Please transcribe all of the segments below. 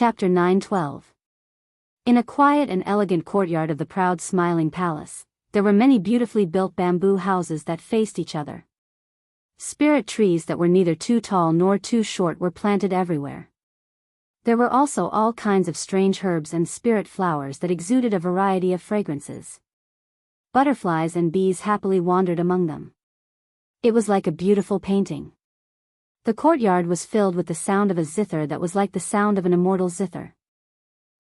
Chapter 9:12. In a quiet and elegant courtyard of the proud smiling palace, there were many beautifully built bamboo houses that faced each other. Spirit trees that were neither too tall nor too short were planted everywhere. There were also all kinds of strange herbs and spirit flowers that exuded a variety of fragrances. Butterflies and bees happily wandered among them. It was like a beautiful painting. The courtyard was filled with the sound of a zither that was like the sound of an immortal zither.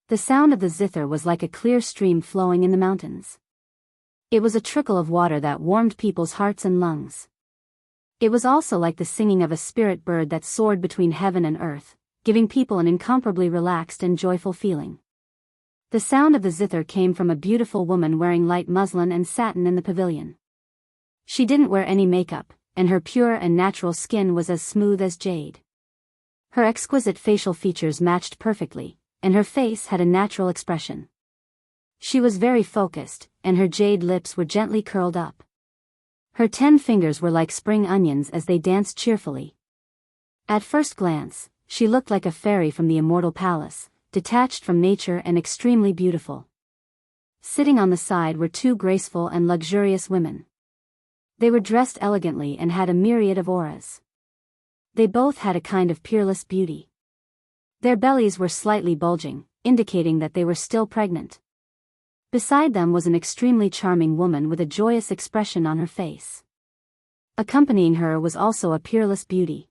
The sound of the zither was like a clear stream flowing in the mountains. It was a trickle of water that warmed people's hearts and lungs. It was also like the singing of a spirit bird that soared between heaven and earth, giving people an incomparably relaxed and joyful feeling. The sound of the zither came from a beautiful woman wearing light muslin and satin in the pavilion. She didn't wear any makeup, and her pure and natural skin was as smooth as jade. Her exquisite facial features matched perfectly, and her face had a natural expression. She was very focused, and her jade lips were gently curled up. Her 10 fingers were like spring onions as they danced cheerfully. At first glance, she looked like a fairy from the immortal palace, detached from nature and extremely beautiful. Sitting on the side were 2 graceful and luxurious women. They were dressed elegantly and had a myriad of auras. They both had a kind of peerless beauty. Their bellies were slightly bulging, indicating that they were still pregnant. Beside them was an extremely charming woman with a joyous expression on her face. Accompanying her was also a peerless beauty.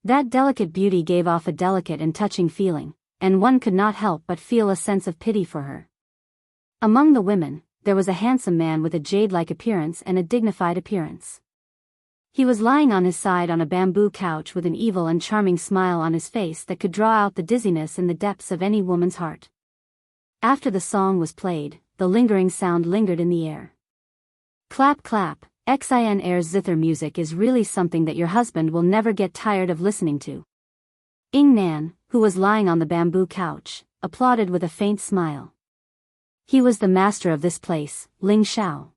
That delicate beauty gave off a delicate and touching feeling, and one could not help but feel a sense of pity for her. Among the women, there was a handsome man with a jade-like appearance and a dignified appearance. He was lying on his side on a bamboo couch with an evil and charming smile on his face that could draw out the dizziness in the depths of any woman's heart. After the song was played, the lingering sound lingered in the air. Clap clap, Xin zither music is really something that your husband will never get tired of listening to. Ing Nan, who was lying on the bamboo couch, applauded with a faint smile. He was the master of this place, Ling Xiao.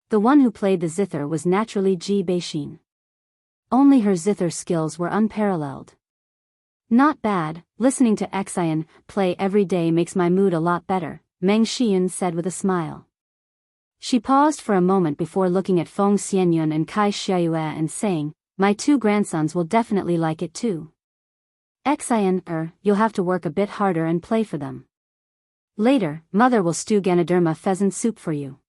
The one who played the zither was naturally Ji Beixin. Only her zither skills were unparalleled. Not bad, listening to Xin play every day makes my mood a lot better, Meng Xiyun said with a smile. She paused for a moment before looking at Feng Xianyun and Kai Xiaoyue and saying, "My 2 grandsons will definitely like it too. Xin, you'll have to work a bit harder and play for them. Later, Mother will stew Ganoderma pheasant soup for you.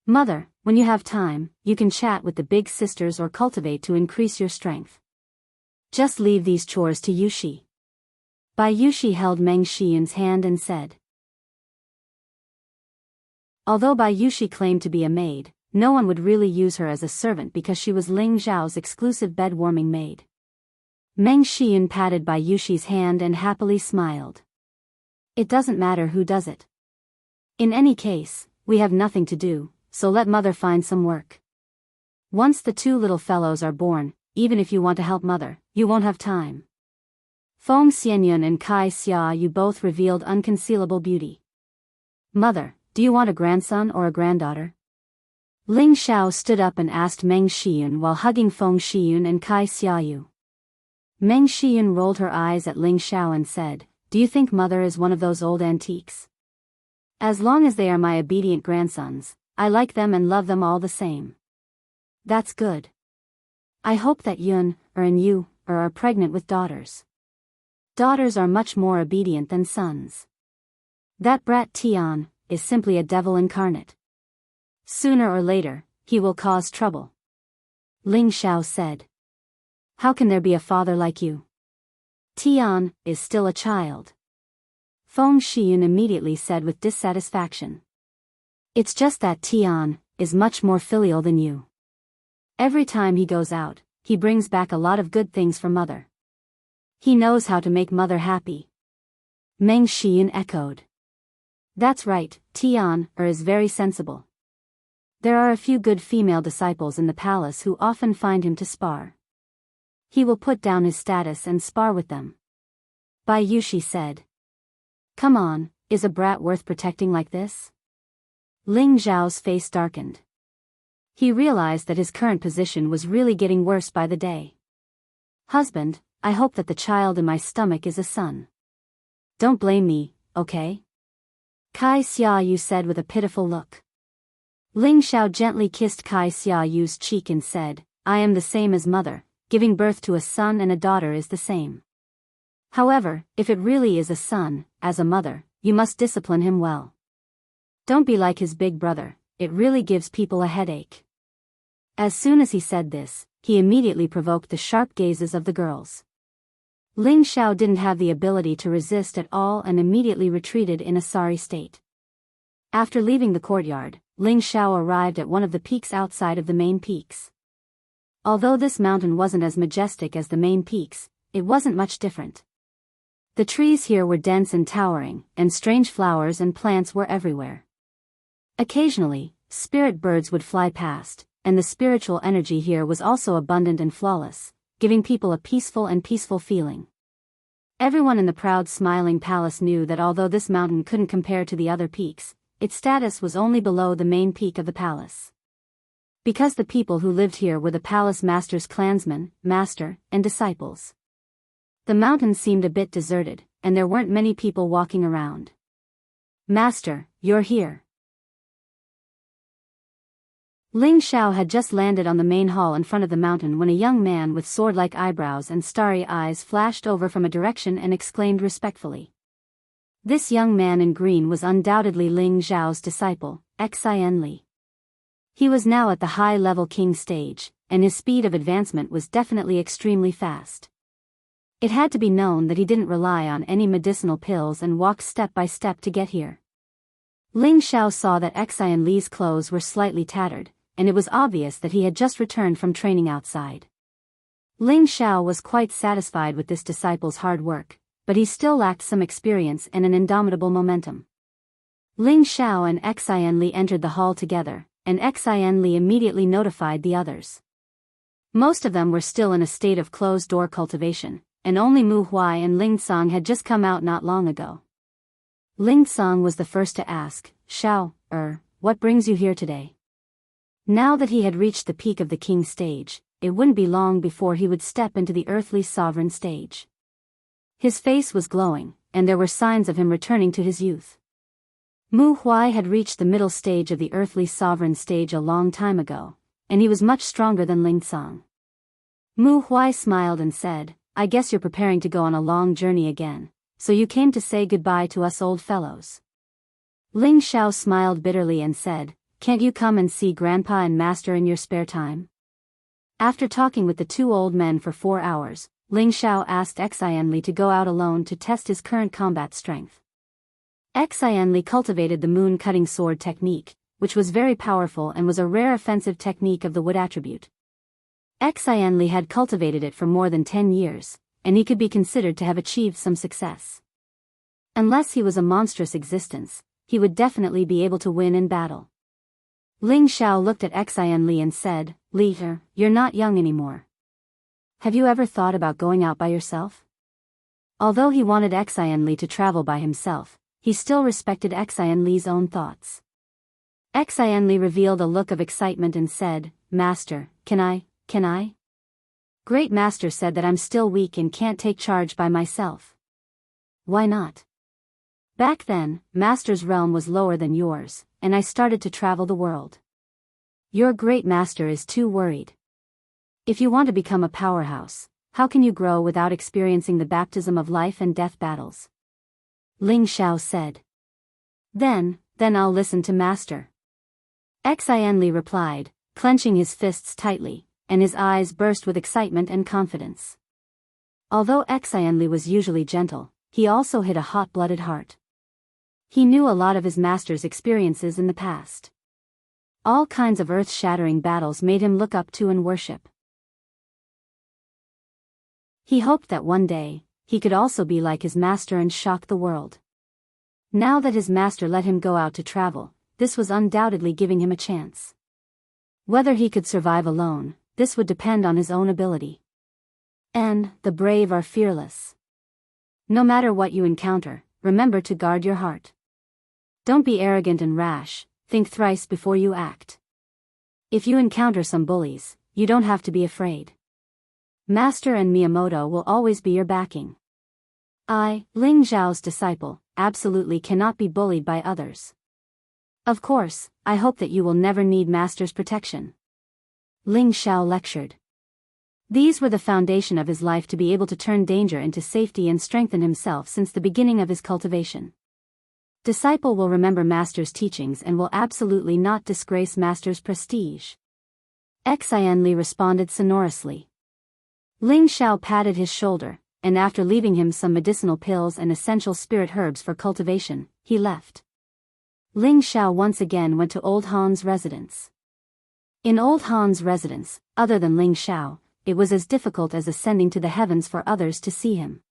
Mother, when you have time, you can chat with the big sisters or cultivate to increase your strength. Just leave these chores to Yushi." Bai Yushi held Meng Xiyun's hand and said. Although Bai Yushi claimed to be a maid, no one would really use her as a servant because she was Ling Zhao's exclusive bed-warming maid. Meng Xiyun patted Bai Yushi's hand and happily smiled. It doesn't matter who does it. In any case, we have nothing to do, so let Mother find some work. Once the 2 little fellows are born, even if you want to help Mother, you won't have time. Feng Xianyun and Kai Xiaoyu both revealed unconcealable beauty. Mother, do you want a grandson or a granddaughter? Ling Xiao stood up and asked Meng Xiyun while hugging Feng Xiyun and Kai Xiaoyu. Meng Xiyun rolled her eyes at Ling Xiao and said, "Do you think Mother is one of those old antiques? As long as they are my obedient grandsons, I like them and love them all the same." That's good. I hope that Yun, and you, are pregnant with daughters. Daughters are much more obedient than sons. That brat Tian is simply a devil incarnate. Sooner or later, he will cause trouble. Ling Xiao said. How can there be a father like you? Tian is still a child. Feng Xiyun immediately said with dissatisfaction. It's just that Tian is much more filial than you. Every time he goes out, he brings back a lot of good things for Mother. He knows how to make Mother happy. Meng Xiyun echoed. That's right, Tian is very sensible. There are a few good female disciples in the palace who often find him to spar. He will put down his status and spar with them. Bai Yushi said. Come on, is a brat worth protecting like this? Ling Zhao's face darkened. He realized that his current position was really getting worse by the day. Husband, I hope that the child in my stomach is a son. Don't blame me, okay? Kai Xiaoyu said with a pitiful look. Ling Xiao gently kissed Kai Xiaoyu's cheek and said, I am the same as mother, giving birth to a son and a daughter is the same. However, if it really is a son, as a mother, you must discipline him well. Don't be like his big brother, it really gives people a headache. As soon as he said this, he immediately provoked the sharp gazes of the girls. Ling Xiao didn't have the ability to resist at all and immediately retreated in a sorry state. After leaving the courtyard, Ling Xiao arrived at one of the peaks outside of the main peaks. Although this mountain wasn't as majestic as the main peaks, it wasn't much different. The trees here were dense and towering, and strange flowers and plants were everywhere. Occasionally, spirit birds would fly past, and the spiritual energy here was also abundant and flawless, giving people a peaceful feeling. Everyone in the proud smiling palace knew that although this mountain couldn't compare to the other peaks, its status was only below the main peak of the palace. Because the people who lived here were the palace master's clansmen, master, and disciples. The mountain seemed a bit deserted, and there weren't many people walking around. Master, you're here. Ling Xiao had just landed on the main hall in front of the mountain when a young man with sword-like eyebrows and starry eyes flashed over from a direction and exclaimed respectfully. This young man in green was undoubtedly Ling Xiao's disciple, Xian Li. He was now at the high-level king stage, and his speed of advancement was definitely extremely fast. It had to be known that he didn't rely on any medicinal pills and walked step by step to get here. Ling Xiao saw that Xian Li's clothes were slightly tattered, and it was obvious that he had just returned from training outside. Ling Xiao was quite satisfied with this disciple's hard work, but he still lacked some experience and an indomitable momentum. Ling Xiao and Xian Li entered the hall together, and Xian Li immediately notified the others. Most of them were still in a state of closed-door cultivation, and only Mu Huai and Ling Song had just come out not long ago. Ling Song was the first to ask, Xiao, what brings you here today? Now that he had reached the peak of the king stage, it wouldn't be long before he would step into the earthly sovereign stage. His face was glowing, and there were signs of him returning to his youth. Mu Huai had reached the middle stage of the earthly sovereign stage a long time ago, and he was much stronger than Ling Song. Mu Huai smiled and said, I guess you're preparing to go on a long journey again, so you came to say goodbye to us old fellows. Ling Xiao smiled bitterly and said, Can't you come and see Grandpa and Master in your spare time? After talking with the two old men for 4 hours, Ling Xiao asked Xian Li to go out alone to test his current combat strength. Xian Li cultivated the moon-cutting sword technique, which was very powerful and was a rare offensive technique of the wood attribute. Xian Li had cultivated it for more than 10 years, and he could be considered to have achieved some success. Unless he was a monstrous existence, he would definitely be able to win in battle. Ling Xiao looked at Xian Li and said, Li, you're not young anymore. Have you ever thought about going out by yourself? Although he wanted Xian Li to travel by himself, he still respected Xian Li's own thoughts. Xian Li revealed a look of excitement and said, Master, can I? Great Master said that I'm still weak and can't take charge by myself. Why not? Back then, Master's realm was lower than yours, and I started to travel the world. Your great Master is too worried. If you want to become a powerhouse, how can you grow without experiencing the baptism of life and death battles? Ling Xiao said. Then I'll listen to Master. Xian Li replied, clenching his fists tightly, and his eyes burst with excitement and confidence. Although Xian Li was usually gentle, he also hid a hot-blooded heart. He knew a lot of his master's experiences in the past. All kinds of earth-shattering battles made him look up to and worship. He hoped that one day, he could also be like his master and shock the world. Now that his master let him go out to travel, this was undoubtedly giving him a chance. Whether he could survive alone, this would depend on his own ability. And the brave are fearless. No matter what you encounter, remember to guard your heart. Don't be arrogant and rash, think thrice before you act. If you encounter some bullies, you don't have to be afraid. Master and Miyamoto will always be your backing. I, Ling Zhao's disciple, absolutely cannot be bullied by others. Of course, I hope that you will never need Master's protection. Ling Zhao lectured. These were the foundation of his life, to be able to turn danger into safety and strengthen himself since the beginning of his cultivation. Disciple will remember Master's teachings and will absolutely not disgrace Master's prestige. Xianli responded sonorously. Ling Zhao patted his shoulder, and after leaving him some medicinal pills and essential spirit herbs for cultivation, he left. Ling Zhao once again went to Old Han's residence. In Old Han's residence, other than Ling Zhao, it was as difficult as ascending to the heavens for others to see him.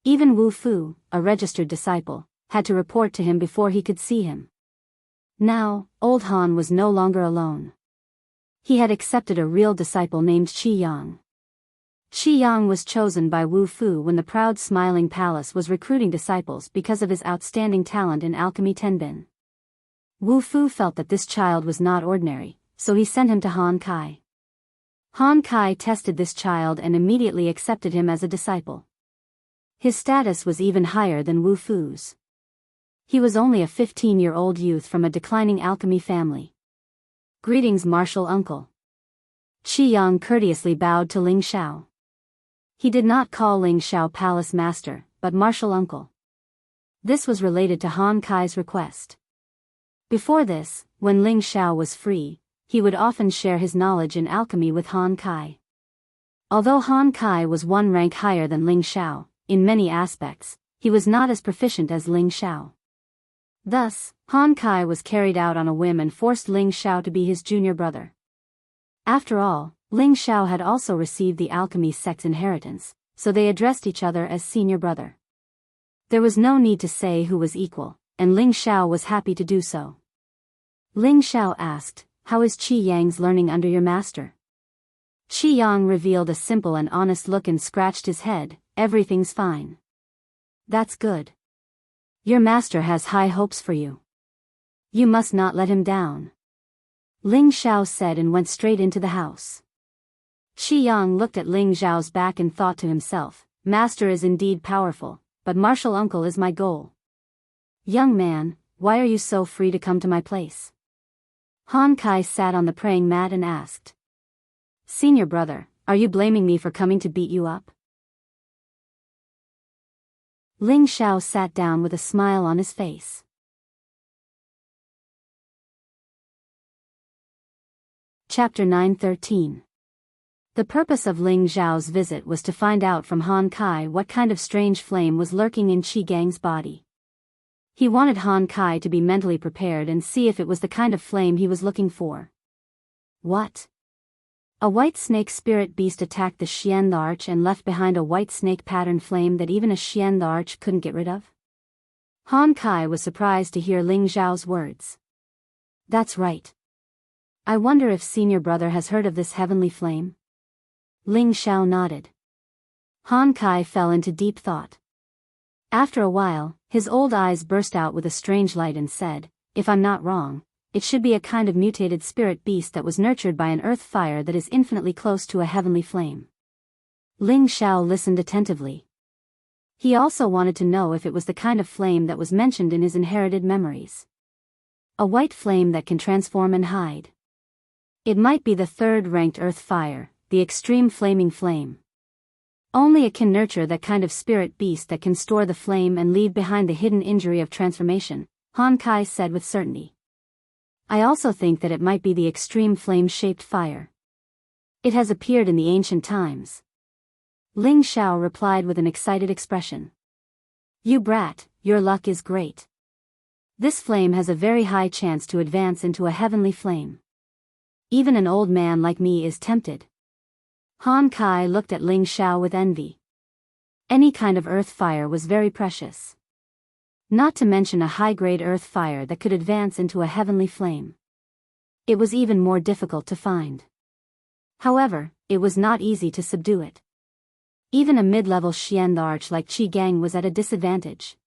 Even Wu Fu, a registered disciple, had to report to him before he could see him. Now, Old Han was no longer alone. He had accepted a real disciple named Qi Yang. Qi Yang was chosen by Wu Fu when the proud Smiling Palace was recruiting disciples because of his outstanding talent in alchemy tenbin. Wu Fu felt that this child was not ordinary, so he sent him to Han Kai. Han Kai tested this child and immediately accepted him as a disciple. His status was even higher than Wu Fu's. He was only a 15-year-old youth from a declining alchemy family. Greetings, martial uncle. Qi Yang courteously bowed to Ling Zhao. He did not call Ling Zhao palace master, but martial uncle. This was related to Han Kai's request. Before this, when Ling Zhao was free, he would often share his knowledge in alchemy with Han Kai. Although Han Kai was one rank higher than Ling Zhao, in many aspects, he was not as proficient as Ling Zhao. Thus, Han Kai was carried out on a whim and forced Ling Zhao to be his junior brother. After all, Ling Zhao had also received the alchemy sect's inheritance, so they addressed each other as senior brother. There was no need to say who was equal, and Ling Zhao was happy to do so. Ling Zhao asked, "How is Qi Yang's learning under your master?" Qi Yang revealed a simple and honest look and scratched his head. "Everything's fine." "That's good. Your master has high hopes for you. You must not let him down," Ling Zhao said and went straight into the house. Qi Yang looked at Ling Zhao's back and thought to himself, "Master is indeed powerful, but martial uncle is my goal." "Young man, why are you so free to come to my place?" Han Kai sat on the praying mat and asked. "Senior brother, are you blaming me for coming to beat you up?" Ling Zhao sat down with a smile on his face. Chapter 9:13. The purpose of Ling Zhao's visit was to find out from Han Kai what kind of strange flame was lurking in Qi Gang's body. He wanted Han Kai to be mentally prepared and see if it was the kind of flame he was looking for. What? A white snake spirit beast attacked the Xian the Arch and left behind a white snake pattern flame that even a Xian the Arch couldn't get rid of? Han Kai was surprised to hear Ling Zhao's words. "That's right. I wonder if senior brother has heard of this heavenly flame?" Ling Zhao nodded. Han Kai fell into deep thought. After a while, his old eyes burst out with a strange light and said, "If I'm not wrong, it should be a kind of mutated spirit beast that was nurtured by an earth fire that is infinitely close to a heavenly flame." Ling Zhao listened attentively. He also wanted to know if it was the kind of flame that was mentioned in his inherited memories. A white flame that can transform and hide. It might be the third-ranked earth fire, the extreme flaming flame. Only it can nurture that kind of spirit beast that can store the flame and leave behind the hidden injury of transformation, Han Kai said with certainty. I also think that it might be the extreme flame-shaped fire. It has appeared in the ancient times. Ling Zhao replied with an excited expression. "You brat, your luck is great. This flame has a very high chance to advance into a heavenly flame. Even an old man like me is tempted." Han Kai looked at Ling Zhao with envy. Any kind of earth fire was very precious. Not to mention a high-grade earth fire that could advance into a heavenly flame. It was even more difficult to find. However, it was not easy to subdue it. Even a mid-level Xian the Arch like Qi Gang was at a disadvantage.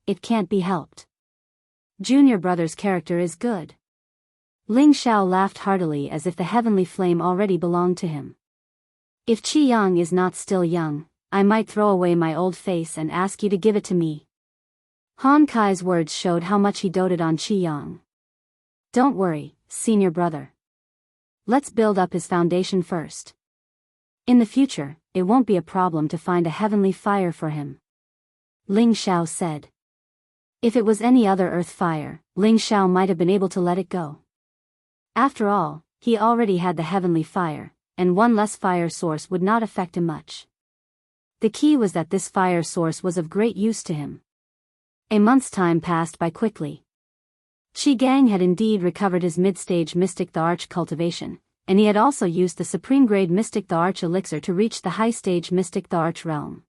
It can't be helped. Junior brother's character is good. Ling Zhao laughed heartily as if the heavenly flame already belonged to him. If Qi Yang is not still young, I might throw away my old face and ask you to give it to me. Han Kai's words showed how much he doted on Qi Yang. Don't worry, senior brother. Let's build up his foundation first. In the future, it won't be a problem to find a heavenly fire for him. Ling Xiao said. If it was any other earth fire, Ling Xiao might have been able to let it go. After all, he already had the heavenly fire, and one less fire source would not affect him much. The key was that this fire source was of great use to him. A month's time passed by quickly. Qi Gang had indeed recovered his mid-stage Mystic the Arch cultivation, and he had also used the supreme-grade Mystic the Arch elixir to reach the high-stage Mystic the Arch realm.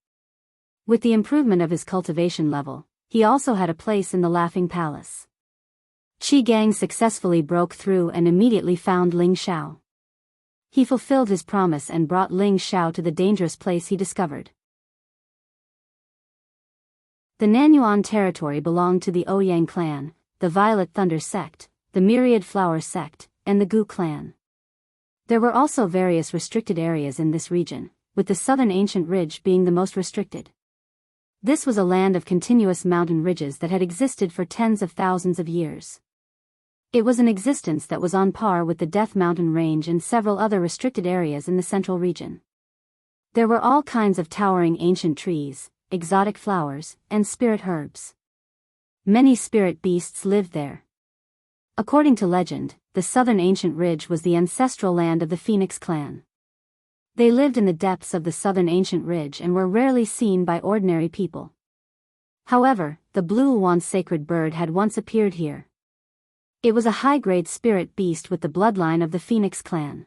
With the improvement of his cultivation level, he also had a place in the Laughing Palace. Qi Gang successfully broke through and immediately found Ling Xiao. He fulfilled his promise and brought Ling Xiao to the dangerous place he discovered. The Nanyuan territory belonged to the Ouyang clan, the Violet Thunder sect, the Myriad Flower sect, and the Gu clan. There were also various restricted areas in this region, with the southern ancient ridge being the most restricted. This was a land of continuous mountain ridges that had existed for tens of thousands of years. It was an existence that was on par with the Death Mountain Range and several other restricted areas in the central region. There were all kinds of towering ancient trees, exotic flowers, and spirit herbs. Many spirit beasts lived there. According to legend, the southern ancient ridge was the ancestral land of the Phoenix clan. They lived in the depths of the southern ancient ridge and were rarely seen by ordinary people. However, the blue Wan sacred bird had once appeared here. It was a high-grade spirit beast with the bloodline of the Phoenix clan.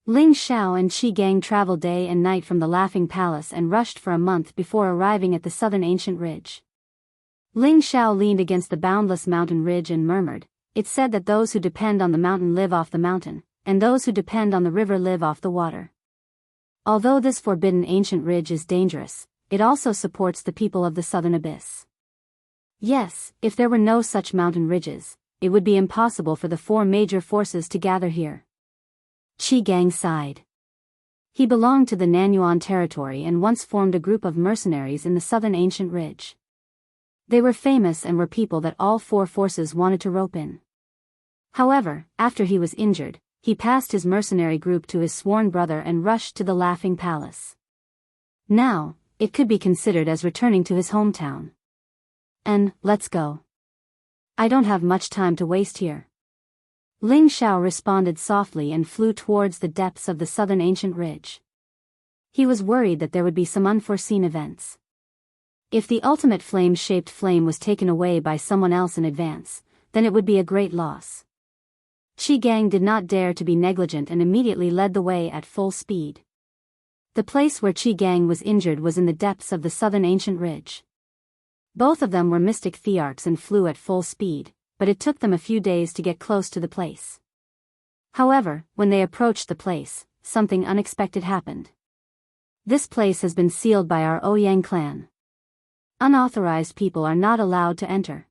Ling Xiao and Qi Gang traveled day and night from the Laughing Palace and rushed for a month before arriving at the southern ancient ridge. Ling Xiao leaned against the boundless mountain ridge and murmured, "It's said that those who depend on the mountain live off the mountain, and those who depend on the river live off the water. Although this forbidden ancient ridge is dangerous, it also supports the people of the southern abyss. Yes, if there were no such mountain ridges, it would be impossible for the four major forces to gather here." Qi Gang sighed. He belonged to the Nanyuan territory and once formed a group of mercenaries in the southern ancient ridge. They were famous and were people that all four forces wanted to rope in. However, after he was injured, he passed his mercenary group to his sworn brother and rushed to the Laughing Palace. Now, it could be considered as returning to his hometown. And, let's go. I don't have much time to waste here. Ling Xiao responded softly and flew towards the depths of the southern ancient ridge. He was worried that there would be some unforeseen events. If the ultimate flame-shaped flame was taken away by someone else in advance, then it would be a great loss. Qi Gang did not dare to be negligent and immediately led the way at full speed. The place where Qi Gang was injured was in the depths of the southern ancient ridge. Both of them were mystic thearchs and flew at full speed, but it took them a few days to get close to the place. However, when they approached the place, something unexpected happened. This place has been sealed by our Ouyang clan. Unauthorized people are not allowed to enter.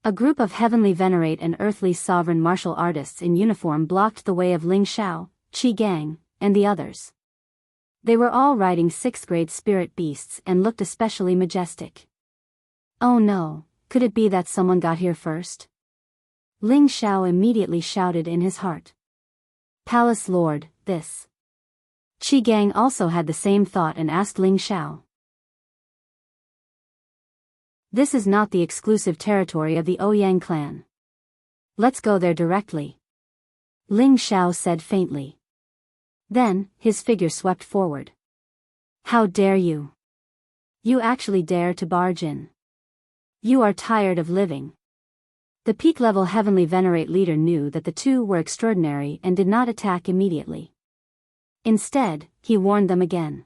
A group of heavenly venerate and earthly sovereign martial artists in uniform blocked the way of Ling Xiao, Qi Gang, and the others. They were all riding sixth-grade spirit beasts and looked especially majestic. Oh no, could it be that someone got here first? Ling Xiao immediately shouted in his heart. Palace Lord, this. Qi Gang also had the same thought and asked Ling Xiao. This is not the exclusive territory of the Ouyang clan. Let's go there directly. Ling Xiao said faintly. Then, his figure swept forward. How dare you? You actually dare to barge in. You are tired of living. The peak-level heavenly venerate leader knew that the two were extraordinary and did not attack immediately. Instead, he warned them again.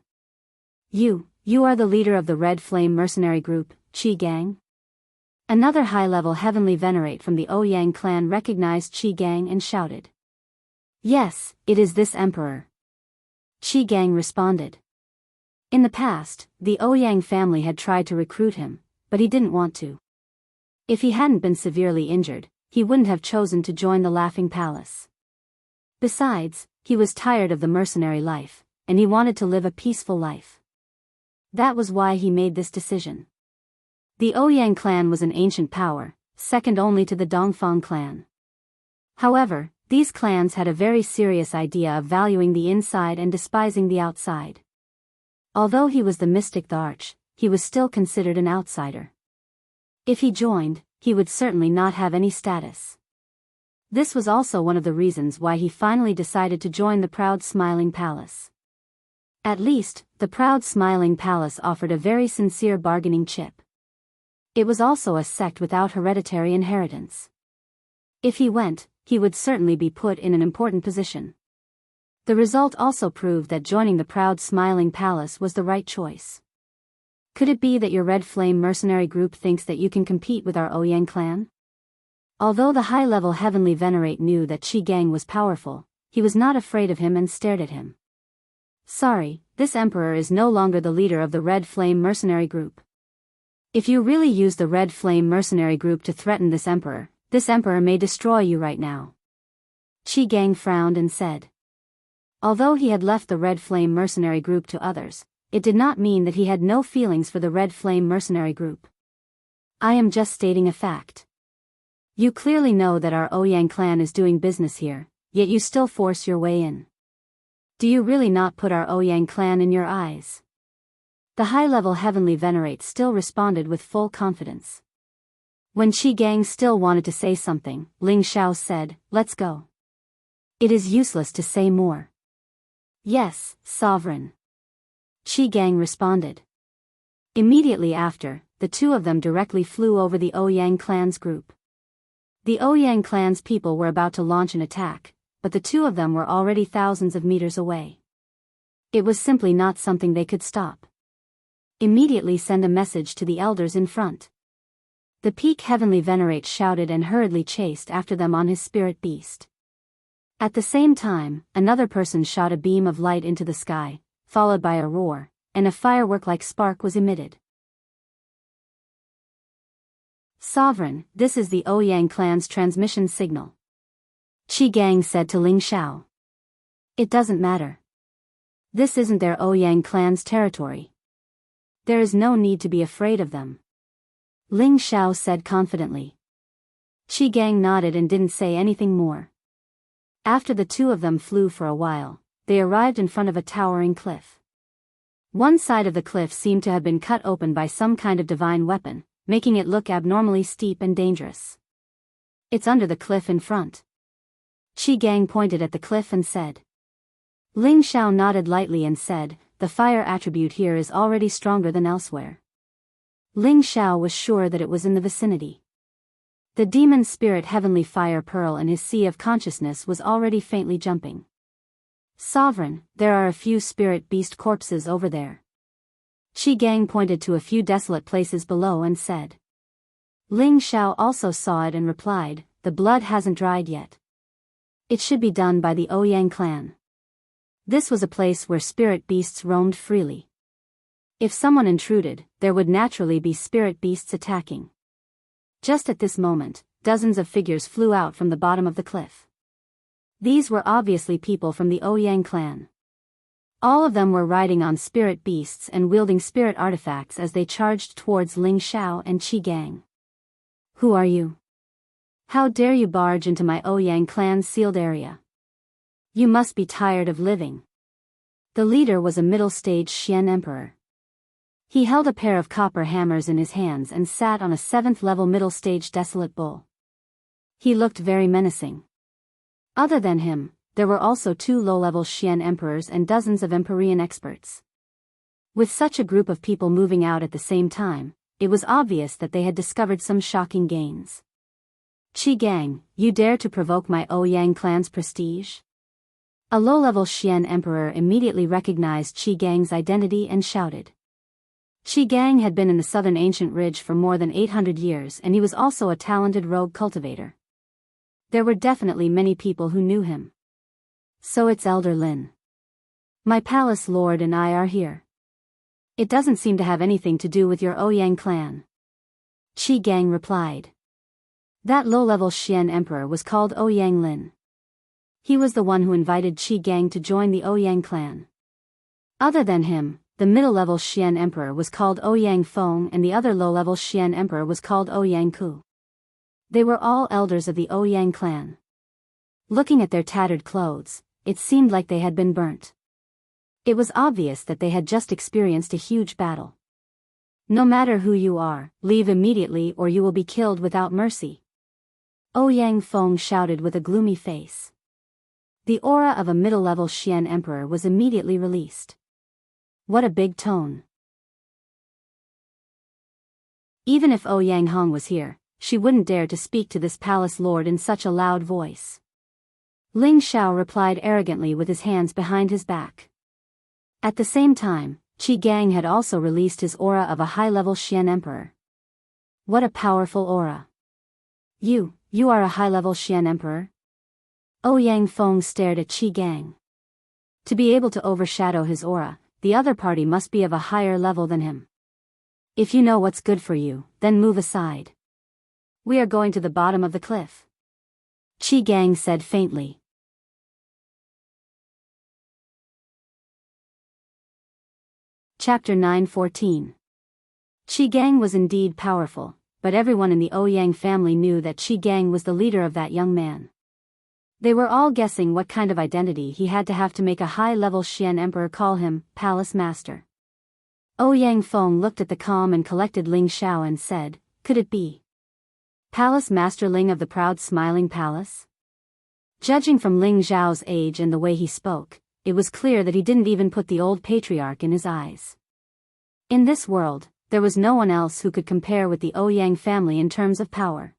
You are the leader of the Red Flame mercenary group, Qi Gang? Another high-level heavenly venerate from the Ouyang clan recognized Qi Gang and shouted. Yes, it is this emperor. Qi Gang responded. In the past, the Ouyang family had tried to recruit him, but he didn't want to. If he hadn't been severely injured, he wouldn't have chosen to join the Laughing Palace. Besides, he was tired of the mercenary life, and he wanted to live a peaceful life. That was why he made this decision. The Ouyang clan was an ancient power, second only to the Dongfang clan. However, these clans had a very serious idea of valuing the inside and despising the outside. Although he was the mystic Tharch, he was still considered an outsider. If he joined, he would certainly not have any status. This was also one of the reasons why he finally decided to join the Proud Smiling Palace. At least, the Proud Smiling Palace offered a very sincere bargaining chip. It was also a sect without hereditary inheritance. If he went, he would certainly be put in an important position. The result also proved that joining the Proud Smiling Palace was the right choice. Could it be that your Red Flame mercenary group thinks that you can compete with our Ouyang clan? Although the high-level Heavenly Venerate knew that Qi Gang was powerful, he was not afraid of him and stared at him. Sorry, this emperor is no longer the leader of the Red Flame mercenary group. If you really use the Red Flame mercenary group to threaten this emperor may destroy you right now. Qi Gang frowned and said. Although he had left the Red Flame mercenary group to others, it did not mean that he had no feelings for the Red Flame mercenary group. I am just stating a fact. You clearly know that our Ouyang clan is doing business here, yet you still force your way in. Do you really not put our Ouyang clan in your eyes? The high-level Heavenly Venerate still responded with full confidence. When Qi Gang still wanted to say something, Ling Xiao said, "Let's go." It is useless to say more. Yes, Sovereign. Qi Gang responded. Immediately after, the two of them directly flew over the Ouyang clan's group. The Ouyang clan's people were about to launch an attack, but the two of them were already thousands of meters away. It was simply not something they could stop. Immediately send a message to the elders in front. The Peak Heavenly Venerate shouted and hurriedly chased after them on his spirit beast. At the same time, another person shot a beam of light into the sky, followed by a roar, and a firework-like spark was emitted. Sovereign, this is the Ouyang clan's transmission signal. Qi Gang said to Ling Xiao. It doesn't matter. This isn't their Ouyang clan's territory. There is no need to be afraid of them. Ling Xiao said confidently. Qi Gang nodded and didn't say anything more. After the two of them flew for a while, they arrived in front of a towering cliff. One side of the cliff seemed to have been cut open by some kind of divine weapon, making it look abnormally steep and dangerous. It's under the cliff in front. Qi Gang pointed at the cliff and said. Ling Xiao nodded lightly and said, the fire attribute here is already stronger than elsewhere. Ling Xiao was sure that it was in the vicinity. The demon spirit Heavenly Fire Pearl in his sea of consciousness was already faintly jumping. Sovereign, there are a few spirit beast corpses over there. Qi Gang pointed to a few desolate places below and said. Ling Xiao also saw it and replied, the blood hasn't dried yet. It should be done by the Ouyang clan. This was a place where spirit beasts roamed freely. If someone intruded, there would naturally be spirit beasts attacking. Just at this moment, dozens of figures flew out from the bottom of the cliff. These were obviously people from the Ouyang clan. All of them were riding on spirit beasts and wielding spirit artifacts as they charged towards Ling Xiao and Qi Gang. Who are you? How dare you barge into my Ouyang clan's sealed area? You must be tired of living. The leader was a middle-stage Xian emperor. He held a pair of copper hammers in his hands and sat on a 7th-level middle-stage desolate bull. He looked very menacing. Other than him, there were also 2 low-level Xian emperors and dozens of Empyrean experts. With such a group of people moving out at the same time, it was obvious that they had discovered some shocking gains. Qi Gang, you dare to provoke my Ouyang clan's prestige? A low-level Xian emperor immediately recognized Qi Gang's identity and shouted. Qi Gang had been in the southern ancient ridge for more than 800 years and he was also a talented rogue cultivator. There were definitely many people who knew him. So it's Elder Lin. My palace lord and I are here. It doesn't seem to have anything to do with your Ouyang clan. Qi Gang replied. That low-level Xian emperor was called Ouyang Lin. He was the one who invited Qi Gang to join the Ouyang clan. Other than him, the middle-level Xian Emperor was called Ouyang Feng and the other low-level Xian Emperor was called Ouyang Ku. They were all elders of the Ouyang clan. Looking at their tattered clothes, it seemed like they had been burnt. It was obvious that they had just experienced a huge battle. No matter who you are, leave immediately or you will be killed without mercy. Ouyang Feng shouted with a gloomy face. The aura of a middle-level Xian Emperor was immediately released. What a big tone. Even if Ouyang Hong was here, she wouldn't dare to speak to this palace lord in such a loud voice. Ling Xiao replied arrogantly with his hands behind his back. At the same time, Qi Gang had also released his aura of a high-level Xian Emperor. What a powerful aura. You are a high-level Xian Emperor? Ouyang Feng stared at Qi Gang. To be able to overshadow his aura, the other party must be of a higher level than him. If you know what's good for you, then move aside. We are going to the bottom of the cliff. Qi Gang said faintly. Chapter 9:14. Qi Gang was indeed powerful, but everyone in the Ouyang family knew that Qi Gang was the leader of that young man. They were all guessing what kind of identity he had to make a high-level Xian Emperor call him Palace Master. Ouyang Feng looked at the calm and collected Ling Xiao and said, "Could it be Palace Master Ling of the proud smiling palace?" Judging from Ling Xiao's age and the way he spoke, it was clear that he didn't even put the old patriarch in his eyes. In this world, there was no one else who could compare with the Ouyang family in terms of power.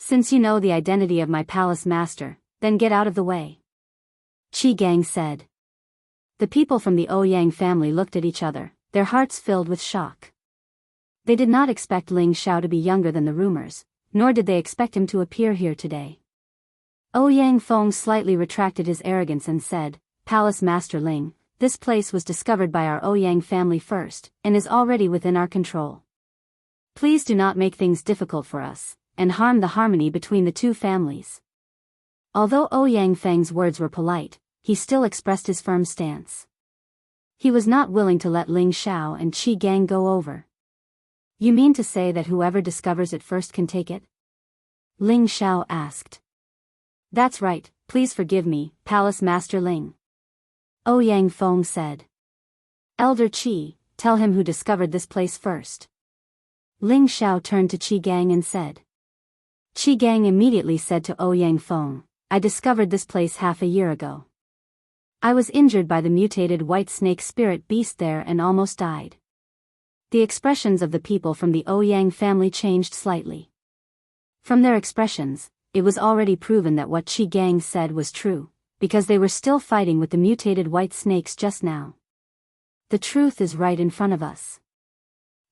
Since you know the identity of my palace master, then get out of the way. Qi Gang said. The people from the Ouyang family looked at each other, their hearts filled with shock. They did not expect Ling Xiao to be younger than the rumors, nor did they expect him to appear here today. Ouyang Feng slightly retracted his arrogance and said, "Palace Master Ling, this place was discovered by our Ouyang family first, and is already within our control. Please do not make things difficult for us, and harm the harmony between the two families." Although Ouyang Feng's words were polite, he still expressed his firm stance. He was not willing to let Ling Xiao and Qi Gang go over. You mean to say that whoever discovers it first can take it? Ling Xiao asked. That's right, please forgive me, Palace Master Ling. Ouyang Feng said. Elder Qi, tell him who discovered this place first. Ling Xiao turned to Qi Gang and said. Qi Gang immediately said to Ouyang Feng, I discovered this place half a year ago. I was injured by the mutated white snake spirit beast there and almost died. The expressions of the people from the Ouyang family changed slightly. From their expressions, it was already proven that what Qi Gang said was true, because they were still fighting with the mutated white snakes just now. The truth is right in front of us.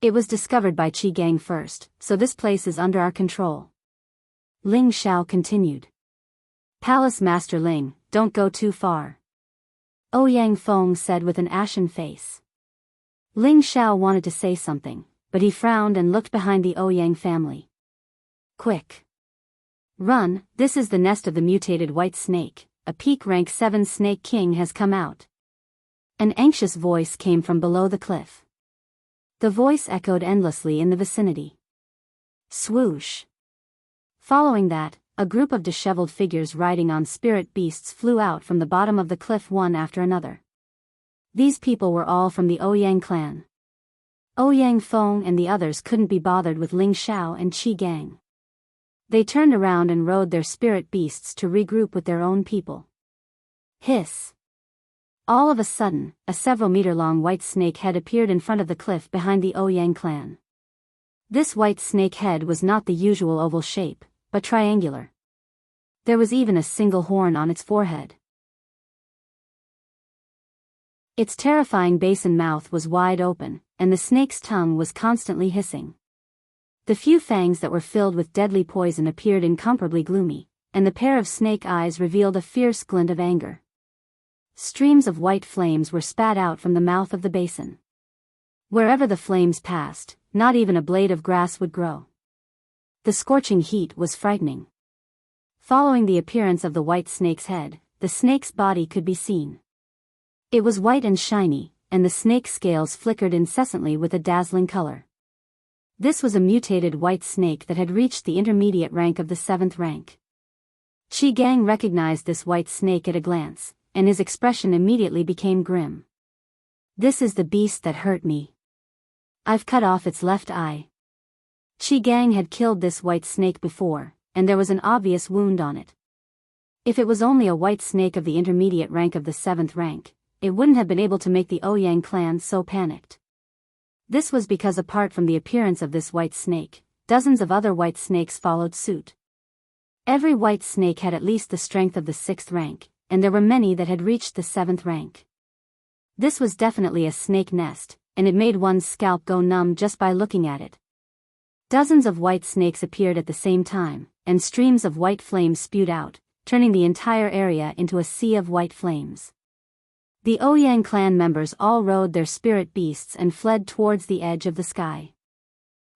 It was discovered by Qi Gang first, so this place is under our control. Ling Xiao continued. Palace Master Ling, don't go too far. Ouyang Feng said with an ashen face. Ling Xiao wanted to say something, but he frowned and looked behind the Ouyang family. Quick! Run, this is the nest of the mutated white snake, a peak rank 7 snake king has come out. An anxious voice came from below the cliff. The voice echoed endlessly in the vicinity. Swoosh! Following that, a group of disheveled figures riding on spirit beasts flew out from the bottom of the cliff one after another. These people were all from the Ouyang clan. Ouyang Feng and the others couldn't be bothered with Ling Xiao and Qi Gang. They turned around and rode their spirit beasts to regroup with their own people. Hiss! All of a sudden, a several-meter-long white snake head appeared in front of the cliff behind the Ouyang clan. This white snake head was not the usual oval shape, but triangular. There was even a single horn on its forehead. Its terrifying basin mouth was wide open, and the snake's tongue was constantly hissing. The few fangs that were filled with deadly poison appeared incomparably gloomy, and the pair of snake eyes revealed a fierce glint of anger. Streams of white flames were spat out from the mouth of the basin. Wherever the flames passed, not even a blade of grass would grow. The scorching heat was frightening. Following the appearance of the white snake's head, the snake's body could be seen. It was white and shiny, and the snake's scales flickered incessantly with a dazzling color. This was a mutated white snake that had reached the intermediate rank of the 7th rank. Qi Gang recognized this white snake at a glance, and his expression immediately became grim. "This is the beast that hurt me. I've cut off its left eye." Qi Gang had killed this white snake before, and there was an obvious wound on it. If it was only a white snake of the intermediate rank of the 7th rank, it wouldn't have been able to make the Ouyang clan so panicked. This was because apart from the appearance of this white snake, dozens of other white snakes followed suit. Every white snake had at least the strength of the 6th rank, and there were many that had reached the 7th rank. This was definitely a snake nest, and it made one's scalp go numb just by looking at it. Dozens of white snakes appeared at the same time, and streams of white flames spewed out, turning the entire area into a sea of white flames. The Ouyang clan members all rode their spirit beasts and fled towards the edge of the sky.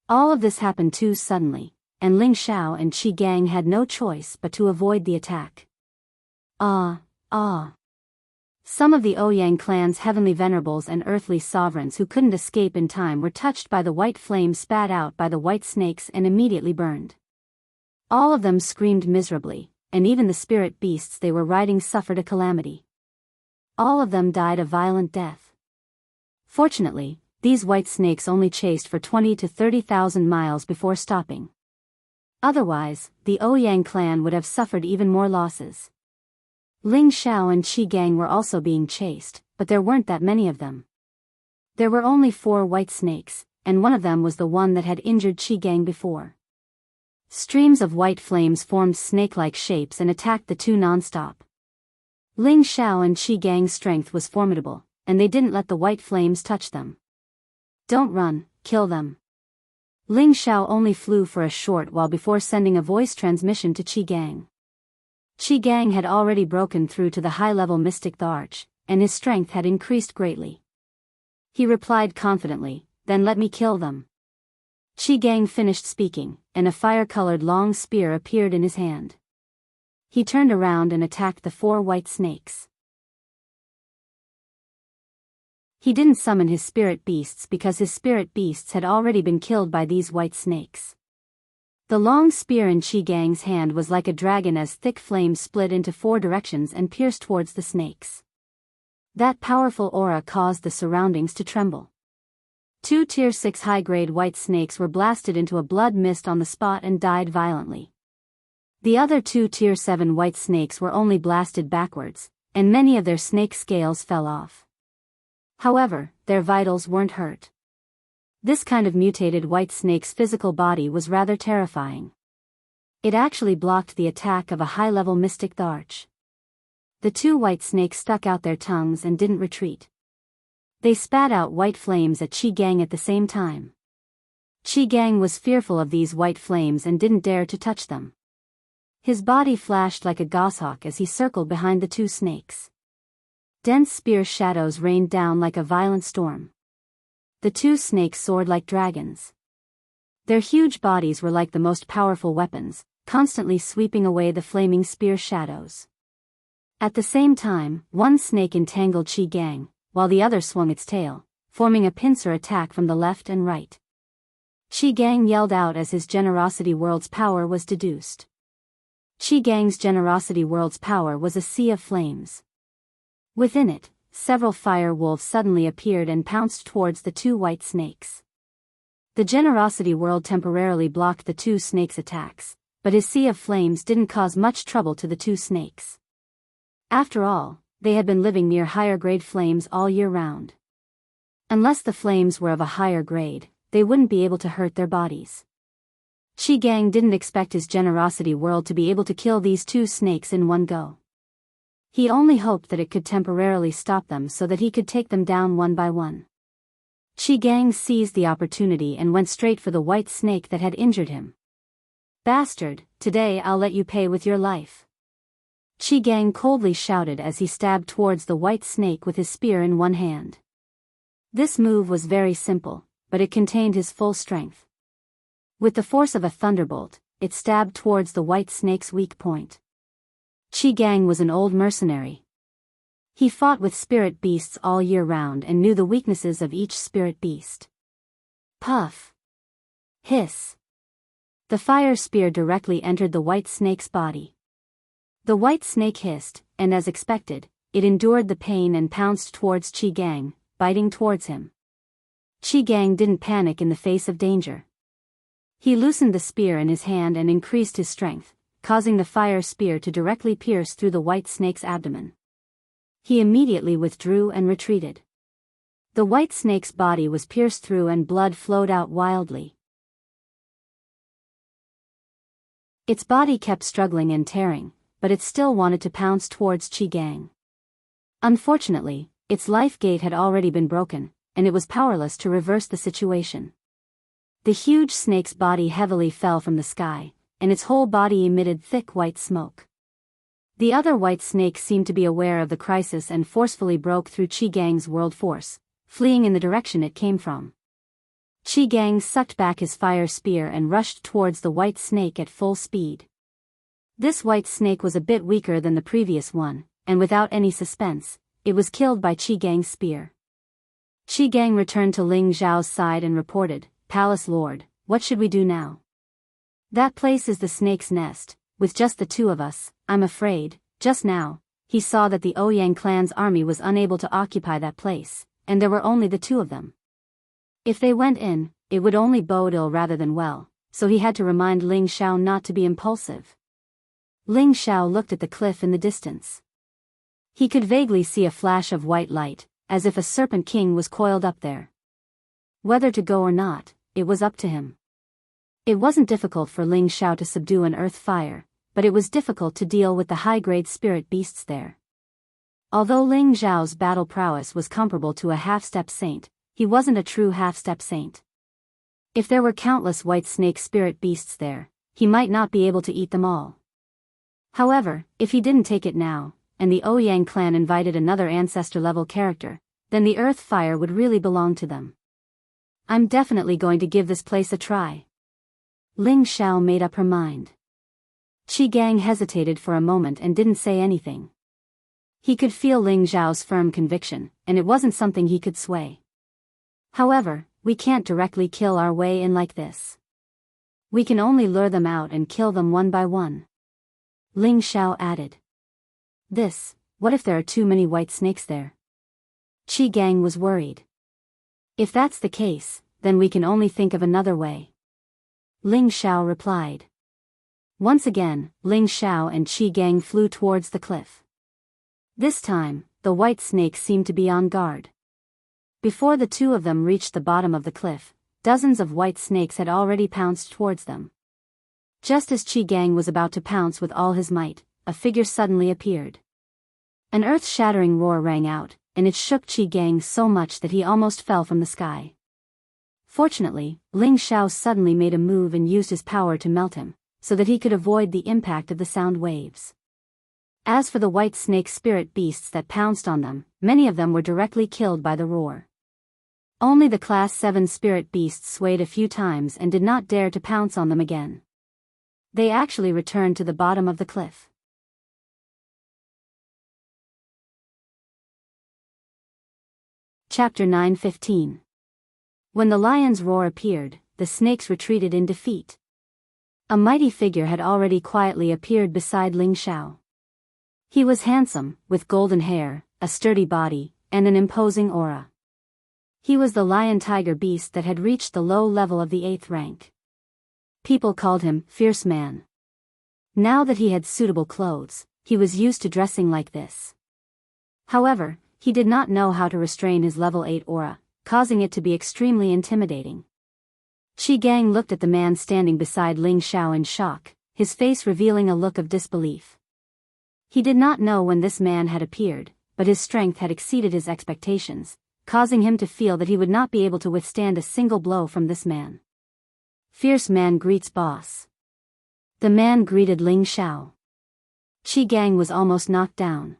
All of this happened too suddenly, and Ling Xiao and Qi Gang had no choice but to avoid the attack. Some of the Ouyang clan's heavenly venerables and earthly sovereigns who couldn't escape in time were touched by the white flame spat out by the white snakes and immediately burned. All of them screamed miserably, and even the spirit beasts they were riding suffered a calamity. All of them died a violent death. Fortunately, these white snakes only chased for 20 to 30,000 miles before stopping. Otherwise, the Ouyang clan would have suffered even more losses. Ling Xiao and Qi Gang were also being chased, but there weren't that many of them. There were only 4 white snakes, and one of them was the one that had injured Qi Gang before. Streams of white flames formed snake-like shapes and attacked the two non-stop. Ling Xiao and Qi Gang's strength was formidable, and they didn't let the white flames touch them. "Don't run, kill them." Ling Xiao only flew for a short while before sending a voice transmission to Qi Gang. Qi Gang had already broken through to the high-level mystic arch, and his strength had increased greatly. He replied confidently, "Then let me kill them." Qi Gang finished speaking, and a fire-colored long spear appeared in his hand. He turned around and attacked the 4 white snakes. He didn't summon his spirit beasts because his spirit beasts had already been killed by these white snakes. The long spear in Qi Gang's hand was like a dragon as thick flames split into 4 directions and pierced towards the snakes. That powerful aura caused the surroundings to tremble. 2 Tier 6 high-grade white snakes were blasted into a blood mist on the spot and died violently. The other 2 Tier 7 white snakes were only blasted backwards, and many of their snake scales fell off. However, their vitals weren't hurt. This kind of mutated white snake's physical body was rather terrifying. It actually blocked the attack of a high-level mystic arch. The 2 white snakes stuck out their tongues and didn't retreat. They spat out white flames at Qi Gang at the same time. Qi Gang was fearful of these white flames and didn't dare to touch them. His body flashed like a goshawk as he circled behind the 2 snakes. Dense spear shadows rained down like a violent storm. The 2 snakes soared like dragons. Their huge bodies were like the most powerful weapons, constantly sweeping away the flaming spear shadows. At the same time, one snake entangled Qi Gang, while the other swung its tail, forming a pincer attack from the left and right. Qi Gang yelled out as his Generosity World's power was deduced. Qi Gang's Generosity World's power was a sea of flames. Within it, several fire wolves suddenly appeared and pounced towards the 2 white snakes. The Generosity World temporarily blocked the 2 snakes' attacks, but his sea of flames didn't cause much trouble to the 2 snakes. After all, they had been living near higher-grade flames all year round. Unless the flames were of a higher grade, they wouldn't be able to hurt their bodies. Qi Gang didn't expect his Generosity World to be able to kill these 2 snakes in one go. He only hoped that it could temporarily stop them so that he could take them down one by one. Qi Gang seized the opportunity and went straight for the white snake that had injured him. "Bastard, today I'll let you pay with your life." Qi Gang coldly shouted as he stabbed towards the white snake with his spear in one hand. This move was very simple, but it contained his full strength. With the force of a thunderbolt, it stabbed towards the white snake's weak point. Qi Gang was an old mercenary. He fought with spirit beasts all year round and knew the weaknesses of each spirit beast. Puff! Hiss! The fire spear directly entered the white snake's body. The white snake hissed, and as expected, it endured the pain and pounced towards Qi Gang, biting towards him. Qi Gang didn't panic in the face of danger. He loosened the spear in his hand and increased his strength, causing the fire spear to directly pierce through the white snake's abdomen. He immediately withdrew and retreated. The white snake's body was pierced through and blood flowed out wildly. Its body kept struggling and tearing, but it still wanted to pounce towards Qi Gang. Unfortunately, its life gate had already been broken, and it was powerless to reverse the situation. The huge snake's body heavily fell from the sky, and its whole body emitted thick white smoke. The other white snake seemed to be aware of the crisis and forcefully broke through Qi Gang's world force, fleeing in the direction it came from. Qi Gang sucked back his fire spear and rushed towards the white snake at full speed. This white snake was a bit weaker than the previous one, and without any suspense, it was killed by Qi Gang's spear. Qi Gang returned to Ling Zhao's side and reported, "Palace Lord, what should we do now? That place is the snake's nest. With just the two of us, I'm afraid." Just now, he saw that the Ouyang clan's army was unable to occupy that place, and there were only the two of them. If they went in, it would only bode ill rather than well, so he had to remind Ling Xiao not to be impulsive. Ling Xiao looked at the cliff in the distance. He could vaguely see a flash of white light, as if a serpent king was coiled up there. Whether to go or not, it was up to him. It wasn't difficult for Ling Xiao to subdue an earth fire, but it was difficult to deal with the high-grade spirit beasts there. Although Ling Zhao's battle prowess was comparable to a half-step saint, he wasn't a true half-step saint. If there were countless white snake spirit beasts there, he might not be able to eat them all. However, if he didn't take it now, and the Ouyang clan invited another ancestor-level character, then the earth fire would really belong to them. "I'm definitely going to give this place a try." Ling Xiao made up her mind. Qi Gang hesitated for a moment and didn't say anything. He could feel Ling Zhao's firm conviction, and it wasn't something he could sway. "However, we can't directly kill our way in like this. We can only lure them out and kill them one by one." Ling Xiao added. What if there are too many white snakes there?" Qi Gang was worried. "If that's the case, then we can only think of another way." Ling Xiao replied. Once again, Ling Xiao and Qi Gang flew towards the cliff. This time, the white snake seemed to be on guard. Before the two of them reached the bottom of the cliff, dozens of white snakes had already pounced towards them. Just as Qi Gang was about to pounce with all his might, a figure suddenly appeared. An earth-shattering roar rang out, and it shook Qi Gang so much that he almost fell from the sky. Fortunately, Ling Xiao suddenly made a move and used his power to melt him, so that he could avoid the impact of the sound waves. As for the white snake spirit beasts that pounced on them, many of them were directly killed by the roar. Only the Class 7 spirit beasts swayed a few times and did not dare to pounce on them again. They actually returned to the bottom of the cliff. Chapter 9:15. When the lion's roar appeared, the snakes retreated in defeat. A mighty figure had already quietly appeared beside Ling Xiao. He was handsome, with golden hair, a sturdy body, and an imposing aura. He was the lion-tiger beast that had reached the low level of the 8th rank. People called him Fierce Man. Now that he had suitable clothes, he was used to dressing like this. However, he did not know how to restrain his level 8 aura, causing it to be extremely intimidating. Qi Gang looked at the man standing beside Ling Xiao in shock, his face revealing a look of disbelief. He did not know when this man had appeared, but his strength had exceeded his expectations, causing him to feel that he would not be able to withstand a single blow from this man. "Fierce Man greets boss." The man greeted Ling Xiao. Qi Gang was almost knocked down.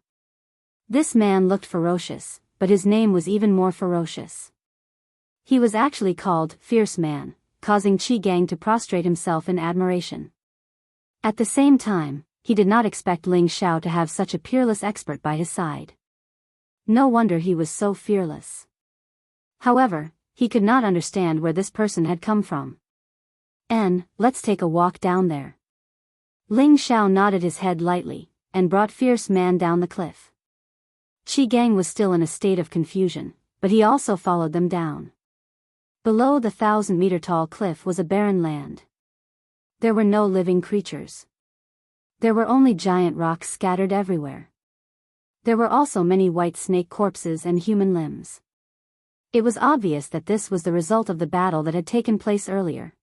This man looked ferocious, but his name was even more ferocious. He was actually called Fierce Man, causing Qi Gang to prostrate himself in admiration. At the same time, he did not expect Ling Xiao to have such a peerless expert by his side. No wonder he was so fearless. However, he could not understand where this person had come from. Let's take a walk down there. Ling Xiao nodded his head lightly, and brought Fierce Man down the cliff. Qi Gang was still in a state of confusion, but he also followed them down. Below the 1,000-meter-tall cliff was a barren land. There were no living creatures. There were only giant rocks scattered everywhere. There were also many white snake corpses and human limbs. It was obvious that this was the result of the battle that had taken place earlier.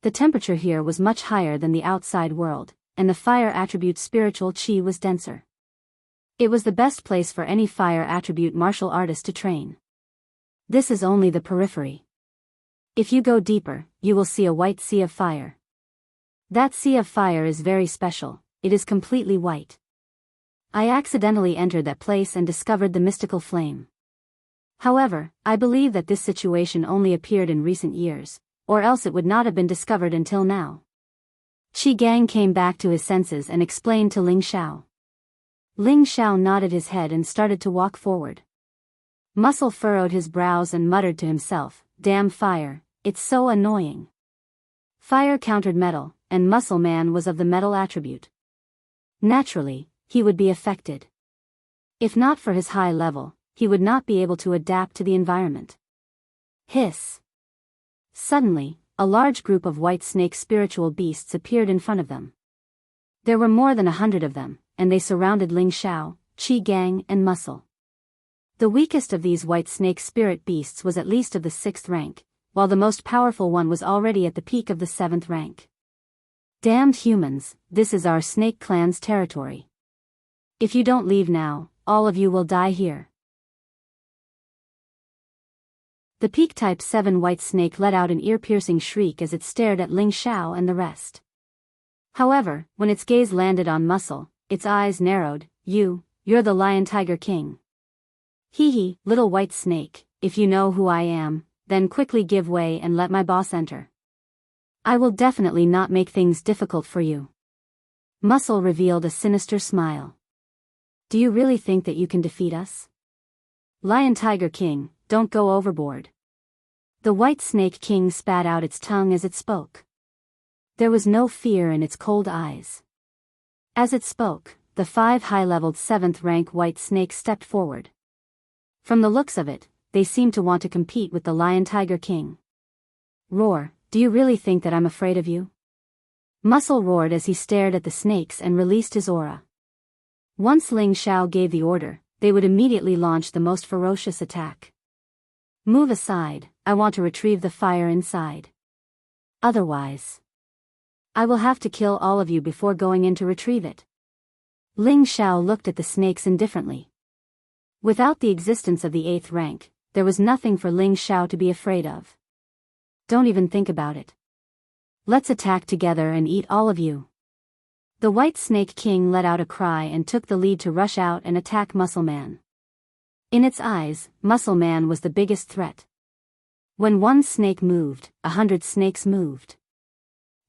The temperature here was much higher than the outside world, and the fire attribute spiritual qi was denser. It was the best place for any fire attribute martial artist to train. This is only the periphery. If you go deeper, you will see a white sea of fire. That sea of fire is very special, it is completely white. I accidentally entered that place and discovered the mystical flame. However, I believe that this situation only appeared in recent years, or else it would not have been discovered until now. Qi Gang came back to his senses and explained to Ling Xiao. Ling Xiao nodded his head and started to walk forward. Muscle furrowed his brows and muttered to himself, "Damn fire, it's so annoying." Fire countered metal, and Muscle Man was of the metal attribute. Naturally, he would be affected. If not for his high level, he would not be able to adapt to the environment. Hiss. Suddenly, a large group of white snake spiritual beasts appeared in front of them. There were more than 100 of them, and they surrounded Ling Xiao, Qi Gang, and Muscle. The weakest of these white snake spirit beasts was at least of the 6th rank, while the most powerful one was already at the peak of the 7th rank. Damned humans, this is our snake clan's territory. If you don't leave now, all of you will die here. The peak type 7 white snake let out an ear-piercing shriek as it stared at Ling Xiao and the rest. However, when its gaze landed on Muscle, its eyes narrowed. You're the Lion Tiger King. Hee, little white snake, if you know who I am, then quickly give way and let my boss enter. I will definitely not make things difficult for you. Muscle revealed a sinister smile. Do you really think that you can defeat us? Lion Tiger King, don't go overboard. The White Snake King spat out its tongue as it spoke. There was no fear in its cold eyes. As it spoke, the 5 high-leveled 7th rank white snakes stepped forward. From the looks of it, they seemed to want to compete with the Lion Tiger King. Roar, do you really think that I'm afraid of you? Muscle roared as he stared at the snakes and released his aura. Once Ling Xiao gave the order, they would immediately launch the most ferocious attack. Move aside, I want to retrieve the fire inside. Otherwise, I will have to kill all of you before going in to retrieve it. Ling Xiao looked at the snakes indifferently. Without the existence of the 8th rank, there was nothing for Ling Xiao to be afraid of. Don't even think about it. Let's attack together and eat all of you. The White Snake King let out a cry and took the lead to rush out and attack Muscle Man. In its eyes, Muscle Man was the biggest threat. When one snake moved, 100 snakes moved.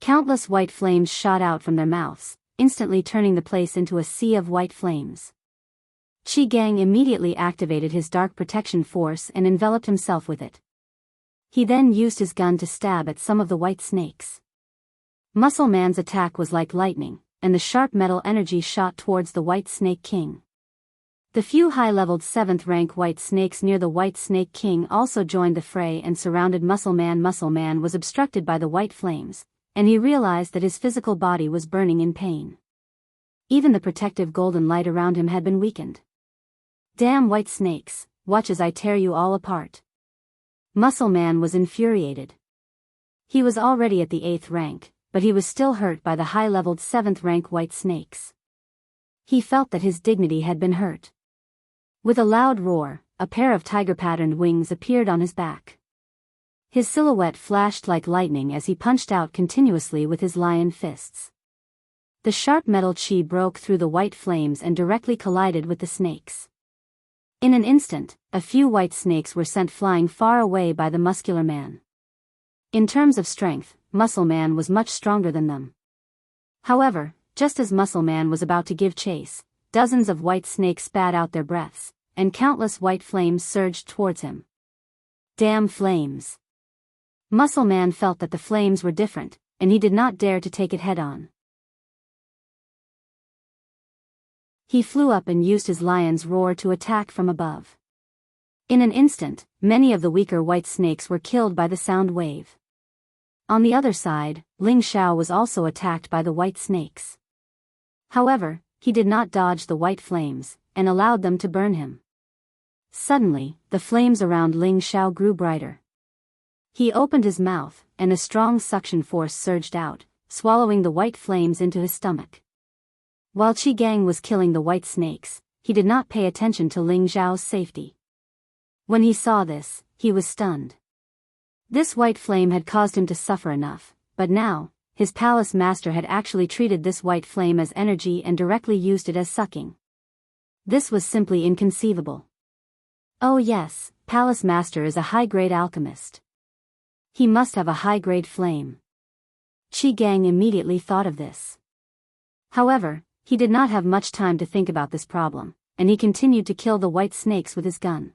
Countless white flames shot out from their mouths, instantly turning the place into a sea of white flames. Qi Gang immediately activated his dark protection force and enveloped himself with it. He then used his gun to stab at some of the white snakes. Muscle Man's attack was like lightning, and the sharp metal energy shot towards the White Snake King. The few high-leveled 7th rank white snakes near the White Snake King also joined the fray and surrounded Muscle Man. Muscle Man was obstructed by the white flames, and he realized that his physical body was burning in pain. Even the protective golden light around him had been weakened. Damn white snakes, watch as I tear you all apart. Muscle Man was infuriated. He was already at the 8th rank, but he was still hurt by the high-leveled 7th rank white snakes. He felt that his dignity had been hurt. With a loud roar, a pair of tiger-patterned wings appeared on his back. His silhouette flashed like lightning as he punched out continuously with his lion fists. The sharp metal chi broke through the white flames and directly collided with the snakes. In an instant, a few white snakes were sent flying far away by the muscular man. In terms of strength, Muscle Man was much stronger than them. However, just as Muscle Man was about to give chase, dozens of white snakes spat out their breaths, and countless white flames surged towards him. Damn flames! Muscle Man felt that the flames were different, and he did not dare to take it head-on. He flew up and used his lion's roar to attack from above. In an instant, many of the weaker white snakes were killed by the sound wave. On the other side, Ling Xiao was also attacked by the white snakes. However, he did not dodge the white flames, and allowed them to burn him. Suddenly, the flames around Ling Xiao grew brighter. He opened his mouth, and a strong suction force surged out, swallowing the white flames into his stomach. While Qi Gang was killing the white snakes, he did not pay attention to Ling Xiao's safety. When he saw this, he was stunned. This white flame had caused him to suffer enough, but now, his palace master had actually treated this white flame as energy and directly used it as sucking. This was simply inconceivable. Oh yes, palace master is a high-grade alchemist. He must have a high-grade flame. Qi Gang immediately thought of this. However, he did not have much time to think about this problem, and he continued to kill the white snakes with his gun.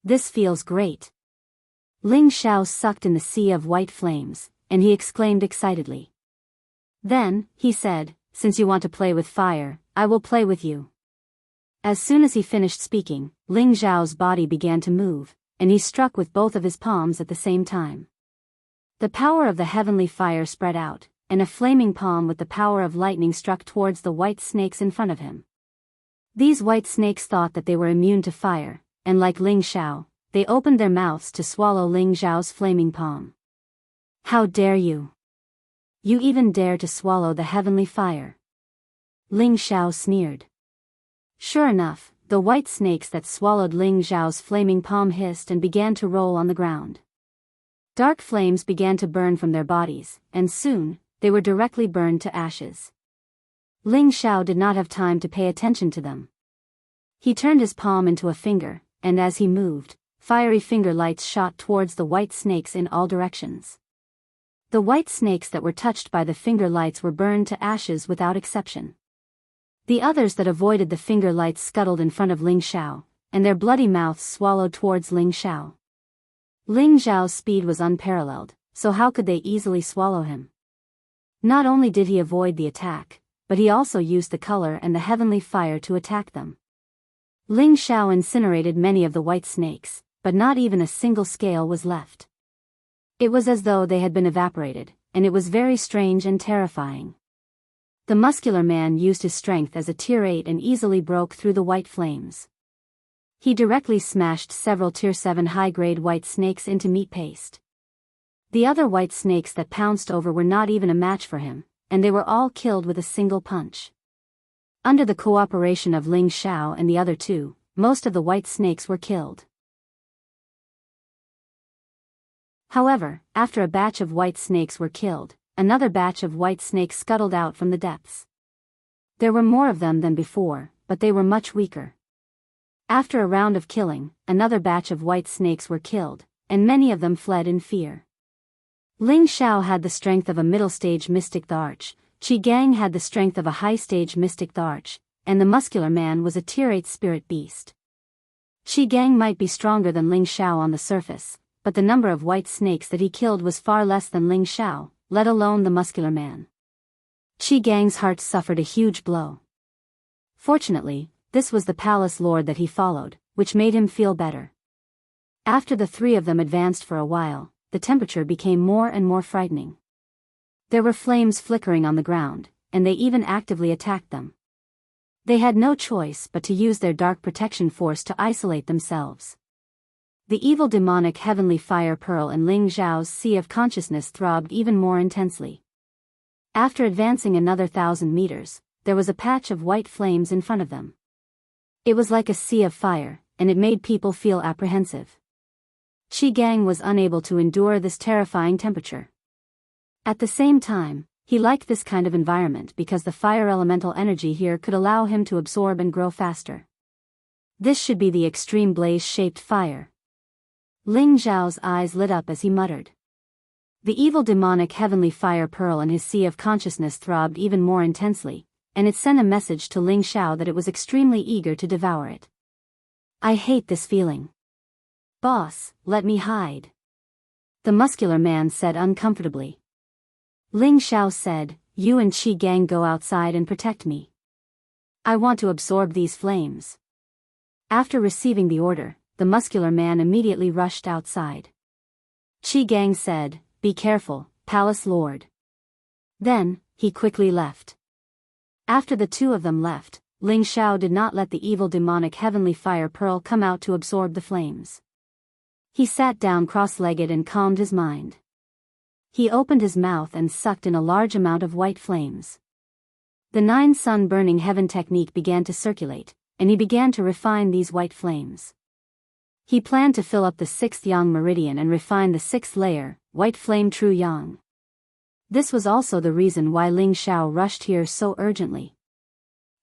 This feels great. Ling Xiao sucked in the sea of white flames, and he exclaimed excitedly. Then, he said, "Since you want to play with fire, I will play with you." As soon as he finished speaking, Ling Xiao's body began to move, and he struck with both of his palms at the same time. The power of the heavenly fire spread out, and a flaming palm with the power of lightning struck towards the white snakes in front of him. These white snakes thought that they were immune to fire, and like Ling Xiao, they opened their mouths to swallow Ling Xiao's flaming palm. "How dare you? You even dare to swallow the heavenly fire?" Ling Xiao sneered. Sure enough, the white snakes that swallowed Ling Xiao's flaming palm hissed and began to roll on the ground. Dark flames began to burn from their bodies, and soon, they were directly burned to ashes. Ling Xiao did not have time to pay attention to them. He turned his palm into a finger, and as he moved, fiery finger lights shot towards the white snakes in all directions. The white snakes that were touched by the finger lights were burned to ashes without exception. The others that avoided the finger lights scuttled in front of Ling Xiao, and their bloody mouths swallowed towards Ling Xiao. Ling Xiao's speed was unparalleled, so how could they easily swallow him? Not only did he avoid the attack, but he also used the color and the heavenly fire to attack them. Ling Xiao incinerated many of the white snakes, but not even a single scale was left. It was as though they had been evaporated, and it was very strange and terrifying. The muscular man used his strength as a tier 8 and easily broke through the white flames. He directly smashed several tier 7 high-grade white snakes into meat paste. The other white snakes that pounced over were not even a match for him, and they were all killed with a single punch. Under the cooperation of Ling Xiao and the other two, most of the white snakes were killed. However, after a batch of white snakes were killed, another batch of white snakes scuttled out from the depths. There were more of them than before, but they were much weaker. After a round of killing, another batch of white snakes were killed, and many of them fled in fear. Ling Xiao had the strength of a middle-stage mystic the arch, Qi Gang had the strength of a high-stage mystic the arch, and the muscular man was a tier 8 spirit beast. Qi Gang might be stronger than Ling Xiao on the surface, but the number of white snakes that he killed was far less than Ling Xiao, let alone the muscular man. Qi Gang's heart suffered a huge blow. Fortunately, this was the palace lord that he followed, which made him feel better. After the three of them advanced for a while, the temperature became more and more frightening. There were flames flickering on the ground, and they even actively attacked them. They had no choice but to use their dark protection force to isolate themselves. The evil demonic heavenly fire pearl in Ling Xiao's sea of consciousness throbbed even more intensely. After advancing another 1,000 meters, there was a patch of white flames in front of them. It was like a sea of fire, and it made people feel apprehensive. Qi Gang was unable to endure this terrifying temperature. At the same time, he liked this kind of environment because the fire elemental energy here could allow him to absorb and grow faster. This should be the extreme blaze-shaped fire. Ling Xiao's eyes lit up as he muttered. The evil demonic heavenly fire pearl in his sea of consciousness throbbed even more intensely, and it sent a message to Ling Xiao that it was extremely eager to devour it. I hate this feeling. Boss, let me hide. The muscular man said uncomfortably. Ling Xiao said, you and Qi Gang go outside and protect me. I want to absorb these flames. After receiving the order, the muscular man immediately rushed outside. Qi Gang said, be careful, Palace Lord. Then, he quickly left. After the two of them left, Ling Xiao did not let the evil demonic heavenly fire pearl come out to absorb the flames. He sat down cross-legged and calmed his mind. He opened his mouth and sucked in a large amount of white flames. The 9 sun-burning heaven technique began to circulate, and he began to refine these white flames. He planned to fill up the 6th yang meridian and refine the 6th layer, white flame true yang. This was also the reason why Ling Xiao rushed here so urgently.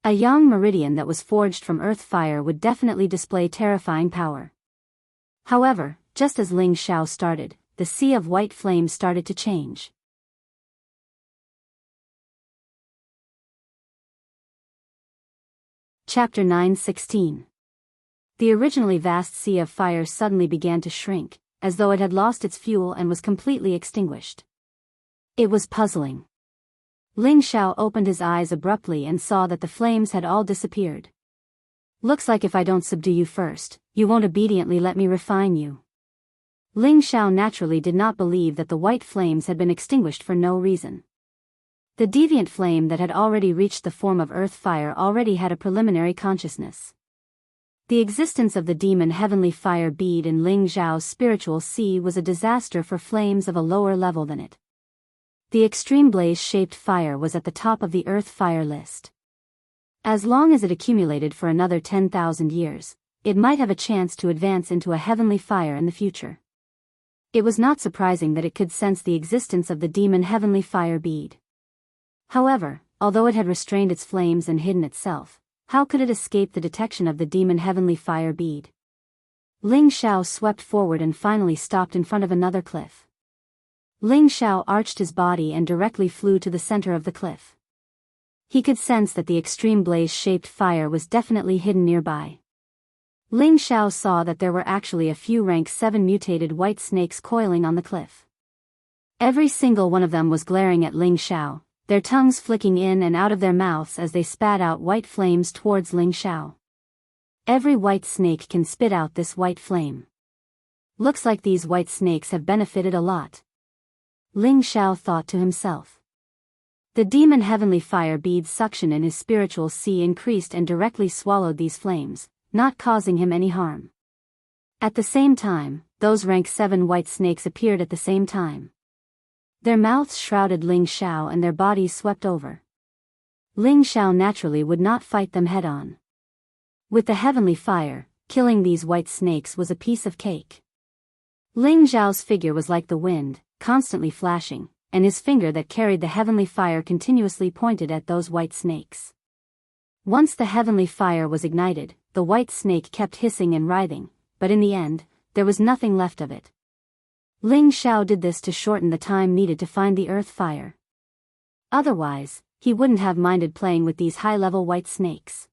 A yang meridian that was forged from earth fire would definitely display terrifying power. However, just as Ling Xiao started, the sea of white flames started to change. Chapter 9:16. The originally vast sea of fire suddenly began to shrink, as though it had lost its fuel and was completely extinguished. It was puzzling. Ling Xiao opened his eyes abruptly and saw that the flames had all disappeared. Looks like if I don't subdue you first, you won't obediently let me refine you. Ling Xiao naturally did not believe that the white flames had been extinguished for no reason. The deviant flame that had already reached the form of earth fire already had a preliminary consciousness. The existence of the demon heavenly fire bead in Ling Xiao's spiritual sea was a disaster for flames of a lower level than it. The extreme blaze-shaped fire was at the top of the earth fire list. As long as it accumulated for another 10,000 years, it might have a chance to advance into a heavenly fire in the future. It was not surprising that it could sense the existence of the demon heavenly fire bead. However, although it had restrained its flames and hidden itself, how could it escape the detection of the demon heavenly fire bead? Ling Xiao swept forward and finally stopped in front of another cliff. Ling Xiao arched his body and directly flew to the center of the cliff. He could sense that the extreme blaze-shaped fire was definitely hidden nearby. Ling Xiao saw that there were actually a few rank 7 mutated white snakes coiling on the cliff. Every single one of them was glaring at Ling Xiao, their tongues flicking in and out of their mouths as they spat out white flames towards Ling Xiao. Every white snake can spit out this white flame. Looks like these white snakes have benefited a lot. Ling Xiao thought to himself. The demon heavenly fire bead's suction in his spiritual sea increased and directly swallowed these flames, not causing him any harm. At the same time, those rank 7 white snakes appeared at the same time. Their mouths shrouded Ling Xiao and their bodies swept over. Ling Xiao naturally would not fight them head-on. With the heavenly fire, killing these white snakes was a piece of cake. Ling Xiao's figure was like the wind, constantly flashing, and his finger that carried the heavenly fire continuously pointed at those white snakes. Once the heavenly fire was ignited, the white snake kept hissing and writhing, but in the end, there was nothing left of it. Ling Xiao did this to shorten the time needed to find the earth fire. Otherwise, he wouldn't have minded playing with these high-level white snakes.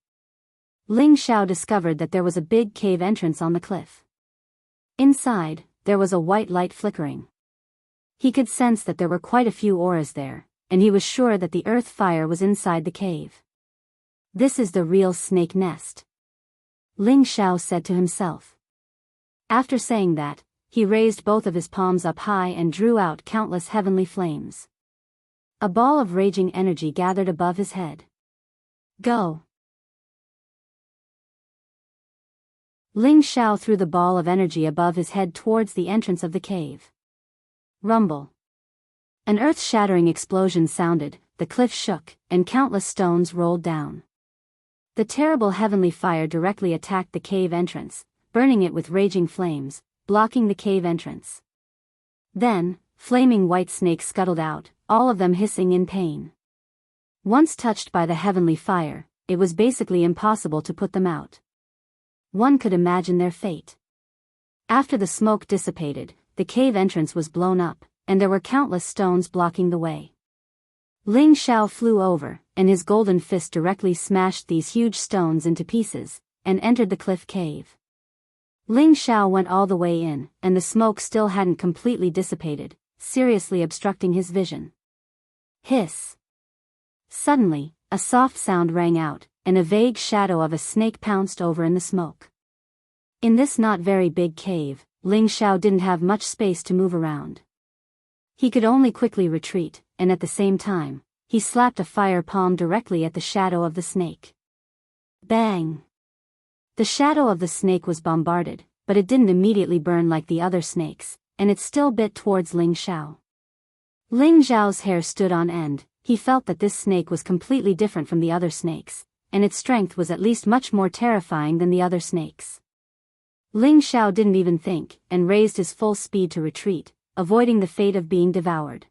Ling Xiao discovered that there was a big cave entrance on the cliff. Inside, there was a white light flickering. He could sense that there were quite a few auras there, and he was sure that the earth fire was inside the cave. This is the real snake nest, Ling Xiao said to himself. After saying that, he raised both of his palms up high and drew out countless heavenly flames. A ball of raging energy gathered above his head. Go! Ling Xiao threw the ball of energy above his head towards the entrance of the cave. Rumble. An earth-shattering explosion sounded, the cliff shook, and countless stones rolled down. The terrible heavenly fire directly attacked the cave entrance, burning it with raging flames, blocking the cave entrance. Then, flaming white snakes scuttled out, all of them hissing in pain. Once touched by the heavenly fire, it was basically impossible to put them out. One could imagine their fate. After the smoke dissipated, the cave entrance was blown up, and there were countless stones blocking the way. Ling Xiao flew over, and his golden fist directly smashed these huge stones into pieces, and entered the cliff cave. Ling Xiao went all the way in, and the smoke still hadn't completely dissipated, seriously obstructing his vision. Hiss! Suddenly, a soft sound rang out, and a vague shadow of a snake pounced over in the smoke. In this not very big cave, Ling Xiao didn't have much space to move around. He could only quickly retreat, and at the same time, he slapped a fire palm directly at the shadow of the snake. Bang! The shadow of the snake was bombarded, but it didn't immediately burn like the other snakes, and it still bit towards Ling Xiao. Ling Xiao's hair stood on end. He felt that this snake was completely different from the other snakes, and its strength was at least much more terrifying than the other snakes. Ling Xiao didn't even think, and raised his full speed to retreat, avoiding the fate of being devoured.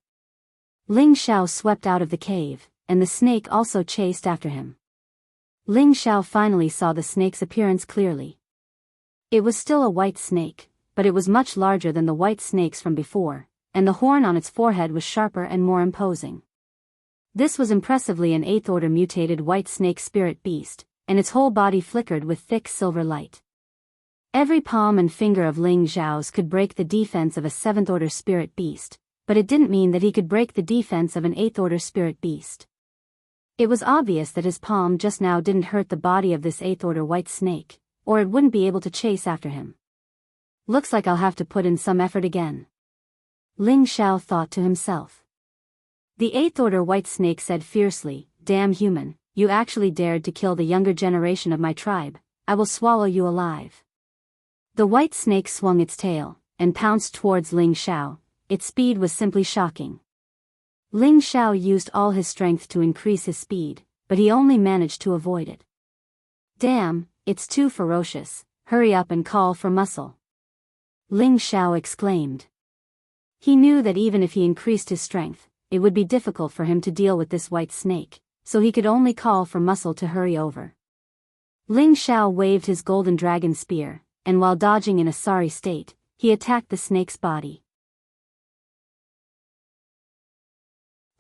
Ling Xiao swept out of the cave, and the snake also chased after him. Ling Xiao finally saw the snake's appearance clearly. It was still a white snake, but it was much larger than the white snakes from before, and the horn on its forehead was sharper and more imposing. This was impressively an 8th order mutated white snake spirit beast, and its whole body flickered with thick silver light. Every palm and finger of Ling Xiao's could break the defense of a 7th order spirit beast, but it didn't mean that he could break the defense of an 8th order spirit beast. It was obvious that his palm just now didn't hurt the body of this 8th order white snake, or it wouldn't be able to chase after him. Looks like I'll have to put in some effort again. Ling Xiao thought to himself. The 8th order white snake said fiercely, "Damn human, you actually dared to kill the younger generation of my tribe, I will swallow you alive." The white snake swung its tail, and pounced towards Ling Xiao. Its speed was simply shocking. Ling Xiao used all his strength to increase his speed, but he only managed to avoid it. "Damn, it's too ferocious, hurry up and call for muscle," Ling Xiao exclaimed. He knew that even if he increased his strength, it would be difficult for him to deal with this white snake, so he could only call for muscle to hurry over. Ling Xiao waved his golden dragon spear, and while dodging in a sorry state, he attacked the snake's body.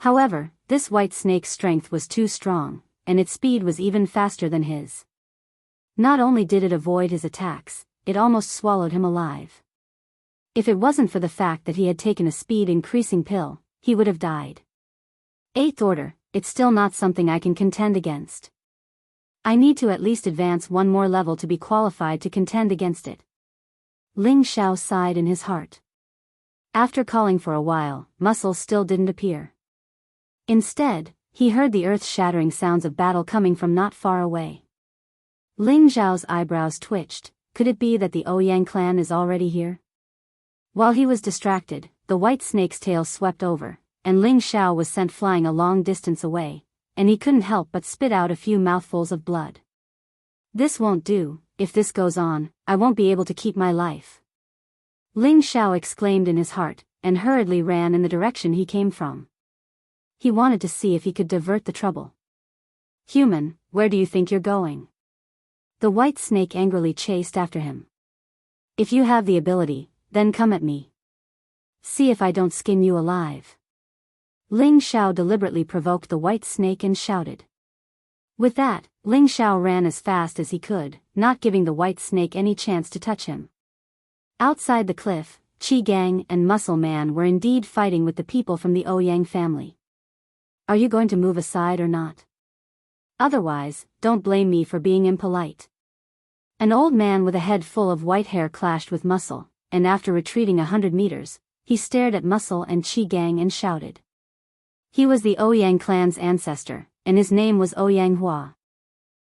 However, this white snake's strength was too strong, and its speed was even faster than his. Not only did it avoid his attacks, it almost swallowed him alive. If it wasn't for the fact that he had taken a speed-increasing pill, he would have died. 8th order, it's still not something I can contend against. I need to at least advance one more level to be qualified to contend against it. Ling Xiao sighed in his heart. After calling for a while, muscle still didn't appear. Instead, he heard the earth-shattering sounds of battle coming from not far away. Ling Xiao's eyebrows twitched. Could it be that the Ouyang clan is already here? While he was distracted, the white snake's tail swept over, and Ling Xiao was sent flying a long distance away, and he couldn't help but spit out a few mouthfuls of blood. "This won't do, if this goes on, I won't be able to keep my life," Ling Xiao exclaimed in his heart, and hurriedly ran in the direction he came from. He wanted to see if he could divert the trouble. "Human, where do you think you're going?" The white snake angrily chased after him. "If you have the ability, then come at me. See if I don't skin you alive." Ling Xiao deliberately provoked the white snake and shouted. With that, Ling Xiao ran as fast as he could, not giving the white snake any chance to touch him. Outside the cliff, Qi Gang and Muscle Man were indeed fighting with the people from the Ouyang family. "Are you going to move aside or not? Otherwise, don't blame me for being impolite." An old man with a head full of white hair clashed with Muscle, and after retreating 100 meters, he stared at Muscle and Qi Gang and shouted. He was the Ouyang clan's ancestor, and his name was Ouyang Hua.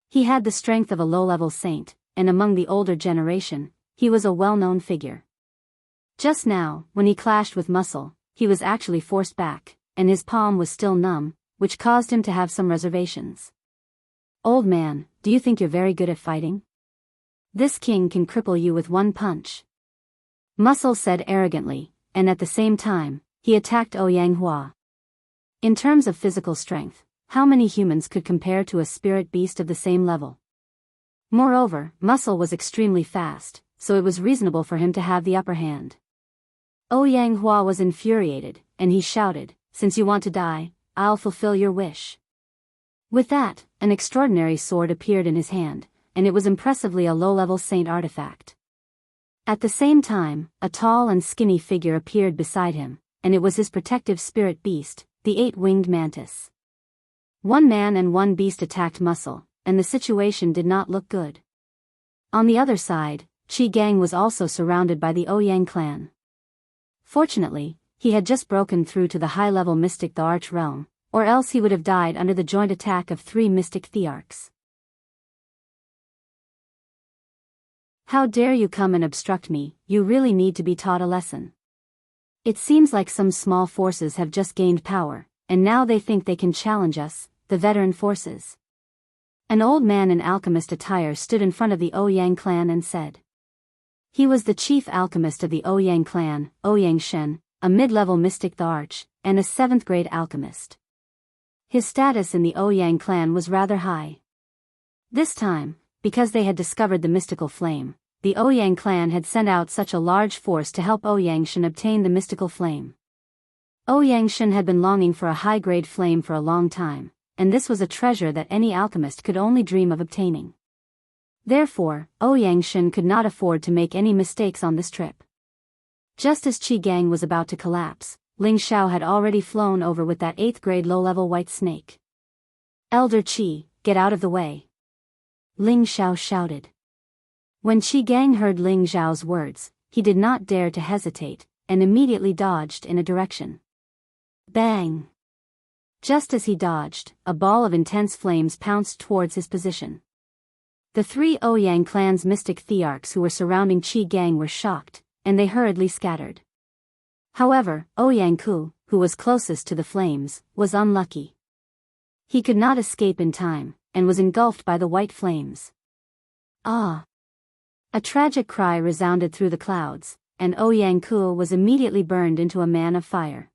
He had the strength of a low-level saint, and among the older generation, he was a well-known figure. Just now, when he clashed with Muscle, he was actually forced back, and his palm was still numb, which caused him to have some reservations. "Old man, do you think you're very good at fighting? This king can cripple you with one punch," Muscle said arrogantly, and at the same time, he attacked Ouyang Hua. In terms of physical strength, how many humans could compare to a spirit beast of the same level? Moreover, Muscle was extremely fast, so it was reasonable for him to have the upper hand. Ouyang Hua was infuriated, and he shouted, "Since you want to die, I'll fulfill your wish." With that, an extraordinary sword appeared in his hand, and it was impressively a low-level saint artifact. At the same time, a tall and skinny figure appeared beside him, and it was his protective spirit beast, the eight-winged mantis. One man and one beast attacked Muscle, and the situation did not look good. On the other side, Qi Gang was also surrounded by the Ouyang clan. Fortunately, he had just broken through to the high-level mystic the Arch Realm, or else he would have died under the joint attack of 3 mystic thearchs. How dare you come and obstruct me, you really need to be taught a lesson. It seems like some small forces have just gained power, and now they think they can challenge us, the veteran forces. An old man in alchemist attire stood in front of the Ouyang clan and said. He was the chief alchemist of the Ouyang clan, Ouyang Shen, a mid-level mystic the Arch, and a 7th-grade alchemist. His status in the Ouyang clan was rather high. This time, because they had discovered the mystical flame, the Ouyang clan had sent out such a large force to help Ouyang Shen obtain the mystical flame. Ouyang Shen had been longing for a high-grade flame for a long time, and this was a treasure that any alchemist could only dream of obtaining. Therefore, Ouyang Shen could not afford to make any mistakes on this trip. Just as Qi Gang was about to collapse, Ling Xiao had already flown over with that 8th-grade low-level white snake. Elder Qi, get out of the way. Ling Xiao shouted. When Qi Gang heard Ling Xiao's words, he did not dare to hesitate, and immediately dodged in a direction. Bang! Just as he dodged, a ball of intense flames pounced towards his position. The 3 Ouyang clan's mystic thearchs who were surrounding Qi Gang were shocked, and they hurriedly scattered. However, Ouyang Ku, who was closest to the flames, was unlucky. He could not escape in time, and was engulfed by the white flames. Ah! A tragic cry resounded through the clouds, and Ouyang Ku was immediately burned into a man of fire.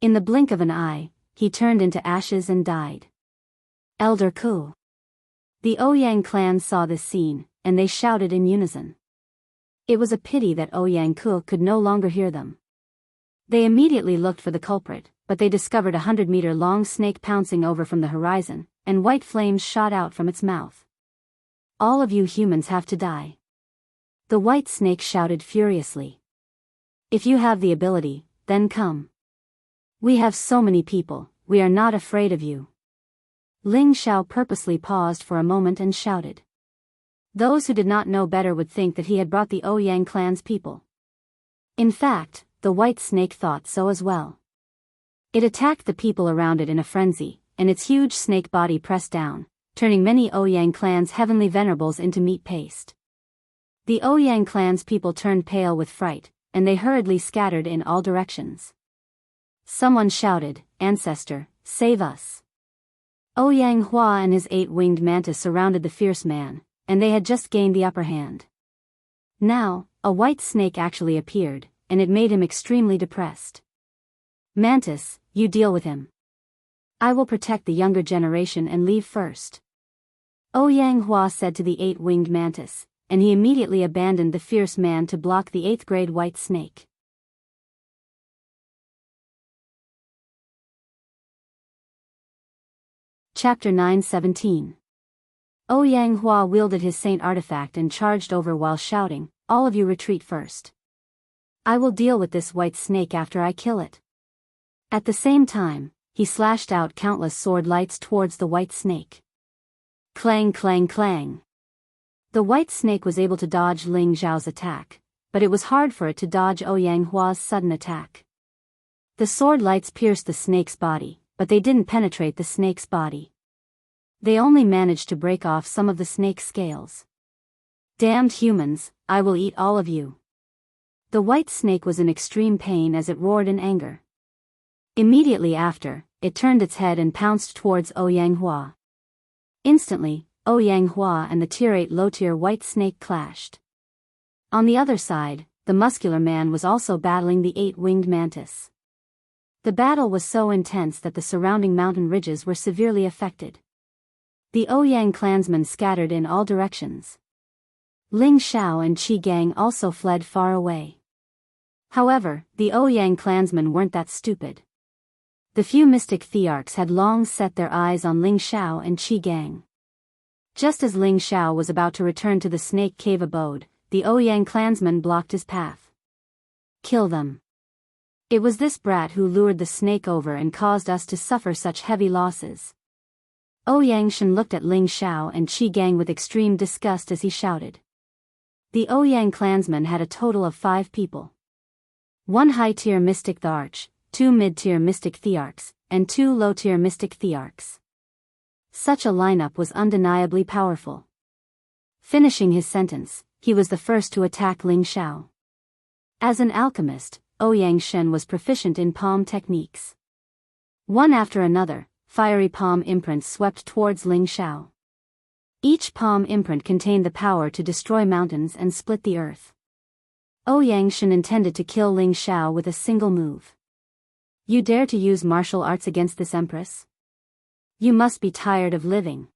In the blink of an eye, he turned into ashes and died. Elder Ku. The Ouyang clan saw this scene, and they shouted in unison. It was a pity that Ouyang Ku could no longer hear them. They immediately looked for the culprit, but they discovered a 100-meter-long snake pouncing over from the horizon, and white flames shot out from its mouth. All of you humans have to die. The white snake shouted furiously. If you have the ability, then come. We have so many people, we are not afraid of you. Ling Xiao purposely paused for a moment and shouted. Those who did not know better would think that he had brought the Ouyang clan's people. In fact, the white snake thought so as well. It attacked the people around it in a frenzy, and its huge snake body pressed down, turning many Ouyang clan's heavenly venerables into meat paste. The Ouyang clan's people turned pale with fright, and they hurriedly scattered in all directions. Someone shouted, "Ancestor, save us." Ouyang Hua and his 8-winged mantis surrounded the fierce man, and they had just gained the upper hand. Now, a white snake actually appeared, and it made him extremely depressed. Mantis, you deal with him. I will protect the younger generation and leave first. Ouyang Hua said to the 8-winged mantis, and he immediately abandoned the fierce man to block the 8th-grade white snake. Chapter 9:17. Ouyang Hua wielded his saint artifact and charged over while shouting, "All of you retreat first. I will deal with this white snake after I kill it." At the same time, he slashed out countless sword lights towards the white snake. Clang clang clang. The white snake was able to dodge Ling Xiao's attack, but it was hard for it to dodge Ouyang Hua's sudden attack. The sword lights pierced the snake's body, but they didn't penetrate the snake's body. They only managed to break off some of the snake's scales. Damned humans, I will eat all of you. The white snake was in extreme pain as it roared in anger. Immediately after, it turned its head and pounced towards Ouyang Hua. Instantly, Ouyang Hua and the Tier 8 low-tier white snake clashed. On the other side, the muscular man was also battling the 8-winged mantis. The battle was so intense that the surrounding mountain ridges were severely affected. The Ouyang clansmen scattered in all directions. Ling Xiao and Qi Gang also fled far away. However, the Ouyang clansmen weren't that stupid. The few mystic thearchs had long set their eyes on Ling Xiao and Qi Gang. Just as Ling Xiao was about to return to the snake cave abode, the Ouyang clansman blocked his path. Kill them. It was this brat who lured the snake over and caused us to suffer such heavy losses. Ouyang Shen looked at Ling Xiao and Qi Gang with extreme disgust as he shouted. The Ouyang clansmen had a total of 5 people. 1 high-tier mystic Thearch, 2 mid-tier mystic Thearchs, and 2 low-tier mystic Thearchs. Such a lineup was undeniably powerful. Finishing his sentence, he was the first to attack Ling Xiao. As an alchemist, Ouyang Shen was proficient in palm techniques. One after another, fiery palm imprints swept towards Ling Xiao. Each palm imprint contained the power to destroy mountains and split the earth. Ouyang Shen intended to kill Ling Xiao with a single move. You dare to use martial arts against this empress? You must be tired of living.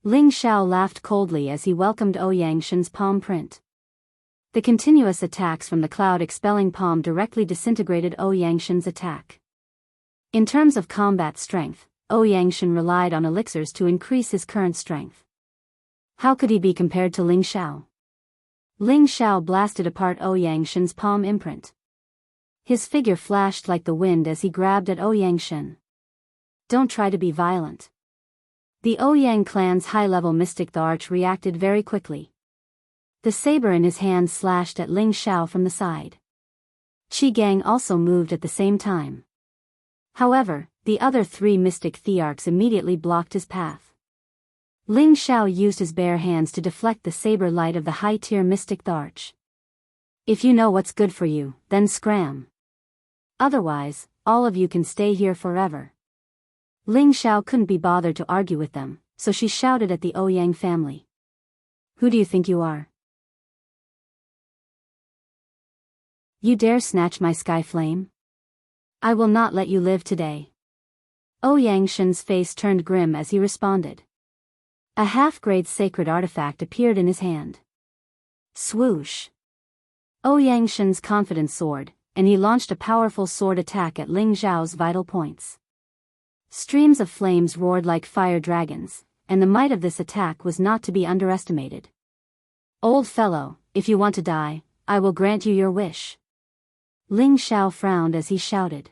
Ling Xiao laughed coldly as he welcomed Ouyang Shen's palm print. The continuous attacks from the cloud-expelling palm directly disintegrated Ouyang Shen's attack. In terms of combat strength, Ouyang Shen relied on elixirs to increase his current strength. How could he be compared to Ling Xiao? Ling Xiao blasted apart Ouyang Shen's palm imprint. His figure flashed like the wind as he grabbed at Ouyang Shen. Don't try to be violent. The Ouyang clan's high-level mystic Thearch reacted very quickly. The saber in his hand slashed at Ling Xiao from the side. Qi Gang also moved at the same time. However, the other 3 mystic Thearchs immediately blocked his path. Ling Xiao used his bare hands to deflect the saber light of the high-tier mystic Thearch. If you know what's good for you, then scram. Otherwise, all of you can stay here forever. Ling Xiao couldn't be bothered to argue with them, so she shouted at the Ouyang family. Who do you think you are? You dare snatch my sky flame? I will not let you live today. Ouyang Shen's face turned grim as he responded. A half-grade sacred artifact appeared in his hand. Swoosh! Ouyang Shen's confidence soared, and he launched a powerful sword attack at Ling Xiao's vital points. Streams of flames roared like fire dragons, and the might of this attack was not to be underestimated. Old fellow, if you want to die, I will grant you your wish. Ling Xiao frowned as he shouted.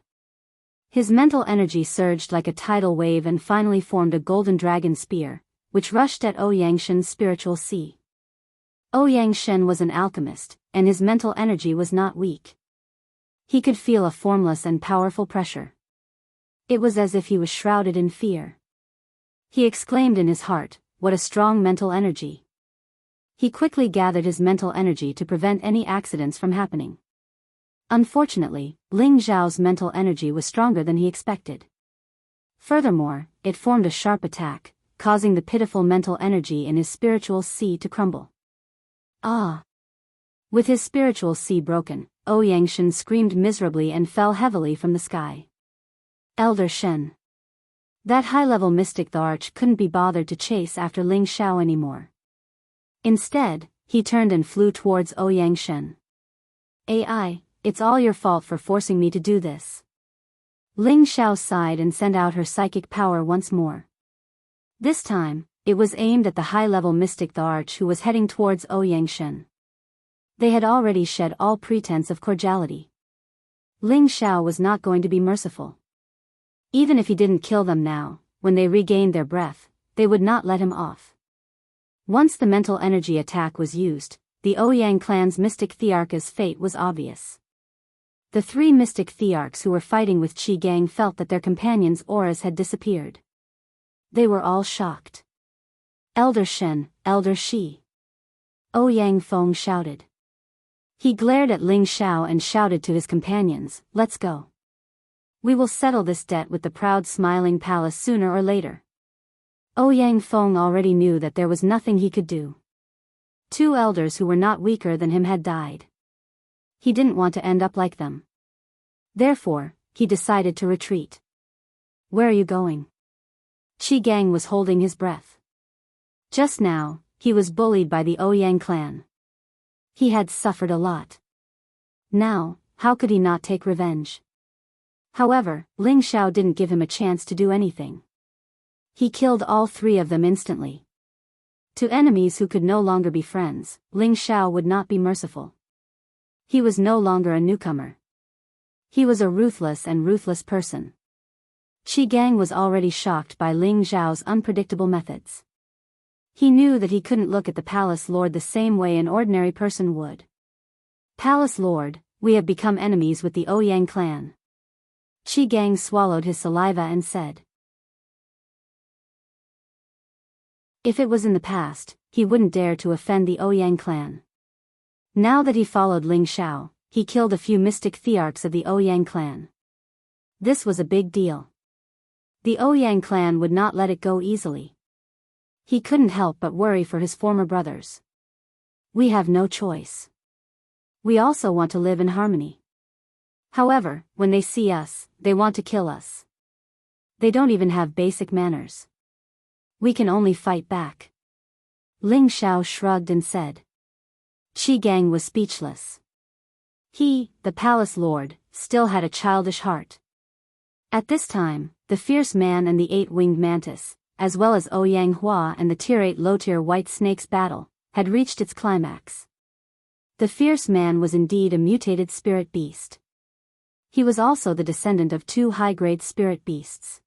His mental energy surged like a tidal wave and finally formed a golden dragon spear, which rushed at Ouyang Shen's spiritual sea. Ouyang Shen was an alchemist, and his mental energy was not weak. He could feel a formless and powerful pressure. It was as if he was shrouded in fear. He exclaimed in his heart, "What a strong mental energy." He quickly gathered his mental energy to prevent any accidents from happening. Unfortunately, Ling Xiao's mental energy was stronger than he expected. Furthermore, it formed a sharp attack, causing the pitiful mental energy in his spiritual sea to crumble. Ah! With his spiritual sea broken, Ouyang Shen screamed miserably and fell heavily from the sky. Elder Shen. That high-level mystic Thearch couldn't be bothered to chase after Ling Xiao anymore. Instead, he turned and flew towards Ouyang Shen. AI, it's all your fault for forcing me to do this. Ling Xiao sighed and sent out her psychic power once more. This time, it was aimed at the high-level mystic Thearch who was heading towards Ouyang Shen. They had already shed all pretense of cordiality. Ling Xiao was not going to be merciful. Even if he didn't kill them now, when they regained their breath, they would not let him off. Once the mental energy attack was used, the Ouyang clan's mystic Thearch's fate was obvious. The 3 mystic Thearchs who were fighting with Qi Gang felt that their companions' auras had disappeared. They were all shocked. Elder Shen, Elder Shi. Ouyang Feng shouted. He glared at Ling Xiao and shouted to his companions, "Let's go. We will settle this debt with the proud smiling palace sooner or later." Ouyang Feng already knew that there was nothing he could do. 2 elders who were not weaker than him had died. He didn't want to end up like them. Therefore, he decided to retreat. Where are you going? Qi Gang was holding his breath. Just now, he was bullied by the Ouyang clan. He had suffered a lot. Now, how could he not take revenge? However, Ling Xiao didn't give him a chance to do anything. He killed all 3 of them instantly. To enemies who could no longer be friends, Ling Xiao would not be merciful. He was no longer a newcomer. He was a ruthless person. Qi Gang was already shocked by Ling Xiao's unpredictable methods. He knew that he couldn't look at the Palace Lord the same way an ordinary person would. Palace Lord, we have become enemies with the Ouyang clan. Qi Gang swallowed his saliva and said. If it was in the past, he wouldn't dare to offend the Ouyang clan. Now that he followed Ling Xiao, he killed a few mystic thearchs of the Ouyang clan. This was a big deal. The Ouyang clan would not let it go easily. He couldn't help but worry for his former brothers. We have no choice. We also want to live in harmony. However, when they see us, they want to kill us. They don't even have basic manners. We can only fight back. Ling Xiao shrugged and said. Qi Gang was speechless. He, the Palace Lord, still had a childish heart. At this time, the fierce man and the eight-winged mantis, as well as Ouyang Hua and the Tier 8 low-tier white snake's battle, had reached its climax. The fierce man was indeed a mutated spirit beast. He was also the descendant of two high-grade spirit beasts.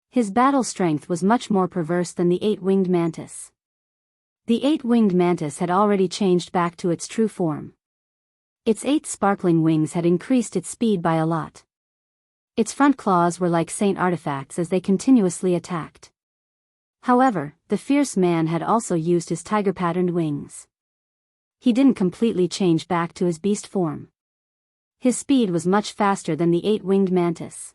His battle strength was much more perverse than the eight-winged mantis. The eight-winged mantis had already changed back to its true form. Its 8 sparkling wings had increased its speed by a lot. Its front claws were like saint artifacts as they continuously attacked. However, the fierce man had also used his tiger-patterned wings. He didn't completely change back to his beast form. His speed was much faster than the eight-winged mantis.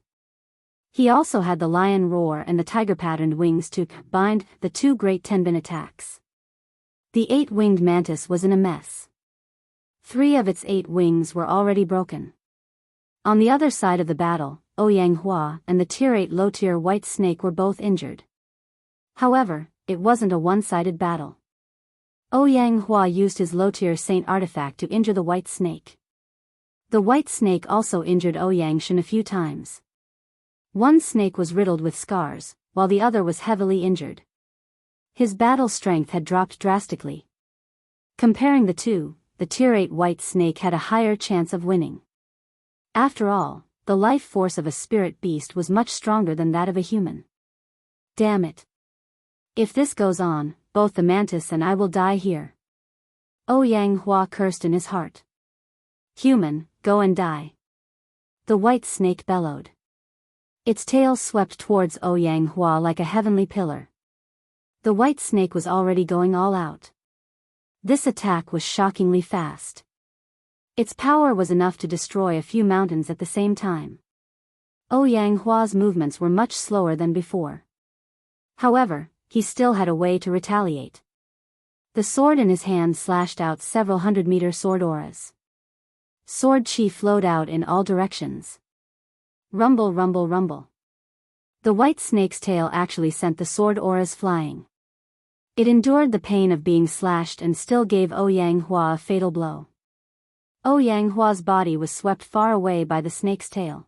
He also had the lion roar and the tiger-patterned wings to bind the two great tenbin attacks. The eight-winged mantis was in a mess. 3 of its 8 wings were already broken. On the other side of the battle, Ouyang Hua and the Tier 8 low-tier white snake were both injured. However, it wasn't a one-sided battle. Ouyang Hua used his low-tier saint artifact to injure the white snake. The white snake also injured Ouyang Shen a few times. One snake was riddled with scars, while the other was heavily injured. His battle strength had dropped drastically. Comparing the two, the Tier 8 white snake had a higher chance of winning. After all, the life force of a spirit beast was much stronger than that of a human. Damn it. If this goes on, both the mantis and I will die here. Ouyang Hua cursed in his heart. Human, go and die. The white snake bellowed. Its tail swept towards Ouyang Hua like a heavenly pillar. The white snake was already going all out. This attack was shockingly fast. Its power was enough to destroy a few mountains at the same time. Ouyang Hua's movements were much slower than before. However, he still had a way to retaliate. The sword in his hand slashed out several 100-meter sword auras. Sword chi flowed out in all directions. Rumble, rumble, rumble. The white snake's tail actually sent the sword auras flying. It endured the pain of being slashed and still gave Ouyang Hua a fatal blow. Ouyang Hua's body was swept far away by the snake's tail.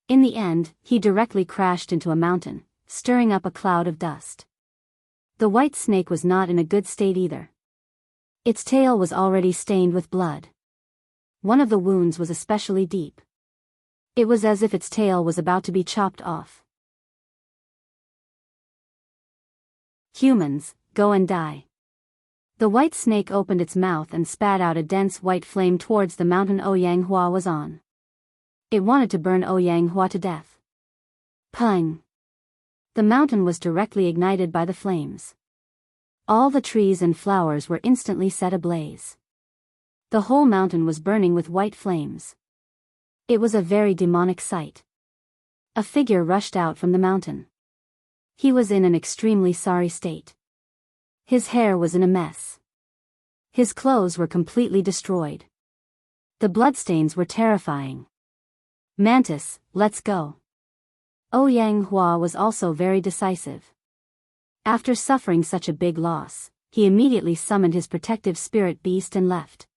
In the end, he directly crashed into a mountain, stirring up a cloud of dust. The white snake was not in a good state either. Its tail was already stained with blood. One of the wounds was especially deep. It was as if its tail was about to be chopped off. Humans, go and die. The white snake opened its mouth and spat out a dense white flame towards the mountain Ouyang Hua was on. It wanted to burn Ouyang Hua to death. Pung! The mountain was directly ignited by the flames. All the trees and flowers were instantly set ablaze. The whole mountain was burning with white flames. It was a very demonic sight. A figure rushed out from the mountain. He was in an extremely sorry state. His hair was in a mess. His clothes were completely destroyed. The bloodstains were terrifying. Mantis, let's go. Ouyang Hua was also very decisive. After suffering such a big loss, he immediately summoned his protective spirit beast and left.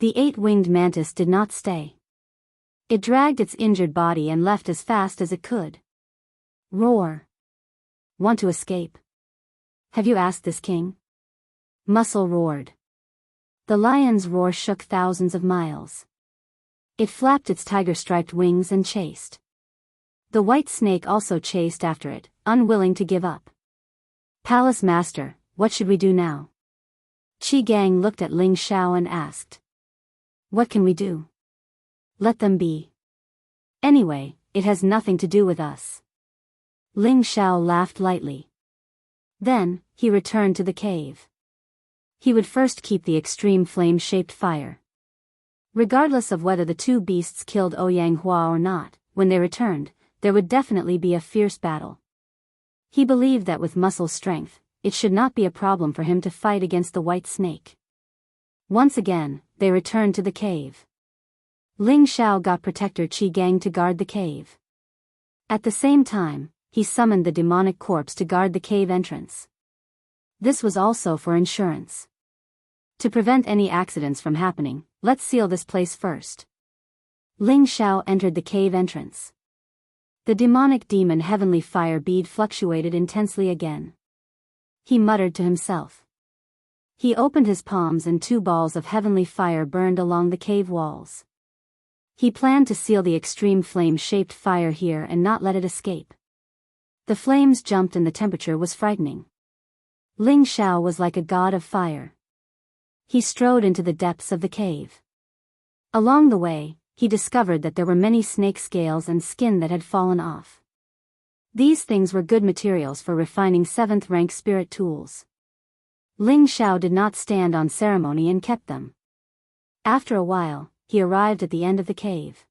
The 8-winged mantis did not stay. It dragged its injured body and left as fast as it could. Roar. Want to escape? Have you asked this king? Muscle roared. The lion's roar shook thousands of miles. It flapped its tiger-striped wings and chased. The white snake also chased after it, unwilling to give up. Palace master, what should we do now? Qi Gang looked at Ling Xiao and asked. What can we do? Let them be. Anyway, it has nothing to do with us. Ling Xiao laughed lightly. Then, he returned to the cave. He would first keep the extreme flame-shaped fire. Regardless of whether the two beasts killed Ouyang Hua or not, when they returned, there would definitely be a fierce battle. He believed that with muscle strength, it should not be a problem for him to fight against the white snake. Once again, they returned to the cave. Ling Xiao got Protector Qi Gang to guard the cave. At the same time, he summoned the demonic corpse to guard the cave entrance. This was also for insurance. To prevent any accidents from happening, let's seal this place first. Ling Xiao entered the cave entrance. The demonic demon heavenly fire bead fluctuated intensely again. He muttered to himself. He opened his palms and 2 balls of heavenly fire burned along the cave walls. He planned to seal the extreme flame-shaped fire here and not let it escape. The flames jumped and the temperature was frightening. Ling Xiao was like a god of fire. He strode into the depths of the cave. Along the way, he discovered that there were many snake scales and skin that had fallen off. These things were good materials for refining 7th-rank spirit tools. Ling Xiao did not stand on ceremony and kept them. After a while, he arrived at the end of the cave.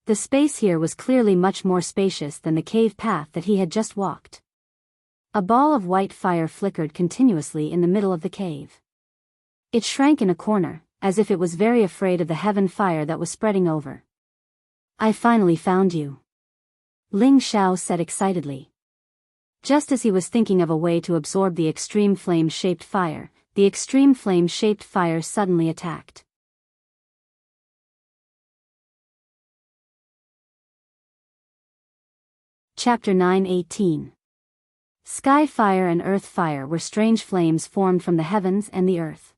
The space here was clearly much more spacious than the cave path that he had just walked. A ball of white fire flickered continuously in the middle of the cave. It shrank in a corner, as if it was very afraid of the heaven fire that was spreading over. I finally found you. Ling Xiao said excitedly. Just as he was thinking of a way to absorb the extreme flame-shaped fire, the extreme flame-shaped fire suddenly attacked. Chapter 9:18. Sky fire and earth fire were strange flames formed from the heavens and the earth.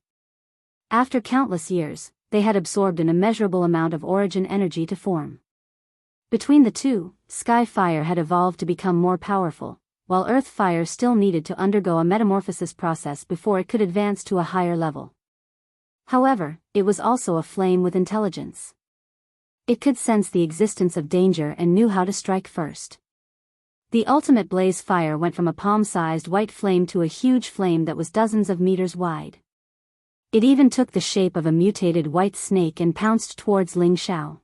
After countless years, they had absorbed an immeasurable amount of origin energy to form. Between the two, sky fire had evolved to become more powerful, while earth fire still needed to undergo a metamorphosis process before it could advance to a higher level. However, it was also a flame with intelligence. It could sense the existence of danger and knew how to strike first. The ultimate blaze fire went from a palm-sized white flame to a huge flame that was dozens of meters wide. It even took the shape of a mutated white snake and pounced towards Ling Xiao.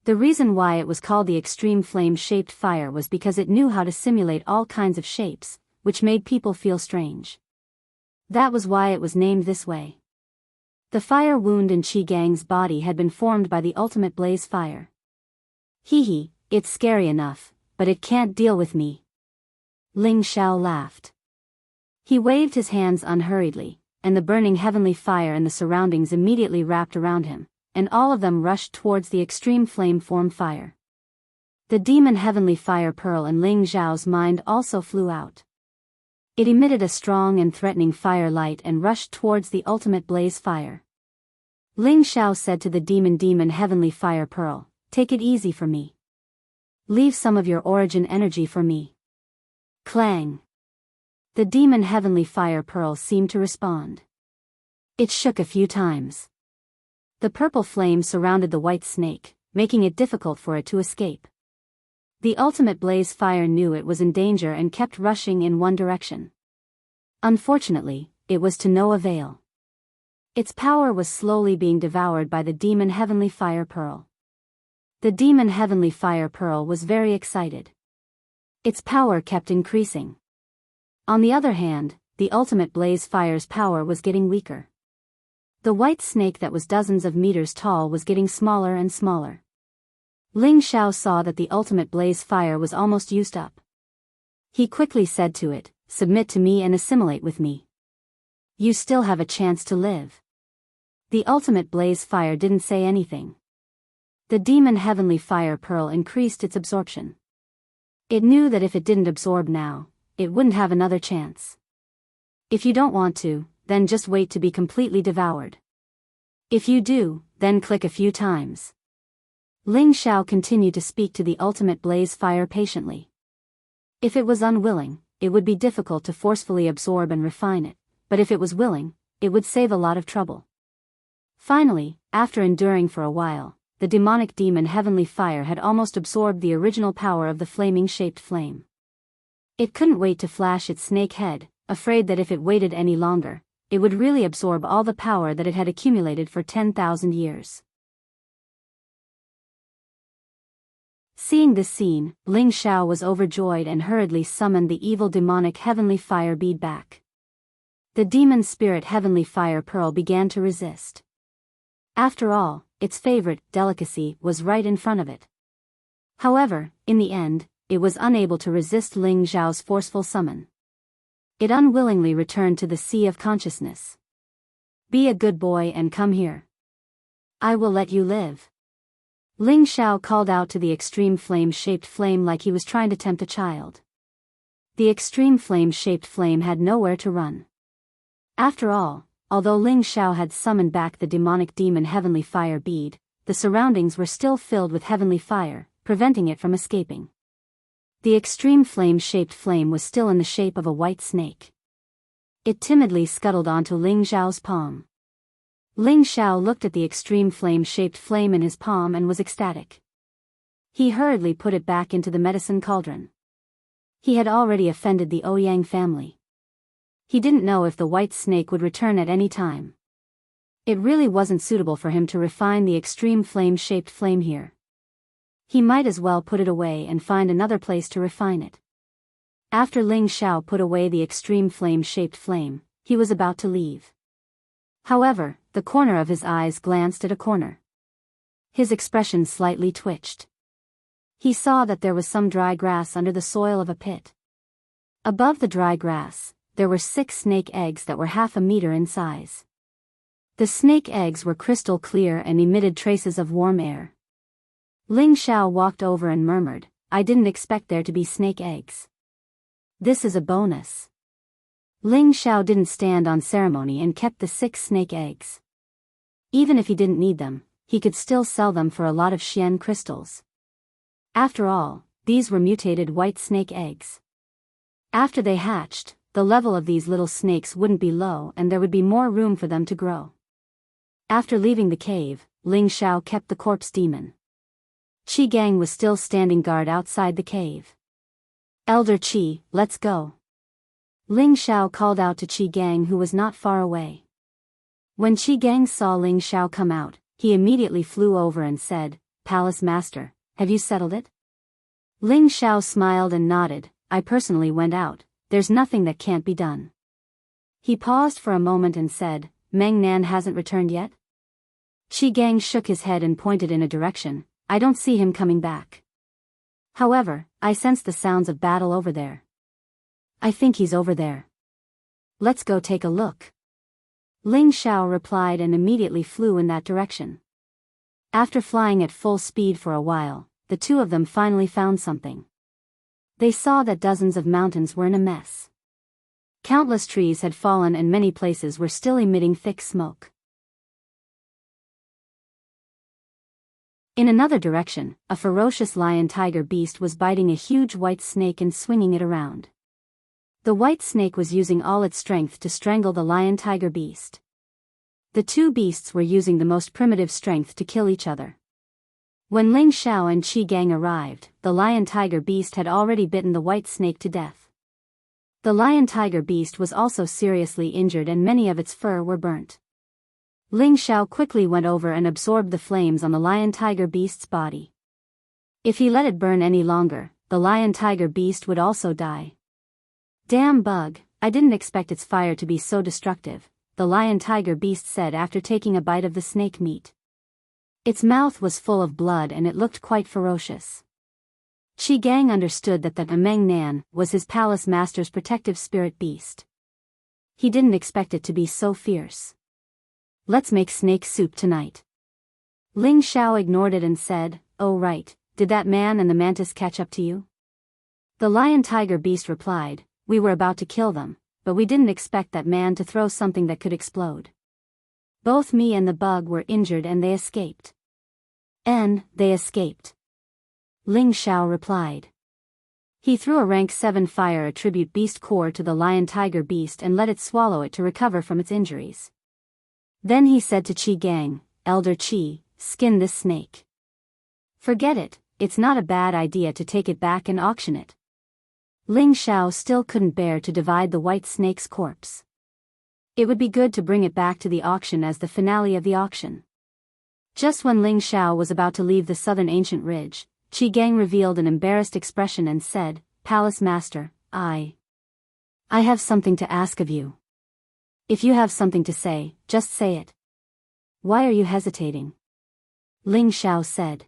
The reason why it was called the extreme flame-shaped fire was because it knew how to simulate all kinds of shapes, which made people feel strange. That was why it was named this way. The fire wound in Qi Gang's body had been formed by the ultimate blaze fire. Hee, it's scary enough, but it can't deal with me. Ling Xiao laughed. He waved his hands unhurriedly, and the burning heavenly fire and the surroundings immediately wrapped around him, and all of them rushed towards the extreme flame-form fire. The demon heavenly fire pearl in Ling Xiao's mind also flew out. It emitted a strong and threatening fire light and rushed towards the ultimate blaze fire. Ling Xiao said to the demon heavenly fire pearl, "Take it easy for me. Leave some of your origin energy for me." Clang! The demon heavenly fire pearl seemed to respond. It shook a few times. The purple flame surrounded the white snake, making it difficult for it to escape. The ultimate blaze fire knew it was in danger and kept rushing in one direction. Unfortunately, it was to no avail. Its power was slowly being devoured by the demon heavenly fire pearl. The demon heavenly fire pearl was very excited. Its power kept increasing. On the other hand, the ultimate blaze fire's power was getting weaker. The white snake that was dozens of meters tall was getting smaller and smaller. Ling Xiao saw that the ultimate blaze fire was almost used up. He quickly said to it, "Submit to me and assimilate with me. You still have a chance to live." The ultimate blaze fire didn't say anything. The demon heavenly fire pearl increased its absorption. It knew that if it didn't absorb now, it wouldn't have another chance. If you don't want to, then just wait to be completely devoured. If you do, then click a few times. Ling Xiao continued to speak to the ultimate blaze fire patiently. If it was unwilling, it would be difficult to forcefully absorb and refine it, but if it was willing, it would save a lot of trouble. Finally, after enduring for a while, the demonic demon heavenly fire had almost absorbed the original power of the flaming-shaped flame. It couldn't wait to flash its snake head, afraid that if it waited any longer, it would really absorb all the power that it had accumulated for 10,000 years. Seeing this scene, Ling Xiao was overjoyed and hurriedly summoned the evil demonic heavenly fire bead back. The demon spirit heavenly fire pearl began to resist. After all, its favorite delicacy was right in front of it. However, in the end, it was unable to resist Ling Xiao's forceful summon. It unwillingly returned to the sea of consciousness. Be a good boy and come here. I will let you live. Ling Xiao called out to the extreme flame-shaped flame like he was trying to tempt a child. The extreme flame-shaped flame had nowhere to run. After all, although Ling Xiao had summoned back the demonic demon heavenly fire bead, the surroundings were still filled with heavenly fire, preventing it from escaping. The extreme flame-shaped flame was still in the shape of a white snake. It timidly scuttled onto Ling Xiao's palm. Ling Xiao looked at the extreme flame-shaped flame in his palm and was ecstatic. He hurriedly put it back into the medicine cauldron. He had already offended the Ouyang family. He didn't know if the white snake would return at any time. It really wasn't suitable for him to refine the extreme flame-shaped flame here. He might as well put it away and find another place to refine it. After Ling Xiao put away the extreme flame-shaped flame, he was about to leave. However, the corner of his eyes glanced at a corner. His expression slightly twitched. He saw that there was some dry grass under the soil of a pit. Above the dry grass, there were 6 snake eggs that were half a meter in size. The snake eggs were crystal clear and emitted traces of warm air. Ling Xiao walked over and murmured, I didn't expect there to be snake eggs. This is a bonus. Ling Xiao didn't stand on ceremony and kept the 6 snake eggs. Even if he didn't need them, he could still sell them for a lot of Xian crystals. After all, these were mutated white snake eggs. After they hatched, the level of these little snakes wouldn't be low and there would be more room for them to grow. After leaving the cave, Ling Xiao kept the corpse demon. Qi Gang was still standing guard outside the cave. Elder Qi, let's go. Ling Xiao called out to Qi Gang who was not far away. When Qi Gang saw Ling Xiao come out, he immediately flew over and said, Palace Master, have you settled it? Ling Xiao smiled and nodded, I personally went out, there's nothing that can't be done. He paused for a moment and said, Meng Nan hasn't returned yet? Qi Gang shook his head and pointed in a direction, I don't see him coming back. However, I sense the sounds of battle over there. I think he's over there. Let's go take a look. Ling Xiao replied and immediately flew in that direction. After flying at full speed for a while, the two of them finally found something. They saw that dozens of mountains were in a mess. Countless trees had fallen and many places were still emitting thick smoke. In another direction, a ferocious lion-tiger beast was biting a huge white snake and swinging it around. The white snake was using all its strength to strangle the lion-tiger beast. The two beasts were using the most primitive strength to kill each other. When Ling Xiao and Qi Gang arrived, the lion-tiger beast had already bitten the white snake to death. The lion-tiger beast was also seriously injured and many of its fur were burnt. Ling Xiao quickly went over and absorbed the flames on the lion-tiger beast's body. If he let it burn any longer, the lion-tiger beast would also die. Damn bug, I didn't expect its fire to be so destructive, the lion-tiger beast said after taking a bite of the snake meat. Its mouth was full of blood and it looked quite ferocious. Qi Gang understood that the Meng Nan was his palace master's protective spirit beast. He didn't expect it to be so fierce. Let's make snake soup tonight. Ling Xiao ignored it and said, oh right, did that man and the mantis catch up to you? The lion-tiger beast replied, we were about to kill them, but we didn't expect that man to throw something that could explode. Both me and the bug were injured and they escaped. They escaped. Ling Xiao replied. He threw a rank 7 fire attribute beast core to the lion-tiger beast and let it swallow it to recover from its injuries. Then he said to Qi Gang, Elder Qi, skin this snake. Forget it, it's not a bad idea to take it back and auction it. Ling Xiao still couldn't bear to divide the white snake's corpse. It would be good to bring it back to the auction as the finale of the auction. Just when Ling Xiao was about to leave the southern ancient ridge, Qi Gang revealed an embarrassed expression and said, Palace Master, I have something to ask of you. If you have something to say, just say it. Why are you hesitating? Ling Xiao said.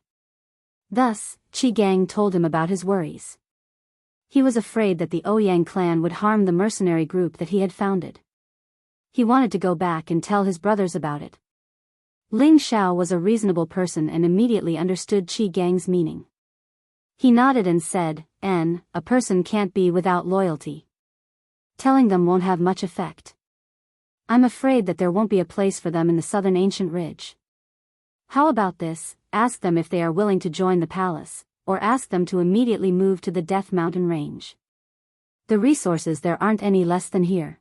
Thus, Qi Gang told him about his worries. He was afraid that the Ouyang clan would harm the mercenary group that he had founded. He wanted to go back and tell his brothers about it. Ling Xiao was a reasonable person and immediately understood Qi Gang's meaning. He nodded and said, a person can't be without loyalty. Telling them won't have much effect. I'm afraid that there won't be a place for them in the southern ancient ridge. How about this, ask them if they are willing to join the palace, or ask them to immediately move to the Death Mountain range. The resources there aren't any less than here.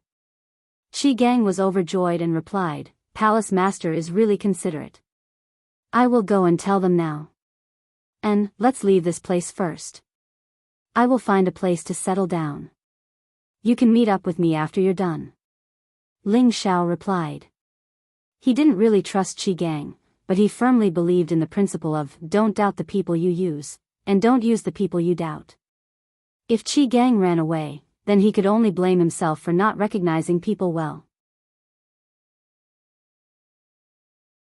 Qi Gang was overjoyed and replied, Palace Master is really considerate. I will go and tell them now. Let's leave this place first. I will find a place to settle down. You can meet up with me after you're done. Ling Xiao replied. He didn't really trust Qi Gang, but he firmly believed in the principle of don't doubt the people you use, and don't use the people you doubt. If Qi Gang ran away, then he could only blame himself for not recognizing people well.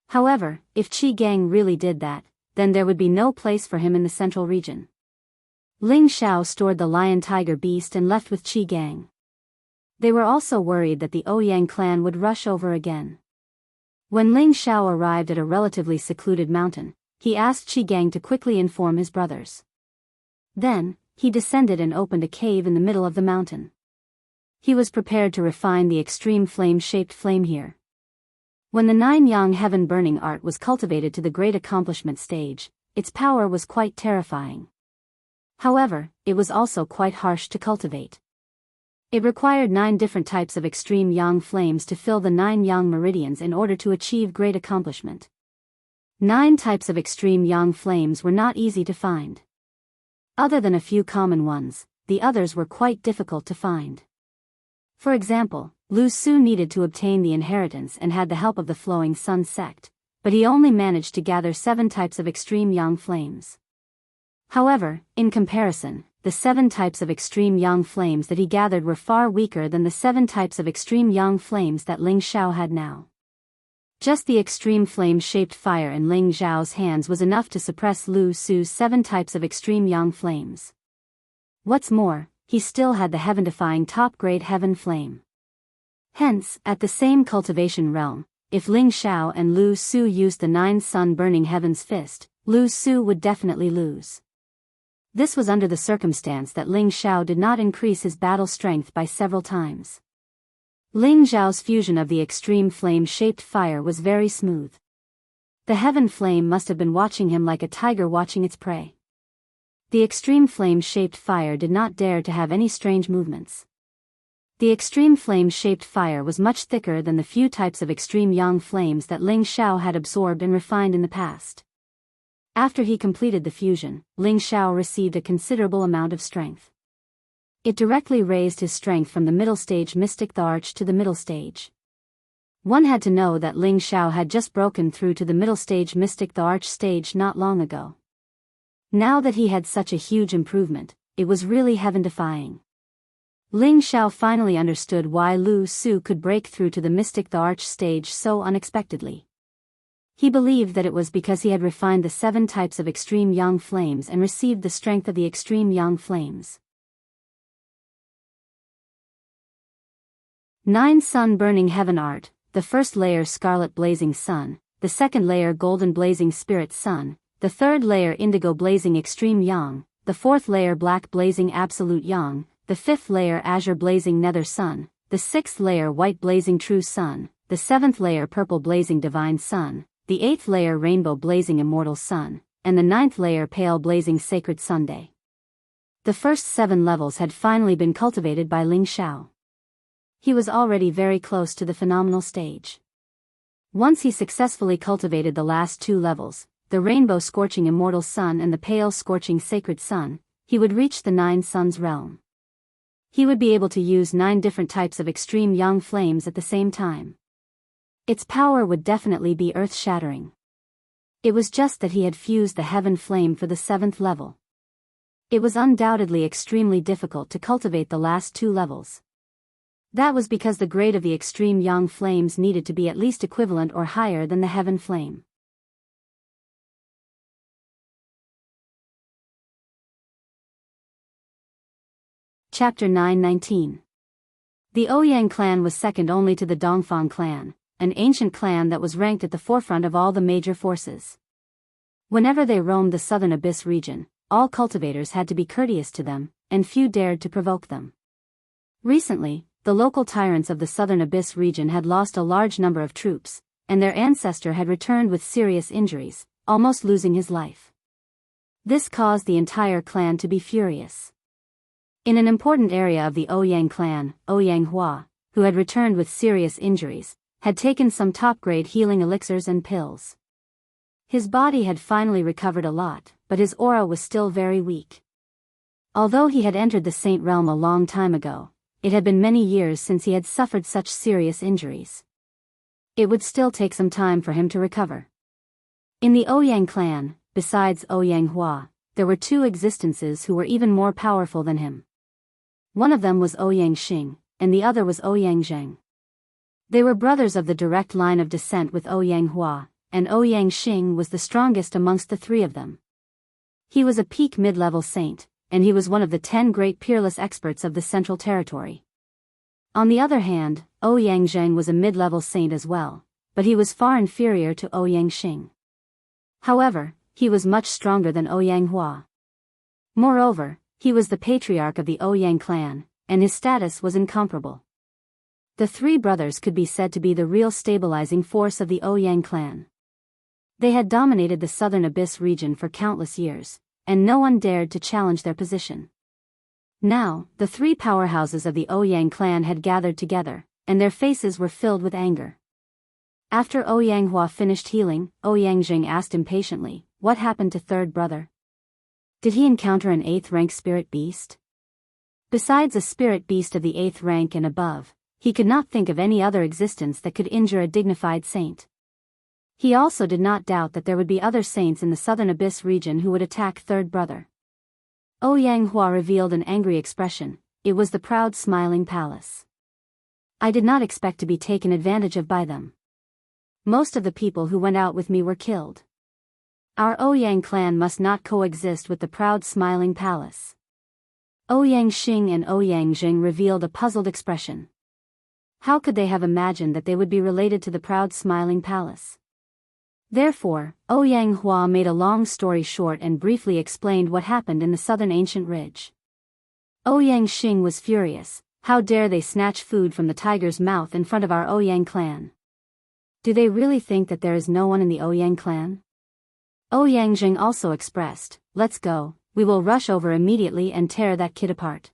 However, if Qi Gang really did that, then there would be no place for him in the central region. Ling Xiao stored the lion-tiger beast and left with Qi Gang. They were also worried that the Ouyang clan would rush over again. When Ling Xiao arrived at a relatively secluded mountain, he asked Qi Gang to quickly inform his brothers. Then, he descended and opened a cave in the middle of the mountain. He was prepared to refine the extreme flame-shaped flame here. When the 9-yang heaven burning art was cultivated to the great accomplishment stage, its power was quite terrifying. However, it was also quite harsh to cultivate. It required 9 different types of extreme yang flames to fill the 9 yang meridians in order to achieve great accomplishment. 9 types of extreme yang flames were not easy to find. Other than a few common ones, the others were quite difficult to find. For example, Lu Su needed to obtain the inheritance and had the help of the Flowing Sun sect, but he only managed to gather 7 types of extreme yang flames. However, in comparison, the 7 types of extreme yang flames that he gathered were far weaker than the 7 types of extreme yang flames that Ling Xiao had now. Just the extreme flame-shaped fire in Ling Xiao's hands was enough to suppress Lu Su's 7 types of extreme yang flames. What's more, he still had the heaven-defying top-grade heaven flame. Hence, at the same cultivation realm, if Ling Xiao and Lu Su used the 9 sun-burning heaven's fist, Lu Su would definitely lose. This was under the circumstance that Ling Xiao did not increase his battle strength by several times. Ling Xiao's fusion of the extreme flame-shaped fire was very smooth. The heaven flame must have been watching him like a tiger watching its prey. The extreme flame-shaped fire did not dare to have any strange movements. The extreme flame-shaped fire was much thicker than the few types of extreme yang flames that Ling Xiao had absorbed and refined in the past. After he completed the fusion, Ling Xiao received a considerable amount of strength. It directly raised his strength from the middle stage Mystic the Arch to the middle stage. One had to know that Ling Xiao had just broken through to the middle stage Mystic the Arch stage not long ago. Now that he had such a huge improvement, it was really heaven-defying. Ling Xiao finally understood why Lu Su could break through to the Mystic the Arch stage so unexpectedly. He believed that it was because he had refined the 7 types of extreme yang flames and received the strength of the extreme yang flames. 9 sun-burning heaven art, the first layer scarlet blazing sun, the second layer golden blazing spirit sun, the third layer indigo blazing extreme yang, the fourth layer black blazing absolute yang, the fifth layer azure blazing nether sun, the 6th layer white blazing true sun, the 7th layer purple blazing divine sun, the 8th layer rainbow blazing immortal sun, and the 9th layer pale blazing sacred Sunday. The first 7 levels had finally been cultivated by Ling Xiao. He was already very close to the phenomenal stage. Once he successfully cultivated the last 2 levels, the rainbow scorching immortal sun and the pale scorching sacred sun, he would reach the 9 suns realm. He would be able to use 9 different types of extreme yang flames at the same time. Its power would definitely be earth-shattering. It was just that he had fused the heaven flame for the 7th level. It was undoubtedly extremely difficult to cultivate the last 2 levels. That was because the grade of the extreme yang flames needed to be at least equivalent or higher than the heaven flame. Chapter 9:19. The Ouyang clan was second only to the Dongfang clan, an ancient clan that was ranked at the forefront of all the major forces. Whenever they roamed the southern abyss region, all cultivators had to be courteous to them, and few dared to provoke them. Recently, the local tyrants of the southern abyss region had lost a large number of troops, and their ancestor had returned with serious injuries, almost losing his life. This caused the entire clan to be furious. In an important area of the Ouyang clan, Ouyang Hua, who had returned with serious injuries, had taken some top-grade healing elixirs and pills. His body had finally recovered a lot, but his aura was still very weak. Although he had entered the Saint realm a long time ago, it had been many years since he had suffered such serious injuries. It would still take some time for him to recover. In the Ouyang clan, besides Ouyang Hua, there were 2 existences who were even more powerful than him. One of them was Ouyang Xing, and the other was Ouyang Zheng. They were brothers of the direct line of descent with Ouyang Hua, and Ouyang Xing was the strongest amongst the 3 of them. He was a peak mid-level saint, and he was one of the 10 great peerless experts of the Central Territory. On the other hand, Ouyang Zheng was a mid-level saint as well, but he was far inferior to Ouyang Xing. However, he was much stronger than Ouyang Hua. Moreover, he was the patriarch of the Ouyang clan, and his status was incomparable. The 3 brothers could be said to be the real stabilizing force of the Ouyang clan. They had dominated the southern abyss region for countless years, and no one dared to challenge their position. Now, the 3 powerhouses of the Ouyang clan had gathered together, and their faces were filled with anger. After Ouyang Hua finished healing, Ouyang Zheng asked impatiently, "What happened to 3rd brother? Did he encounter an 8th rank spirit beast?" Besides a spirit beast of the 8th rank and above, he could not think of any other existence that could injure a dignified saint. He also did not doubt that there would be other saints in the southern abyss region who would attack 3rd brother. Ouyang Hua revealed an angry expression. It was the proud smiling palace. I did not expect to be taken advantage of by them. Most of the people who went out with me were killed. Our Ouyang clan must not coexist with the proud smiling palace. Ouyang Xing and Ouyang Zheng revealed a puzzled expression. How could they have imagined that they would be related to the proud smiling palace? Therefore, Ouyang Hua made a long story short and briefly explained what happened in the southern ancient ridge. Ouyang Xing was furious. How dare they snatch food from the tiger's mouth in front of our Ouyang clan? Do they really think that there is no one in the Ouyang clan? Ouyang Zheng also expressed, "Let's go, we will rush over immediately and tear that kid apart.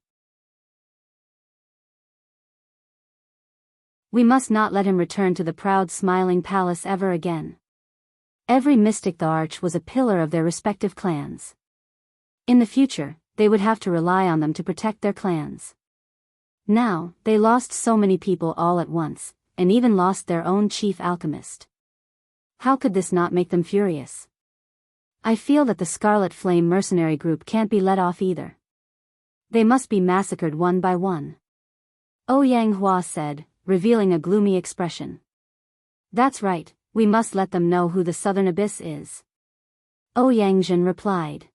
We must not let him return to the proud smiling palace ever again." Every mystic the Arch was a pillar of their respective clans. In the future, they would have to rely on them to protect their clans. Now, they lost so many people all at once, and even lost their own chief alchemist. How could this not make them furious? I feel that the Scarlet Flame mercenary group can't be let off either. They must be massacred one by one. Ouyang Hua said, revealing a gloomy expression. That's right, we must let them know who the Southern Abyss is. Ouyang Zhen replied.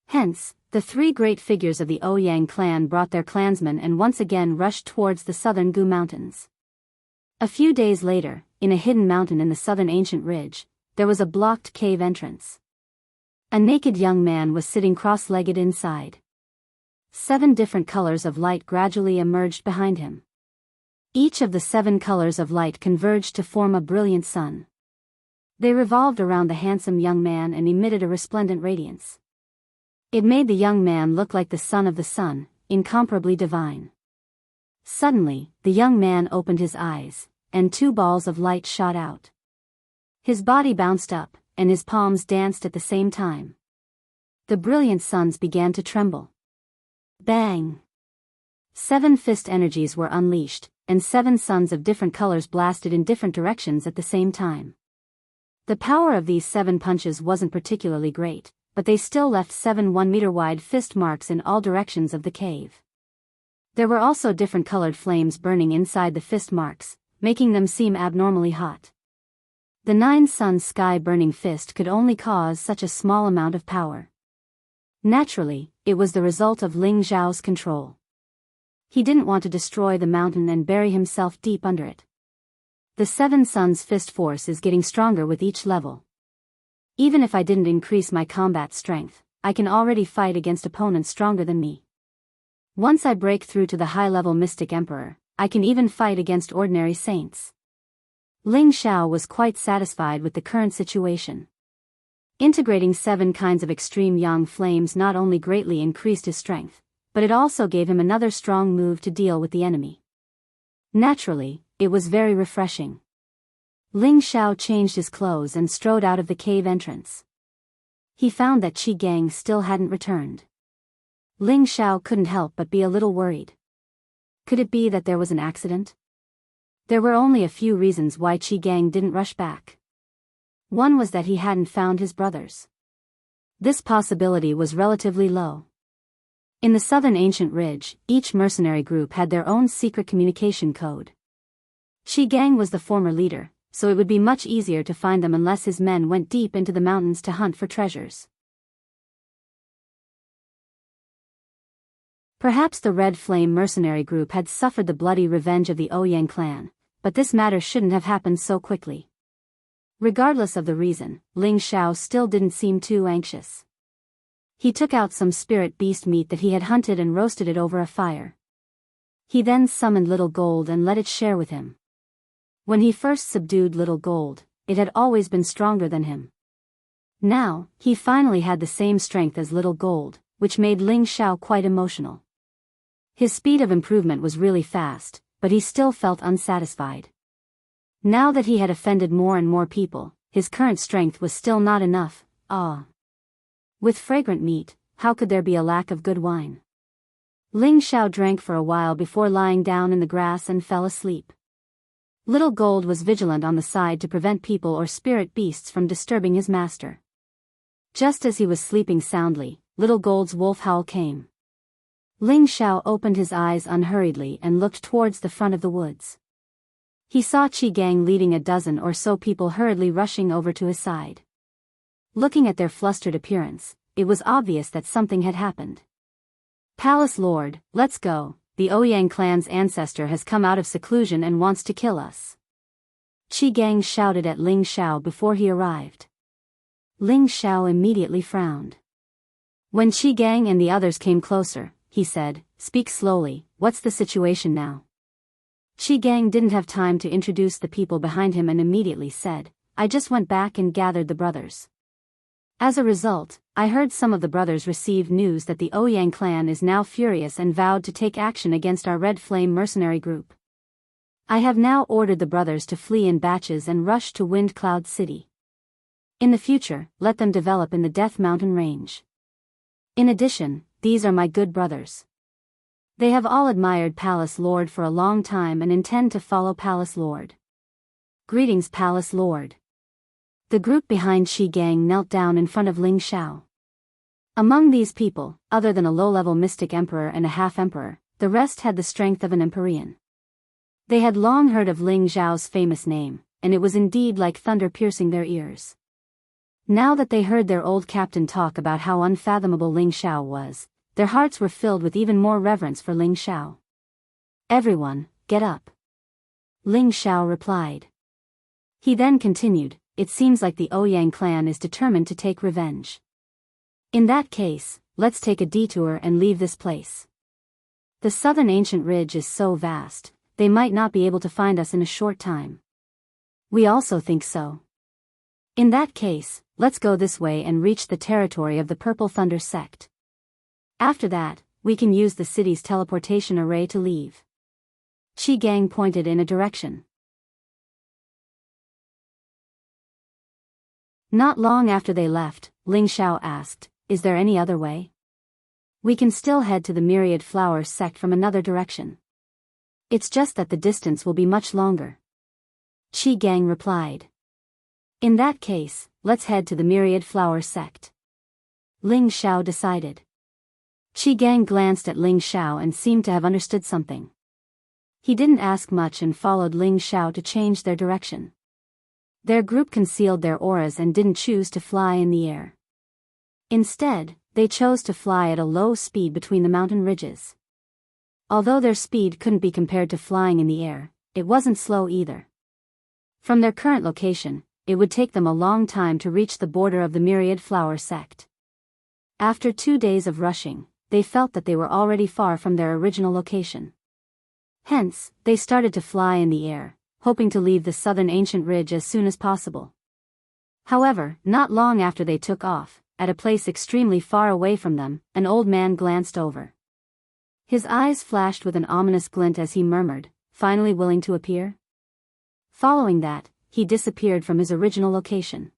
Hence, the 3 great figures of the Ouyang clan brought their clansmen and once again rushed towards the southern Gu Mountains. A few days later, in a hidden mountain in the southern ancient ridge, there was a blocked cave entrance. A naked young man was sitting cross-legged inside. 7 different colors of light gradually emerged behind him. Each of the 7 colors of light converged to form a brilliant sun. They revolved around the handsome young man and emitted a resplendent radiance. It made the young man look like the son of the sun, incomparably divine. Suddenly, the young man opened his eyes, and 2 balls of light shot out. His body bounced up, and his palms danced at the same time. The brilliant suns began to tremble. Bang! 7 fist energies were unleashed, and 7 suns of different colors blasted in different directions at the same time. The power of these 7 punches wasn't particularly great, but they still left 7 1-meter-wide fist marks in all directions of the cave. There were also different colored flames burning inside the fist marks, making them seem abnormally hot. The 9-sun sky-burning fist could only cause such a small amount of power. Naturally, it was the result of Ling Xiao's control. He didn't want to destroy the mountain and bury himself deep under it. The 7 suns fist force is getting stronger with each level. Even if I didn't increase my combat strength, I can already fight against opponents stronger than me. Once I break through to the high-level Mystic Emperor, I can even fight against ordinary saints. Ling Xiao was quite satisfied with the current situation. Integrating 7 kinds of extreme yang flames not only greatly increased his strength, but it also gave him another strong move to deal with the enemy. Naturally, it was very refreshing. Ling Xiao changed his clothes and strode out of the cave entrance. He found that Qi Gang still hadn't returned. Ling Xiao couldn't help but be a little worried. Could it be that there was an accident? There were only a few reasons why Qi Gang didn't rush back. One was that he hadn't found his brothers. This possibility was relatively low. In the southern ancient ridge, each mercenary group had their own secret communication code. Qi Gang was the former leader, so it would be much easier to find them unless his men went deep into the mountains to hunt for treasures. Perhaps the Red Flame mercenary group had suffered the bloody revenge of the Ouyang clan, but this matter shouldn't have happened so quickly. Regardless of the reason, Ling Xiao still didn't seem too anxious. He took out some spirit beast meat that he had hunted and roasted it over a fire. He then summoned Little Gold and let it share with him. When he first subdued Little Gold, it had always been stronger than him. Now, he finally had the same strength as Little Gold, which made Ling Xiao quite emotional. His speed of improvement was really fast, but he still felt unsatisfied. Now that he had offended more and more people, his current strength was still not enough. With fragrant meat, how could there be a lack of good wine? Ling Xiao drank for a while before lying down in the grass and fell asleep. Little Gold was vigilant on the side to prevent people or spirit beasts from disturbing his master. Just as he was sleeping soundly, Little Gold's wolf howl came. Ling Xiao opened his eyes unhurriedly and looked towards the front of the woods. He saw Qi Gang leading a dozen or so people hurriedly rushing over to his side. Looking at their flustered appearance, it was obvious that something had happened. "Palace Lord, let's go. The Ouyang clan's ancestor has come out of seclusion and wants to kill us." Qi Gang shouted at Ling Xiao before he arrived. Ling Xiao immediately frowned. When Qi Gang and the others came closer, he said, "Speak slowly, what's the situation now?" Qi Gang didn't have time to introduce the people behind him and immediately said, "I just went back and gathered the brothers. As a result, I heard some of the brothers received news that the Ouyang clan is now furious and vowed to take action against our Red Flame mercenary group. I have now ordered the brothers to flee in batches and rush to Wind Cloud City. In the future, let them develop in the Death Mountain range. In addition, these are my good brothers. They have all admired Palace Lord for a long time and intend to follow Palace Lord. Greetings, Palace Lord." The group behind Qi Gang knelt down in front of Ling Xiao. Among these people, other than a low-level Mystic Emperor and a half-emperor, the rest had the strength of an Empyrean. They had long heard of Ling Xiao's famous name, and it was indeed like thunder piercing their ears. Now that they heard their old captain talk about how unfathomable Ling Xiao was, their hearts were filled with even more reverence for Ling Xiao. "Everyone, get up," Ling Xiao replied. He then continued, "It seems like the Ouyang clan is determined to take revenge. In that case, let's take a detour and leave this place. The southern ancient ridge is so vast, they might not be able to find us in a short time. We also think so. In that case, let's go this way and reach the territory of the Purple Thunder sect. After that, we can use the city's teleportation array to leave. Qi Gang pointed in a direction. Not long after they left, Ling Xiao asked, "Is there any other way? We can still head to the Myriad Flowers sect from another direction. It's just that the distance will be much longer." Qi Gang replied. "In that case, let's head to the Myriad Flowers sect." Ling Xiao decided. Qi Gang glanced at Ling Xiao and seemed to have understood something. He didn't ask much and followed Ling Xiao to change their direction. Their group concealed their auras and didn't choose to fly in the air. Instead, they chose to fly at a low speed between the mountain ridges. Although their speed couldn't be compared to flying in the air, it wasn't slow either. From their current location, it would take them a long time to reach the border of the Myriad Flower sect. After 2 days of rushing, they felt that they were already far from their original location. Hence, they started to fly in the air, hoping to leave the southern ancient ridge as soon as possible. However, not long after they took off, at a place extremely far away from them, an old man glanced over. His eyes flashed with an ominous glint as he murmured, "Finally willing to appear?" Following that, he disappeared from his original location.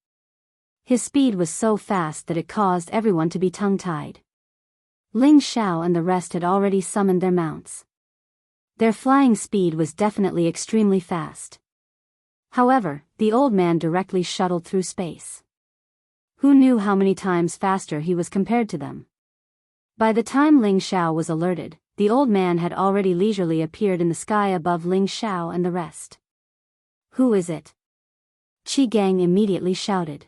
His speed was so fast that it caused everyone to be tongue-tied. Ling Xiao and the rest had already summoned their mounts. Their flying speed was definitely extremely fast. However, the old man directly shuttled through space. Who knew how many times faster he was compared to them? By the time Ling Xiao was alerted, the old man had already leisurely appeared in the sky above Ling Xiao and the rest. "Who is it?" Qi Gang immediately shouted.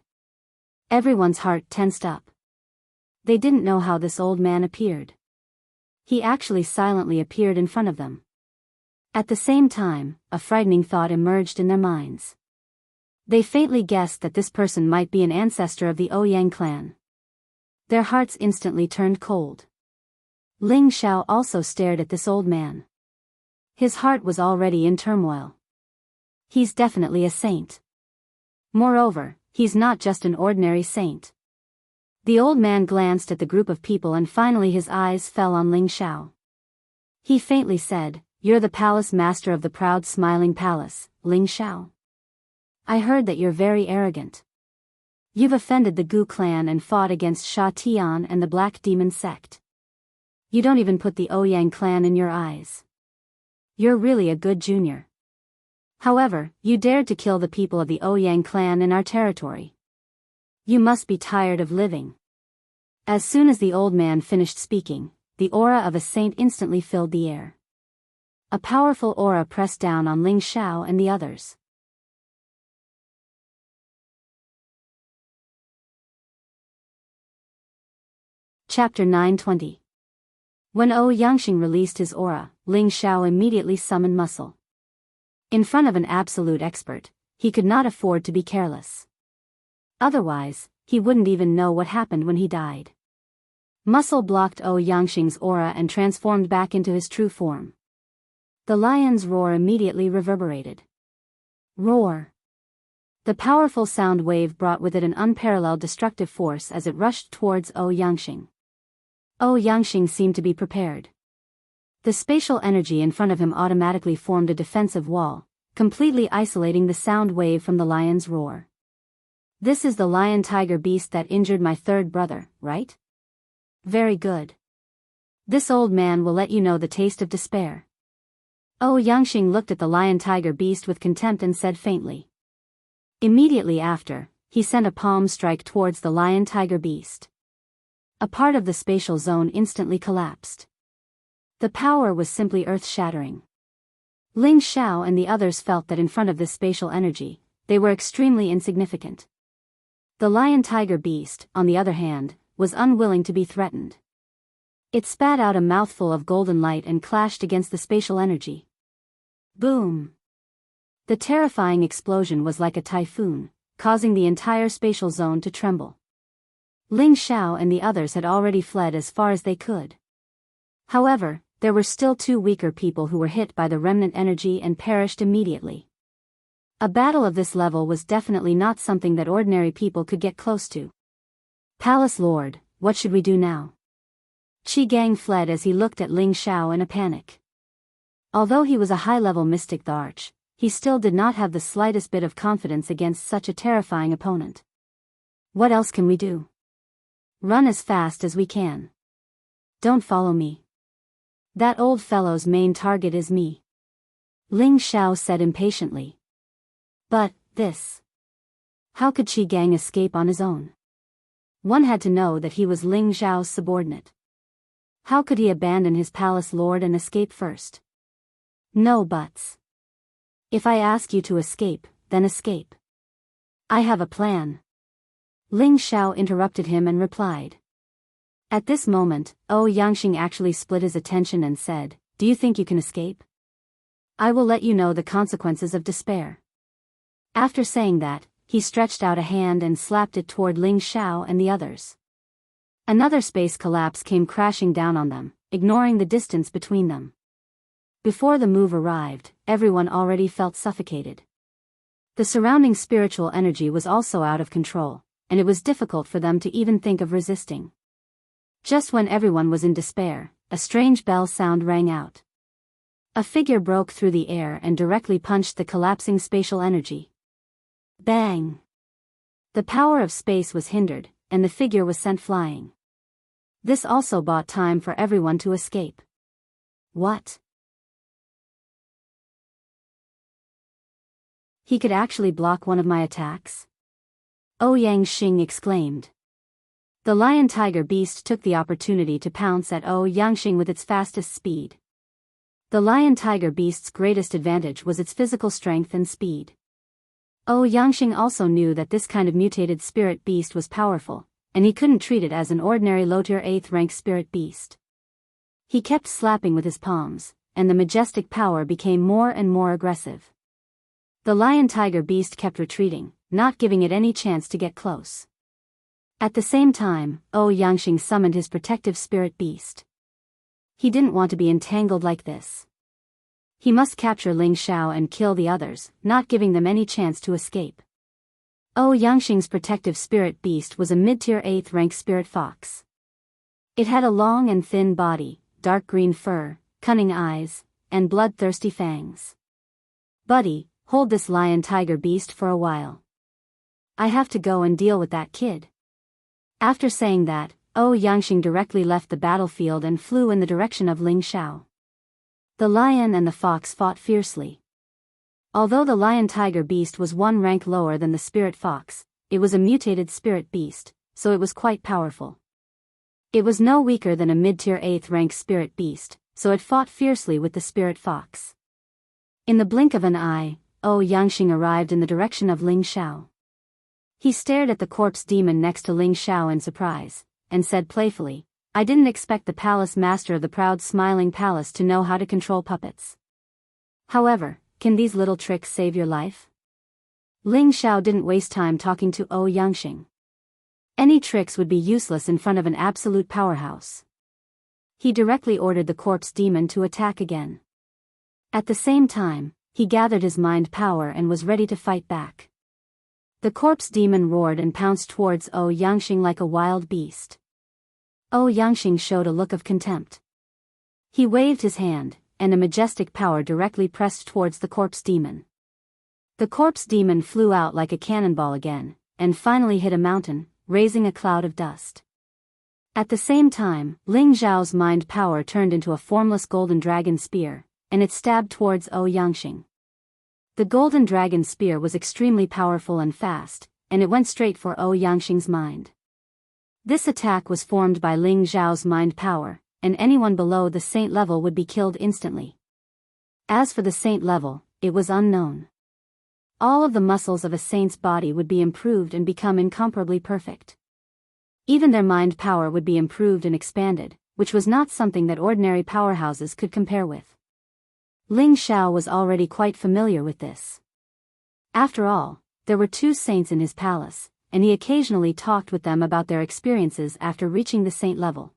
Everyone's heart tensed up. They didn't know how this old man appeared. He actually silently appeared in front of them. At the same time, a frightening thought emerged in their minds. They faintly guessed that this person might be an ancestor of the Ouyang clan. Their hearts instantly turned cold. Ling Xiao also stared at this old man. His heart was already in turmoil. He's definitely a saint. Moreover, he's not just an ordinary saint. The old man glanced at the group of people and finally his eyes fell on Ling Xiao. He faintly said, "You're the palace master of the proud smiling palace, Ling Xiao. I heard that you're very arrogant. You've offended the Gu clan and fought against Sha Tian and the Black Demon sect. You don't even put the Ouyang clan in your eyes. You're really a good junior. However, you dared to kill the people of the Ouyang clan in our territory. You must be tired of living." As soon as the old man finished speaking, the aura of a saint instantly filled the air. A powerful aura pressed down on Ling Xiao and the others. Chapter 920. When Ouyang released his aura, Ling Xiao immediately summoned Muscle. In front of an absolute expert, he could not afford to be careless. Otherwise, he wouldn't even know what happened when he died. Muscle blocked Ouyang's aura and transformed back into his true form. The lion's roar immediately reverberated. Roar! The powerful sound wave brought with it an unparalleled destructive force as it rushed towards Ouyang. Ouyang seemed to be prepared. The spatial energy in front of him automatically formed a defensive wall, completely isolating the sound wave from the lion's roar. "This is the lion-tiger beast that injured my third brother, right? Very good. This old man will let you know the taste of despair." Ouyang looked at the lion-tiger beast with contempt and said faintly. Immediately after, he sent a palm strike towards the lion-tiger beast. A part of the spatial zone instantly collapsed. The power was simply earth-shattering. Ling Xiao and the others felt that in front of this spatial energy, they were extremely insignificant. The lion-tiger beast, on the other hand, was unwilling to be threatened. It spat out a mouthful of golden light and clashed against the spatial energy. Boom! The terrifying explosion was like a typhoon, causing the entire spatial zone to tremble. Ling Xiao and the others had already fled as far as they could. However, there were still 2 weaker people who were hit by the remnant energy and perished immediately. A battle of this level was definitely not something that ordinary people could get close to. Palace Lord, what should we do now? Qi Gang fled as he looked at Ling Xiao in a panic. Although he was a high-level mystic the Arch, he still did not have the slightest bit of confidence against such a terrifying opponent. What else can we do? Run as fast as we can. Don't follow me. That old fellow's main target is me. Ling Xiao said impatiently. But, this. How could Qi Gang escape on his own? One had to know that he was Ling Xiao's subordinate. How could he abandon his palace lord and escape first? No buts. If I ask you to escape, then escape. I have a plan. Ling Xiao interrupted him and replied. At this moment, Yangxing actually split his attention and said, "Do you think you can escape? I will let you know the consequences of despair." After saying that, he stretched out a hand and slapped it toward Ling Xiao and the others. Another space collapse came crashing down on them, ignoring the distance between them. Before the move arrived, everyone already felt suffocated. The surrounding spiritual energy was also out of control, and it was difficult for them to even think of resisting. Just when everyone was in despair, a strange bell sound rang out. A figure broke through the air and directly punched the collapsing spatial energy. Bang! The power of space was hindered, and the figure was sent flying. This also bought time for everyone to escape. What? He could actually block one of my attacks? Yangxing exclaimed. The lion-tiger beast took the opportunity to pounce at Yangxing with its fastest speed. The lion-tiger beast's greatest advantage was its physical strength and speed. Yangxing also knew that this kind of mutated spirit beast was powerful, and he couldn't treat it as an ordinary low-tier 8th rank spirit beast. He kept slapping with his palms, and the majestic power became more and more aggressive. The lion-tiger beast kept retreating, not giving it any chance to get close. At the same time, Yangxing summoned his protective spirit beast. He didn't want to be entangled like this. He must capture Ling Xiao and kill the others, not giving them any chance to escape. Yangxing's protective spirit beast was a mid-tier 8th rank spirit fox. It had a long and thin body, dark green fur, cunning eyes, and bloodthirsty fangs. Buddy, hold this lion-tiger beast for a while. I have to go and deal with that kid. After saying that, Yangxing directly left the battlefield and flew in the direction of Ling Xiao. The lion and the fox fought fiercely. Although the lion-tiger beast was 1 rank lower than the spirit fox, it was a mutated spirit beast, so it was quite powerful. It was no weaker than a mid-tier 8th rank spirit beast, so it fought fiercely with the spirit fox. In the blink of an eye, Yangxing arrived in the direction of Ling Xiao. He stared at the corpse demon next to Ling Xiao in surprise, and said playfully, "I didn't expect the palace master of the proud smiling palace to know how to control puppets. However, can these little tricks save your life?" Ling Xiao didn't waste time talking to Yangxing. Any tricks would be useless in front of an absolute powerhouse. He directly ordered the corpse demon to attack again. At the same time, he gathered his mind power and was ready to fight back. The corpse demon roared and pounced towards Yangxing like a wild beast. Yangxing showed a look of contempt. He waved his hand, and a majestic power directly pressed towards the corpse demon. The corpse demon flew out like a cannonball again, and finally hit a mountain, raising a cloud of dust. At the same time, Ling Xiao's mind power turned into a formless golden dragon spear, and it stabbed towards Yangxing. The golden dragon spear was extremely powerful and fast, and it went straight for Yangxing's mind. This attack was formed by Ling Xiao's mind power, and anyone below the saint level would be killed instantly. As for the saint level, it was unknown. All of the muscles of a saint's body would be improved and become incomparably perfect. Even their mind power would be improved and expanded, which was not something that ordinary powerhouses could compare with. Ling Xiao was already quite familiar with this. After all, there were 2 saints in his palace, and he occasionally talked with them about their experiences after reaching the saint level.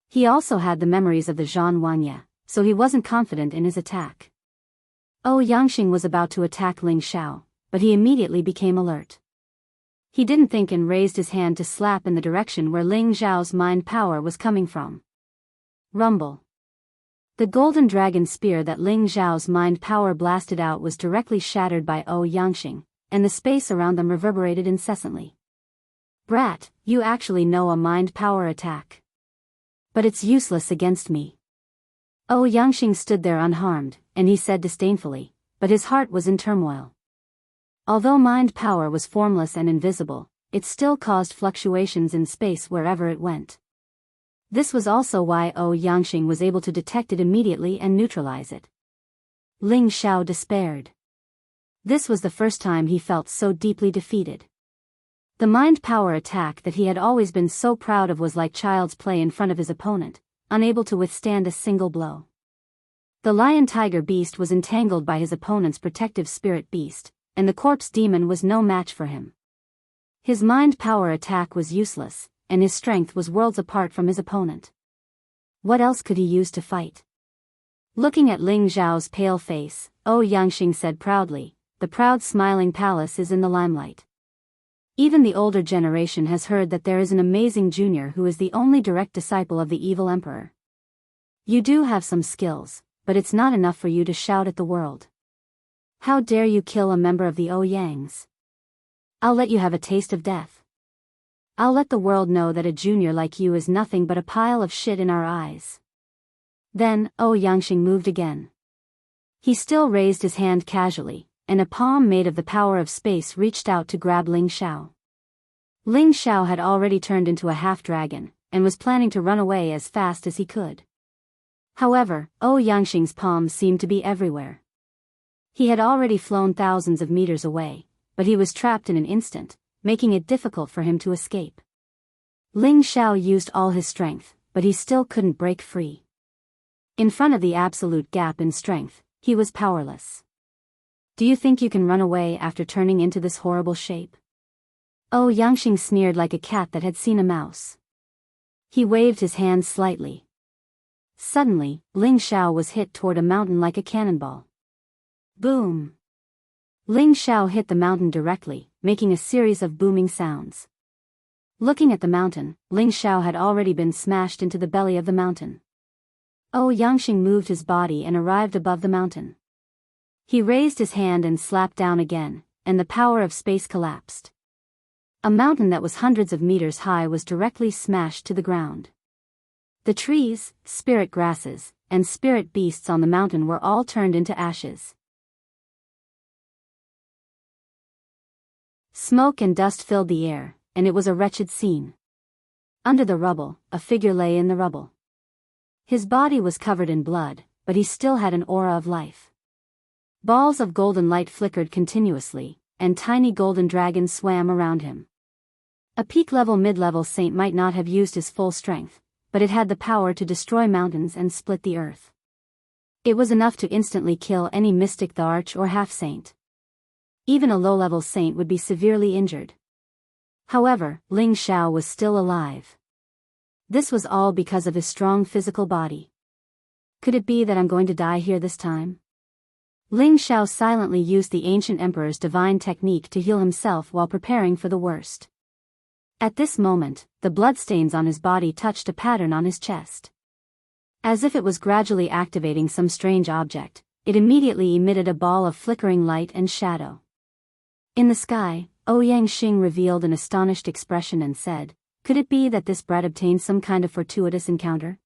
He also had the memories of the Zhan Wanya, so he wasn't confident in his attack. Yangxing was about to attack Ling Xiao, but he immediately became alert. He didn't think and raised his hand to slap in the direction where Ling Xiao's mind power was coming from. Rumble. The golden dragon spear that Ling Xiao's mind power blasted out was directly shattered by Yangxing, and the space around them reverberated incessantly. Brat, you actually know a mind power attack. But it's useless against me. Yangxing stood there unharmed, and he said disdainfully, but his heart was in turmoil. Although mind power was formless and invisible, it still caused fluctuations in space wherever it went. This was also why Yangxing was able to detect it immediately and neutralize it. Ling Xiao despaired. This was the first time he felt so deeply defeated. The mind power attack that he had always been so proud of was like child's play in front of his opponent, unable to withstand a single blow. The lion-tiger beast was entangled by his opponent's protective spirit beast, and the corpse demon was no match for him. His mind power attack was useless, and his strength was worlds apart from his opponent. What else could he use to fight? Looking at Ling Xiao's pale face, Yangxing said proudly, "The proud smiling palace is in the limelight. Even the older generation has heard that there is an amazing junior who is the only direct disciple of the evil emperor. You do have some skills, but it's not enough for you to shout at the world. How dare you kill a member of the Oyangs? I'll let you have a taste of death. I'll let the world know that a junior like you is nothing but a pile of shit in our eyes." Then, Yangxing moved again. He still raised his hand casually, and a palm made of the power of space reached out to grab Ling Xiao. Ling Xiao had already turned into a half-dragon, and was planning to run away as fast as he could. However, Yangxing's palm seemed to be everywhere. He had already flown thousands of meters away, but he was trapped in an instant, making it difficult for him to escape. Ling Xiao used all his strength, but he still couldn't break free. In front of the absolute gap in strength, he was powerless. Do you think you can run away after turning into this horrible shape? Yangxing sneered like a cat that had seen a mouse. He waved his hand slightly. Suddenly, Ling Xiao was hit toward a mountain like a cannonball. Boom! Ling Xiao hit the mountain directly, making a series of booming sounds. Looking at the mountain, Ling Xiao had already been smashed into the belly of the mountain. Yangxing moved his body and arrived above the mountain. He raised his hand and slapped down again, and the power of space collapsed. A mountain that was hundreds of meters high was directly smashed to the ground. The trees, spirit grasses, and spirit beasts on the mountain were all turned into ashes. Smoke and dust filled the air, and it was a wretched scene. Under the rubble, a figure lay in the rubble. His body was covered in blood, but he still had an aura of life. Balls of golden light flickered continuously, and tiny golden dragons swam around him. A peak-level mid-level saint might not have used his full strength, but it had the power to destroy mountains and split the earth. It was enough to instantly kill any mystic, the arch or half-saint. Even a low-level saint would be severely injured. However, Ling Xiao was still alive. This was all because of his strong physical body. Could it be that I'm going to die here this time? Ling Xiao silently used the ancient emperor's divine technique to heal himself while preparing for the worst. At this moment, the bloodstains on his body touched a pattern on his chest. As if it was gradually activating some strange object, it immediately emitted a ball of flickering light and shadow. In the sky, Yangxing revealed an astonished expression and said, "Could it be that this brat obtained some kind of fortuitous encounter?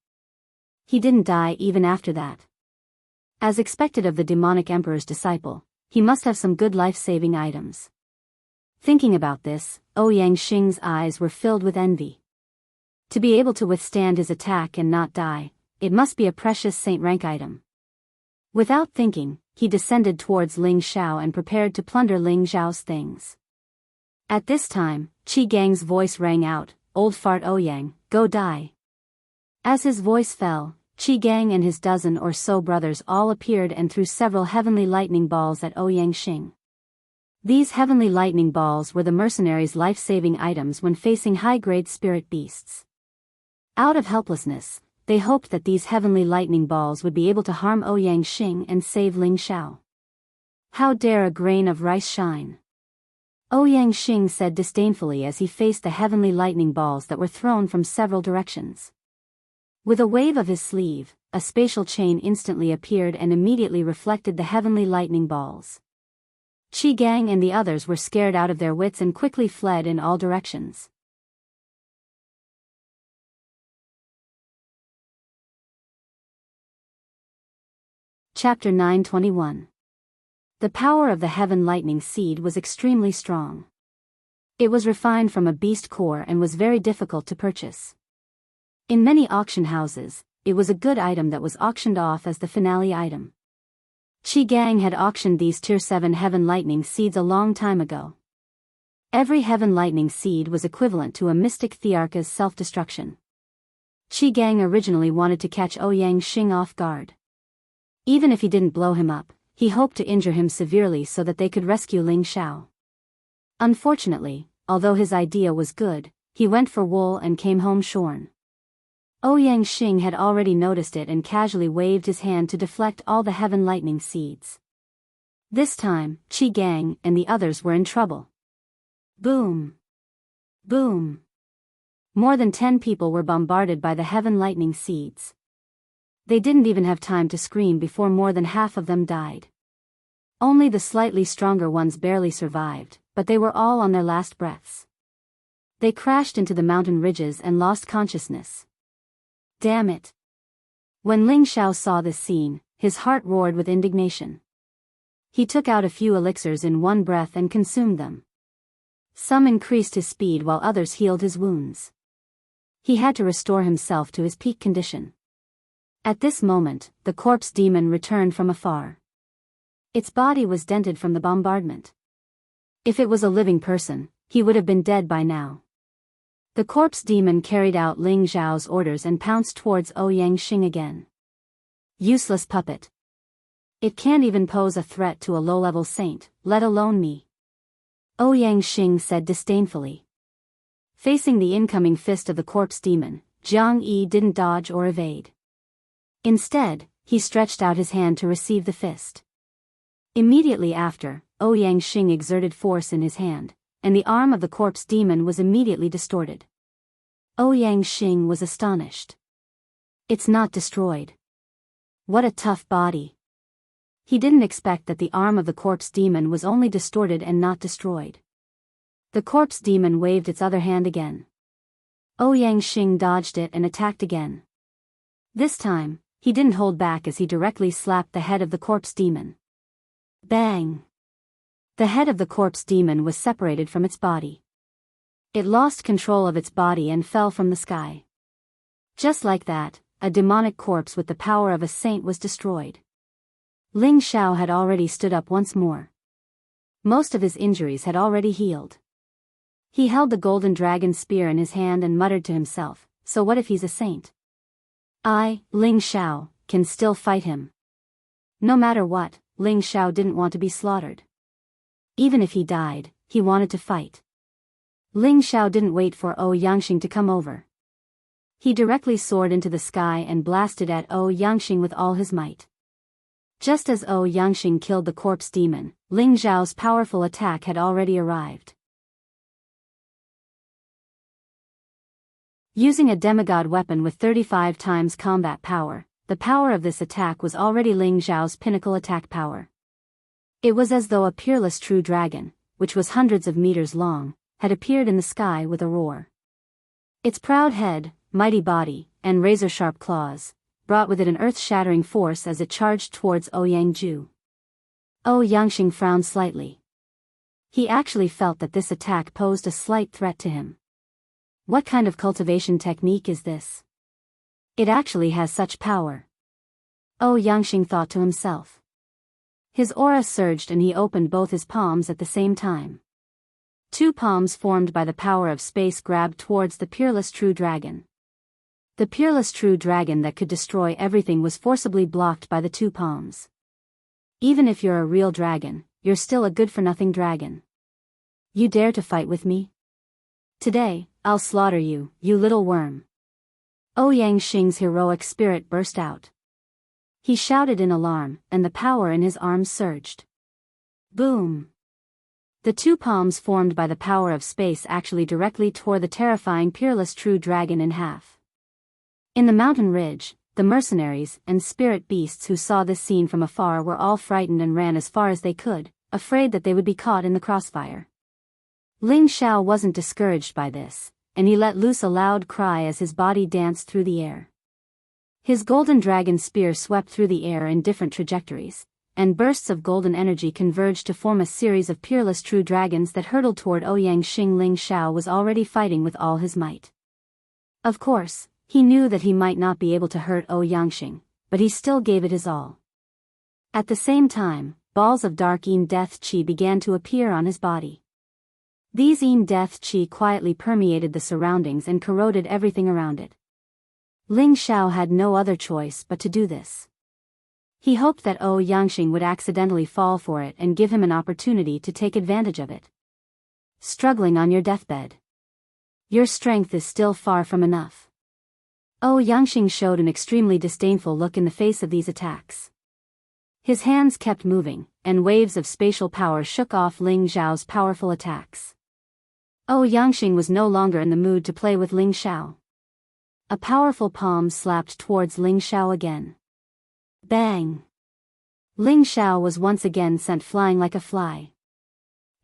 He didn't die even after that." As expected of the demonic emperor's disciple, he must have some good life-saving items. Thinking about this, Yangxing's eyes were filled with envy. To be able to withstand his attack and not die, it must be a precious saint-rank item. Without thinking, he descended towards Ling Xiao and prepared to plunder Ling Xiao's things. At this time, Qi Gang's voice rang out, "Old fart Ouyang, go die." As his voice fell, Qi Gang and his dozen or so brothers all appeared and threw several heavenly lightning balls at Yangxing. These heavenly lightning balls were the mercenaries' life-saving items when facing high-grade spirit beasts. Out of helplessness, they hoped that these heavenly lightning balls would be able to harm Ouyang Xing and save Ling Xiao. How dare a grain of rice shine? Ouyang Xing said disdainfully as he faced the heavenly lightning balls that were thrown from several directions. With a wave of his sleeve, a spatial chain instantly appeared and immediately reflected the heavenly lightning balls. Qi Gang and the others were scared out of their wits and quickly fled in all directions. Chapter 921. The power of the heaven lightning seed was extremely strong. It was refined from a beast core and was very difficult to purchase. In many auction houses, it was a good item that was auctioned off as the finale item. Qi Gang had auctioned these Tier 7 heaven lightning seeds a long time ago. Every heaven lightning seed was equivalent to a mystic Thearka's self-destruction. Qi Gang originally wanted to catch Ouyang Xing off guard. Even if he didn't blow him up, he hoped to injure him severely so that they could rescue Ling Xiao. Unfortunately, although his idea was good, he went for wool and came home shorn. Ouyang Xing had already noticed it and casually waved his hand to deflect all the heaven lightning seeds. This time, Qi Gang and the others were in trouble. Boom! Boom! More than 10 people were bombarded by the heaven lightning seeds. They didn't even have time to scream before more than half of them died. Only the slightly stronger ones barely survived, but they were all on their last breaths. They crashed into the mountain ridges and lost consciousness. Damn it! When Ling Xiao saw this scene, his heart roared with indignation. He took out a few elixirs in one breath and consumed them. Some increased his speed while others healed his wounds. He had to restore himself to his peak condition. At this moment, the corpse demon returned from afar. Its body was dented from the bombardment. If it was a living person, he would have been dead by now. The corpse demon carried out Ling Xiao's orders and pounced towards Ouyang Xing again. Useless puppet. It can't even pose a threat to a low-level saint, let alone me. Ouyang Xing said disdainfully. Facing the incoming fist of the corpse demon, Jiang Yi didn't dodge or evade. Instead, he stretched out his hand to receive the fist. Immediately after, Ouyang Xing exerted force in his hand, and the arm of the corpse demon was immediately distorted. Ouyang Xing was astonished. It's not destroyed. What a tough body. He didn't expect that the arm of the corpse demon was only distorted and not destroyed. The corpse demon waved its other hand again. Ouyang Xing dodged it and attacked again. This time, he didn't hold back as he directly slapped the head of the corpse demon. Bang! The head of the corpse demon was separated from its body. It lost control of its body and fell from the sky. Just like that, a demonic corpse with the power of a saint was destroyed. Ling Xiao had already stood up once more. Most of his injuries had already healed. He held the golden dragon spear in his hand and muttered to himself, so what if he's a saint? I, Ling Xiao, can still fight him. No matter what, Ling Xiao didn't want to be slaughtered. Even if he died, he wanted to fight. Ling Xiao didn't wait for Ouyang Xing to come over. He directly soared into the sky and blasted at Ouyang Xing with all his might. Just as Ouyang Xing killed the corpse demon, Ling Xiao's powerful attack had already arrived. Using a demigod weapon with 35 times combat power, the power of this attack was already Ling Xiao's pinnacle attack power. It was as though a peerless true dragon, which was hundreds of meters long, had appeared in the sky with a roar. Its proud head, mighty body, and razor-sharp claws brought with it an earth-shattering force as it charged towards Ouyang Ju. Ouyang Xing frowned slightly. He actually felt that this attack posed a slight threat to him. What kind of cultivation technique is this? It actually has such power. Ouyang Xing thought to himself. His aura surged and he opened both his palms at the same time. Two palms formed by the power of space grabbed towards the peerless true dragon. The peerless true dragon that could destroy everything was forcibly blocked by the two palms. Even if you're a real dragon, you're still a good-for-nothing dragon. You dare to fight with me? Today, I'll slaughter you, you little worm. Yangxing's heroic spirit burst out. He shouted in alarm, and the power in his arms surged. Boom! The two palms formed by the power of space actually directly tore the terrifying peerless true dragon in half. In the mountain ridge, the mercenaries and spirit beasts who saw this scene from afar were all frightened and ran as far as they could, afraid that they would be caught in the crossfire. Ling Xiao wasn't discouraged by this, and he let loose a loud cry as his body danced through the air. His golden dragon spear swept through the air in different trajectories, and bursts of golden energy converged to form a series of peerless true dragons that hurtled toward Yangxing. Ling Xiao was already fighting with all his might. Of course, he knew that he might not be able to hurt Yangxing, but he still gave it his all. At the same time, balls of dark Yin Death Qi began to appear on his body. These Yin Death Qi quietly permeated the surroundings and corroded everything around it. Ling Xiao had no other choice but to do this. He hoped that Yangxing would accidentally fall for it and give him an opportunity to take advantage of it. Struggling on your deathbed. Your strength is still far from enough. Yangxing showed an extremely disdainful look in the face of these attacks. His hands kept moving, and waves of spatial power shook off Ling Xiao's powerful attacks. Yangxing was no longer in the mood to play with Ling Xiao. A powerful palm slapped towards Ling Xiao again. Bang! Ling Xiao was once again sent flying like a fly.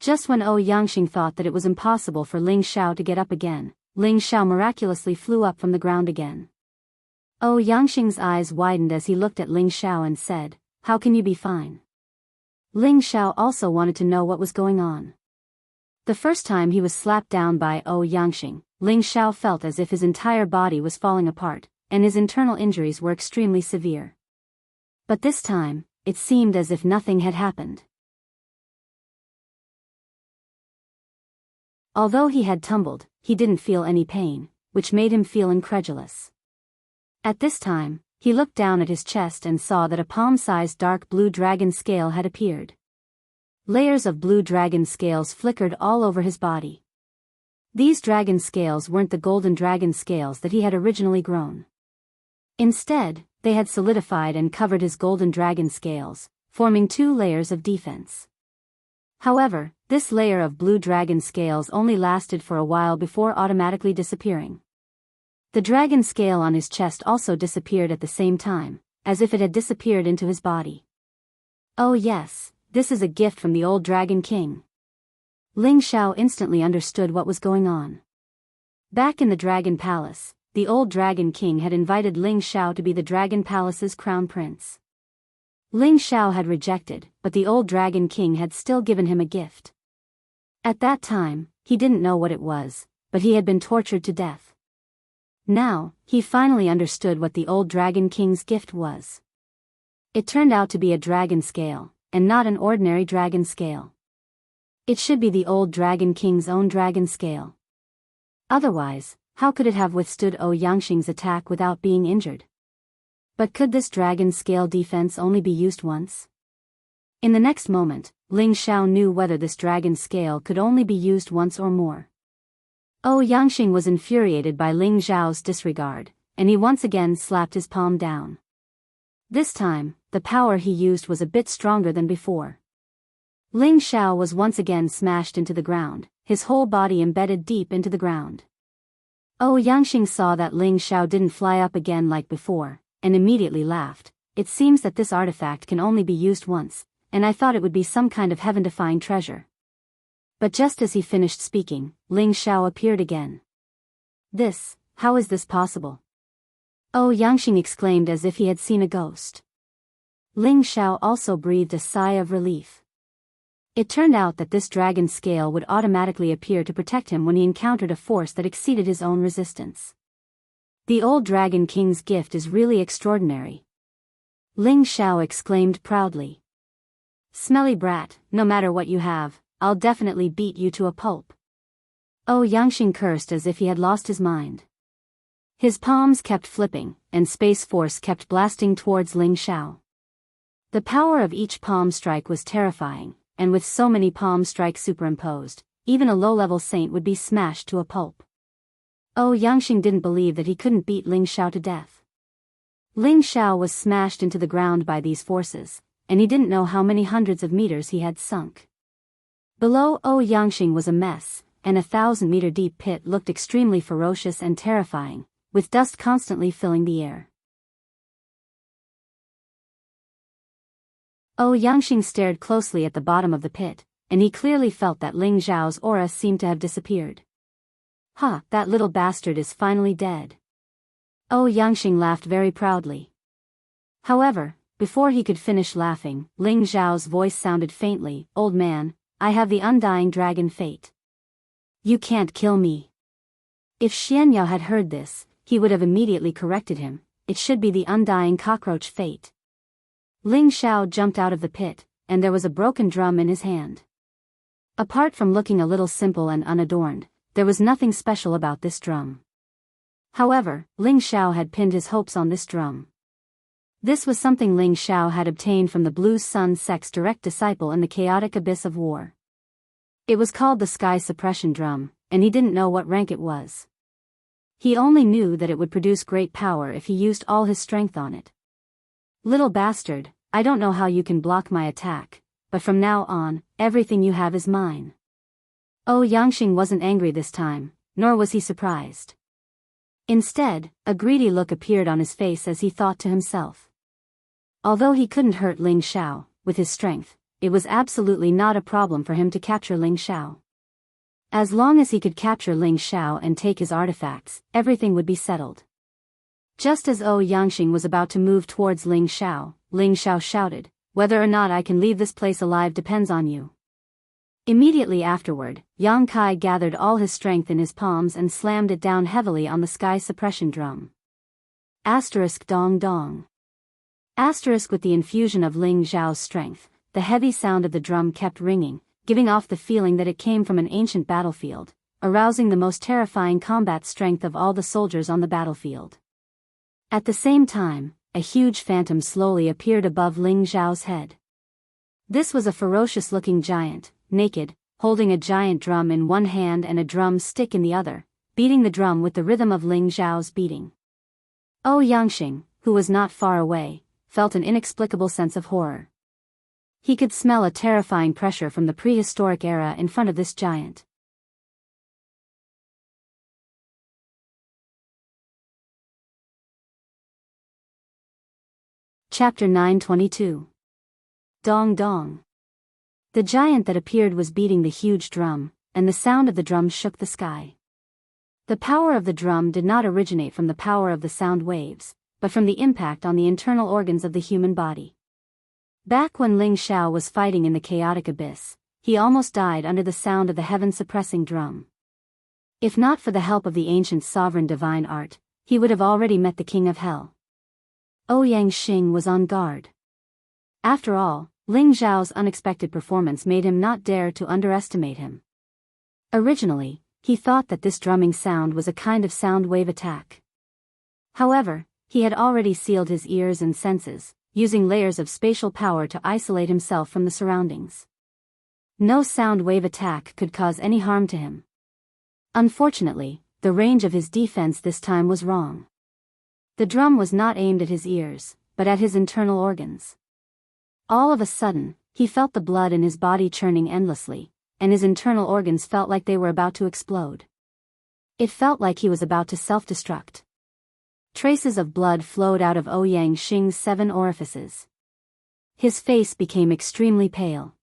Just when Yangxing thought that it was impossible for Ling Xiao to get up again, Ling Xiao miraculously flew up from the ground again. Yangxing's eyes widened as he looked at Ling Xiao and said, "How can you be fine?" Ling Xiao also wanted to know what was going on. The first time he was slapped down by Yangxing, Ling Xiao felt as if his entire body was falling apart, and his internal injuries were extremely severe. But this time, it seemed as if nothing had happened. Although he had tumbled, he didn't feel any pain, which made him feel incredulous. At this time, he looked down at his chest and saw that a palm-sized dark blue dragon scale had appeared. Layers of blue dragon scales flickered all over his body. These dragon scales weren't the golden dragon scales that he had originally grown. Instead, they had solidified and covered his golden dragon scales, forming 2 layers of defense. However, this layer of blue dragon scales only lasted for a while before automatically disappearing. The dragon scale on his chest also disappeared at the same time, as if it had disappeared into his body. Oh yes, this is a gift from the old Dragon King. Ling Xiao instantly understood what was going on. Back in the Dragon Palace, the old Dragon King had invited Ling Xiao to be the Dragon Palace's crown prince. Ling Xiao had rejected, but the old Dragon King had still given him a gift. At that time, he didn't know what it was, but he had been tortured to death. Now, he finally understood what the old Dragon King's gift was. It turned out to be a dragon scale, and not an ordinary dragon scale. It should be the old Dragon King's own dragon scale. Otherwise, how could it have withstood Yangxing's attack without being injured? But could this dragon scale defense only be used once? In the next moment, Ling Xiao knew whether this dragon scale could only be used once or more. Yangxing was infuriated by Ling Xiao's disregard, and he once again slapped his palm down. This time, the power he used was a bit stronger than before. Ling Xiao was once again smashed into the ground, his whole body embedded deep into the ground. Yangxing saw that Ling Xiao didn't fly up again like before, and immediately laughed. "It seems that this artifact can only be used once, and I thought it would be some kind of heaven-defying treasure." But just as he finished speaking, Ling Xiao appeared again. How is this possible?" Yangxing exclaimed as if he had seen a ghost. Ling Xiao also breathed a sigh of relief. It turned out that this dragon scale would automatically appear to protect him when he encountered a force that exceeded his own resistance. The old Dragon King's gift is really extraordinary. Ling Xiao exclaimed proudly. "Smelly brat, no matter what you have, I'll definitely beat you to a pulp." Yangxing cursed as if he had lost his mind. His palms kept flipping, and space force kept blasting towards Ling Xiao. The power of each palm strike was terrifying, and with so many palm strikes superimposed, even a low-level saint would be smashed to a pulp. Yangxing didn't believe that he couldn't beat Ling Xiao to death. Ling Xiao was smashed into the ground by these forces, and he didn't know how many hundreds of meters he had sunk. Below Yangxing was a mess, and a 1,000-meter deep pit looked extremely ferocious and terrifying, with dust constantly filling the air. Yangxing stared closely at the bottom of the pit, and he clearly felt that Ling Xiao's aura seemed to have disappeared. "Ha, that little bastard is finally dead." Yangxing laughed very proudly. However, before he could finish laughing, Ling Xiao's voice sounded faintly, "Old man, I have the undying dragon fate. You can't kill me." If Xianyao had heard this, he would have immediately corrected him. It should be the undying cockroach fate. Ling Xiao jumped out of the pit, and there was a broken drum in his hand. Apart from looking a little simple and unadorned, there was nothing special about this drum. However, Ling Xiao had pinned his hopes on this drum. This was something Ling Xiao had obtained from the Blue Sun sect's direct disciple in the chaotic abyss of war. It was called the Sky Suppression Drum, and he didn't know what rank it was. He only knew that it would produce great power if he used all his strength on it. "Little bastard, I don't know how you can block my attack, but from now on, everything you have is mine." Yangxing wasn't angry this time, nor was he surprised. Instead, a greedy look appeared on his face as he thought to himself. Although he couldn't hurt Ling Xiao, with his strength, it was absolutely not a problem for him to capture Ling Xiao. As long as he could capture Ling Xiao and take his artifacts, everything would be settled. Just as Yangxing was about to move towards Ling Xiao shouted, "Whether or not I can leave this place alive depends on you." Immediately afterward, Yang Kai gathered all his strength in his palms and slammed it down heavily on the Sky Suppression Drum. Dong dong. With the infusion of Ling Xiao's strength, the heavy sound of the drum kept ringing, giving off the feeling that it came from an ancient battlefield, arousing the most terrifying combat strength of all the soldiers on the battlefield. At the same time, a huge phantom slowly appeared above Ling Xiao's head. This was a ferocious-looking giant, naked, holding a giant drum in one hand and a drum stick in the other, beating the drum with the rhythm of Ling Xiao's beating. Yangxing, who was not far away, felt an inexplicable sense of horror. He could smell a terrifying pressure from the prehistoric era in front of this giant. Chapter 922. Dong dong. The giant that appeared was beating the huge drum, and the sound of the drum shook the sky. The power of the drum did not originate from the power of the sound waves, but from the impact on the internal organs of the human body. Back when Ling Xiao was fighting in the chaotic abyss, he almost died under the sound of the heaven-suppressing drum. If not for the help of the ancient sovereign divine art, he would have already met the king of hell. Yangxing was on guard. After all, Ling Xiao's unexpected performance made him not dare to underestimate him. Originally, he thought that this drumming sound was a kind of sound wave attack. However, he had already sealed his ears and senses, using layers of spatial power to isolate himself from the surroundings. No sound wave attack could cause any harm to him. Unfortunately, the range of his defense this time was wrong. The drum was not aimed at his ears, but at his internal organs. All of a sudden, he felt the blood in his body churning endlessly, and his internal organs felt like they were about to explode. It felt like he was about to self-destruct. Traces of blood flowed out of Yangxing's 7 orifices. His face became extremely pale.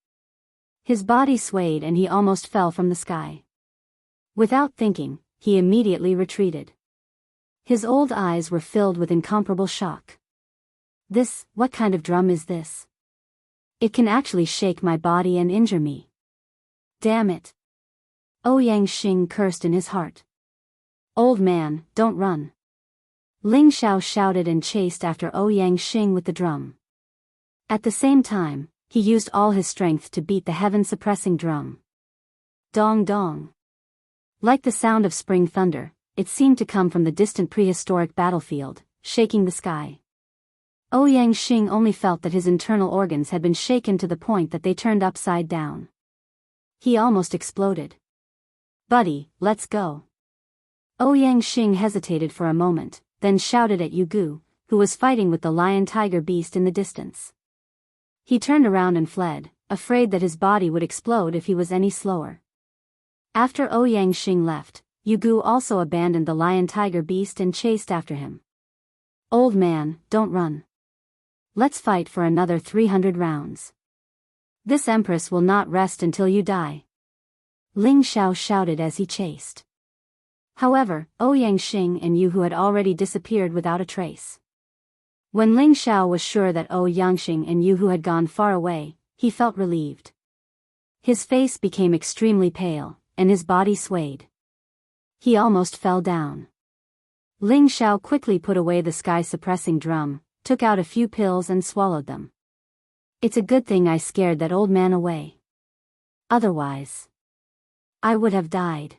His body swayed and he almost fell from the sky. Without thinking, he immediately retreated. His old eyes were filled with incomparable shock. What kind of drum is this? It can actually shake my body and injure me. Damn it. Yangxing cursed in his heart. "Old man, don't run." Ling Xiao shouted and chased after Yangxing with the drum. At the same time, he used all his strength to beat the heaven-suppressing drum. Dong dong. Like the sound of spring thunder, it seemed to come from the distant prehistoric battlefield, shaking the sky. Yangxing only felt that his internal organs had been shaken to the point that they turned upside down. He almost exploded. "Buddy, let's go." Ouyang Xing hesitated for a moment, then shouted at Yu Gu, who was fighting with the lion-tiger beast in the distance. He turned around and fled, afraid that his body would explode if he was any slower. After Ouyang Xing left, Yu Gu also abandoned the lion-tiger beast and chased after him. "Old man, don't run. Let's fight for another 300 rounds. This empress will not rest until you die," Ling Xiao shouted as he chased. However, Ouyang Xing and Yu Hu had already disappeared without a trace. When Ling Xiao was sure that Ouyang Xing and Yu Hu had gone far away, he felt relieved. His face became extremely pale, and his body swayed. He almost fell down. Ling Xiao quickly put away the sky-suppressing drum, took out a few pills and swallowed them. "It's a good thing I scared that old man away. Otherwise, I would have died."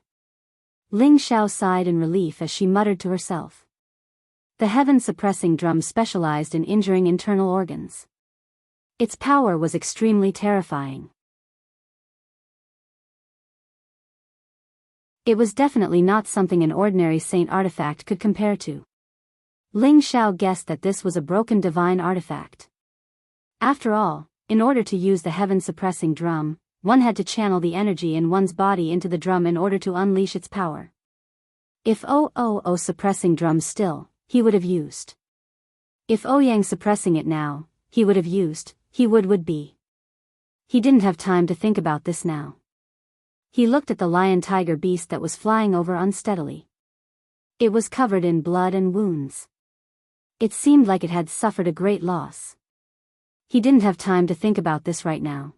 Ling Xiao sighed in relief as she muttered to herself. The heaven-suppressing drum specialized in injuring internal organs. Its power was extremely terrifying. It was definitely not something an ordinary saint artifact could compare to. Ling Xiao guessed that this was a broken divine artifact. After all, in order to use the heaven-suppressing drum, one had to channel the energy in one's body into the drum in order to unleash its power. If O suppressing drum still, he would have used. If Ouyang suppressing it now, he would have used, would be. He didn't have time to think about this now. He looked at the lion-tiger beast that was flying over unsteadily. It was covered in blood and wounds. It seemed like it had suffered a great loss. He didn't have time to think about this right now.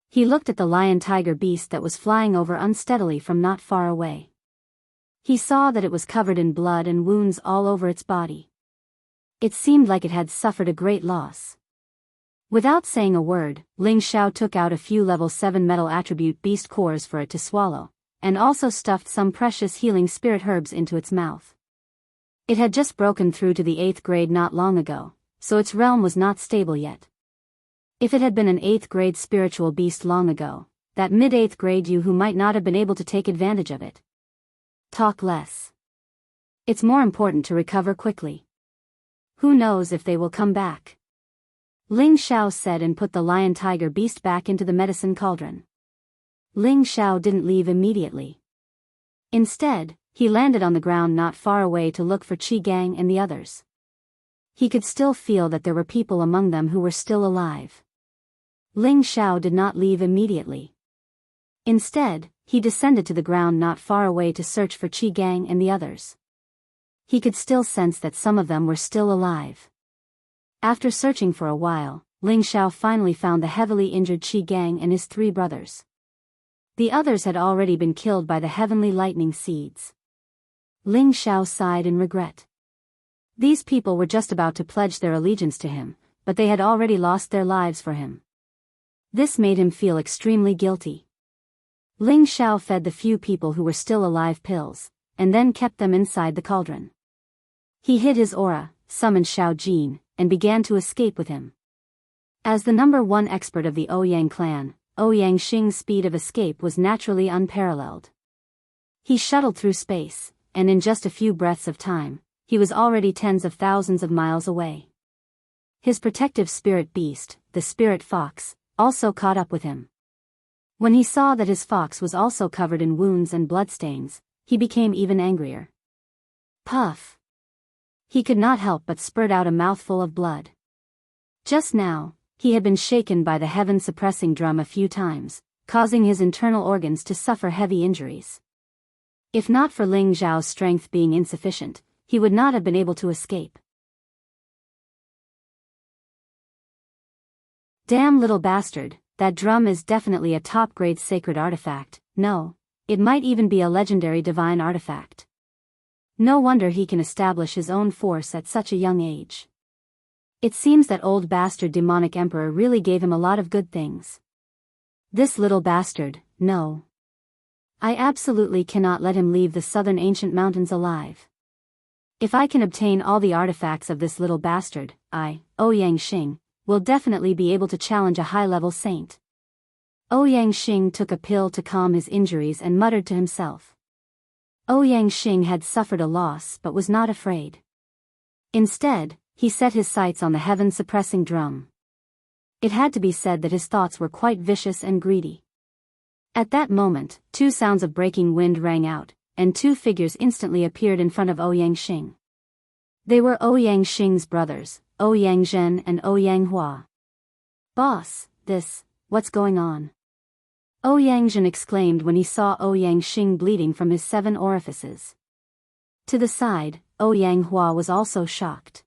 He looked at the lion-tiger beast that was flying over unsteadily from not far away. He saw that it was covered in blood and wounds all over its body. It seemed like it had suffered a great loss. Without saying a word, Ling Xiao took out a few level 7 metal attribute beast cores for it to swallow, and also stuffed some precious healing spirit herbs into its mouth. It had just broken through to the 8th grade not long ago, so its realm was not stable yet. If it had been an 8th grade spiritual beast long ago, that mid-8th grade Yu Hu might not have been able to take advantage of it. Talk less. It's more important to recover quickly. Who knows if they will come back? Ling Xiao said and put the lion-tiger beast back into the medicine cauldron. Ling Xiao didn't leave immediately. Instead, he landed on the ground not far away to look for Qi Gang and the others. He could still feel that there were people among them who were still alive. Ling Xiao did not leave immediately. Instead, he descended to the ground not far away to search for Qi Gang and the others. He could still sense that some of them were still alive. After searching for a while, Ling Xiao finally found the heavily injured Qi Gang and his 3 brothers. The others had already been killed by the heavenly lightning seeds. Ling Xiao sighed in regret. These people were just about to pledge their allegiance to him, but they had already lost their lives for him. This made him feel extremely guilty. Ling Xiao fed the few people who were still alive pills, and then kept them inside the cauldron. He hid his aura, summoned Xiao Jin, and began to escape with him. As the number 1 expert of the Ouyang clan, Ouyang Xing's speed of escape was naturally unparalleled. He shuttled through space, and in just a few breaths of time, he was already tens of thousands of miles away. His protective spirit beast, the spirit fox, also caught up with him. When he saw that his fox was also covered in wounds and bloodstains, he became even angrier. Puff! He could not help but spurt out a mouthful of blood. Just now, he had been shaken by the heaven-suppressing drum a few times, causing his internal organs to suffer heavy injuries. If not for Ling Xiao's strength being insufficient, he would not have been able to escape. Damn little bastard, that drum is definitely a top-grade sacred artifact. No, it might even be a legendary divine artifact. No wonder he can establish his own force at such a young age. It seems that old bastard demonic emperor really gave him a lot of good things. This little bastard, no. I absolutely cannot let him leave the southern ancient mountains alive. If I can obtain all the artifacts of this little bastard, I, Ouyang Xing, will definitely be able to challenge a high-level saint. Ouyang Xing took a pill to calm his injuries and muttered to himself. Ouyang Xing had suffered a loss but was not afraid. Instead, he set his sights on the heaven-suppressing drum. It had to be said that his thoughts were quite vicious and greedy. At that moment, two sounds of breaking wind rang out, and two figures instantly appeared in front of Ouyang Xing. They were Ouyang Xing's brothers, Ouyang Zhen and Ouyang Hua. "Boss, what's going on?" Ouyang Zhen exclaimed when he saw Ouyang Xing bleeding from his 7 orifices. To the side, Ouyang Hua was also shocked.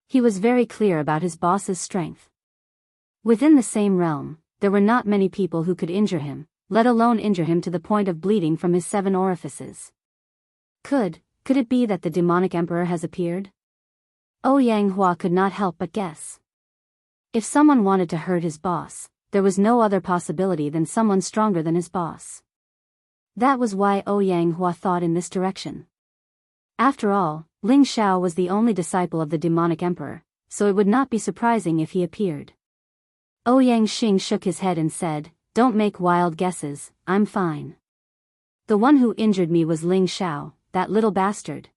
He was very clear about his boss's strength. Within the same realm, there were not many people who could injure him, let alone injure him to the point of bleeding from his 7 orifices. Could it be that the demonic emperor has appeared? Ouyang Hua could not help but guess. If someone wanted to hurt his boss, there was no other possibility than someone stronger than his boss. That was why Ouyang Hua thought in this direction. After all, Ling Xiao was the only disciple of the demonic emperor, so it would not be surprising if he appeared. Ouyang Xing shook his head and said, "Don't make wild guesses, I'm fine. The one who injured me was Ling Xiao, that little bastard."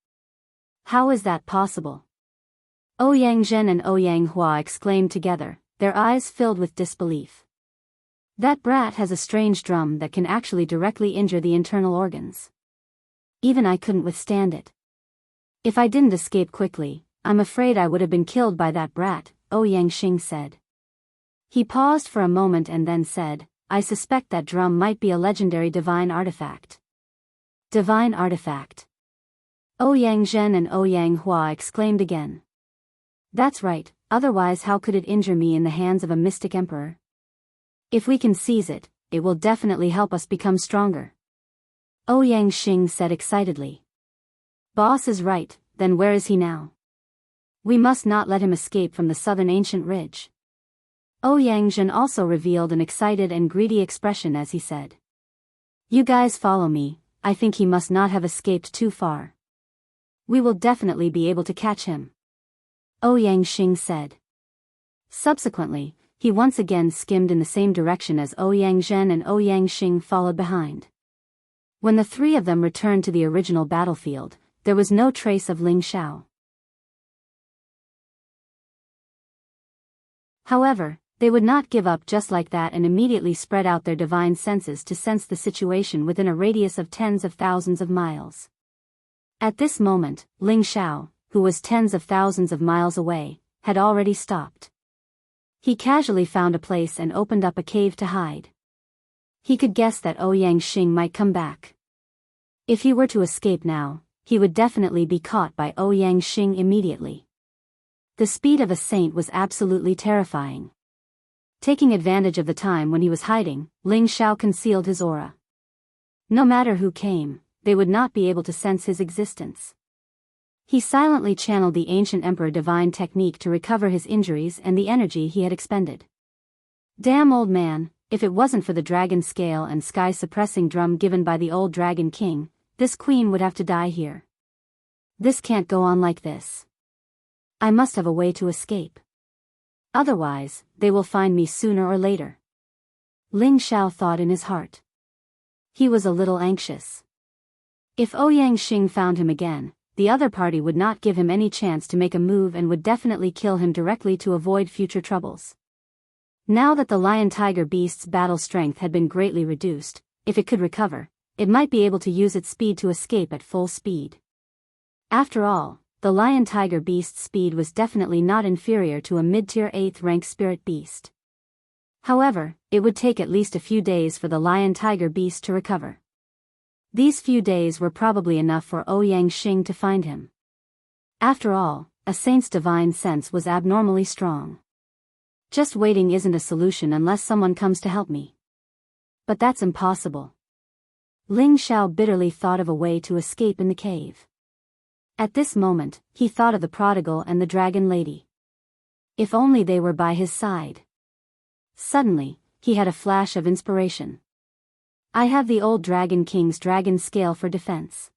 "How is that possible?" Ouyang Zhen and Ouyang Hua exclaimed together, their eyes filled with disbelief. "That brat has a strange drum that can actually directly injure the internal organs. Even I couldn't withstand it. If I didn't escape quickly, I'm afraid I would have been killed by that brat," Ouyang Xing said. He paused for a moment and then said, "I suspect that drum might be a legendary divine artifact." "Divine artifact?" Ouyang Zhen and Ouyang Hua exclaimed again. "That's right, otherwise how could it injure me in the hands of a mystic emperor? If we can seize it, it will definitely help us become stronger." Ouyang Xing said excitedly. "Boss is right, then where is he now? We must not let him escape from the southern ancient ridge." Ouyang Zhen also revealed an excited and greedy expression as he said, "You guys follow me, I think he must not have escaped too far. We will definitely be able to catch him," Ouyang Xing said. Subsequently, he once again skimmed in the same direction as Ouyang Zhen and Ouyang Xing followed behind. When the three of them returned to the original battlefield, there was no trace of Ling Xiao. However, they would not give up just like that and immediately spread out their divine senses to sense the situation within a radius of tens of thousands of miles. At this moment, Ling Xiao, who was tens of thousands of miles away, had already stopped. He casually found a place and opened up a cave to hide. He could guess that Ouyang Xing might come back. If he were to escape now, he would definitely be caught by Ouyang Xing immediately. The speed of a saint was absolutely terrifying. Taking advantage of the time when he was hiding, Ling Xiao concealed his aura. No matter who came, they would not be able to sense his existence. He silently channeled the ancient emperor divine technique to recover his injuries and the energy he had expended. "Damn old man, if it wasn't for the dragon scale and sky-suppressing drum given by the old dragon king, this queen would have to die here. This can't go on like this. I must have a way to escape. Otherwise, they will find me sooner or later." Ling Xiao thought in his heart. He was a little anxious. If Ouyang Xing found him again, the other party would not give him any chance to make a move and would definitely kill him directly to avoid future troubles. Now that the lion-tiger beast's battle strength had been greatly reduced, if it could recover, it might be able to use its speed to escape at full speed. After all, the lion-tiger beast's speed was definitely not inferior to a mid-tier 8th-rank spirit beast. However, it would take at least a few days for the lion-tiger beast to recover. These few days were probably enough for Ouyang Xing to find him. After all, a saint's divine sense was abnormally strong. Just waiting isn't a solution unless someone comes to help me. But that's impossible. Ling Xiao bitterly thought of a way to escape in the cave. At this moment, he thought of the prodigal and the dragon lady. If only they were by his side. Suddenly, he had a flash of inspiration. "I have the old dragon king's dragon scale for defense.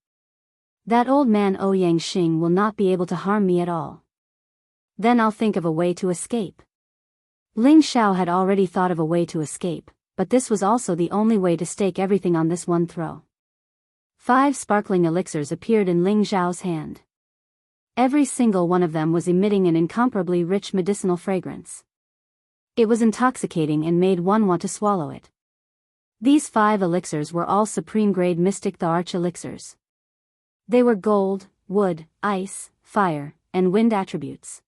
That old man Ouyang Xing will not be able to harm me at all. Then I'll think of a way to escape." Ling Xiao had already thought of a way to escape, but this was also the only way to stake everything on this one throw. 5 sparkling elixirs appeared in Ling Zhao's hand. Every single one of them was emitting an incomparably rich medicinal fragrance. It was intoxicating and made one want to swallow it. These 5 elixirs were all supreme-grade Mystic the Arch elixirs. They were gold, wood, ice, fire, and wind attributes.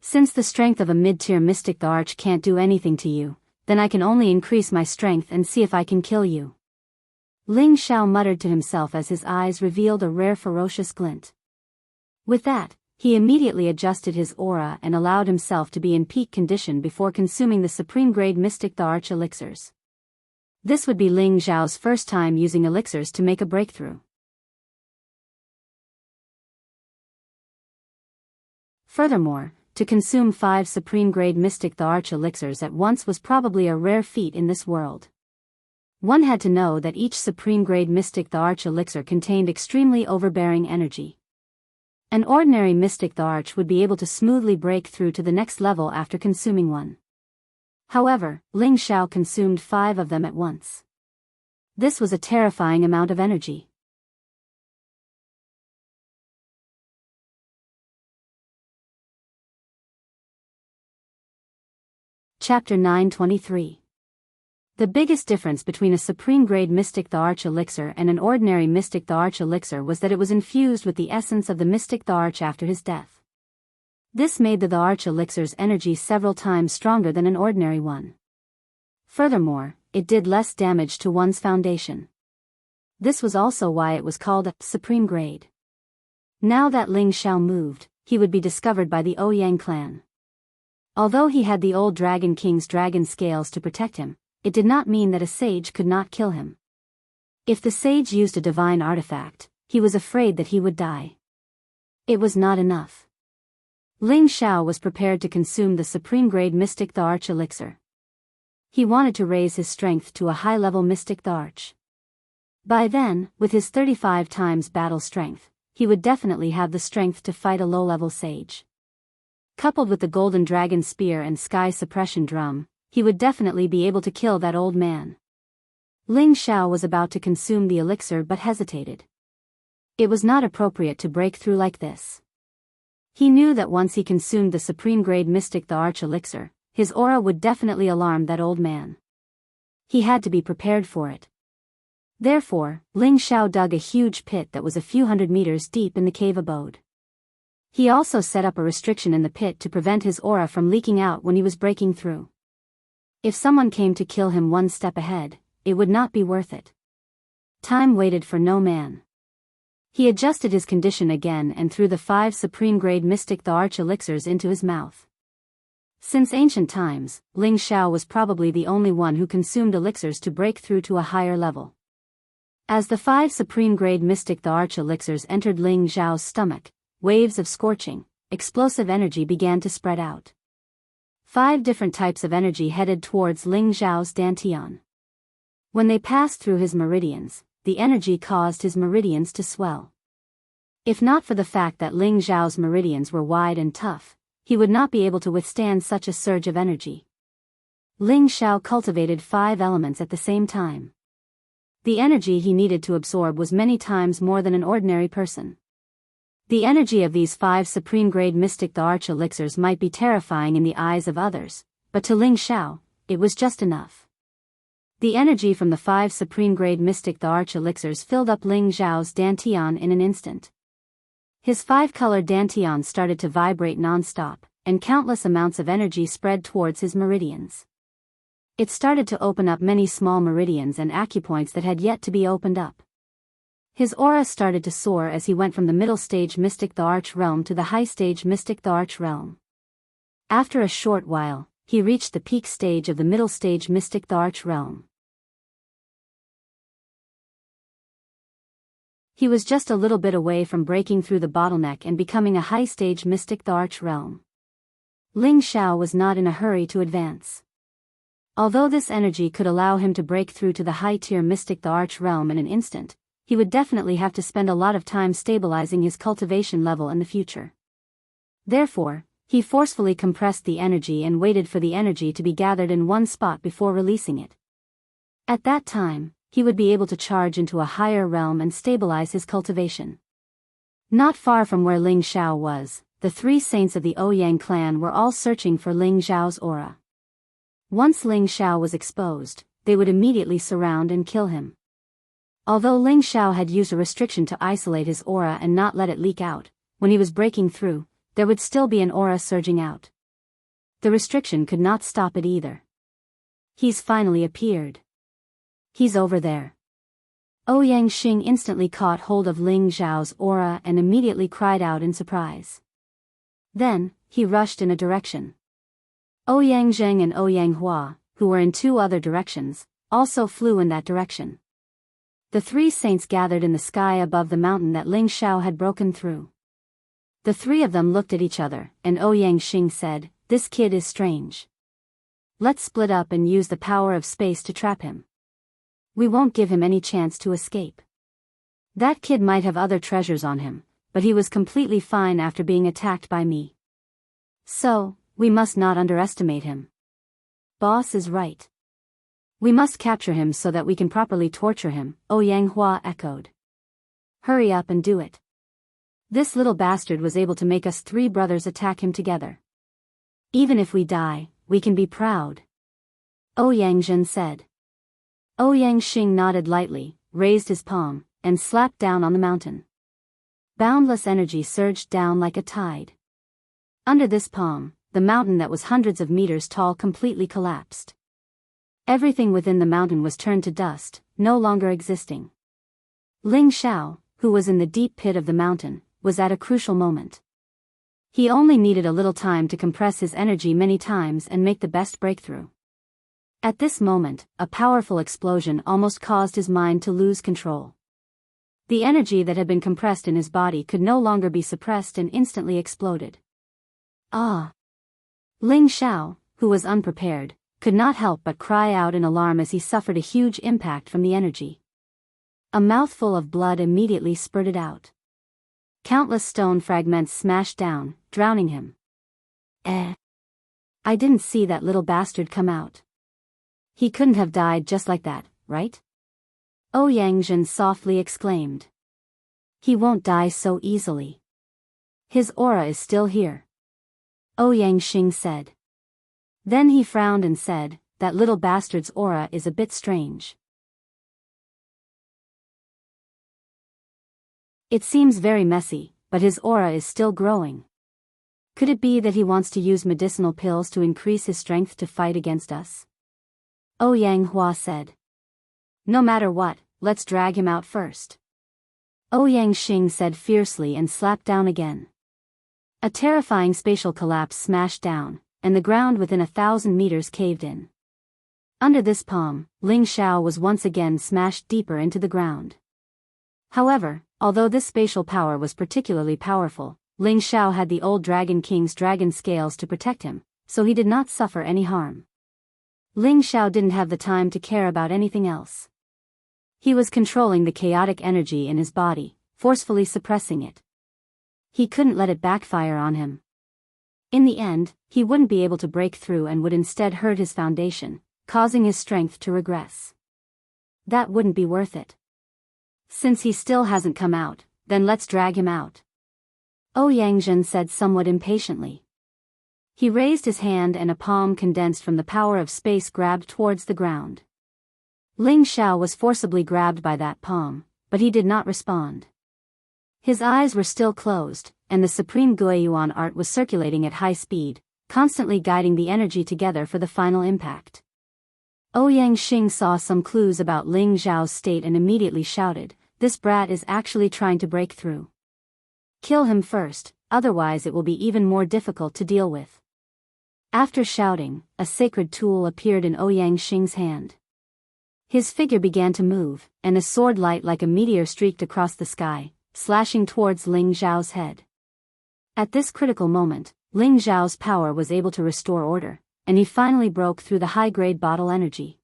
Since the strength of a mid-tier Mystic the Arch can't do anything to you, then I can only increase my strength and see if I can kill you. Ling Zhao muttered to himself as his eyes revealed a rare ferocious glint. With that, he immediately adjusted his aura and allowed himself to be in peak condition before consuming the supreme-grade Mystic the Arch elixirs. This would be Ling Zhao's first time using elixirs to make a breakthrough. Furthermore, to consume 5 supreme-grade Mystic the Arch elixirs at once was probably a rare feat in this world. One had to know that each supreme-grade Mystic the Arch elixir contained extremely overbearing energy. An ordinary Mystic the Arch would be able to smoothly break through to the next level after consuming one. However, Ling Zhao consumed 5 of them at once. This was a terrifying amount of energy. Chapter 923. The biggest difference between a supreme-grade Mystic the Arch elixir and an ordinary Mystic the Arch elixir was that it was infused with the essence of the Mystic the Arch after his death. This made the Arch elixir's energy several times stronger than an ordinary one. Furthermore, it did less damage to one's foundation. This was also why it was called a supreme grade. Now that Ling Zhao moved, he would be discovered by the Ouyang clan. Although he had the old Dragon King's dragon scales to protect him, it did not mean that a sage could not kill him. If the sage used a divine artifact, he was afraid that he would die. It was not enough. Ling Zhao was prepared to consume the supreme-grade Mystic the Arch elixir. He wanted to raise his strength to a high-level Mystic the Arch. By then, with his 35 times battle strength, he would definitely have the strength to fight a low-level sage. Coupled with the Golden Dragon Spear and Sky Suppression Drum, he would definitely be able to kill that old man. Ling Zhao was about to consume the elixir but hesitated. It was not appropriate to break through like this. He knew that once he consumed the supreme-grade Mystic the Arch elixir, his aura would definitely alarm that old man. He had to be prepared for it. Therefore, Ling Zhao dug a huge pit that was a few hundred meters deep in the cave abode. He also set up a restriction in the pit to prevent his aura from leaking out when he was breaking through. If someone came to kill him one step ahead, it would not be worth it. Time waited for no man. He adjusted his condition again and threw the 5 supreme-grade Mystic the Arch elixirs into his mouth. Since ancient times, Ling Zhao was probably the only one who consumed elixirs to break through to a higher level. As the 5 supreme-grade Mystic the Arch elixirs entered Ling Zhao's stomach, waves of scorching, explosive energy began to spread out. 5 different types of energy headed towards Ling Zhao's dantian. When they passed through his meridians, the energy caused his meridians to swell. If not for the fact that Ling Zhao's meridians were wide and tough, he would not be able to withstand such a surge of energy. Ling Zhao cultivated 5 elements at the same time. The energy he needed to absorb was many times more than an ordinary person. The energy of these 5 supreme-grade Mystic the Arch elixirs might be terrifying in the eyes of others, but to Ling Zhao, it was just enough. The energy from the 5 supreme-grade Mystic the Arch elixirs filled up Ling Zhao's dantian in an instant. His 5-colored dantian started to vibrate non-stop, and countless amounts of energy spread towards his meridians. It started to open up many small meridians and acupoints that had yet to be opened up. His aura started to soar as he went from the middle stage Mystic the Arch realm to the high stage Mystic the Arch realm. After a short while, he reached the peak stage of the middle stage Mystic the Arch realm. He was just a little bit away from breaking through the bottleneck and becoming a high stage Mystic the Arch realm. Ling Zhao was not in a hurry to advance. Although this energy could allow him to break through to the high-tier Mystic the Arch realm in an instant, he would definitely have to spend a lot of time stabilizing his cultivation level in the future. Therefore, he forcefully compressed the energy and waited for the energy to be gathered in one spot before releasing it. At that time, he would be able to charge into a higher realm and stabilize his cultivation. Not far from where Ling Xiao was, the three saints of the Ouyang clan were all searching for Ling Xiao's aura. Once Ling Xiao was exposed, they would immediately surround and kill him. Although Ling Xiao had used a restriction to isolate his aura and not let it leak out, when he was breaking through, there would still be an aura surging out. The restriction could not stop it either. He's finally appeared. He's over there. Ouyang Xing instantly caught hold of Ling Xiao's aura and immediately cried out in surprise. Then, he rushed in a direction. Ouyang Zheng and Ouyang Hua, who were in two other directions, also flew in that direction. The three saints gathered in the sky above the mountain that Ling Xiao had broken through. The three of them looked at each other, and Ouyang Xing said, "This kid is strange. Let's split up and use the power of space to trap him. We won't give him any chance to escape. That kid might have other treasures on him, but he was completely fine after being attacked by me. So, we must not underestimate him." Boss is right. We must capture him so that we can properly torture him, Ouyang Hua echoed. Hurry up and do it. This little bastard was able to make us three brothers attack him together. Even if we die, we can be proud. Ouyang Zhen said. Ouyang Xing nodded lightly, raised his palm, and slapped down on the mountain. Boundless energy surged down like a tide. Under this palm, the mountain that was hundreds of meters tall completely collapsed. Everything within the mountain was turned to dust, no longer existing. Ling Xiao, who was in the deep pit of the mountain, was at a crucial moment. He only needed a little time to compress his energy many times and make the best breakthrough. At this moment, a powerful explosion almost caused his mind to lose control. The energy that had been compressed in his body could no longer be suppressed and instantly exploded. Ah! Ling Xiao, who was unprepared, could not help but cry out in alarm as he suffered a huge impact from the energy. A mouthful of blood immediately spurted out. Countless stone fragments smashed down, drowning him. I didn't see that little bastard come out. He couldn't have died just like that, right? Ouyang Zhen softly exclaimed. He won't die so easily. His aura is still here. Ouyang Xing said. Then he frowned and said, that little bastard's aura is a bit strange. It seems very messy, but his aura is still growing. Could it be that he wants to use medicinal pills to increase his strength to fight against us? Ouyang Hua said. No matter what, let's drag him out first. Ouyang Xing said fiercely and slapped down again. A terrifying spatial collapse smashed down, and the ground within 1,000 meters caved in. Under this palm, Ling Xiao was once again smashed deeper into the ground. However, although this spatial power was particularly powerful, Ling Xiao had the old Dragon King's dragon scales to protect him, so he did not suffer any harm. Ling Xiao didn't have the time to care about anything else. He was controlling the chaotic energy in his body, forcefully suppressing it. He couldn't let it backfire on him. In the end, he wouldn't be able to break through and would instead hurt his foundation, causing his strength to regress. That wouldn't be worth it. Since he still hasn't come out, then let's drag him out. Ouyang Zhen said somewhat impatiently. He raised his hand and a palm condensed from the power of space grabbed towards the ground. Ling Xiao was forcibly grabbed by that palm, but he did not respond. His eyes were still closed, and the Supreme Guiyuan art was circulating at high speed, constantly guiding the energy together for the final impact. Ouyang Xing saw some clues about Ling Xiao's state and immediately shouted, "This brat is actually trying to break through. Kill him first, otherwise it will be even more difficult to deal with." After shouting, a sacred tool appeared in Ouyang Xing's hand. His figure began to move, and a sword light like a meteor streaked across the sky, slashing towards Ling Xiao's head. At this critical moment, Ling Xiao's power was able to restore order, and he finally broke through the high-grade bottle energy.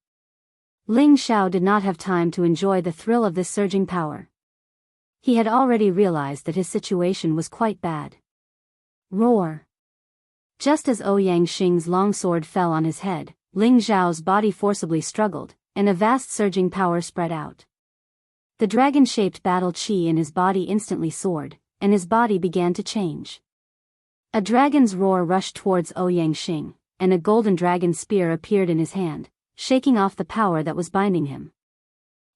Ling Xiao did not have time to enjoy the thrill of this surging power. He had already realized that his situation was quite bad. Roar! Just as Ouyang Xing's long sword fell on his head, Ling Xiao's body forcibly struggled, and a vast surging power spread out. The dragon-shaped battle chi in his body instantly soared, and his body began to change. A dragon's roar rushed towards Ouyang Xing, and a golden dragon spear appeared in his hand, shaking off the power that was binding him.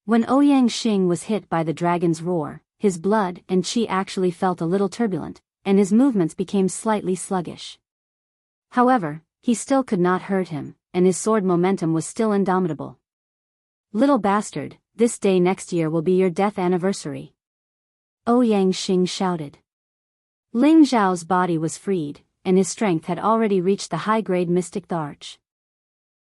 When Ouyang Xing was hit by the dragon's roar, his blood and chi actually felt a little turbulent, and his movements became slightly sluggish. However, he still could not hurt him, and his sword momentum was still indomitable. "Little bastard, this day next year will be your death anniversary," Ouyang Xing shouted. Ling Zhao's body was freed, and his strength had already reached the high-grade mystic Tharch.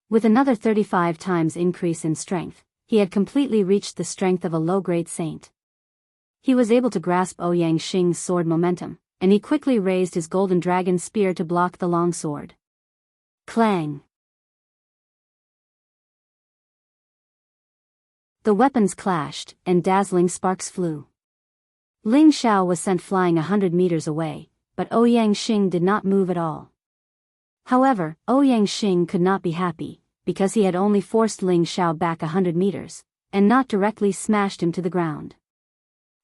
With another 35 times increase in strength, he had completely reached the strength of a low-grade saint. He was able to grasp Ouyang Xing's sword momentum, and he quickly raised his golden dragon spear to block the long sword. Clang! The weapons clashed, and dazzling sparks flew. Ling Xiao was sent flying 100 meters away, but Ouyang Xing did not move at all. However, Ouyang Xing could not be happy, because he had only forced Ling Xiao back 100 meters, and not directly smashed him to the ground.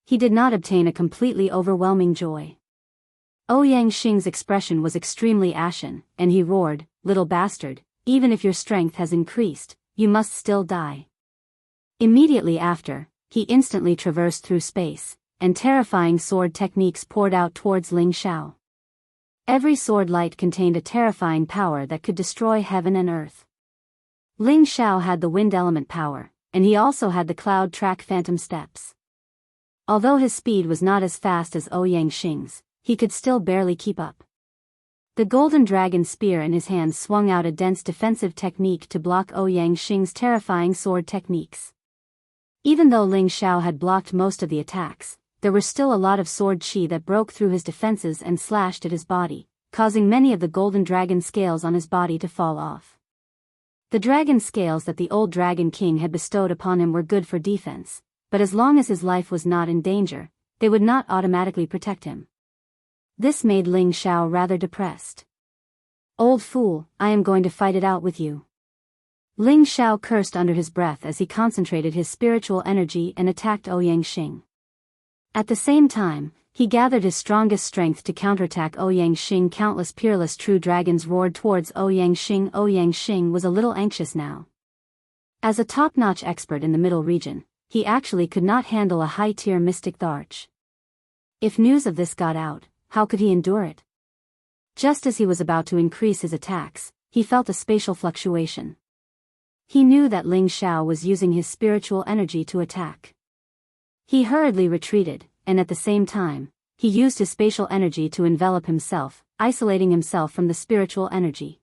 He did not obtain a completely overwhelming joy. Ouyang Xing's expression was extremely ashen, and he roared, "Little bastard, even if your strength has increased, you must still die." Immediately after, he instantly traversed through space, and terrifying sword techniques poured out towards Ling Xiao. Every sword light contained a terrifying power that could destroy heaven and earth. Ling Xiao had the wind element power, and he also had the cloud track phantom steps. Although his speed was not as fast as Ouyang Xing's, he could still barely keep up. The golden dragon spear in his hand swung out a dense defensive technique to block Ouyang Xing's terrifying sword techniques. Even though Ling Xiao had blocked most of the attacks, there were still a lot of sword chi that broke through his defenses and slashed at his body, causing many of the golden dragon scales on his body to fall off. The dragon scales that the old Dragon King had bestowed upon him were good for defense, but as long as his life was not in danger, they would not automatically protect him. This made Ling Xiao rather depressed. "Old fool, I am going to fight it out with you." Ling Xiao cursed under his breath as he concentrated his spiritual energy and attacked Ouyang Xing. At the same time, he gathered his strongest strength to counterattack Ouyang Xing. Countless peerless true dragons roared towards Ouyang Xing. Ouyang Xing was a little anxious now. As a top-notch expert in the middle region, he actually could not handle a high-tier mystic Tharch. If news of this got out, how could he endure it? Just as he was about to increase his attacks, he felt a spatial fluctuation. He knew that Ling Xiao was using his spiritual energy to attack. He hurriedly retreated, and at the same time, he used his spatial energy to envelop himself, isolating himself from the spiritual energy.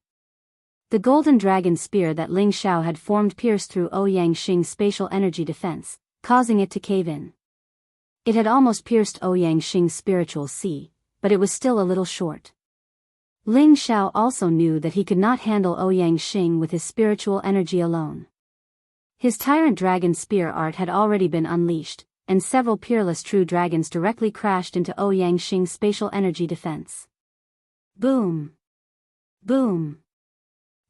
The golden dragon spear that Ling Xiao had formed pierced through Ouyang Xing's spatial energy defense, causing it to cave in. It had almost pierced Ouyang Xing's spiritual sea, but it was still a little short. Ling Xiao also knew that he could not handle Ouyang Xing with his spiritual energy alone. His tyrant dragon spear art had already been unleashed, and several peerless true dragons directly crashed into Ouyang Xing's spatial energy defense. Boom! Boom!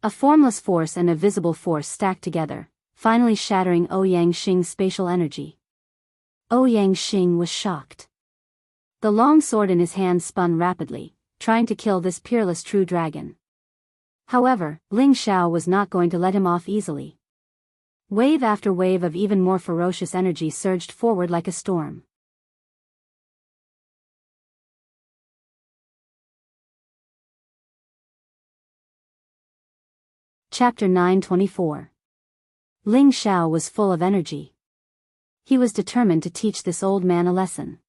A formless force and a visible force stacked together, finally shattering Ouyang Xing's spatial energy. Ouyang Xing was shocked. The long sword in his hand spun rapidly, trying to kill this peerless true dragon. However, Ling Xiao was not going to let him off easily. Wave after wave of even more ferocious energy surged forward like a storm. Chapter 924. Ling Xiao was full of energy. He was determined to teach this old man a lesson.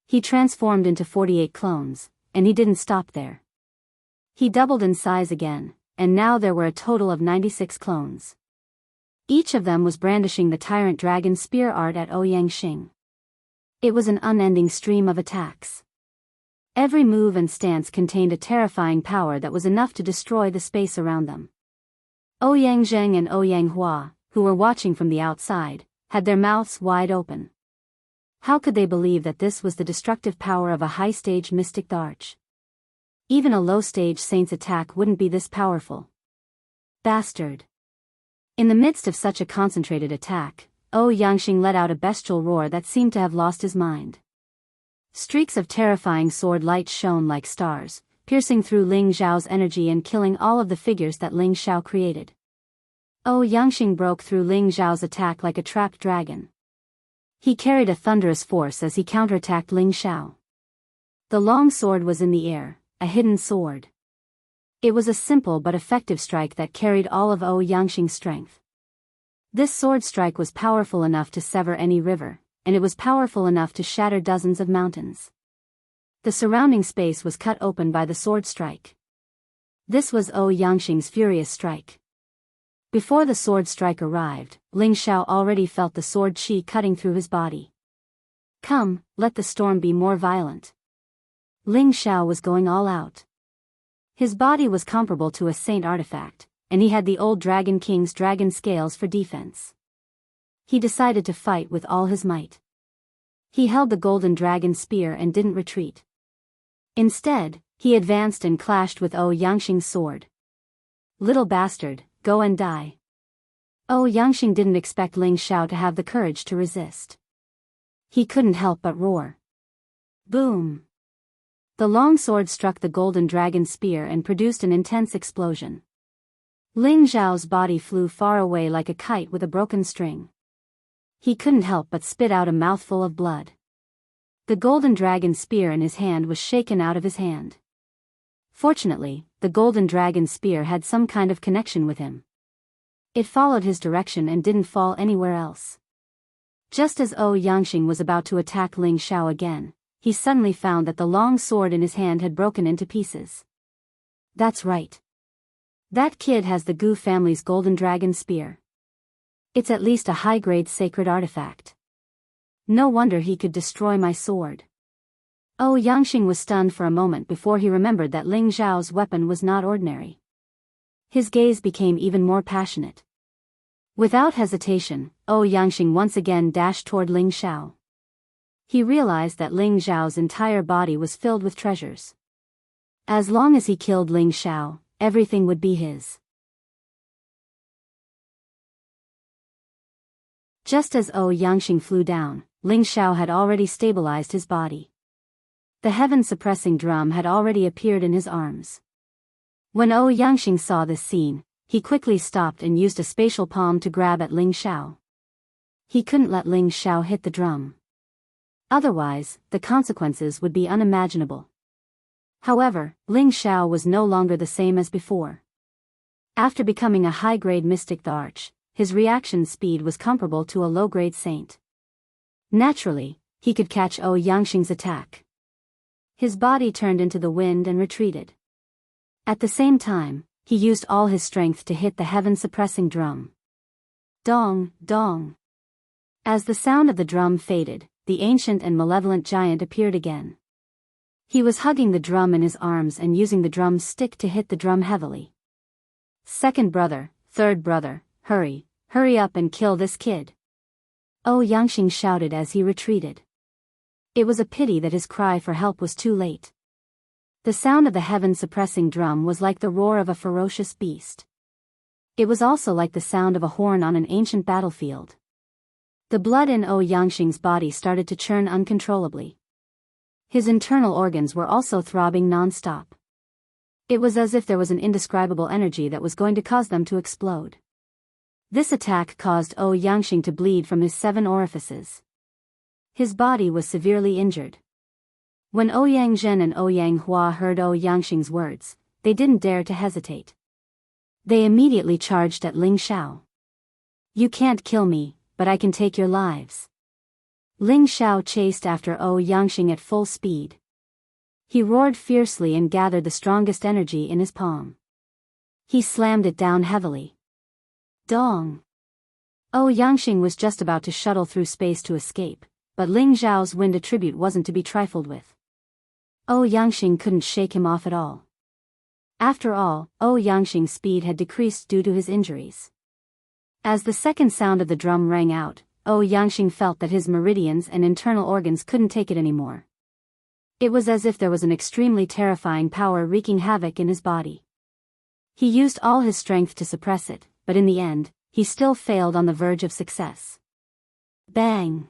He transformed into 48 clones, and he didn't stop there. He doubled in size again, and now there were a total of 96 clones. Each of them was brandishing the tyrant dragon spear art at Ouyang Xing. It was an unending stream of attacks. Every move and stance contained a terrifying power that was enough to destroy the space around them. Ouyang Zheng and Ouyang Hua, who were watching from the outside, had their mouths wide open. How could they believe that this was the destructive power of a high-stage mystic Tharch? Even a low-stage saint's attack wouldn't be this powerful. Bastard! In the midst of such a concentrated attack, Yangxing let out a bestial roar that seemed to have lost his mind. Streaks of terrifying sword light shone like stars, piercing through Ling Xiao's energy and killing all of the figures that Ling Xiao created. Yangxing broke through Ling Xiao's attack like a trapped dragon. He carried a thunderous force as he counterattacked Ling Xiao. The long sword was in the air, a hidden sword. It was a simple but effective strike that carried all of Yangxing's strength. This sword strike was powerful enough to sever any river, and it was powerful enough to shatter dozens of mountains. The surrounding space was cut open by the sword strike. This was Yangxing's furious strike. Before the sword strike arrived, Ling Xiao already felt the sword chi cutting through his body. Come, let the storm be more violent. Ling Xiao was going all out. His body was comparable to a saint artifact, and he had the old Dragon King's dragon scales for defense. He decided to fight with all his might. He held the golden dragon spear and didn't retreat. Instead, he advanced and clashed with Yangxing's sword. Little bastard, go and die. Yangxing didn't expect Ling Xiao to have the courage to resist. He couldn't help but roar. Boom! The long sword struck the golden dragon spear and produced an intense explosion. Ling Xiao's body flew far away like a kite with a broken string. He couldn't help but spit out a mouthful of blood. The golden dragon spear in his hand was shaken out of his hand. Fortunately, the golden dragon spear had some kind of connection with him. It followed his direction and didn't fall anywhere else. Just as Yangxing was about to attack Ling Xiao again, he suddenly found that the long sword in his hand had broken into pieces. That's right. That kid has the Gu family's golden dragon spear. It's at least a high-grade sacred artifact. No wonder he could destroy my sword. Yangxing was stunned for a moment before he remembered that Ling Xiao's weapon was not ordinary. His gaze became even more passionate. Without hesitation, Yangxing once again dashed toward Ling Xiao. He realized that Ling Xiao's entire body was filled with treasures. As long as he killed Ling Xiao, everything would be his. Just as Yangxing flew down, Ling Xiao had already stabilized his body. The heaven-suppressing drum had already appeared in his arms. When Yangxing saw this scene, he quickly stopped and used a spatial palm to grab at Ling Xiao. He couldn't let Ling Xiao hit the drum. Otherwise, the consequences would be unimaginable. However, Ling Xiao was no longer the same as before. After becoming a high-grade mystic the Arch, his reaction speed was comparable to a low-grade saint. Naturally, he could catch Yangxing's attack. His body turned into the wind and retreated. At the same time, he used all his strength to hit the heaven-suppressing drum. Dong, dong. As the sound of the drum faded, the ancient and malevolent giant appeared again. He was hugging the drum in his arms and using the drum stick to hit the drum heavily. Second brother, third brother, hurry up and kill this kid. Yangxing shouted as he retreated. It was a pity that his cry for help was too late. The sound of the heaven-suppressing drum was like the roar of a ferocious beast. It was also like the sound of a horn on an ancient battlefield. The blood in Yangxing's body started to churn uncontrollably. His internal organs were also throbbing non-stop. It was as if there was an indescribable energy that was going to cause them to explode. This attack caused Yangxing to bleed from his 7 orifices. His body was severely injured. When Yang Zhen and Yang Hua heard Yangxing's words, they didn't dare to hesitate. They immediately charged at Ling Xiao. You can't kill me, but I can take your lives. Ling Xiao chased after Yangxing at full speed. He roared fiercely and gathered the strongest energy in his palm. He slammed it down heavily. Dong! Yangxing was just about to shuttle through space to escape, but Ling Xiao's wind attribute wasn't to be trifled with. Yangxing couldn't shake him off at all. After all, Yangxing's speed had decreased due to his injuries. As the second sound of the drum rang out, Yangxing felt that his meridians and internal organs couldn't take it anymore. It was as if there was an extremely terrifying power wreaking havoc in his body. He used all his strength to suppress it, but in the end, he still failed on the verge of success. Bang!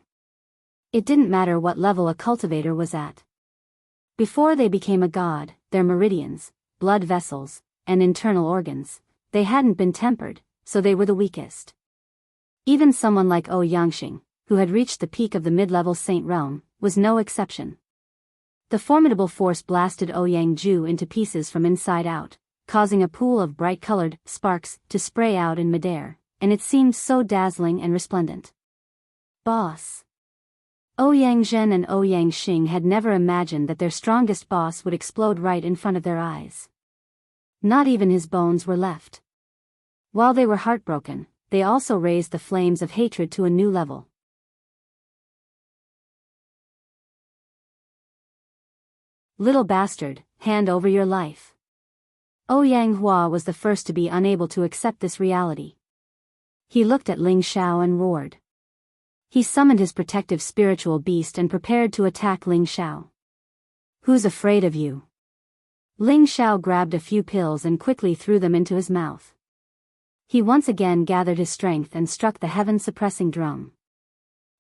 It didn't matter what level a cultivator was at. Before they became a god, their meridians, blood vessels, and internal organs, they hadn't been tempered, so they were the weakest. Even someone like Ouyangxing, who had reached the peak of the mid-level saint realm, was no exception. The formidable force blasted Ouyangju into pieces from inside out, causing a pool of bright-colored sparks to spray out in midair, and it seemed so dazzling and resplendent. Boss. Ouyangzhen and Ouyangxing had never imagined that their strongest boss would explode right in front of their eyes. Not even his bones were left. While they were heartbroken, they also raised the flames of hatred to a new level. Little bastard, hand over your life. Ouyang Hua was the first to be unable to accept this reality. He looked at Ling Xiao and roared. He summoned his protective spiritual beast and prepared to attack Ling Xiao. Who's afraid of you? Ling Xiao grabbed a few pills and quickly threw them into his mouth. He once again gathered his strength and struck the heaven-suppressing drum.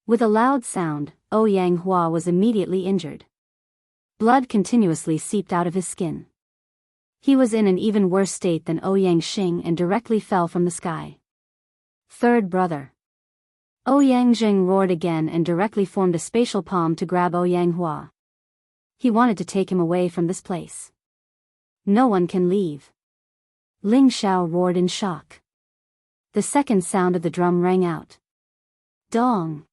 With a loud sound, Ouyang Hua was immediately injured. Blood continuously seeped out of his skin. He was in an even worse state than Ouyangxing and directly fell from the sky. Third brother. Ouyangxing roared again and directly formed a spatial palm to grab Ouyang Hua. He wanted to take him away from this place. No one can leave. Ling Xiao roared in shock. The second sound of the drum rang out. Dong!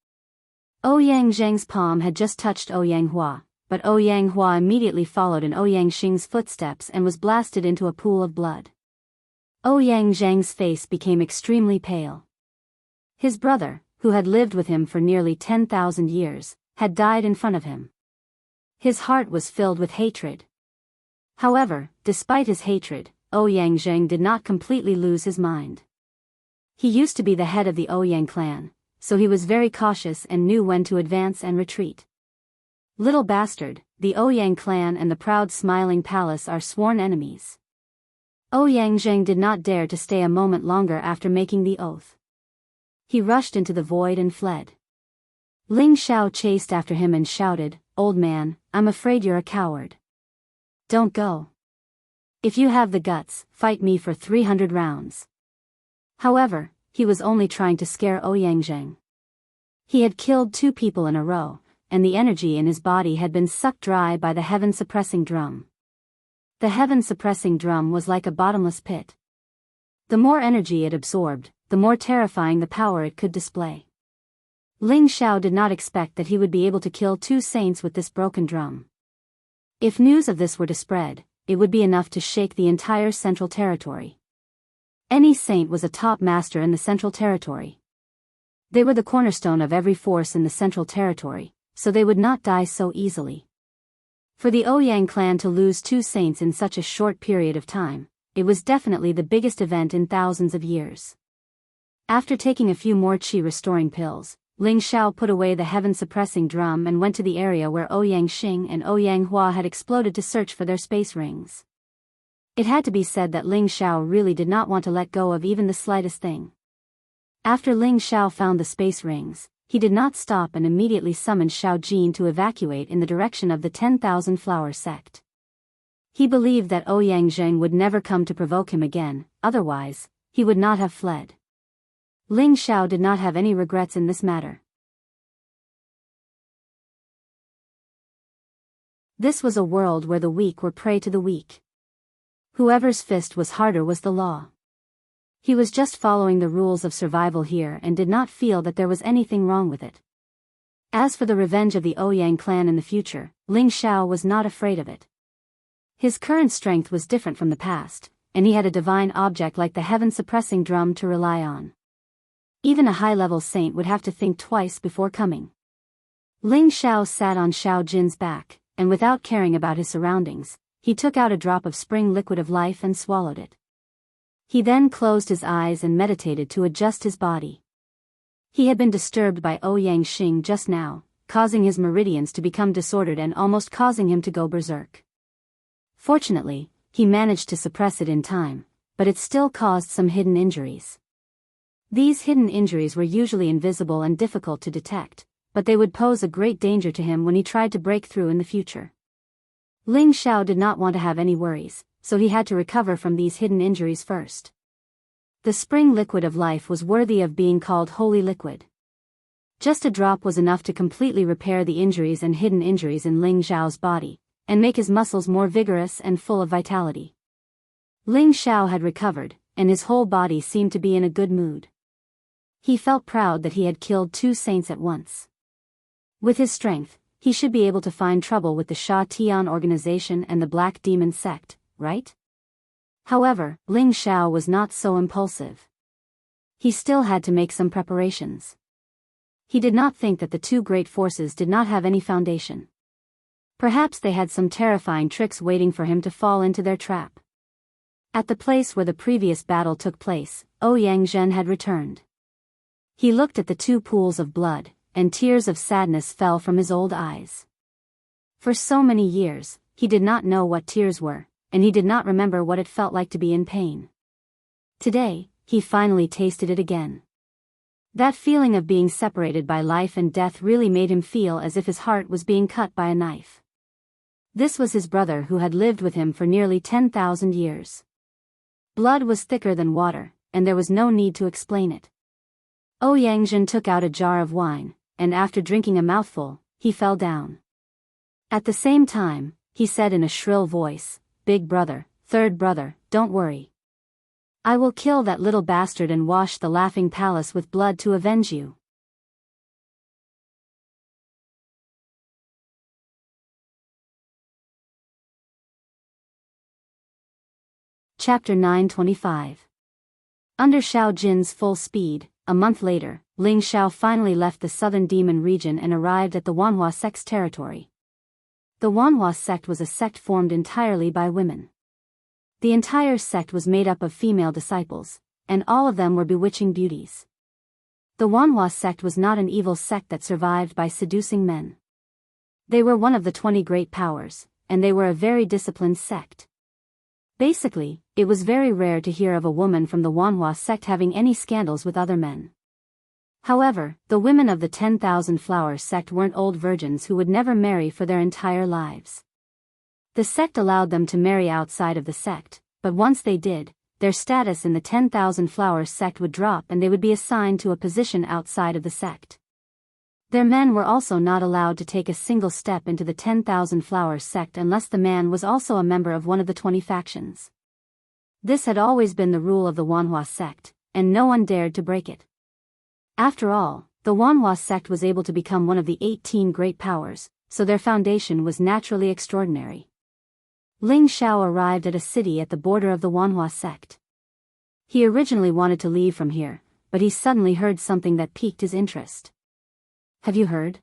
Ouyangxing's palm had just touched Ouyang Hua, but Ouyang Hua immediately followed in Ouyangxing's footsteps and was blasted into a pool of blood. Ouyangxing's face became extremely pale. His brother, who had lived with him for nearly 10,000 years, had died in front of him. His heart was filled with hatred. However, despite his hatred, Ouyangxing did not completely lose his mind. He used to be the head of the Ouyang clan, so he was very cautious and knew when to advance and retreat. Little bastard, the Ouyang clan and the proud smiling palace are sworn enemies. Ouyangxing did not dare to stay a moment longer after making the oath. He rushed into the void and fled. Ling Xiao chased after him and shouted, "Old man, I'm afraid you're a coward. Don't go. If you have the guts, fight me for 300 rounds." However, he was only trying to scare Ouyangxing. He had killed 2 people in a row, and the energy in his body had been sucked dry by the heaven-suppressing drum. The heaven-suppressing drum was like a bottomless pit. The more energy it absorbed, the more terrifying the power it could display. Ling Xiao did not expect that he would be able to kill 2 saints with this broken drum. If news of this were to spread, it would be enough to shake the entire Central Territory. Any saint was a top master in the Central Territory. They were the cornerstone of every force in the Central Territory, so they would not die so easily. For the Ouyang clan to lose 2 saints in such a short period of time, it was definitely the biggest event in thousands of years. After taking a few more qi-restoring pills, Ling Xiao put away the heaven-suppressing drum and went to the area where Ouyangxing and Ouyang Hua had exploded to search for their space rings. It had to be said that Ling Xiao really did not want to let go of even the slightest thing. After Ling Xiao found the space rings, he did not stop and immediately summoned Xiao Jin to evacuate in the direction of the 10,000 Flower sect. He believed that Ouyangxing would never come to provoke him again, otherwise, he would not have fled. Ling Xiao did not have any regrets in this matter. This was a world where the weak were prey to the weak. Whoever's fist was harder was the law. He was just following the rules of survival here and did not feel that there was anything wrong with it. As for the revenge of the Ouyang clan in the future, Ling Xiao was not afraid of it. His current strength was different from the past, and he had a divine object like the heaven-suppressing drum to rely on. Even a high-level saint would have to think twice before coming. Ling Xiao sat on Xiao Jin's back, and without caring about his surroundings, he took out a drop of spring liquid of life and swallowed it. He then closed his eyes and meditated to adjust his body. He had been disturbed by Ouyangxing just now, causing his meridians to become disordered and almost causing him to go berserk. Fortunately, he managed to suppress it in time, but it still caused some hidden injuries. These hidden injuries were usually invisible and difficult to detect, but they would pose a great danger to him when he tried to break through in the future. Ling Xiao did not want to have any worries, so he had to recover from these hidden injuries first. The spring liquid of life was worthy of being called holy liquid. Just a drop was enough to completely repair the injuries and hidden injuries in Ling Xiao's body, and make his muscles more vigorous and full of vitality. Ling Xiao had recovered, and his whole body seemed to be in a good mood. He felt proud that he had killed 2 saints at once. With his strength, he should be able to find trouble with the Sha Tian organization and the Black Demon sect, right? However, Ling Xiao was not so impulsive. He still had to make some preparations. He did not think that the 2 great forces did not have any foundation. Perhaps they had some terrifying tricks waiting for him to fall into their trap. At the place where the previous battle took place, Ouyang Zhen had returned. He looked at the 2 pools of blood, and tears of sadness fell from his old eyes. For so many years, he did not know what tears were, and he did not remember what it felt like to be in pain. Today, he finally tasted it again. That feeling of being separated by life and death really made him feel as if his heart was being cut by a knife. This was his brother who had lived with him for nearly 10,000 years. Blood was thicker than water, and there was no need to explain it. Ouyang Zhen took out a jar of wine, and after drinking a mouthful, he fell down. At the same time, he said in a shrill voice, "Big brother, third brother, don't worry. I will kill that little bastard and wash the Laughing Palace with blood to avenge you." Chapter 925. Under Xiao Jin's full speed, a month later, Ling Xiao finally left the southern demon region and arrived at the Wanhua sect's territory. The Wanhua sect was a sect formed entirely by women. The entire sect was made up of female disciples, and all of them were bewitching beauties. The Wanhua sect was not an evil sect that survived by seducing men. They were one of the 20 great powers, and they were a very disciplined sect. Basically, it was very rare to hear of a woman from the Wanhua sect having any scandals with other men. However, the women of the 10,000 Flower sect weren't old virgins who would never marry for their entire lives. The sect allowed them to marry outside of the sect, but once they did, their status in the 10,000 Flower sect would drop and they would be assigned to a position outside of the sect. Their men were also not allowed to take a single step into the 10,000 Flower sect unless the man was also a member of one of the 20 factions. This had always been the rule of the Wanhua sect, and no one dared to break it. After all, the Wanhua sect was able to become one of the 18 great powers, so their foundation was naturally extraordinary. Ling Xiao arrived at a city at the border of the Wanhua sect. He originally wanted to leave from here, but he suddenly heard something that piqued his interest. Have you heard?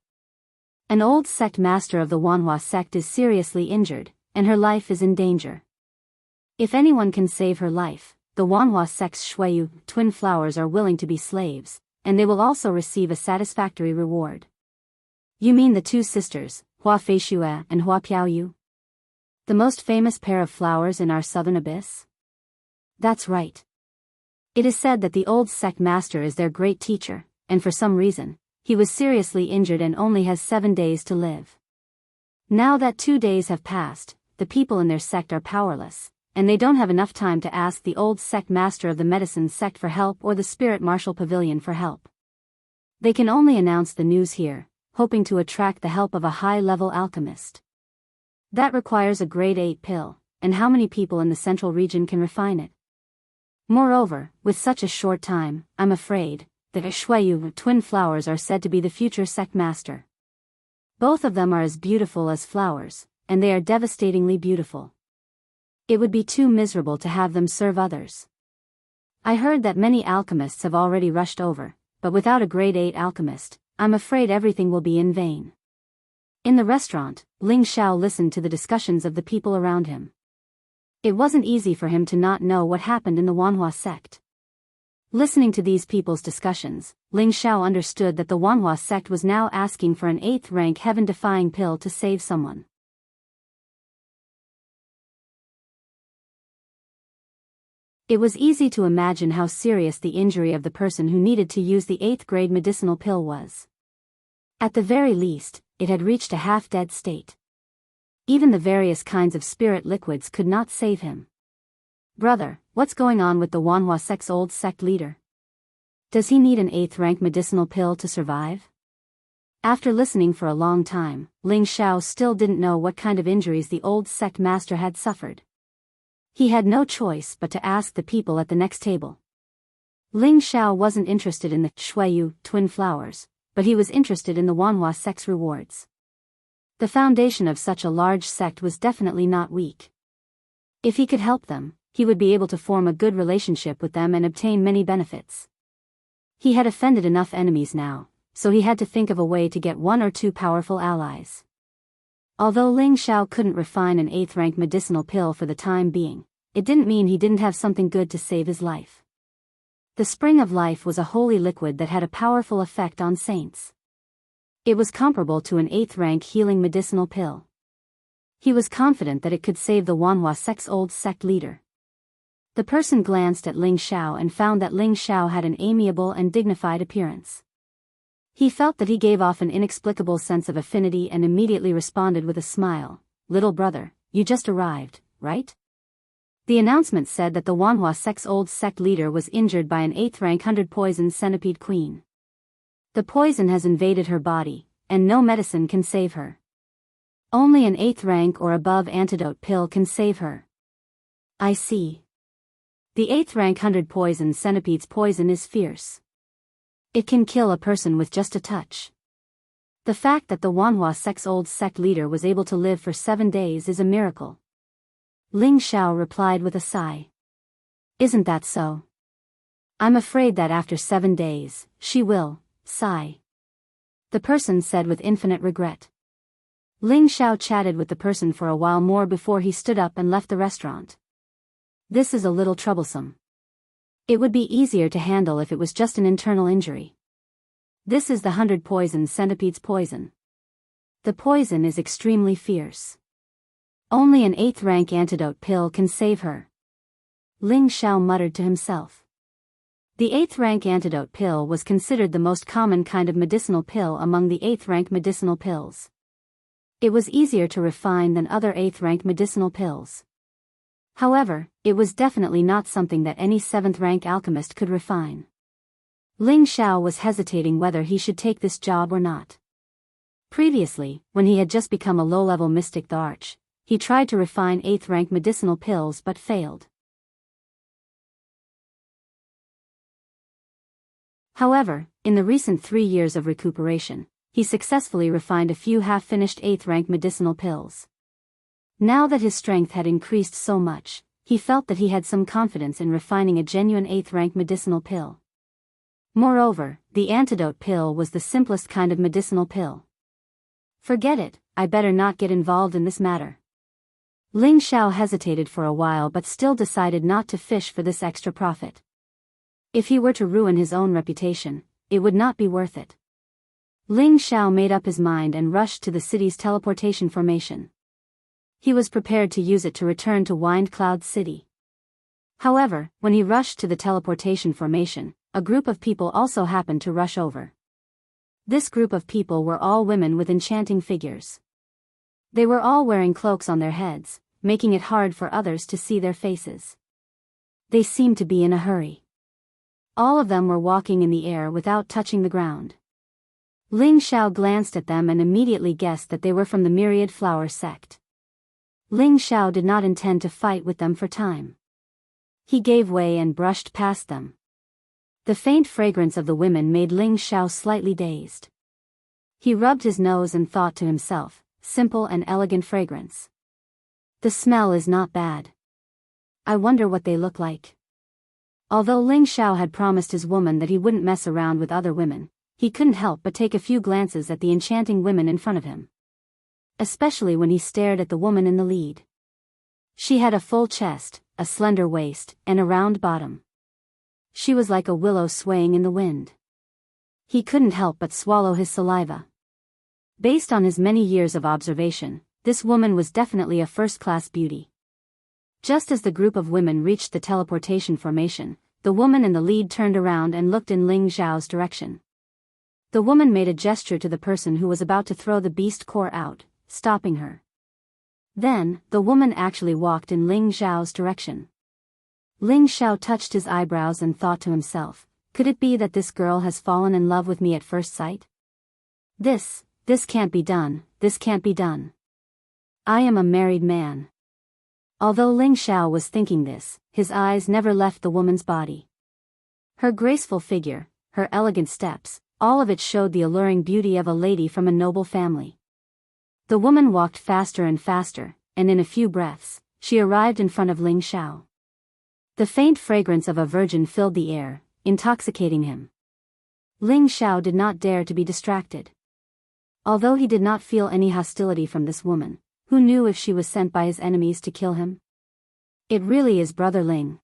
An old sect master of the Wanhua sect is seriously injured, and her life is in danger. If anyone can save her life, the Wanhua sect's Shuiyu twin flowers are willing to be slaves, and they will also receive a satisfactory reward. You mean the 2 sisters, Hua Feishue and Hua Piaoyu? The most famous pair of flowers in our southern abyss? That's right. It is said that the old sect master is their great teacher, and for some reason, he was seriously injured and only has 7 days to live. Now that 2 days have passed, the people in their sect are powerless, and they don't have enough time to ask the old sect master of the medicine sect for help or the spirit marshal pavilion for help. They can only announce the news here, hoping to attract the help of a high-level alchemist. That requires a grade 8 pill, and how many people in the central region can refine it? Moreover, with such a short time, I'm afraid, the Shuiyu twin flowers are said to be the future sect master. Both of them are as beautiful as flowers, and they are devastatingly beautiful. It would be too miserable to have them serve others. I heard that many alchemists have already rushed over, but without a grade 8 alchemist, I'm afraid everything will be in vain. In the restaurant, Ling Xiao listened to the discussions of the people around him. It wasn't easy for him to not know what happened in the Wanhua sect. Listening to these people's discussions, Ling Xiao understood that the Wanhua sect was now asking for an 8th rank heaven-defying pill to save someone. It was easy to imagine how serious the injury of the person who needed to use the 8th grade medicinal pill was. At the very least, it had reached a half-dead state. Even the various kinds of spirit liquids could not save him. "Brother, what's going on with the Wanhua sect's old sect leader? Does he need an 8th rank medicinal pill to survive?" After listening for a long time, Ling Xiao still didn't know what kind of injuries the old sect master had suffered. He had no choice but to ask the people at the next table. Ling Xiao wasn't interested in the Shuiyu twin flowers, but he was interested in the Wanhua sect's rewards. The foundation of such a large sect was definitely not weak. If he could help them, he would be able to form a good relationship with them and obtain many benefits. He had offended enough enemies now, so he had to think of a way to get 1 or 2 powerful allies. Although Ling Xiao couldn't refine an 8th rank medicinal pill for the time being, it didn't mean he didn't have something good to save his life. The Spring of Life was a holy liquid that had a powerful effect on saints. It was comparable to an 8th rank healing medicinal pill. He was confident that it could save the Wanhua sect's old sect leader. The person glanced at Ling Xiao and found that Ling Xiao had an amiable and dignified appearance. He felt that he gave off an inexplicable sense of affinity and immediately responded with a smile. "Little brother, you just arrived, right?" The announcement said that the Wanhua sect's old sect leader was injured by an 8th rank 100 poison centipede queen. The poison has invaded her body, and no medicine can save her. Only an 8th rank or above antidote pill can save her. "I see. The 8th rank 100 poison centipede's poison is fierce. It can kill a person with just a touch. The fact that the Wanhua sect's old sect leader was able to live for 7 days is a miracle." Ling Xiao replied with a sigh. "Isn't that so? I'm afraid that after 7 days, she will sigh," the person said with infinite regret. Ling Xiao chatted with the person for a while more before he stood up and left the restaurant. "This is a little troublesome. It would be easier to handle if it was just an internal injury. This is the 100 poison centipede's poison. The poison is extremely fierce. Only an 8th rank antidote pill can save her." Ling Xiao muttered to himself. The 8th rank antidote pill was considered the most common kind of medicinal pill among the 8th rank medicinal pills. It was easier to refine than other 8th rank medicinal pills. However, it was definitely not something that any 7th rank alchemist could refine. Ling Xiao was hesitating whether he should take this job or not. Previously, when he had just become a low-level mystic the Arch, he tried to refine 8th rank medicinal pills but failed. However, in the recent 3 years of recuperation, he successfully refined a few half-finished 8th rank medicinal pills. Now that his strength had increased so much, he felt that he had some confidence in refining a genuine 8th rank medicinal pill. Moreover, the antidote pill was the simplest kind of medicinal pill. "Forget it, I better not get involved in this matter." Ling Xiao hesitated for a while but still decided not to fish for this extra profit. If he were to ruin his own reputation, it would not be worth it. Ling Xiao made up his mind and rushed to the city's teleportation formation. He was prepared to use it to return to Wind Cloud City. However, when he rushed to the teleportation formation, a group of people also happened to rush over. This group of people were all women with enchanting figures. They were all wearing cloaks on their heads, making it hard for others to see their faces. They seemed to be in a hurry. All of them were walking in the air without touching the ground. Ling Xiao glanced at them and immediately guessed that they were from the Myriad Flower sect. Ling Xiao did not intend to fight with them for time. He gave way and brushed past them. The faint fragrance of the women made Ling Xiao slightly dazed. He rubbed his nose and thought to himself, simple and elegant fragrance. The smell is not bad. I wonder what they look like. Although Ling Xiao had promised his woman that he wouldn't mess around with other women, he couldn't help but take a few glances at the enchanting women in front of him. Especially when he stared at the woman in the lead. She had a full chest, a slender waist, and a round bottom. She was like a willow swaying in the wind. He couldn't help but swallow his saliva. Based on his many years of observation, this woman was definitely a first-class beauty. Just as the group of women reached the teleportation formation, the woman in the lead turned around and looked in Ling Xiao's direction. The woman made a gesture to the person who was about to throw the beast core out, stopping her. Then, the woman actually walked in Ling Xiao's direction. Ling Xiao touched his eyebrows and thought to himself, could it be that this girl has fallen in love with me at first sight? This can't be done, this can't be done. I am a married man. Although Ling Xiao was thinking this, his eyes never left the woman's body. Her graceful figure, her elegant steps, all of it showed the alluring beauty of a lady from a noble family. The woman walked faster and faster, and in a few breaths, she arrived in front of Ling Xiao. The faint fragrance of a virgin filled the air, intoxicating him. Ling Xiao did not dare to be distracted. Although he did not feel any hostility from this woman, who knew if she was sent by his enemies to kill him? It really is Brother Ling.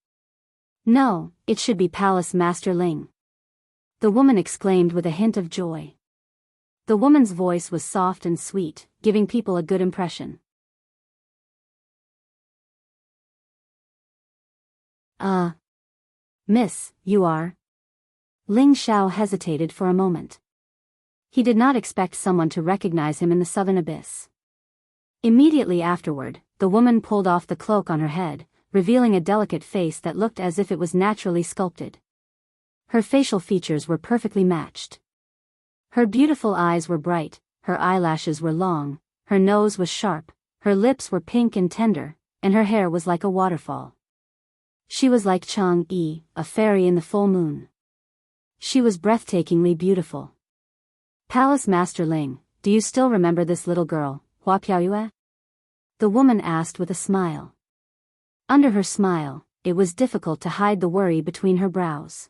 No, it should be Palace Master Ling. The woman exclaimed with a hint of joy. The woman's voice was soft and sweet, giving people a good impression. Miss, you are? Ling Xiao hesitated for a moment. He did not expect someone to recognize him in the southern abyss. Immediately afterward, the woman pulled off the cloak on her head, revealing a delicate face that looked as if it was naturally sculpted. Her facial features were perfectly matched. Her beautiful eyes were bright, her eyelashes were long, her nose was sharp, her lips were pink and tender, and her hair was like a waterfall. She was like Chang-yi, a fairy in the full moon. She was breathtakingly beautiful. Palace Master Ling, do you still remember this little girl, Hua Piaoyue? The woman asked with a smile. Under her smile, it was difficult to hide the worry between her brows.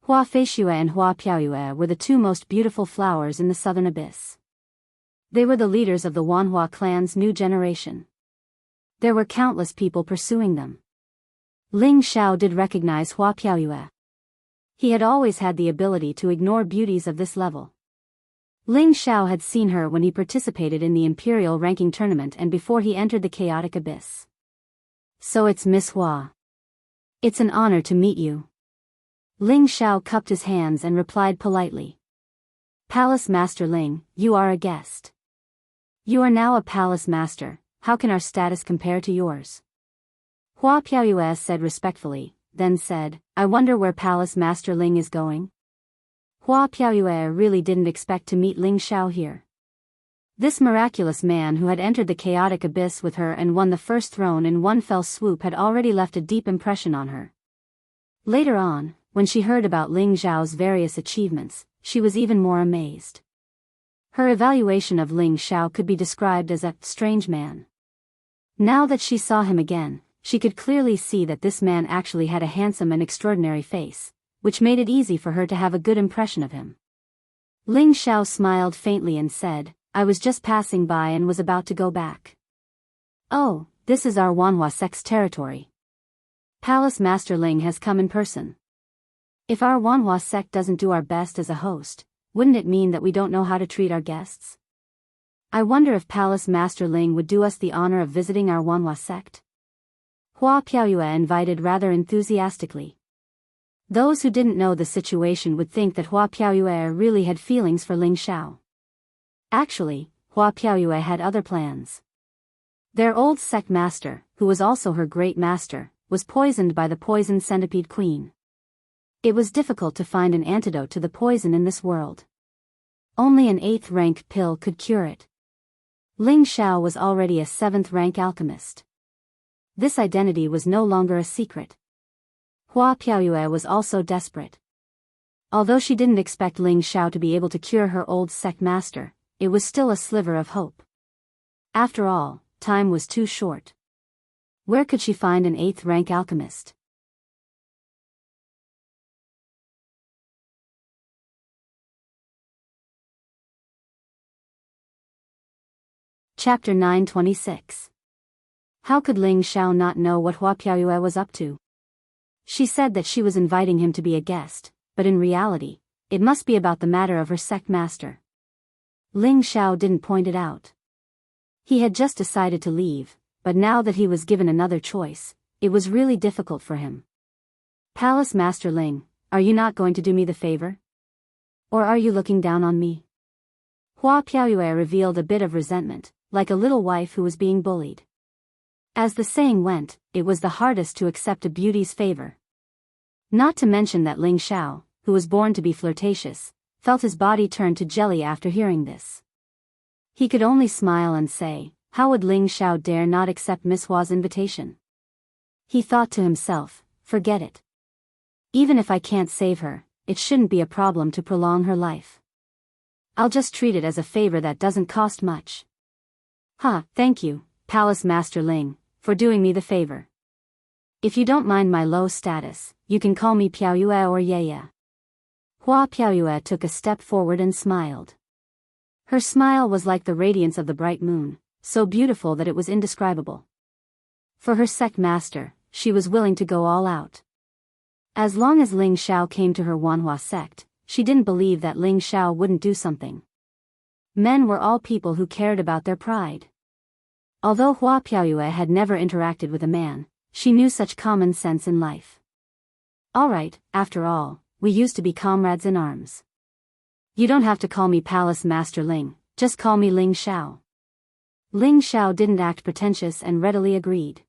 Hua Feishue and Hua Piaoyue were the two most beautiful flowers in the southern abyss. They were the leaders of the Wanhua clan's new generation. There were countless people pursuing them. Ling Xiao did recognize Hua Piaoyue. He had always had the ability to ignore beauties of this level. Ling Xiao had seen her when he participated in the Imperial Ranking Tournament and before he entered the Chaotic Abyss. So it's Miss Hua. It's an honor to meet you. Ling Xiao cupped his hands and replied politely. Palace Master Ling, you are a guest. You are now a Palace Master, how can our status compare to yours? Hua Piaoyue said respectfully, then said, I wonder where Palace Master Ling is going? Hua Piaoyue really didn't expect to meet Ling Xiao here. This miraculous man who had entered the chaotic abyss with her and won the first throne in one fell swoop had already left a deep impression on her. Later on, when she heard about Ling Xiao's various achievements, she was even more amazed. Her evaluation of Ling Xiao could be described as a strange man. Now that she saw him again, she could clearly see that this man actually had a handsome and extraordinary face, which made it easy for her to have a good impression of him. Ling Xiao smiled faintly and said, I was just passing by and was about to go back. Oh, this is our Wanhua sect's territory. Palace Master Ling has come in person. If our Wanhua sect doesn't do our best as a host, wouldn't it mean that we don't know how to treat our guests? I wonder if Palace Master Ling would do us the honor of visiting our Wanhua sect? Hua Piaoyue invited rather enthusiastically. Those who didn't know the situation would think that Hua Piaoyue really had feelings for Ling Xiao. Actually, Hua Piaoyue had other plans. Their old sect master, who was also her great master, was poisoned by the poison centipede queen. It was difficult to find an antidote to the poison in this world. Only an 8th rank pill could cure it. Ling Xiao was already a 7th rank alchemist. This identity was no longer a secret. Hua Piaoyue was also desperate. Although she didn't expect Ling Xiao to be able to cure her old sect master, it was still a sliver of hope. After all, time was too short. Where could she find an 8th rank alchemist? Chapter 926. How could Ling Xiao not know what Hua Piaoyue was up to? She said that she was inviting him to be a guest, but in reality, it must be about the matter of her sect master. Ling Xiao didn't point it out. He had just decided to leave, but now that he was given another choice, it was really difficult for him. Palace Master Ling, are you not going to do me the favor? Or are you looking down on me? Hua Piaoyue revealed a bit of resentment, like a little wife who was being bullied. As the saying went, it was the hardest to accept a beauty's favor. Not to mention that Ling Xiao, who was born to be flirtatious, felt his body turn to jelly after hearing this. He could only smile and say, how would Ling Xiao dare not accept Miss Hua's invitation? He thought to himself, forget it. Even if I can't save her, it shouldn't be a problem to prolong her life. I'll just treat it as a favor that doesn't cost much. Thank you, Palace Master Ling, for doing me the favor. If you don't mind my low status, you can call me Piaoyue or Ye. Hua Piaoyue took a step forward and smiled. Her smile was like the radiance of the bright moon, so beautiful that it was indescribable. For her sect master, she was willing to go all out. As long as Ling Xiao came to her Wanhua sect, she didn't believe that Ling Xiao wouldn't do something. Men were all people who cared about their pride. Although Hua Piaoyue had never interacted with a man, she knew such common sense in life. Alright, after all, we used to be comrades in arms. You don't have to call me Palace Master Ling, just call me Ling Xiao. Ling Xiao didn't act pretentious and readily agreed.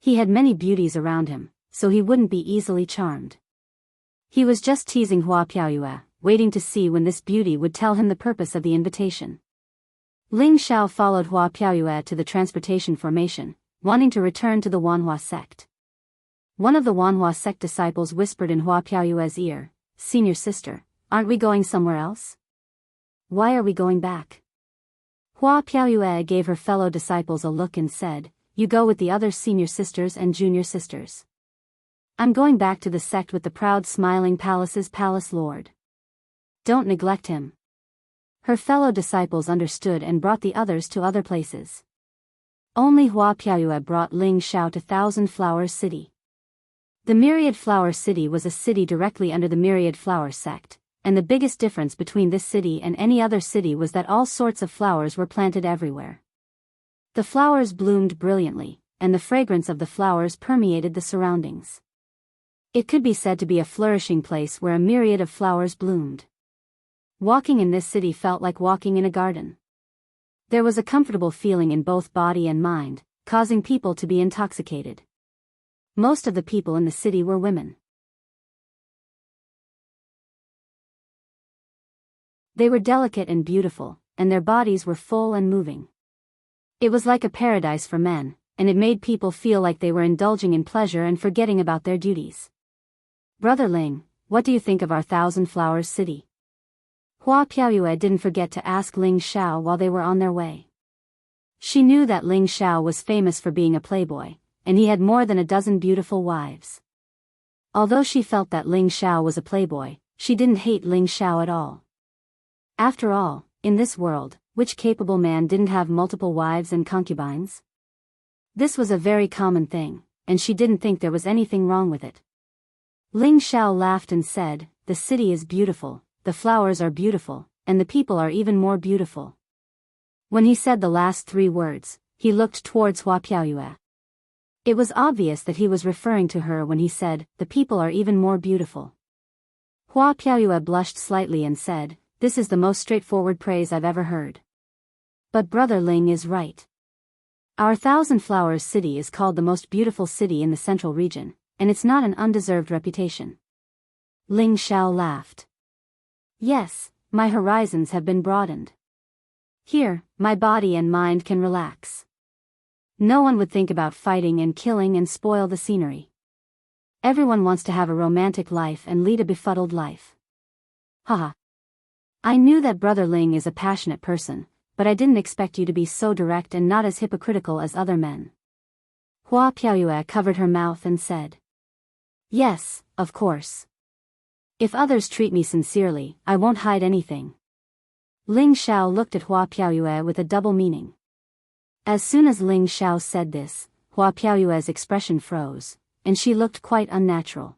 He had many beauties around him, so he wouldn't be easily charmed. He was just teasing Hua Piaoyue, waiting to see when this beauty would tell him the purpose of the invitation. Ling Xiao followed Hua Piaoyue to the transportation formation, wanting to return to the Wanhua sect. One of the Wanhua sect disciples whispered in Hua Piaoyue's ear, Senior sister, aren't we going somewhere else? Why are we going back? Hua Piaoyue gave her fellow disciples a look and said, you go with the other senior sisters and junior sisters. I'm going back to the sect with the proud smiling palace's palace lord. Don't neglect him. Her fellow disciples understood and brought the others to other places. Only Hua Piaoyue brought Ling Xiao to Thousand Flowers City. The Myriad Flower City was a city directly under the Myriad Flower sect, and the biggest difference between this city and any other city was that all sorts of flowers were planted everywhere. The flowers bloomed brilliantly, and the fragrance of the flowers permeated the surroundings. It could be said to be a flourishing place where a myriad of flowers bloomed. Walking in this city felt like walking in a garden. There was a comfortable feeling in both body and mind, causing people to be intoxicated. Most of the people in the city were women. They were delicate and beautiful, and their bodies were full and moving. It was like a paradise for men, and it made people feel like they were indulging in pleasure and forgetting about their duties. Brother Ling, what do you think of our Thousand Flowers City? Hua Piaoyue didn't forget to ask Ling Xiao while they were on their way. She knew that Ling Xiao was famous for being a playboy, and he had more than a dozen beautiful wives. Although she felt that Ling Xiao was a playboy, she didn't hate Ling Xiao at all. After all, in this world, which capable man didn't have multiple wives and concubines? This was a very common thing, and she didn't think there was anything wrong with it. Ling Xiao laughed and said, the city is beautiful, the flowers are beautiful, and the people are even more beautiful. When he said the last three words, he looked towards Hua Piaoyue. It was obvious that he was referring to her when he said, the people are even more beautiful. Hua Piaoyue blushed slightly and said, this is the most straightforward praise I've ever heard. But Brother Ling is right. Our Thousand Flowers City is called the most beautiful city in the central region, and it's not an undeserved reputation. Ling Xiao laughed. Yes, my horizons have been broadened. Here, my body and mind can relax. No one would think about fighting and killing and spoil the scenery. Everyone wants to have a romantic life and lead a befuddled life. Haha. I knew that Brother Ling is a passionate person, but I didn't expect you to be so direct and not as hypocritical as other men. Hua Piaoyue covered her mouth and said, yes, of course. If others treat me sincerely, I won't hide anything. Ling Xiao looked at Hua Piaoyue with a double meaning. As soon as Ling Xiao said this, Hua Piaoyue's expression froze, and she looked quite unnatural.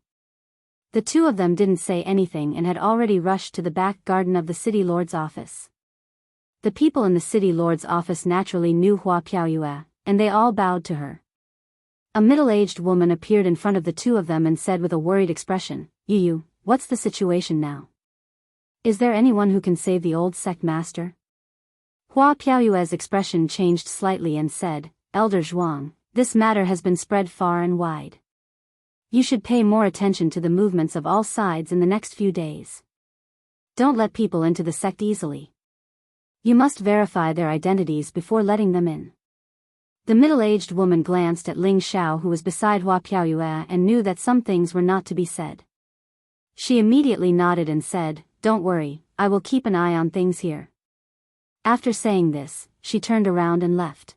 The two of them didn't say anything and had already rushed to the back garden of the city lord's office. The people in the city lord's office naturally knew Hua Piaoyue, and they all bowed to her. A middle-aged woman appeared in front of the two of them and said with a worried expression, "You, what's the situation now? Is there anyone who can save the old sect master?" Hua Piaoyue's expression changed slightly and said, "Elder Zhuang, this matter has been spread far and wide. You should pay more attention to the movements of all sides in the next few days. Don't let people into the sect easily. You must verify their identities before letting them in." The middle-aged woman glanced at Ling Xiao, who was beside Hua Piaoyue, and knew that some things were not to be said. She immediately nodded and said, "Don't worry, I will keep an eye on things here." After saying this, she turned around and left.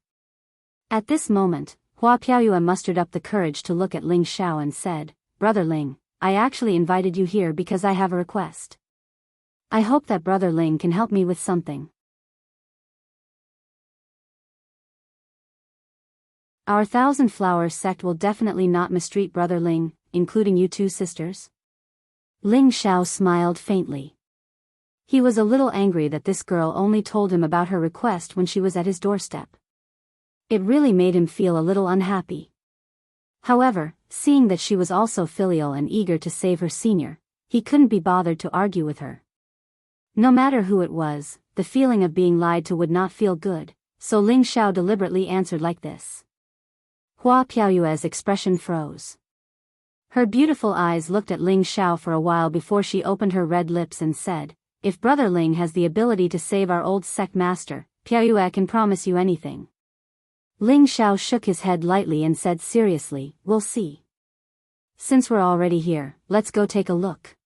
At this moment, Hua Piaoyue mustered up the courage to look at Ling Xiao and said, "Brother Ling, I actually invited you here because I have a request. I hope that Brother Ling can help me with something." "Our Thousand Flowers sect will definitely not mistreat Brother Ling, including you two sisters?" Ling Xiao smiled faintly. He was a little angry that this girl only told him about her request when she was at his doorstep. It really made him feel a little unhappy. However, seeing that she was also filial and eager to save her senior, he couldn't be bothered to argue with her. No matter who it was, the feeling of being lied to would not feel good, so Ling Xiao deliberately answered like this. Hua Piaoyue's expression froze. Her beautiful eyes looked at Ling Xiao for a while before she opened her red lips and said, "If Brother Ling has the ability to save our old sect master, Piaoyue can promise you anything." Ling Xiao shook his head lightly and said seriously, "We'll see. Since we're already here, let's go take a look.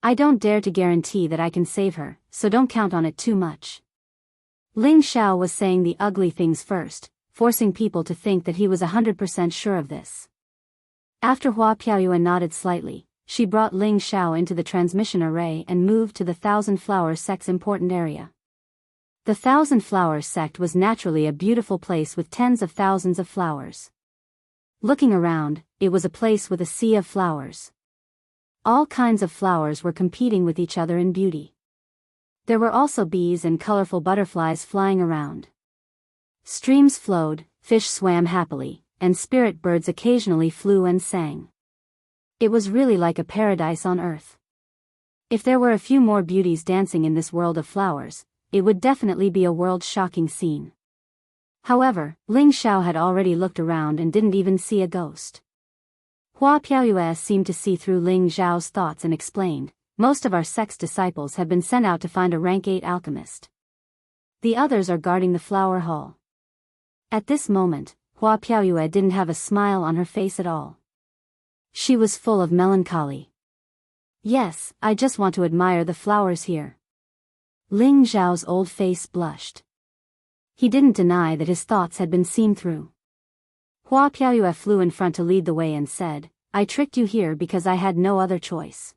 I don't dare to guarantee that I can save her, so don't count on it too much." Ling Xiao was saying the ugly things first, forcing people to think that he was 100% sure of this. After Hua Piaoyue nodded slightly, she brought Ling Xiao into the transmission array and moved to the Thousand Flower sect's important area. The Thousand Flower sect was naturally a beautiful place with tens of thousands of flowers. Looking around, it was a place with a sea of flowers. All kinds of flowers were competing with each other in beauty. There were also bees and colorful butterflies flying around. Streams flowed, fish swam happily, and spirit birds occasionally flew and sang. It was really like a paradise on earth. If there were a few more beauties dancing in this world of flowers, it would definitely be a world-shocking scene. However, Ling Xiao had already looked around and didn't even see a ghost. Hua Piaoyue seemed to see through Ling Xiao's thoughts and explained, "Most of our sect's disciples have been sent out to find a rank 8 alchemist. The others are guarding the flower hall." At this moment, Hua Piaoyue didn't have a smile on her face at all. She was full of melancholy. "Yes, I just want to admire the flowers here." Ling Xiao's old face blushed. He didn't deny that his thoughts had been seen through. Hua Piaoyue flew in front to lead the way and said, "I tricked you here because I had no other choice.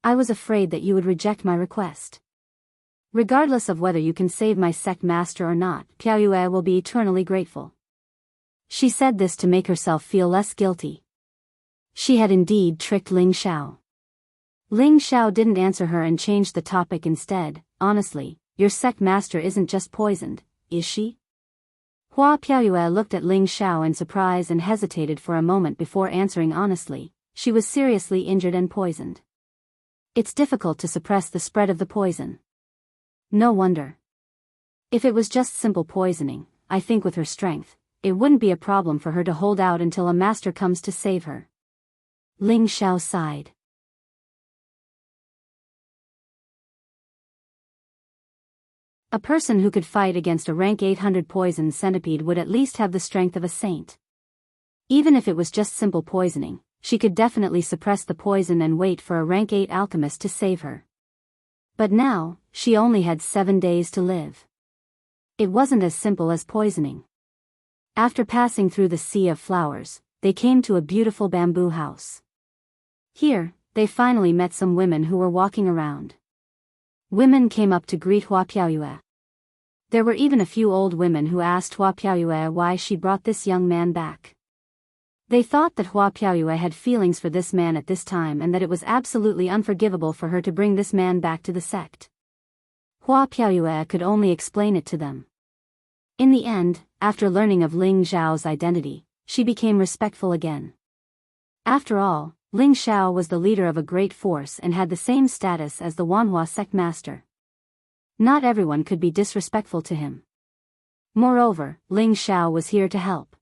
I was afraid that you would reject my request. Regardless of whether you can save my sect master or not, Piaoyue will be eternally grateful." She said this to make herself feel less guilty. She had indeed tricked Ling Xiao. Ling Xiao didn't answer her and changed the topic instead. "Honestly, your sect master isn't just poisoned, is she?" Hua Piaoyue looked at Ling Xiao in surprise and hesitated for a moment before answering honestly. She was seriously injured and poisoned. It's difficult to suppress the spread of the poison. No wonder. If it was just simple poisoning, I think with her strength, it wouldn't be a problem for her to hold out until a master comes to save her. Ling Xiao sighed. A person who could fight against a rank 800 poison centipede would at least have the strength of a saint. Even if it was just simple poisoning, she could definitely suppress the poison and wait for a rank 8 alchemist to save her. But now, she only had 7 days to live. It wasn't as simple as poisoning. After passing through the sea of flowers, they came to a beautiful bamboo house. Here, they finally met some women who were walking around. Women came up to greet Hua Piaoyue. There were even a few old women who asked Hua Piaoyue why she brought this young man back. They thought that Hua Piaoyue had feelings for this man at this time and that it was absolutely unforgivable for her to bring this man back to the sect. Hua Piaoyue could only explain it to them. In the end, after learning of Ling Xiao's identity, she became respectful again. After all, Ling Xiao was the leader of a great force and had the same status as the Wanhua sect master. Not everyone could be disrespectful to him. Moreover, Ling Xiao was here to help.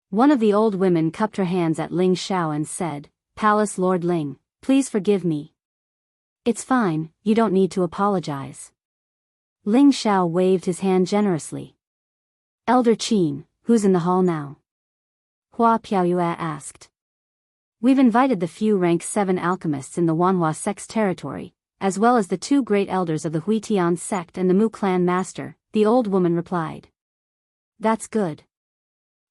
One of the old women cupped her hands at Ling Xiao and said, "Palace Lord Ling, please forgive me." "It's fine, you don't need to apologize." Ling Xiao waved his hand generously. "Elder Qin, who's in the hall now?" Hua Piaoyue asked. "We've invited the few rank 7 alchemists in the Wanhua sect's territory, as well as the 2 great elders of the Huitian sect and the Mu clan master," the old woman replied. "That's good.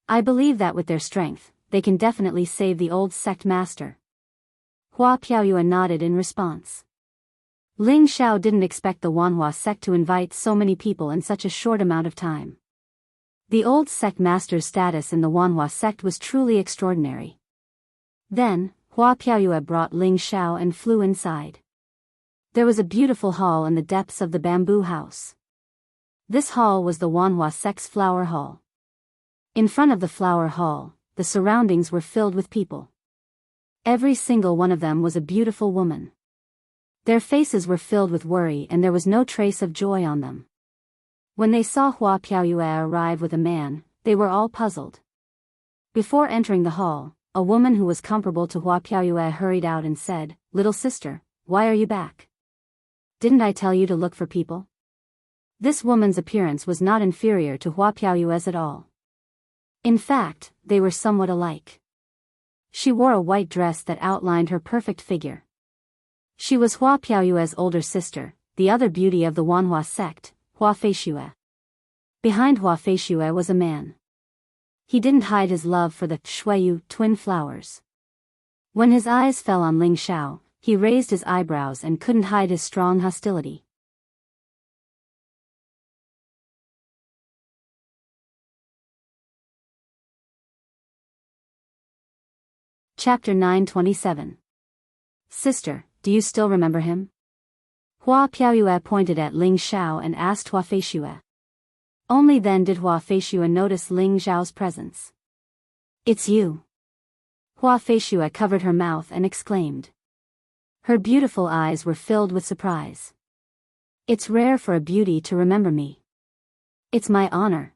I believe that with their strength, they can definitely save the old sect master." Hua Piaoyue nodded in response. Ling Xiao didn't expect the Wanhua sect to invite so many people in such a short amount of time. The old sect master's status in the Wanhua sect was truly extraordinary. Then, Hua Piaoyue brought Ling Xiao and flew inside. There was a beautiful hall in the depths of the bamboo house. This hall was the Wanhua sect's flower hall. In front of the flower hall, the surroundings were filled with people. Every single one of them was a beautiful woman. Their faces were filled with worry and there was no trace of joy on them. When they saw Hua Piaoyue arrive with a man, they were all puzzled. Before entering the hall, a woman who was comparable to Hua Piaoyue hurried out and said, "Little sister, why are you back? Didn't I tell you to look for people?" This woman's appearance was not inferior to Hua Piaoyue's at all. In fact, they were somewhat alike. She wore a white dress that outlined her perfect figure. She was Hua Piaoyue's older sister, the other beauty of the Wanhua sect, Hua Feishue. Behind Hua Feishue was a man. He didn't hide his love for the Shuiyu twin flowers. When his eyes fell on Ling Xiao, he raised his eyebrows and couldn't hide his strong hostility. Chapter 927. Sister, do you still remember him? Hua Piaoyue pointed at Ling Xiao and asked Hua Feishue. Only then did Hua Feishue notice Ling Xiao's presence. "It's you." Hua Feishue covered her mouth and exclaimed. Her beautiful eyes were filled with surprise. "It's rare for a beauty to remember me." "It's my honor."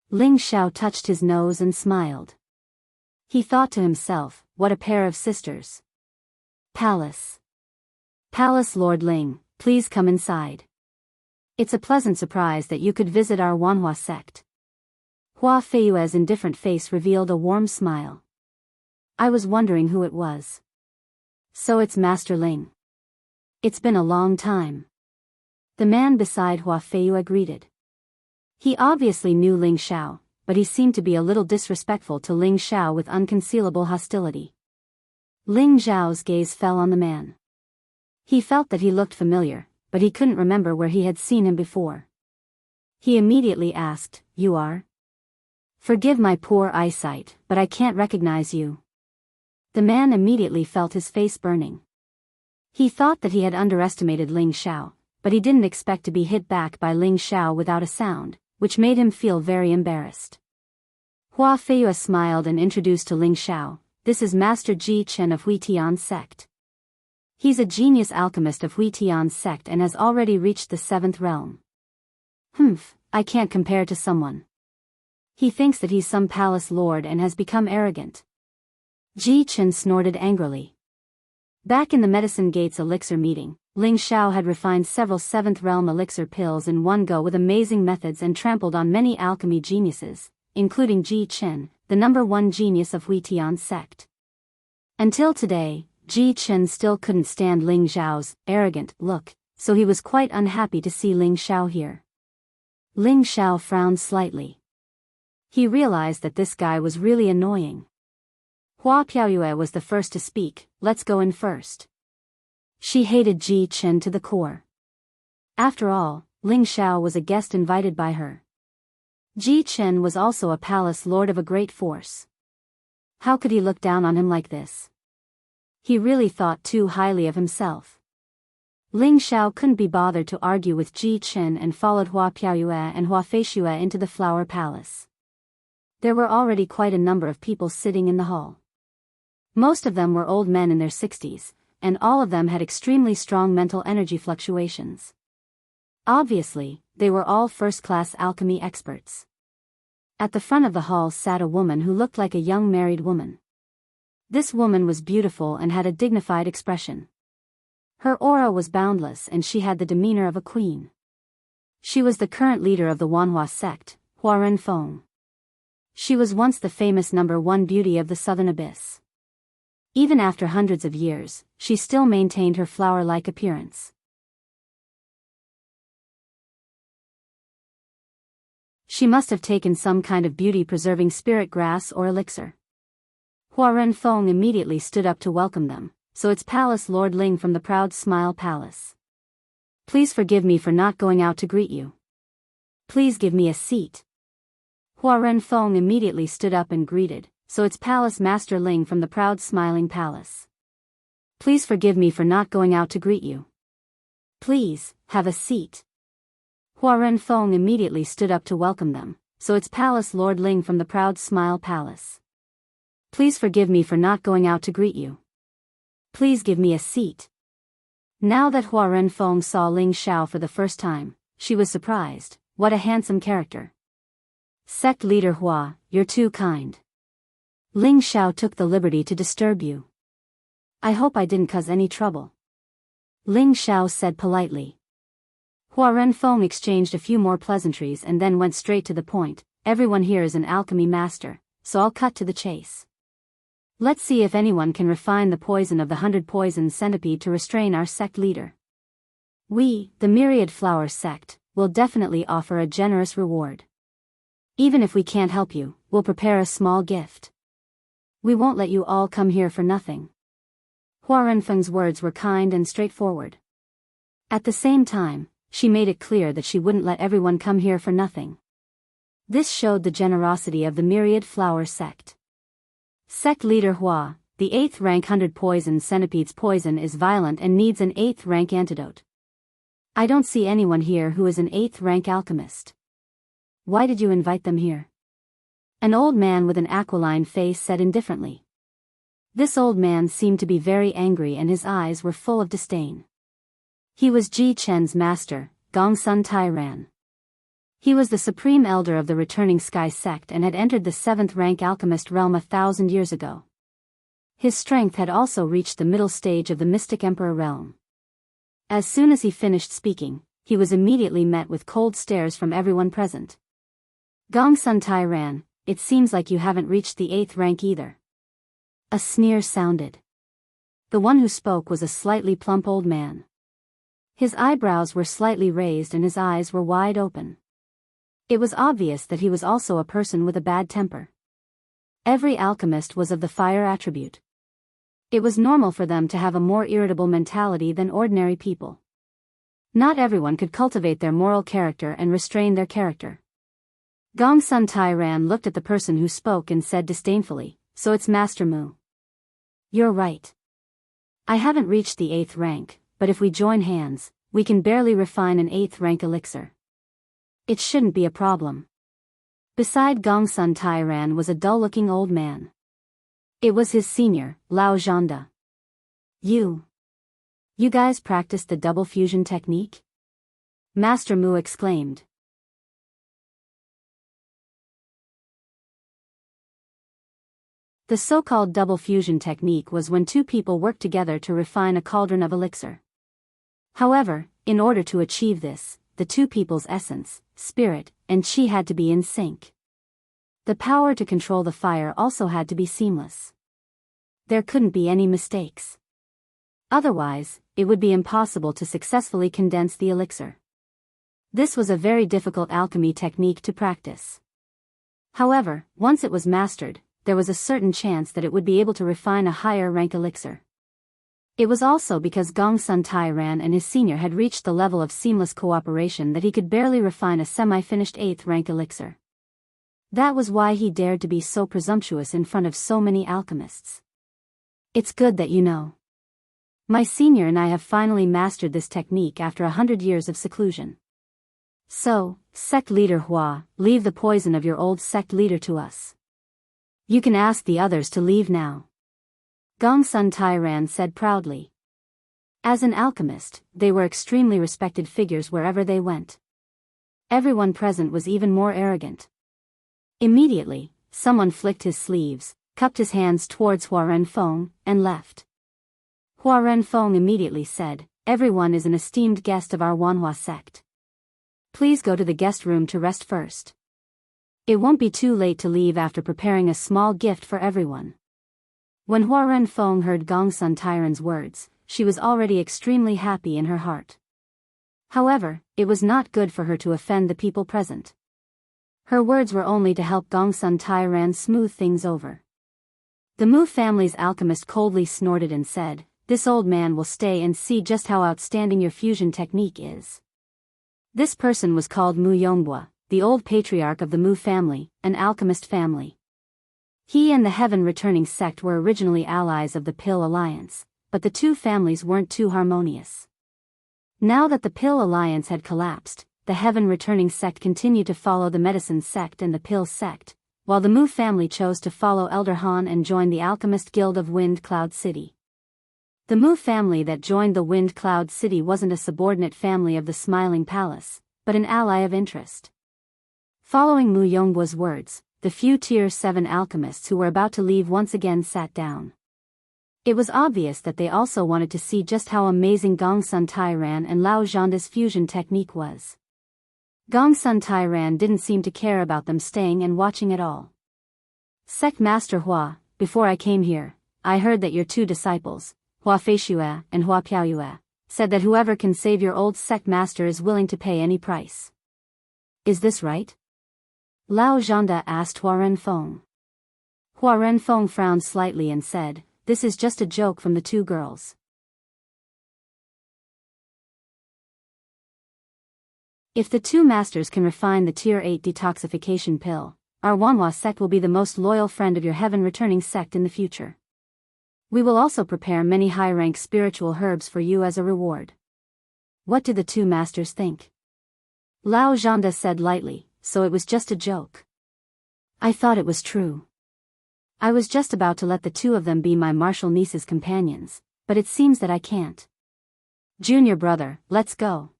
Ling Xiao touched his nose and smiled. He thought to himself, what a pair of sisters. Palace Lord Ling, please come inside. It's a pleasant surprise that you could visit our Wanhua sect. Hua Feiyue's indifferent face revealed a warm smile. I was wondering who it was. So it's Master Ling. It's been a long time. The man beside Hua Feiyue greeted. He obviously knew Ling Xiao, but he seemed to be a little disrespectful to Ling Xiao with unconcealable hostility. Ling Xiao's gaze fell on the man. He felt that he looked familiar, but he couldn't remember where he had seen him before. He immediately asked, "You are?" "Forgive my poor eyesight, but I can't recognize you." The man immediately felt his face burning. He thought that he had underestimated Ling Xiao, but he didn't expect to be hit back by Ling Xiao without a sound, which made him feel very embarrassed. Hua Feiyue smiled and introduced to Ling Xiao, "This is Master Ji Chen of Huitian sect. He's a genius alchemist of Huitian sect and has already reached the 7th realm. I can't compare to someone. He thinks that he's some palace lord and has become arrogant." Ji Chen snorted angrily. Back in the Medicine Gates elixir meeting, Ling Xiao had refined several 7th realm elixir pills in one go with amazing methods and trampled on many alchemy geniuses, including Ji Chen, the #1 genius of Huitian sect. Until today, Ji Chen still couldn't stand Ling Xiao's arrogant look, so he was quite unhappy to see Ling Xiao here. Ling Xiao frowned slightly. He realized that this guy was really annoying. Hua Piaoyue was the first to speak. "Let's go in first." She hated Ji Chen to the core. After all, Ling Xiao was a guest invited by her. Ji Chen was also a palace lord of a great force. How could he look down on him like this? He really thought too highly of himself. Ling Xiao couldn't be bothered to argue with Ji Chen and followed Hua Piaoyue and Hua Feishue into the Flower Palace. There were already quite a number of people sitting in the hall. Most of them were old men in their 60s, and all of them had extremely strong mental energy fluctuations. Obviously, they were all first-class alchemy experts. At the front of the hall sat a woman who looked like a young married woman. This woman was beautiful and had a dignified expression. Her aura was boundless and she had the demeanor of a queen. She was the current leader of the Wanhua sect, Hua Renfeng. She was once the famous #1 beauty of the Southern Abyss. Even after hundreds of years, she still maintained her flower-like appearance. She must have taken some kind of beauty-preserving spirit grass or elixir. Hua Renfeng immediately stood up to welcome them. So it's Palace Lord Ling from the Proud Smile Palace. Please forgive me for not going out to greet you. Please give me a seat. Hua Renfeng immediately stood up and greeted. So it's Palace Master Ling from the Proud Smiling Palace. Please forgive me for not going out to greet you. Please, have a seat. Hua Renfeng immediately stood up to welcome them. So it's Palace Lord Ling from the Proud Smile Palace. Please forgive me for not going out to greet you. Please give me a seat. Now that Hua Renfeng saw Ling Xiao for the first time, she was surprised. What a handsome character. Sect leader Hua, you're too kind. Ling Xiao took the liberty to disturb you. I hope I didn't cause any trouble. Ling Xiao said politely. Hua Renfeng exchanged a few more pleasantries and then went straight to the point. Everyone here is an alchemy master, so I'll cut to the chase. Let's see if anyone can refine the poison of the 100 poison centipede to restrain our sect leader. We, the Myriad Flower Sect, will definitely offer a generous reward. Even if we can't help you, we'll prepare a small gift. We won't let you all come here for nothing. Hua Renfeng's words were kind and straightforward. At the same time, she made it clear that she wouldn't let everyone come here for nothing. This showed the generosity of the Myriad Flower Sect. Sect leader Hua, the 8th rank 100 poison centipede's poison is violent and needs an 8th rank antidote. I don't see anyone here who is an 8th rank alchemist. Why did you invite them here? An old man with an aquiline face said indifferently. This old man seemed to be very angry and his eyes were full of disdain. He was Ji Chen's master, Gongsun Tairan. He was the supreme elder of the returning Sky sect and had entered the 7th rank alchemist realm 1,000 years ago. His strength had also reached the middle stage of the Mystic Emperor realm. As soon as he finished speaking, he was immediately met with cold stares from everyone present. Gongsun Tairan, it seems like you haven't reached the 8th rank either. A sneer sounded. The one who spoke was a slightly plump old man. His eyebrows were slightly raised and his eyes were wide open. It was obvious that he was also a person with a bad temper. Every alchemist was of the fire attribute. It was normal for them to have a more irritable mentality than ordinary people. Not everyone could cultivate their moral character and restrain their character. Gongsun Tairan looked at the person who spoke and said disdainfully, so it's Master Mu. You're right. I haven't reached the 8th rank, but if we join hands, we can barely refine an 8th rank elixir. It shouldn't be a problem. Beside Gongsun Tairan was a dull-looking old man. It was his senior, Lao Zhanda. You guys practiced the double fusion technique? Master Mu exclaimed. The so-called double fusion technique was when two people worked together to refine a cauldron of elixir. However, in order to achieve this, the two people's essence, spirit, and qi had to be in sync. The power to control the fire also had to be seamless. There couldn't be any mistakes. Otherwise, it would be impossible to successfully condense the elixir. This was a very difficult alchemy technique to practice. However, once it was mastered, there was a certain chance that it would be able to refine a higher rank elixir. It was also because Gongsun Tairan and his senior had reached the level of seamless cooperation that he could barely refine a semi-finished 8th rank elixir. That was why he dared to be so presumptuous in front of so many alchemists. It's good that you know. My senior and I have finally mastered this technique after 100 years of seclusion. So, sect leader Hua, leave the poison of your old sect leader to us. You can ask the others to leave now. Gongsun Tairan said proudly. As an alchemist, they were extremely respected figures wherever they went. Everyone present was even more arrogant. Immediately, someone flicked his sleeves, cupped his hands towards Hua Renfeng, and left. Hua Renfeng immediately said, "Everyone is an esteemed guest of our Wanhua sect. Please go to the guest room to rest first. It won't be too late to leave after preparing a small gift for everyone." When Hua Renfeng heard Gongsun Tairan's words, she was already extremely happy in her heart. However, it was not good for her to offend the people present. Her words were only to help Gongsun Tairan smooth things over. The Mu family's alchemist coldly snorted and said, "This old man will stay and see just how outstanding your fusion technique is." This person was called Mu Yonghua, the old patriarch of the Mu family, an alchemist family. He and the Heaven Returning sect were originally allies of the Pill Alliance, but the two families weren't too harmonious. Now that the Pill Alliance had collapsed, the Heaven Returning sect continued to follow the Medicine sect and the Pill sect, while the Mu family chose to follow Elder Han and join the Alchemist Guild of Wind Cloud City. The Mu family that joined the Wind Cloud City wasn't a subordinate family of the Smiling Palace, but an ally of interest. Following Mu Yonghua's words, the few Tier 7 alchemists who were about to leave once again sat down. It was obvious that they also wanted to see just how amazing Gongsun Tairan and Lao Zhanda's fusion technique was. Gongsun Tairan didn't seem to care about them staying and watching at all. "Sect Master Hua, before I came here, I heard that your two disciples, Hua Feishue and Hua Piaoyue, said that whoever can save your old sect master is willing to pay any price. Is this right?" Lao Zhanda asked Hua Renfeng. Hua Renfeng frowned slightly and said, "This is just a joke from the two girls. If the two masters can refine the Tier 8 detoxification pill, our Wanhua sect will be the most loyal friend of your Heaven Returning sect in the future. We will also prepare many high-rank spiritual herbs for you as a reward." What did the two masters think? Lao Zhanda said lightly, "So it was just a joke. I thought it was true. I was just about to let the two of them be my martial niece's companions, but it seems that I can't. Junior brother, let's go."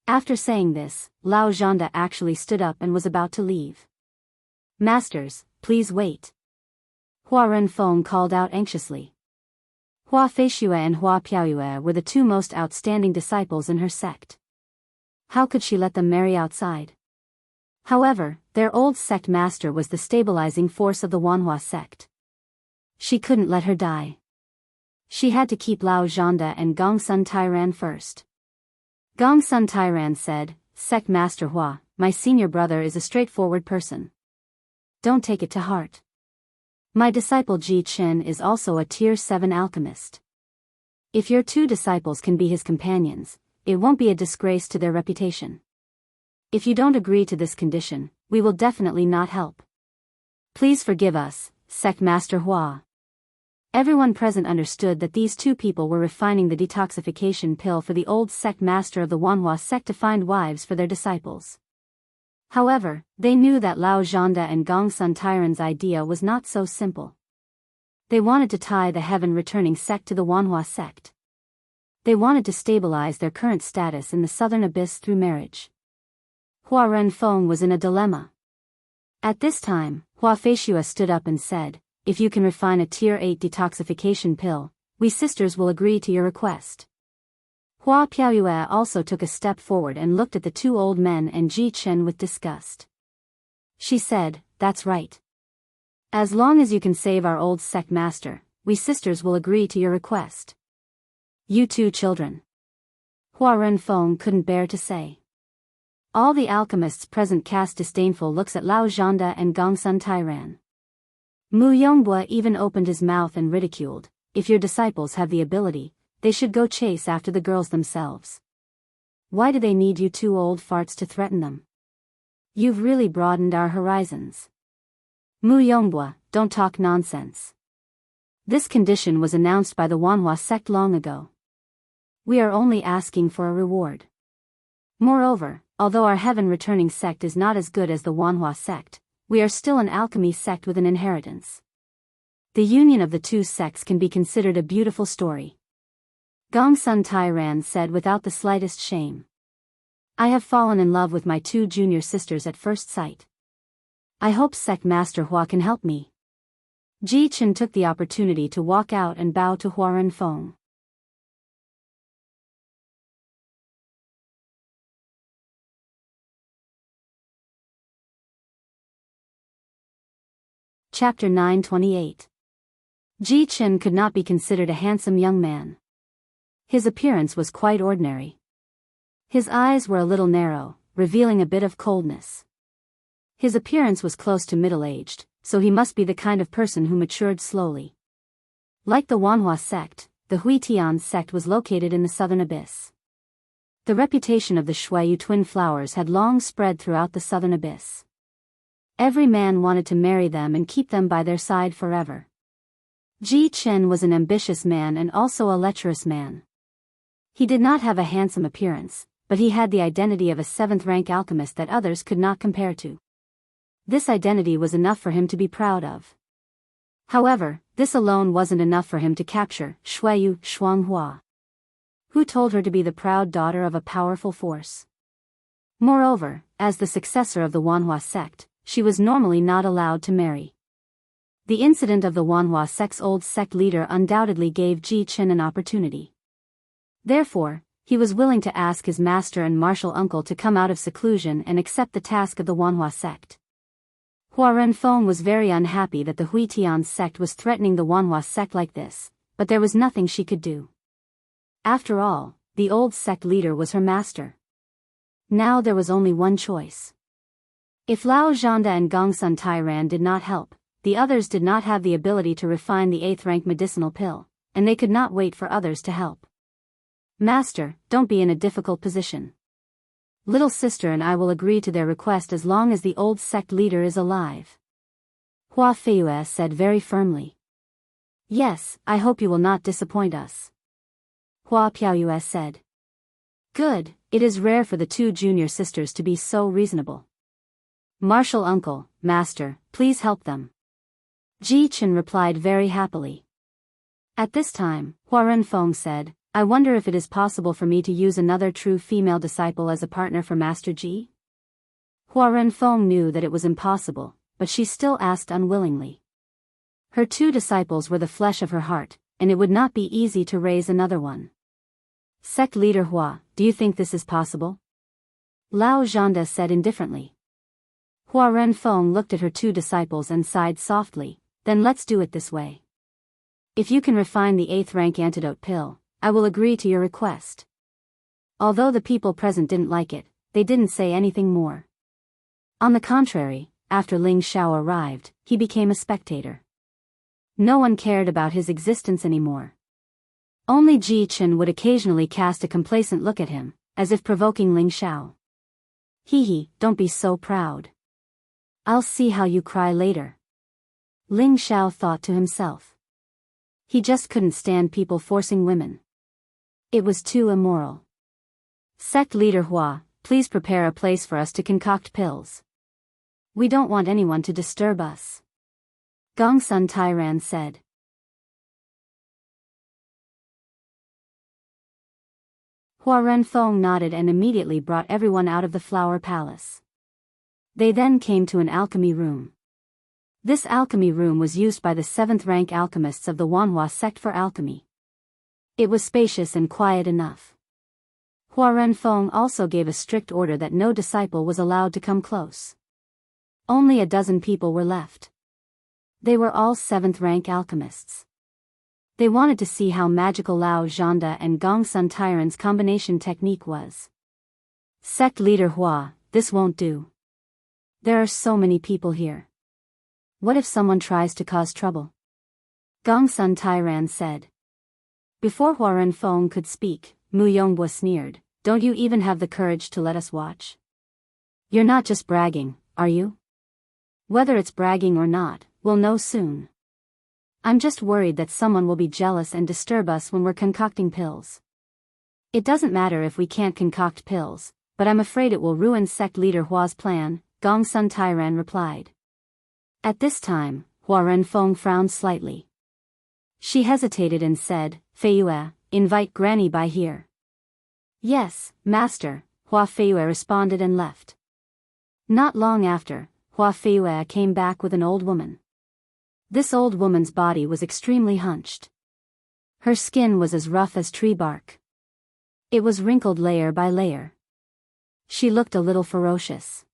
After saying this, Lao Zhanda actually stood up and was about to leave. "Masters, please wait." Hua Renfeng called out anxiously. Hua Feishue and Hua Piaoyue were the two most outstanding disciples in her sect. How could she let them marry outside? However, their old sect master was the stabilizing force of the Wanhua sect. She couldn't let her die. She had to keep Lao Zhanda and Gongsun Tairan first. Gongsun Tairan said, "Sect Master Hua, my senior brother is a straightforward person. Don't take it to heart. My disciple Ji Chen is also a Tier 7 alchemist. If your two disciples can be his companions, it won't be a disgrace to their reputation. If you don't agree to this condition, we will definitely not help. Please forgive us, Sect Master Hua." Everyone present understood that these two people were refining the detoxification pill for the old sect master of the Wanhua sect to find wives for their disciples. However, they knew that Lao Zhanda and Gongsun Tairan's idea was not so simple. They wanted to tie the Heaven Returning sect to the Wanhua sect. They wanted to stabilize their current status in the Southern Abyss through marriage. Hua Renfeng was in a dilemma. At this time, Hua Feishue stood up and said, "If you can refine a Tier 8 detoxification pill, we sisters will agree to your request." Hua Piaoyue also took a step forward and looked at the two old men and Ji Chen with disgust. She said, "That's right. As long as you can save our old sect master, we sisters will agree to your request." "You two children." Hua Renfeng couldn't bear to say. All the alchemists present cast disdainful looks at Lao Zhanda and Gongsun Tairan. Mu Yonghua even opened his mouth and ridiculed, "If your disciples have the ability, they should go chase after the girls themselves. Why do they need you two old farts to threaten them? You've really broadened our horizons. Mu Yonghua, don't talk nonsense. This condition was announced by the Wanhua sect long ago. We are only asking for a reward. Moreover, although our heaven-returning sect is not as good as the Wanhua sect, we are still an alchemy sect with an inheritance. The union of the two sects can be considered a beautiful story. Gongsun Tairan said without the slightest shame. I have fallen in love with my two junior sisters at first sight. I hope Sect Master Hua can help me. Ji Chen took the opportunity to walk out and bow to Hua Renfeng. Chapter 928. Ji Chen could not be considered a handsome young man. His appearance was quite ordinary. His eyes were a little narrow, revealing a bit of coldness. His appearance was close to middle-aged, so he must be the kind of person who matured slowly. Like the Wanhua sect, the Huitian sect was located in the southern abyss. The reputation of the Shuiyu twin flowers had long spread throughout the southern abyss. Every man wanted to marry them and keep them by their side forever. Ji Chen was an ambitious man and also a lecherous man. He did not have a handsome appearance, but he had the identity of a seventh-rank alchemist that others could not compare to. This identity was enough for him to be proud of. However, this alone wasn't enough for him to capture Shuiyu Shuanghua, who told her to be the proud daughter of a powerful force. Moreover, as the successor of the Wanhua sect, she was normally not allowed to marry. The incident of the Wanhua sect's old sect leader undoubtedly gave Ji Chen an opportunity. Therefore, he was willing to ask his master and martial uncle to come out of seclusion and accept the task of the Wanhua sect. Hua Renfeng was very unhappy that the Huitian sect was threatening the Wanhua sect like this, but there was nothing she could do. After all, the old sect leader was her master. Now there was only one choice. If Lao Zhanda and Gongsun Tairan did not help, the others did not have the ability to refine the 8th-rank medicinal pill, and they could not wait for others to help. Master, don't be in a difficult position. Little sister and I will agree to their request as long as the old sect leader is alive. Hua Feiyue said very firmly. Yes, I hope you will not disappoint us. Hua Piaoyue said. Good, it is rare for the two junior sisters to be so reasonable. Martial uncle, master, please help them. Ji Chen replied very happily. At this time, Hua Renfeng said, I wonder if it is possible for me to use another true female disciple as a partner for Master Ji? Hua Renfeng knew that it was impossible, but she still asked unwillingly. Her two disciples were the flesh of her heart, and it would not be easy to raise another one. Sect leader Hua, do you think this is possible? Lao Zhanda said indifferently. Hua Renfeng looked at her two disciples and sighed softly, then let's do it this way. If you can refine the 8th-rank antidote pill, I will agree to your request. Although the people present didn't like it, they didn't say anything more. On the contrary, after Ling Xiao arrived, he became a spectator. No one cared about his existence anymore. Only Ji Chen would occasionally cast a complacent look at him, as if provoking Ling Xiao. Hee, don't be so proud. I'll see how you cry later. Ling Xiao thought to himself. He just couldn't stand people forcing women. It was too immoral. Sect leader Hua, please prepare a place for us to concoct pills. We don't want anyone to disturb us. Gongsun Tairan said. Hua Renfeng nodded and immediately brought everyone out of the flower palace. They then came to an alchemy room. This alchemy room was used by the 7th-rank alchemists of the Wanhua sect for alchemy. It was spacious and quiet enough. Hua Renfeng also gave a strict order that no disciple was allowed to come close. Only a dozen people were left. They were all 7th-rank alchemists. They wanted to see how magical Lao Zhanda and Gongsun Tairan's combination technique was. Sect leader Hua, this won't do. There are so many people here. What if someone tries to cause trouble? Gongsun Tairan said. Before Hua Renfeng could speak, Mu Yonghua sneered, don't you even have the courage to let us watch? You're not just bragging, are you? Whether it's bragging or not, we'll know soon. I'm just worried that someone will be jealous and disturb us when we're concocting pills. It doesn't matter if we can't concoct pills, but I'm afraid it will ruin sect leader Hua's plan, Gongsun Tairan replied. At this time, Hua Renfeng frowned slightly. She hesitated and said, Feiyue, invite Granny Bai here. Yes, master, Hua Feiyue responded and left. Not long after, Hua Feiyue came back with an old woman. This old woman's body was extremely hunched. Her skin was as rough as tree bark. It was wrinkled layer by layer. She looked a little ferocious.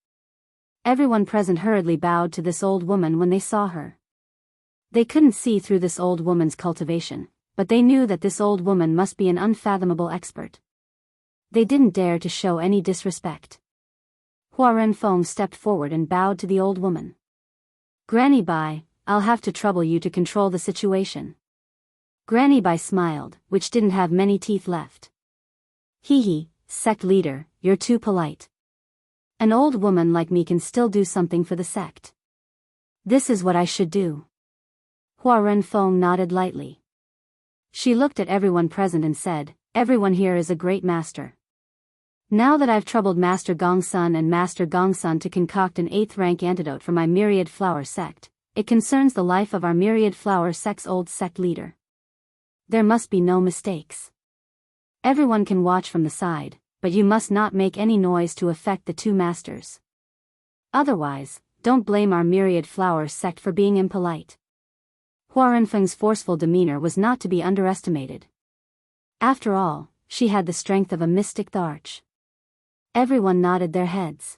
Everyone present hurriedly bowed to this old woman when they saw her. They couldn't see through this old woman's cultivation, but they knew that this old woman must be an unfathomable expert. They didn't dare to show any disrespect. Hua Renfeng stepped forward and bowed to the old woman. Granny Bai, I'll have to trouble you to control the situation. Granny Bai smiled, which didn't have many teeth left. Hee, sect leader, you're too polite. An old woman like me can still do something for the sect. This is what I should do. Hua Renfeng nodded lightly. She looked at everyone present and said, everyone here is a great master. Now that I've troubled Master Gongsun and Master Gongsun to concoct an 8th rank antidote for my myriad flower sect, it concerns the life of our myriad flower sect's old sect leader. There must be no mistakes. Everyone can watch from the side, but you must not make any noise to affect the two masters. Otherwise, don't blame our myriad flower sect for being impolite. Hua Renfeng's forceful demeanor was not to be underestimated. After all, she had the strength of a mystic arch. Everyone nodded their heads.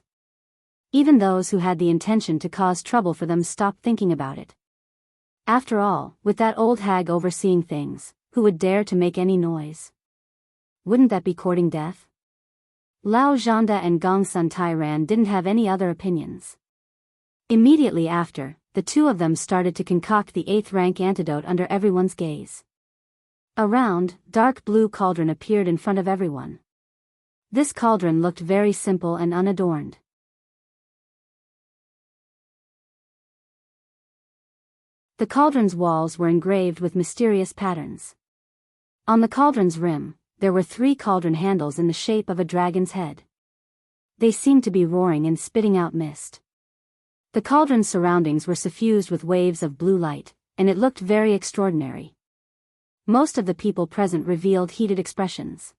Even those who had the intention to cause trouble for them stopped thinking about it. After all, with that old hag overseeing things, who would dare to make any noise? Wouldn't that be courting death? Lao Zhanda and Gongsun Tairan didn't have any other opinions. Immediately after, the two of them started to concoct the 8th rank antidote under everyone's gaze. A round, dark blue cauldron appeared in front of everyone. This cauldron looked very simple and unadorned. The cauldron's walls were engraved with mysterious patterns. On the cauldron's rim, there were 3 cauldron handles in the shape of a dragon's head. They seemed to be roaring and spitting out mist. The cauldron's surroundings were suffused with waves of blue light, and it looked very extraordinary. Most of the people present revealed heated expressions.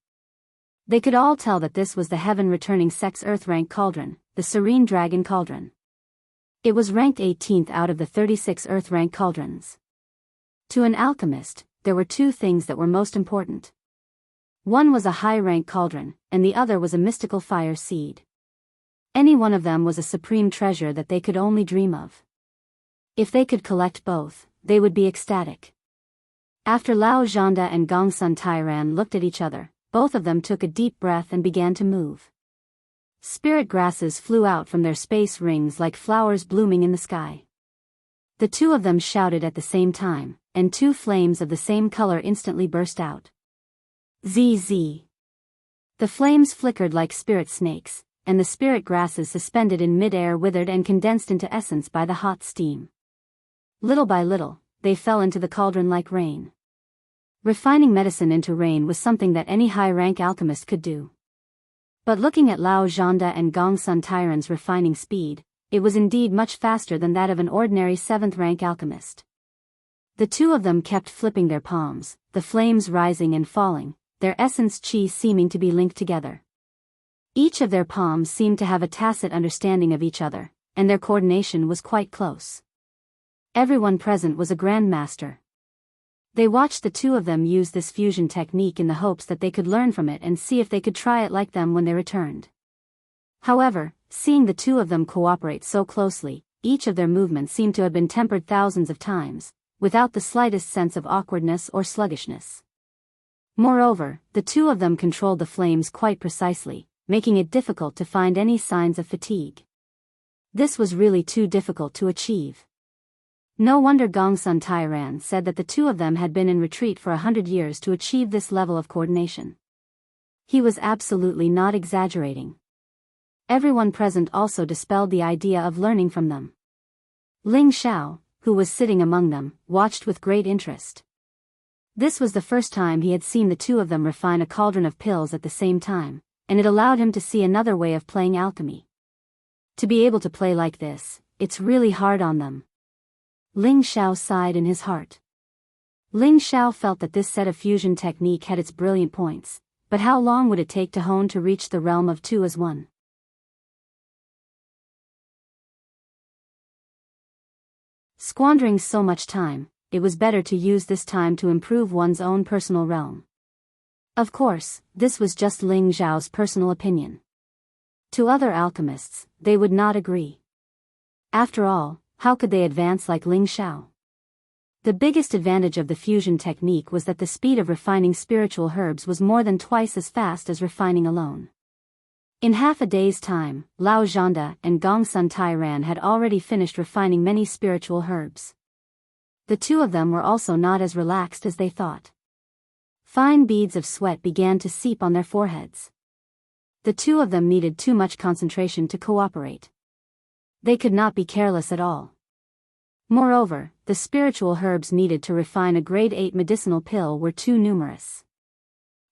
They could all tell that this was the heaven-returning sect's earth-rank cauldron, the Serene Dragon Cauldron. It was ranked 18th out of the 36 earth-rank cauldrons. To an alchemist, there were 2 things that were most important. One was a high-rank cauldron, and the other was a mystical fire seed. Any one of them was a supreme treasure that they could only dream of. If they could collect both, they would be ecstatic. After Lao Zhanda and Gongsun Tairan looked at each other, both of them took a deep breath and began to move. Spirit grasses flew out from their space rings like flowers blooming in the sky. The 2 of them shouted at the same time, and 2 flames of the same color instantly burst out. ZZ. The flames flickered like spirit snakes, and the spirit grasses suspended in mid-air withered and condensed into essence by the hot steam. Little by little, they fell into the cauldron like rain. Refining medicine into rain was something that any high-rank alchemist could do. But looking at Lao Zhanda and Gongsun Tairan's refining speed, it was indeed much faster than that of an ordinary 7th-rank alchemist. The 2 of them kept flipping their palms, the flames rising and falling, their essence chi seeming to be linked together. Each of their palms seemed to have a tacit understanding of each other, and their coordination was quite close. Everyone present was a grandmaster. They watched the 2 of them use this fusion technique in the hopes that they could learn from it and see if they could try it like them when they returned. However, seeing the 2 of them cooperate so closely, each of their movements seemed to have been tempered thousands of times, without the slightest sense of awkwardness or sluggishness. Moreover, the 2 of them controlled the flames quite precisely, making it difficult to find any signs of fatigue. This was really too difficult to achieve. No wonder Gongsun Tairan said that the 2 of them had been in retreat for 100 years to achieve this level of coordination. He was absolutely not exaggerating. Everyone present also dispelled the idea of learning from them. Ling Xiao, who was sitting among them, watched with great interest. This was the first time he had seen the two of them refine a cauldron of pills at the same time, and it allowed him to see another way of playing alchemy. To be able to play like this, it's really hard on them. Ling Xiao sighed in his heart. Ling Xiao felt that this set of fusion technique had its brilliant points, but how long would it take to hone to reach the realm of two as one? Squandering so much time, it was better to use this time to improve one's own personal realm. Of course, this was just Ling Xiao's personal opinion. To other alchemists, they would not agree. After all, how could they advance like Ling Xiao? The biggest advantage of the fusion technique was that the speed of refining spiritual herbs was more than twice as fast as refining alone. In half a day's time, Lao Zhanda and Gongsun Tairan had already finished refining many spiritual herbs. The two of them were also not as relaxed as they thought. Fine beads of sweat began to seep on their foreheads. The two of them needed too much concentration to cooperate. They could not be careless at all. Moreover, the spiritual herbs needed to refine a grade 8 medicinal pill were too numerous.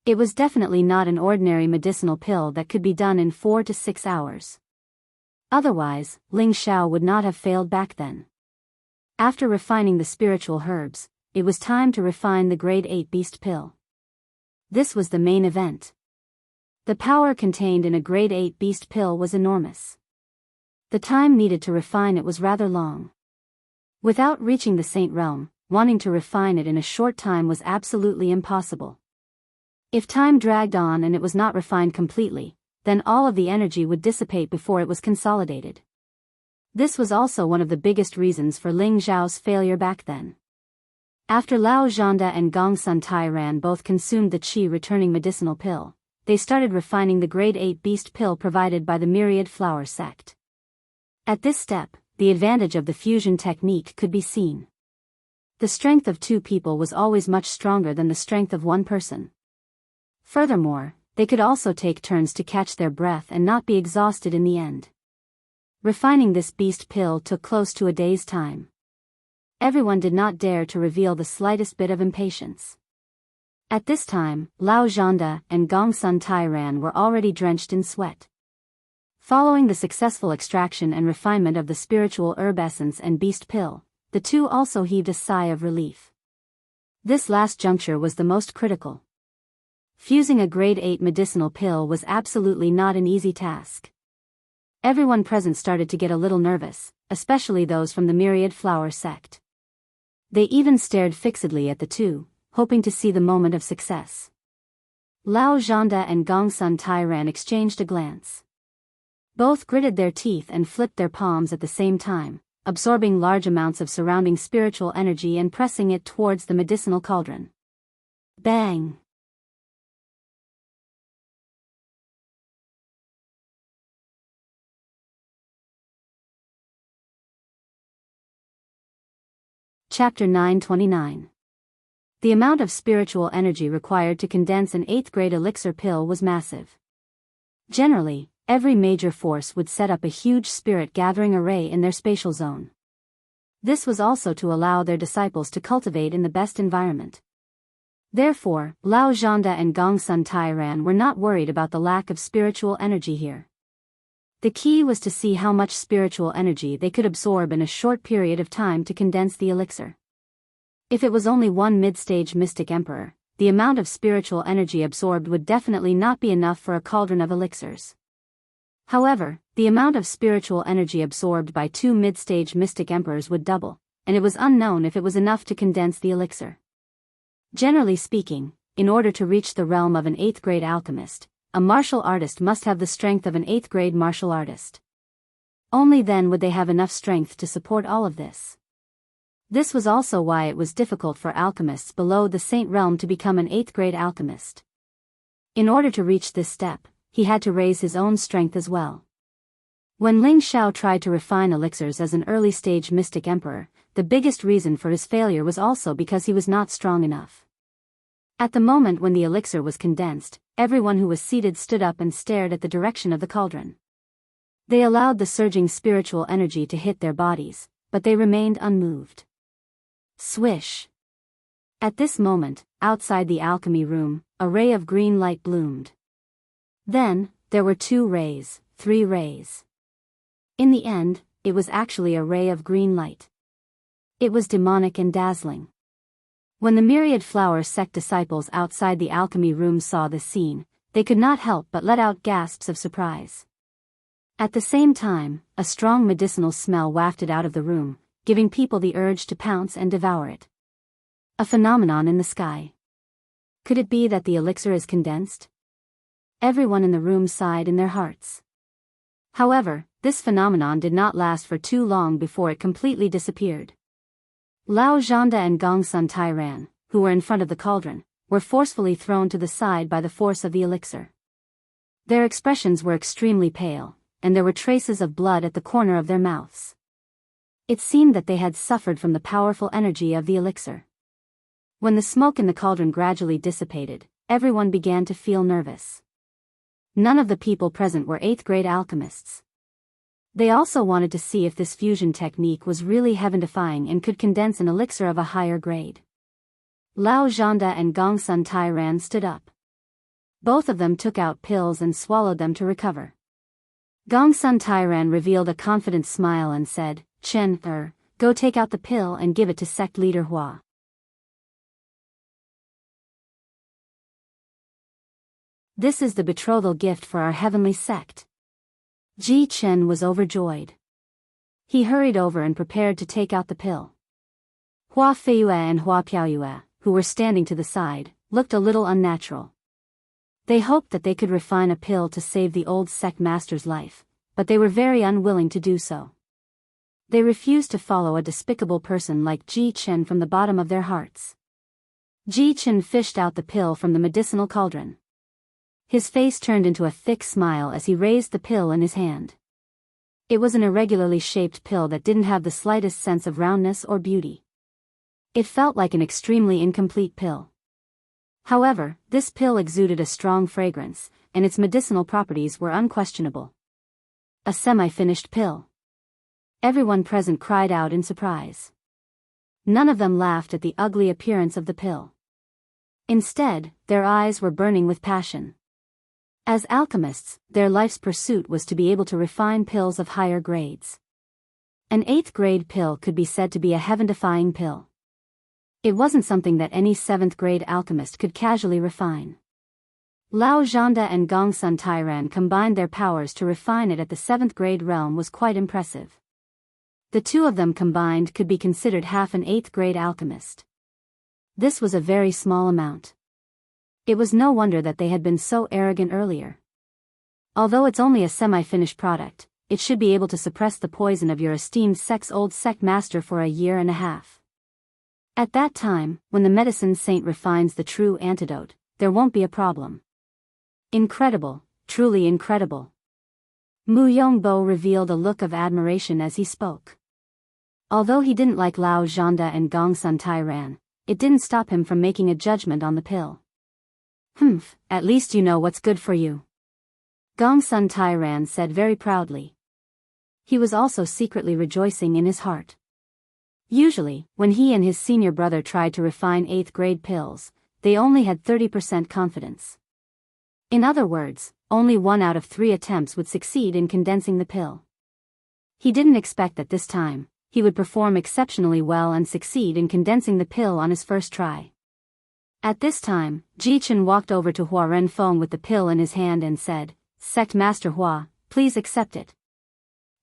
It was definitely not an ordinary medicinal pill that could be done in 4 to 6 hours. Otherwise, Ling Xiao would not have failed back then. After refining the spiritual herbs, it was time to refine the grade 8 beast pill. This was the main event. The power contained in a grade 8 beast pill was enormous. The time needed to refine it was rather long. Without reaching the Saint Realm, wanting to refine it in a short time was absolutely impossible. If time dragged on and it was not refined completely, then all of the energy would dissipate before it was consolidated. This was also one of the biggest reasons for Ling Xiao's failure back then. After Lao Zhanda and Gongsun Tairan both consumed the qi-returning medicinal pill, they started refining the grade 8 beast pill provided by the Myriad Flower sect. At this step, the advantage of the fusion technique could be seen. The strength of two people was always much stronger than the strength of one person. Furthermore, they could also take turns to catch their breath and not be exhausted in the end. Refining this beast pill took close to a day's time. Everyone did not dare to reveal the slightest bit of impatience. At this time, Lao Zhanda and Gongsun Tairan were already drenched in sweat. Following the successful extraction and refinement of the spiritual herb essence and beast pill, the two also heaved a sigh of relief. This last juncture was the most critical. Fusing a grade 8 medicinal pill was absolutely not an easy task. Everyone present started to get a little nervous, especially those from the Myriad Flower sect. They even stared fixedly at the two, hoping to see the moment of success. Lao Zhanda and Gongsun Tairan exchanged a glance. Both gritted their teeth and flipped their palms at the same time, absorbing large amounts of surrounding spiritual energy and pressing it towards the medicinal cauldron. Bang! Chapter 929. The amount of spiritual energy required to condense an 8th grade elixir pill was massive. Generally, every major force would set up a huge spirit gathering array in their spatial zone. This was also to allow their disciples to cultivate in the best environment. Therefore, Lao Zhanda and Gongsun Tairan were not worried about the lack of spiritual energy here. The key was to see how much spiritual energy they could absorb in a short period of time to condense the elixir. If it was only one mid-stage mystic emperor, the amount of spiritual energy absorbed would definitely not be enough for a cauldron of elixirs. However, the amount of spiritual energy absorbed by 2 mid-stage mystic emperors would double, and it was unknown if it was enough to condense the elixir. Generally speaking, in order to reach the realm of an 8th grade alchemist, a martial artist must have the strength of an 8th grade martial artist. Only then would they have enough strength to support all of this. This was also why it was difficult for alchemists below the Saint realm to become an 8th grade alchemist. In order to reach this step, he had to raise his own strength as well. When Ling Xiao tried to refine elixirs as an early-stage mystic emperor, the biggest reason for his failure was also because he was not strong enough. At the moment when the elixir was condensed, everyone who was seated stood up and stared at the direction of the cauldron. They allowed the surging spiritual energy to hit their bodies, but they remained unmoved. Swish! At this moment, outside the alchemy room, a ray of green light bloomed. Then, there were 2 rays, 3 rays. In the end, it was actually a ray of green light. It was demonic and dazzling. When the myriad flower sect disciples outside the alchemy room saw this scene, they could not help but let out gasps of surprise. At the same time, a strong medicinal smell wafted out of the room, giving people the urge to pounce and devour it. A phenomenon in the sky. Could it be that the elixir is condensed? Everyone in the room sighed in their hearts. However, this phenomenon did not last for too long before it completely disappeared. Lao Zhanda and Gongsun Tairan, who were in front of the cauldron, were forcefully thrown to the side by the force of the elixir. Their expressions were extremely pale, and there were traces of blood at the corner of their mouths. It seemed that they had suffered from the powerful energy of the elixir. When the smoke in the cauldron gradually dissipated, everyone began to feel nervous. None of the people present were 8th-grade alchemists. They also wanted to see if this fusion technique was really heaven-defying and could condense an elixir of a higher grade. Lao Zhanda and Gongsun Tairan stood up. Both of them took out pills and swallowed them to recover. Gongsun Tairan revealed a confident smile and said, "Chen, go take out the pill and give it to sect leader Hua." "This is the betrothal gift for our heavenly sect." Ji Chen was overjoyed. He hurried over and prepared to take out the pill. Hua Feiyue and Hua Piaoyue, who were standing to the side, looked a little unnatural. They hoped that they could refine a pill to save the old sect master's life, but they were very unwilling to do so. They refused to follow a despicable person like Ji Chen from the bottom of their hearts. Ji Chen fished out the pill from the medicinal cauldron. His face turned into a thick smile as he raised the pill in his hand. It was an irregularly shaped pill that didn't have the slightest sense of roundness or beauty. It felt like an extremely incomplete pill. However, this pill exuded a strong fragrance, and its medicinal properties were unquestionable. A semi-finished pill. Everyone present cried out in surprise. None of them laughed at the ugly appearance of the pill. Instead, their eyes were burning with passion. As alchemists, their life's pursuit was to be able to refine pills of higher grades. An 8th-grade pill could be said to be a heaven-defying pill. It wasn't something that any 7th-grade alchemist could casually refine. Lao Zhanda and Gongsun Tairan combined their powers to refine it at the 7th-grade realm was quite impressive. The 2 of them combined could be considered half an 8th-grade alchemist. This was a very small amount. It was no wonder that they had been so arrogant earlier. Although it's only a semi-finished product, it should be able to suppress the poison of your esteemed sect's old sect master for a year and a half. At that time, when the medicine saint refines the true antidote, there won't be a problem. Incredible, truly incredible. Mu Yongbo revealed a look of admiration as he spoke. Although he didn't like Lao Zhanda and Gongsun Tairan, it didn't stop him from making a judgment on the pill. At least you know what's good for you," Gongsun Tairan said very proudly. He was also secretly rejoicing in his heart. Usually, when he and his senior brother tried to refine 8th-grade pills, they only had 30% confidence. In other words, only 1 out of 3 attempts would succeed in condensing the pill. He didn't expect that this time, he would perform exceptionally well and succeed in condensing the pill on his first try. At this time, Ji Chen walked over to Hua Renfeng with the pill in his hand and said, "Sect Master Hua, please accept it."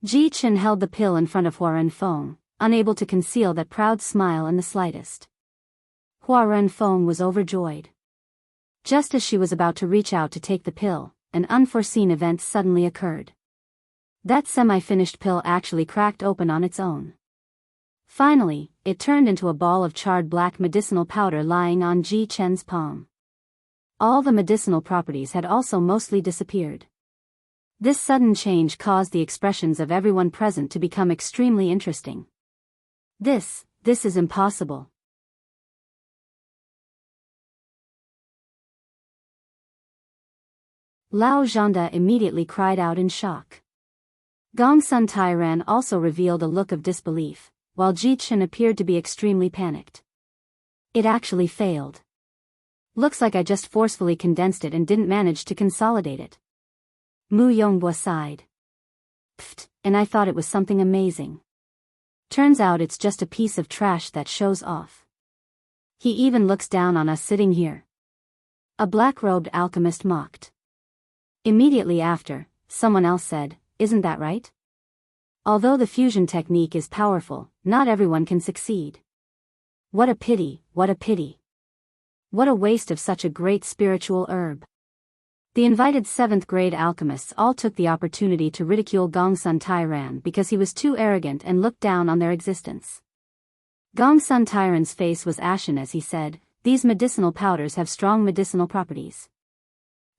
Ji Chen held the pill in front of Hua Renfeng, unable to conceal that proud smile in the slightest. Hua Renfeng was overjoyed. Just as she was about to reach out to take the pill, an unforeseen event suddenly occurred. That semi-finished pill actually cracked open on its own. Finally, it turned into a ball of charred black medicinal powder lying on Ji Chen's palm. All the medicinal properties had also mostly disappeared. This sudden change caused the expressions of everyone present to become extremely interesting. This is impossible. Lao Zhanda immediately cried out in shock. Gongsun Tairan also revealed a look of disbelief, while Ji Chen appeared to be extremely panicked. It actually failed. Looks like I just forcefully condensed it and didn't manage to consolidate it. Mu Yonghua sighed. Pfft, and I thought it was something amazing. Turns out it's just a piece of trash that shows off. He even looks down on us sitting here. A black-robed alchemist mocked. Immediately after, someone else said, "Isn't that right? Although the fusion technique is powerful, not everyone can succeed. What a pity, what a pity. What a waste of such a great spiritual herb." The invited 7th grade alchemists all took the opportunity to ridicule Gongsun Tairan because he was too arrogant and looked down on their existence. Gongsun Tairan's face was ashen as he said, "These medicinal powders have strong medicinal properties.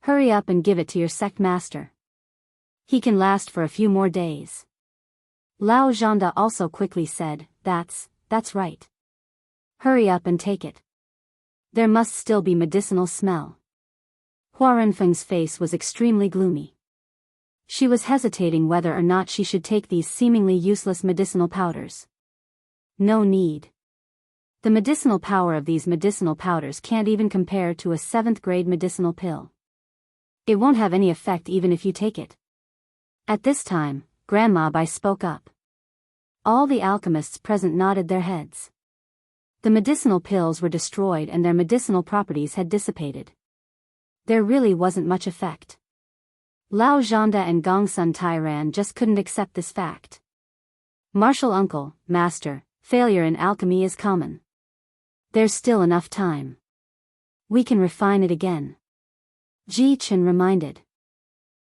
Hurry up and give it to your sect master. He can last for a few more days." Lao Zhanda also quickly said, That's right. Hurry up and take it. There must still be medicinal smell." Hua Renfeng's face was extremely gloomy. She was hesitating whether or not she should take these seemingly useless medicinal powders. No need. The medicinal power of these medicinal powders can't even compare to a 7th grade medicinal pill. It won't have any effect even if you take it. At this time, Grandma Bai spoke up. All the alchemists present nodded their heads. The medicinal pills were destroyed and their medicinal properties had dissipated. There really wasn't much effect. Lao Zhanda and Gongsun Tairan just couldn't accept this fact. "Martial uncle, master, failure in alchemy is common. There's still enough time. We can refine it again," Ji Chen reminded.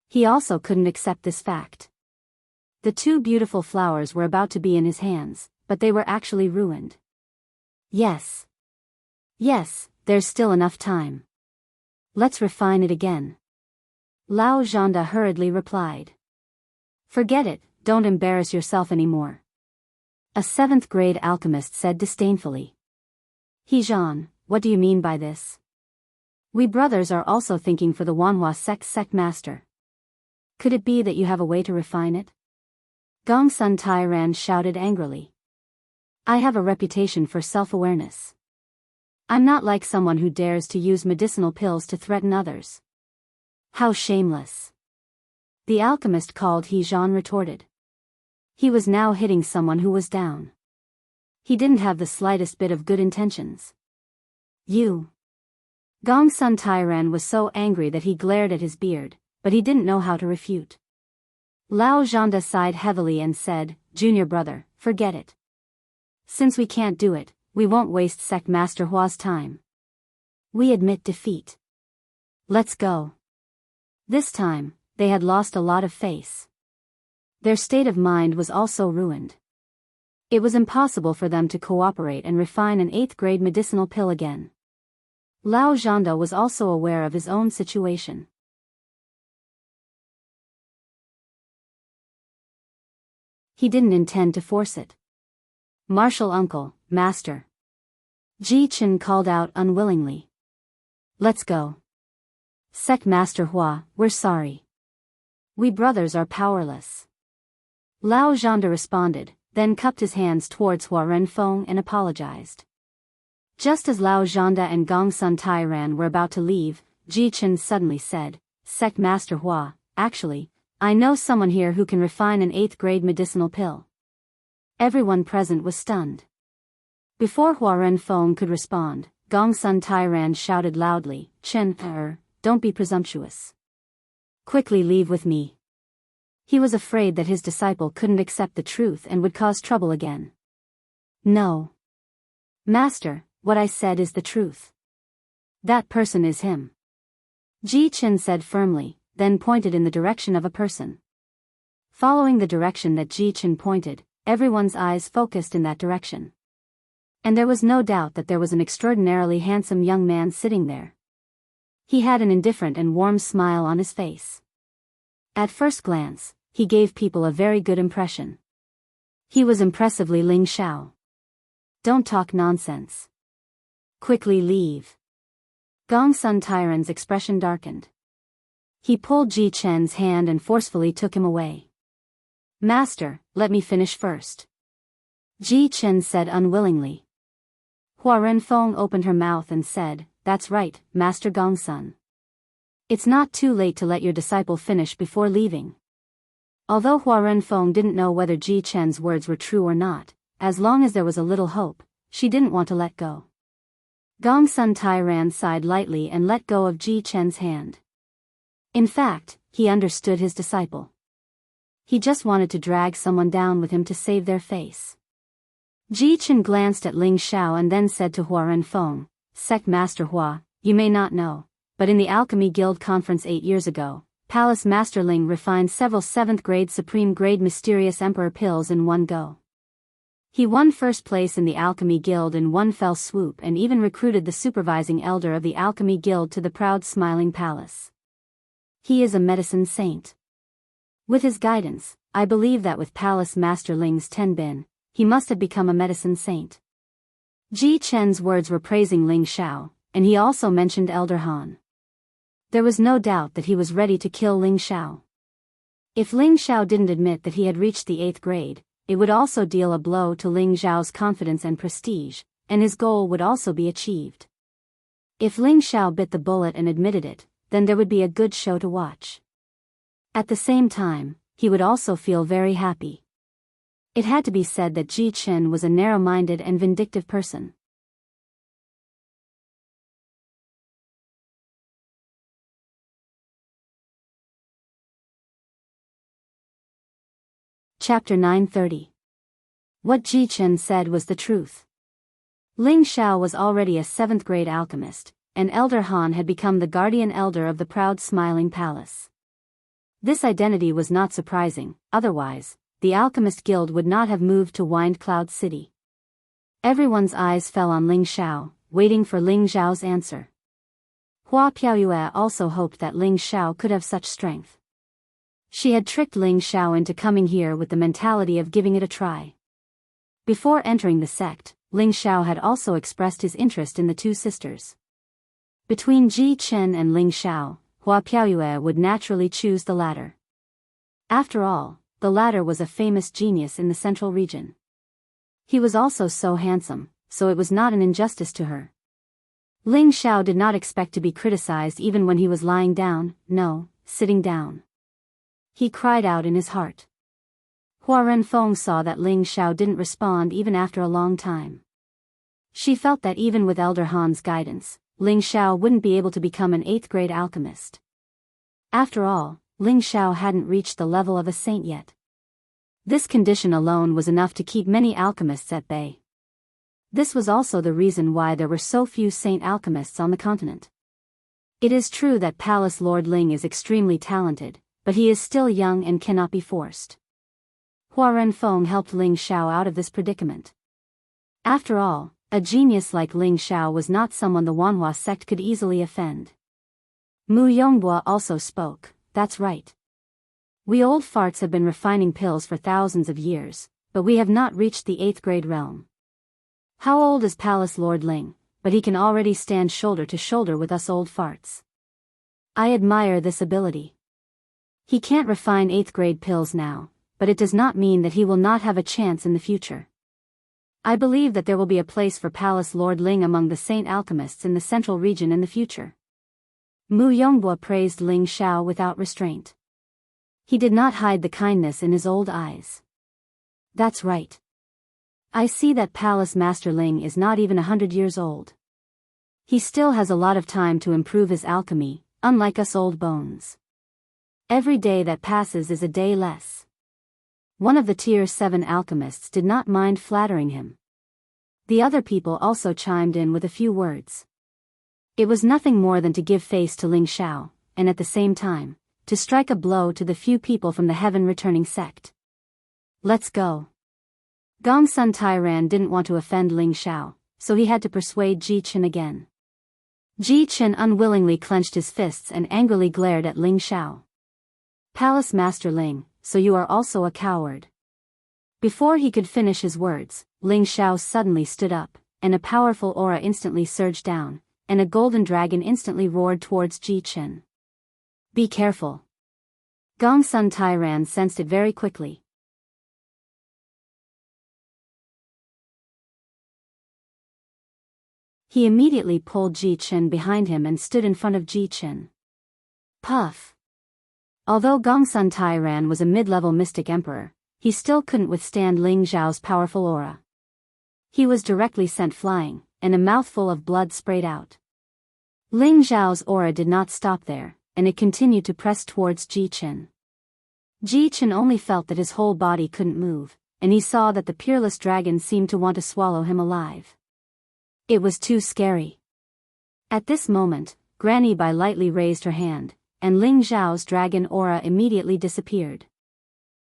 He also couldn't accept this fact. The 2 beautiful flowers were about to be in his hands, but they were actually ruined. Yes, there's still enough time. Let's refine it again," Lao Zhanda hurriedly replied. "Forget it, don't embarrass yourself anymore," a 7th grade alchemist said disdainfully. "He Zhan, what do you mean by this? We brothers are also thinking for the Wanhua sect master. Could it be that you have a way to refine it?" Gongsun Tairan shouted angrily. "I have a reputation for self-awareness. I'm not like someone who dares to use medicinal pills to threaten others." "How shameless!" the alchemist called He Zhan retorted. He was now hitting someone who was down. He didn't have the slightest bit of good intentions. "You!" Gongsun Tairan was so angry that he glared at his beard, but he didn't know how to refute. Lao Zhanda sighed heavily and said, "Junior brother, forget it. Since we can't do it, we won't waste Sect Master Hua's time. We admit defeat. Let's go." This time, they had lost a lot of face. Their state of mind was also ruined. It was impossible for them to cooperate and refine an 8th grade medicinal pill again. Lao Zhanda was also aware of his own situation. He didn't intend to force it. "Martial uncle, master," Ji Chen called out unwillingly. "Let's go. Sect Master Hua, we're sorry. We brothers are powerless." Lao Zhanda responded, then cupped his hands towards Hua Renfeng and apologized. Just as Lao Zhanda and Gongsun Tairan were about to leave, Ji Chen suddenly said, "Sect Master Hua, actually, I know someone here who can refine an 8th grade medicinal pill." Everyone present was stunned. Before Hua Renfeng could respond, Gongsun Tairan shouted loudly, "Chen, don't be presumptuous. Quickly leave with me." He was afraid that his disciple couldn't accept the truth and would cause trouble again. "No. Master, what I said is the truth. That person is him," Ji Chen said firmly, then pointed in the direction of a person. Following the direction that Ji Chen pointed, everyone's eyes focused in that direction. And there was no doubt that there was an extraordinarily handsome young man sitting there. He had an indifferent and warm smile on his face. At first glance, he gave people a very good impression. He was impressively Ling Xiao. "Don't talk nonsense. Quickly leave." Gongsun Tairan's expression darkened. He pulled Ji Chen's hand and forcefully took him away. "Master, let me finish first." Ji Chen said unwillingly. Hua Renfeng opened her mouth and said, "That's right, Master Gongsun. It's not too late to let your disciple finish before leaving." Although Hua Renfeng didn't know whether Ji Chen's words were true or not, as long as there was a little hope, she didn't want to let go. Gongsun Tairan sighed lightly and let go of Ji Chen's hand. In fact, he understood his disciple. He just wanted to drag someone down with him to save their face. Ji Chen glanced at Ling Xiao and then said to Hua Renfeng, "Sect Master Hua, you may not know, but in the Alchemy Guild conference 8 years ago, Palace Master Ling refined several 7th grade Supreme grade Mysterious Emperor pills in one go. He won first place in the Alchemy Guild in one fell swoop and even recruited the supervising elder of the Alchemy Guild to the proud Smiling Palace. He is a medicine saint. With his guidance, I believe that with Palace Master Ling's Tenbin, he must have become a medicine saint." Ji Chen's words were praising Ling Xiao, and he also mentioned Elder Han. There was no doubt that he was ready to kill Ling Xiao. If Ling Xiao didn't admit that he had reached the 8th grade, it would also deal a blow to Ling Xiao's confidence and prestige, and his goal would also be achieved. If Ling Xiao bit the bullet and admitted it, then there would be a good show to watch. At the same time, he would also feel very happy. It had to be said that Ji Chen was a narrow-minded and vindictive person. Chapter 930. What Ji Chen said was the truth. Ling Xiao was already a 7th grade alchemist, and Elder Han had become the guardian elder of the proud Smiling Palace. This identity was not surprising, otherwise, the Alchemist Guild would not have moved to Wind Cloud City. Everyone's eyes fell on Ling Xiao, waiting for Ling Xiao's answer. Hua Piaoyue also hoped that Ling Xiao could have such strength. She had tricked Ling Xiao into coming here with the mentality of giving it a try. Before entering the sect, Ling Xiao had also expressed his interest in the two sisters. Between Ji Chen and Ling Xiao, Hua Piaoyue would naturally choose the latter. After all, the latter was a famous genius in the central region. He was also so handsome, so it was not an injustice to her. Ling Xiao did not expect to be criticized even when he was lying down, no, sitting down. He cried out in his heart. Hua Renfeng saw that Ling Xiao didn't respond even after a long time. She felt that even with Elder Han's guidance, Ling Xiao wouldn't be able to become an 8th grade alchemist. After all, Ling Xiao hadn't reached the level of a saint yet. This condition alone was enough to keep many alchemists at bay. This was also the reason why there were so few saint alchemists on the continent. It is true that Palace Lord Ling is extremely talented, but he is still young and cannot be forced. Hua Renfeng helped Ling Xiao out of this predicament. After all, a genius like Ling Xiao was not someone the Wanhua sect could easily offend. Mu Yonghua also spoke, "That's right. We old farts have been refining pills for thousands of years, but we have not reached the 8th grade realm. How old is Palace Lord Ling, but he can already stand shoulder to shoulder with us old farts. I admire this ability. He can't refine 8th grade pills now, but it does not mean that he will not have a chance in the future. I believe that there will be a place for Palace Lord Ling among the saint alchemists in the central region in the future." Mu Yonghua praised Ling Xiao without restraint. He did not hide the kindness in his old eyes. "That's right. I see that Palace Master Ling is not even 100 years old. He still has a lot of time to improve his alchemy, unlike us old bones. Every day that passes is a day less." One of the Tier 7 alchemists did not mind flattering him. The other people also chimed in with a few words. It was nothing more than to give face to Ling Xiao, and at the same time, to strike a blow to the few people from the heaven-returning sect. "Let's go." Gongsun Tairan didn't want to offend Ling Xiao, so he had to persuade Ji Chen again. Ji Chen unwillingly clenched his fists and angrily glared at Ling Xiao. "Palace Master Ling, so you are also a coward." Before he could finish his words, Ling Xiao suddenly stood up, and a powerful aura instantly surged down, and a golden dragon instantly roared towards Ji Chen. "Be careful." Gongsun Tairan sensed it very quickly. He immediately pulled Ji Chen behind him and stood in front of Ji Chen. Puff. Although Gongsun Tairan was a mid-level mystic emperor, he still couldn't withstand Ling Zhao's powerful aura. He was directly sent flying, and a mouthful of blood sprayed out. Ling Zhao's aura did not stop there, and it continued to press towards Ji Chen. Ji Chen only felt that his whole body couldn't move, and he saw that the peerless dragon seemed to want to swallow him alive. It was too scary. At this moment, Granny Bai lightly raised her hand, and Ling Zhao's dragon aura immediately disappeared.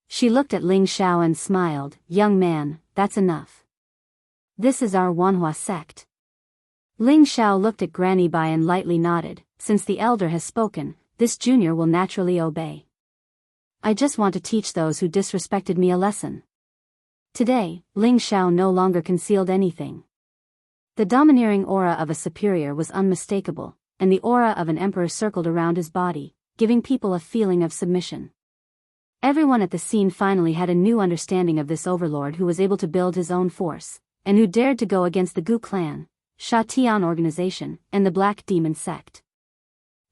She looked at Ling Xiao and smiled, "Young man, that's enough. This is our Wanhua sect." Ling Xiao looked at Granny Bai and lightly nodded. Since the elder has spoken, this junior will naturally obey. I just want to teach those who disrespected me a lesson. Today, Ling Xiao no longer concealed anything. The domineering aura of a superior was unmistakable, and the aura of an emperor circled around his body, giving people a feeling of submission. Everyone at the scene finally had a new understanding of this overlord who was able to build his own force, and who dared to go against the Gu clan, Sha Tian organization, and the Black Demon sect.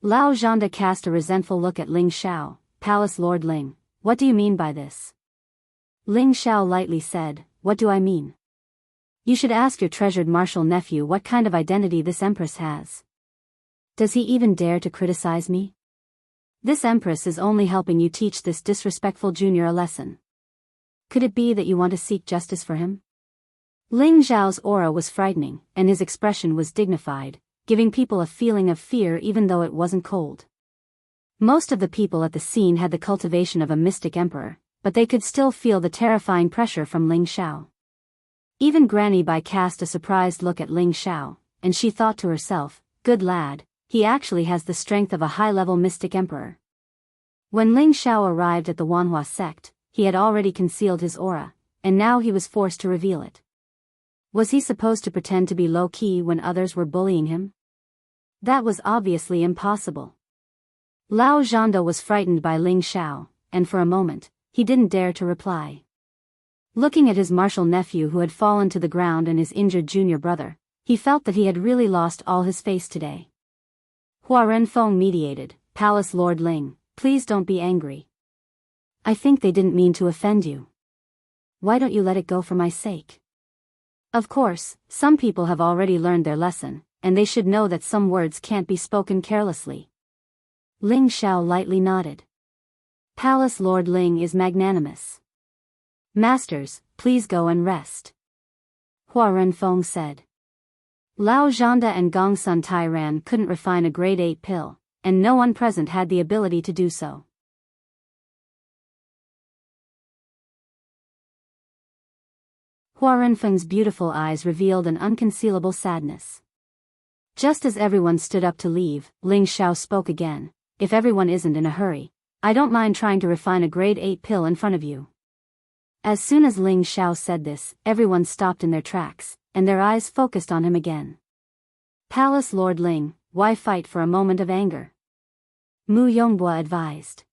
Lao Zhanda cast a resentful look at Ling Xiao. "Palace Lord Ling, what do you mean by this?" Ling Xiao lightly said, "What do I mean? You should ask your treasured martial nephew what kind of identity this empress has. Does he even dare to criticize me? This empress is only helping you teach this disrespectful junior a lesson. Could it be that you want to seek justice for him?" Ling Zhao's aura was frightening, and his expression was dignified, giving people a feeling of fear even though it wasn't cold. Most of the people at the scene had the cultivation of a mystic emperor, but they could still feel the terrifying pressure from Ling Xiao. Even Granny Bai cast a surprised look at Ling Xiao, and she thought to herself, "Good lad, he actually has the strength of a high-level mystic emperor." When Ling Xiao arrived at the Wanhua sect, he had already concealed his aura, and now he was forced to reveal it. Was he supposed to pretend to be low-key when others were bullying him? That was obviously impossible. Lao Zhanda was frightened by Ling Xiao, and for a moment, he didn't dare to reply. Looking at his martial nephew who had fallen to the ground and his injured junior brother, he felt that he had really lost all his face today. Hua Renfeng mediated, "Palace Lord Ling, please don't be angry. I think they didn't mean to offend you. Why don't you let it go for my sake? Of course, some people have already learned their lesson, and they should know that some words can't be spoken carelessly." Ling Xiao lightly nodded. "Palace Lord Ling is magnanimous. Masters, please go and rest," Hua Renfeng said. Lao Zhanda and Gongsun Tairan couldn't refine a grade 8 pill, and no one present had the ability to do so. Hua Renfeng's beautiful eyes revealed an unconcealable sadness. Just as everyone stood up to leave, Ling Xiao spoke again, "If everyone isn't in a hurry, I don't mind trying to refine a grade 8 pill in front of you." As soon as Ling Xiao said this, everyone stopped in their tracks, and their eyes focused on him again. "Palace Lord Ling, why fight for a moment of anger?" Mu Yonghua advised.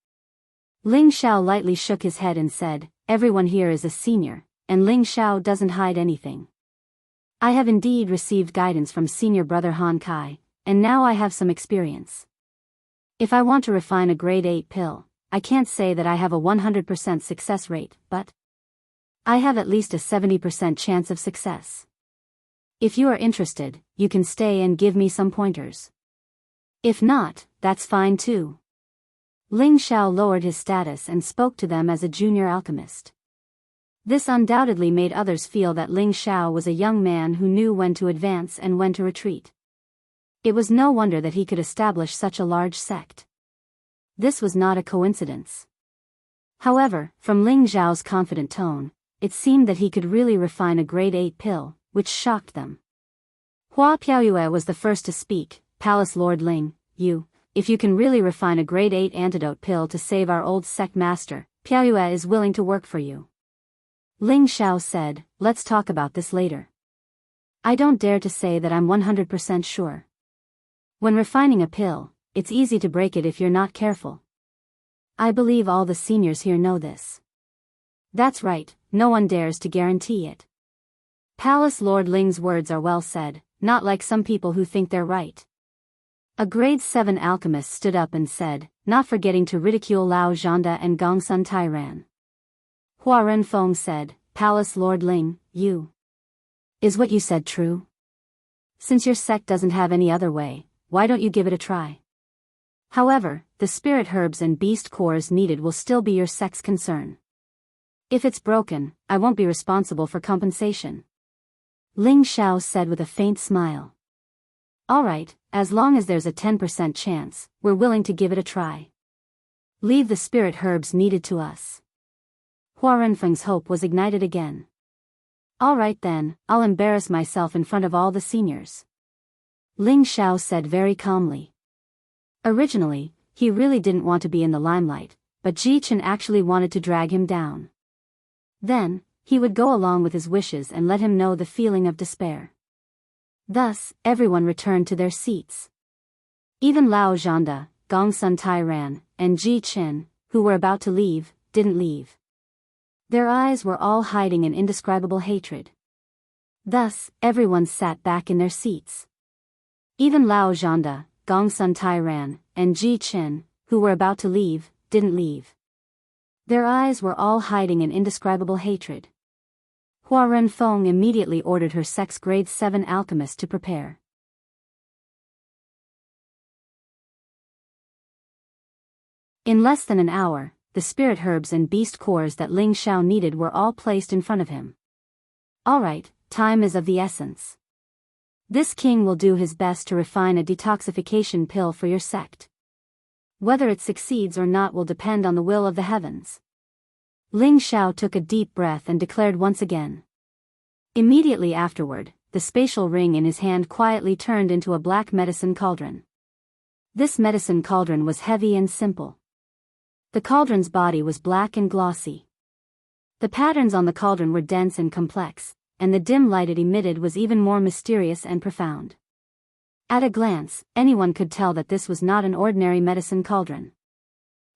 Ling Xiao lightly shook his head and said, "Everyone here is a senior, and Ling Xiao doesn't hide anything. I have indeed received guidance from senior brother Han Kai, and now I have some experience. If I want to refine a grade 8 pill, I can't say that I have a 100% success rate, but I have at least a 70% chance of success. If you are interested, you can stay and give me some pointers. If not, that's fine too." Ling Xiao lowered his status and spoke to them as a junior alchemist. This undoubtedly made others feel that Ling Xiao was a young man who knew when to advance and when to retreat. It was no wonder that he could establish such a large sect. This was not a coincidence. However, from Ling Xiao's confident tone, it seemed that he could really refine a grade 8 pill, which shocked them. Hua Piaoyue was the first to speak. "Palace Lord Ling, if you can really refine a grade 8 antidote pill to save our old sect master, Piaoyue is willing to work for you." Ling Xiao said, "Let's talk about this later. I don't dare to say that I'm 100% sure. When refining a pill, it's easy to break it if you're not careful. I believe all the seniors here know this." "That's right, no one dares to guarantee it." Palace Lord Ling's words are well said. not like some people who think they're right. A grade 7 alchemist stood up and said, not forgetting to ridicule Lao Zhanda and Gongsun Tairan. Hua Renfeng said, Palace Lord Ling, is what you said true? Since your sect doesn't have any other way, why don't you give it a try? However, the spirit herbs and beast cores needed will still be your sect's concern. If it's broken, I won't be responsible for compensation. Ling Xiao said with a faint smile. Alright, as long as there's a 10% chance, we're willing to give it a try. Leave the spirit herbs needed to us. Hua Renfeng's hope was ignited again. Alright then, I'll embarrass myself in front of all the seniors. Ling Xiao said very calmly. Originally, he really didn't want to be in the limelight, but Ji Chen actually wanted to drag him down. Then, he would go along with his wishes and let him know the feeling of despair. Thus, everyone returned to their seats. Even Lao Zhanda, Gongsun Tairan, and Ji Chen, who were about to leave, didn't leave. Their eyes were all hiding an indescribable hatred. Thus, everyone sat back in their seats. Even Lao Zhanda, Gongsun Tairan, and Ji Chen, who were about to leave, didn't leave. Their eyes were all hiding an indescribable hatred. Hua Renfeng immediately ordered her sect's grade 7 alchemist to prepare. In less than an hour, the spirit herbs and beast cores that Ling Xiao needed were all placed in front of him. Alright, time is of the essence. This king will do his best to refine a detoxification pill for your sect. Whether it succeeds or not will depend on the will of the heavens. Ling Xiao took a deep breath and declared once again. Immediately afterward, the spatial ring in his hand quietly turned into a black medicine cauldron. This medicine cauldron was heavy and simple. The cauldron's body was black and glossy. The patterns on the cauldron were dense and complex, and the dim light it emitted was even more mysterious and profound. At a glance, anyone could tell that this was not an ordinary medicine cauldron.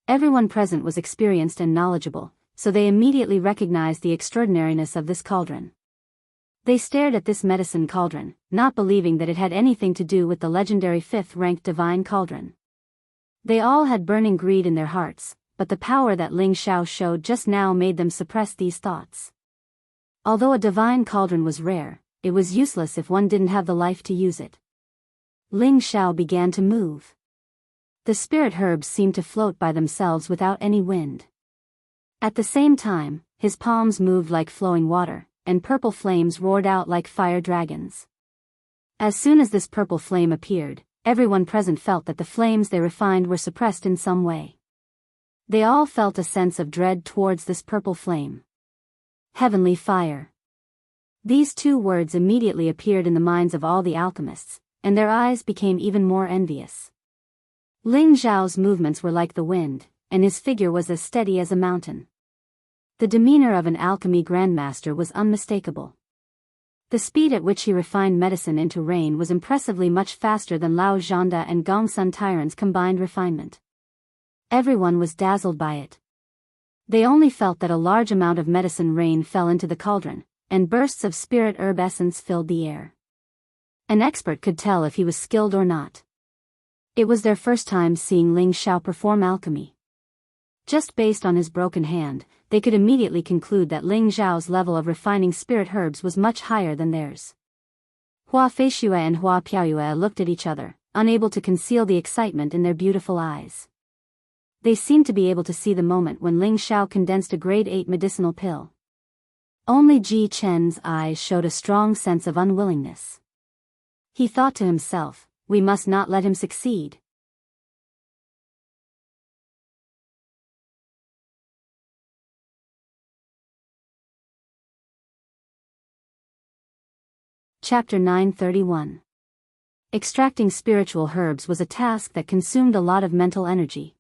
Everyone present was experienced and knowledgeable, so they immediately recognized the extraordinariness of this cauldron. They stared at this medicine cauldron, not believing that it had anything to do with the legendary 5th-ranked divine cauldron. They all had burning greed in their hearts, but the power that Ling Xiao showed just now made them suppress these thoughts. Although a divine cauldron was rare, it was useless if one didn't have the life to use it. Ling Xiao began to move. The spirit herbs seemed to float by themselves without any wind. At the same time, his palms moved like flowing water, and purple flames roared out like fire dragons. As soon as this purple flame appeared, everyone present felt that the flames they refined were suppressed in some way. They all felt a sense of dread towards this purple flame. Heavenly fire. These two words immediately appeared in the minds of all the alchemists, and their eyes became even more envious. Ling Xiao's movements were like the wind, and his figure was as steady as a mountain. The demeanor of an alchemy grandmaster was unmistakable. The speed at which he refined medicine into rain was impressively much faster than Lao Zhanda and Gongsun Tairan's combined refinement. Everyone was dazzled by it. They only felt that a large amount of medicine rain fell into the cauldron, and bursts of spirit herb essence filled the air. An expert could tell if he was skilled or not. It was their first time seeing Ling Xiao perform alchemy. Just based on his broken hand, they could immediately conclude that Ling Xiao's level of refining spirit herbs was much higher than theirs. Hua Feishue and Hua Piaoyue looked at each other, unable to conceal the excitement in their beautiful eyes. They seemed to be able to see the moment when Ling Xiao condensed a grade 8 medicinal pill. Only Ji Chen's eyes showed a strong sense of unwillingness. He thought to himself, we must not let him succeed. Chapter 931. Extracting spiritual herbs was a task that consumed a lot of mental energy.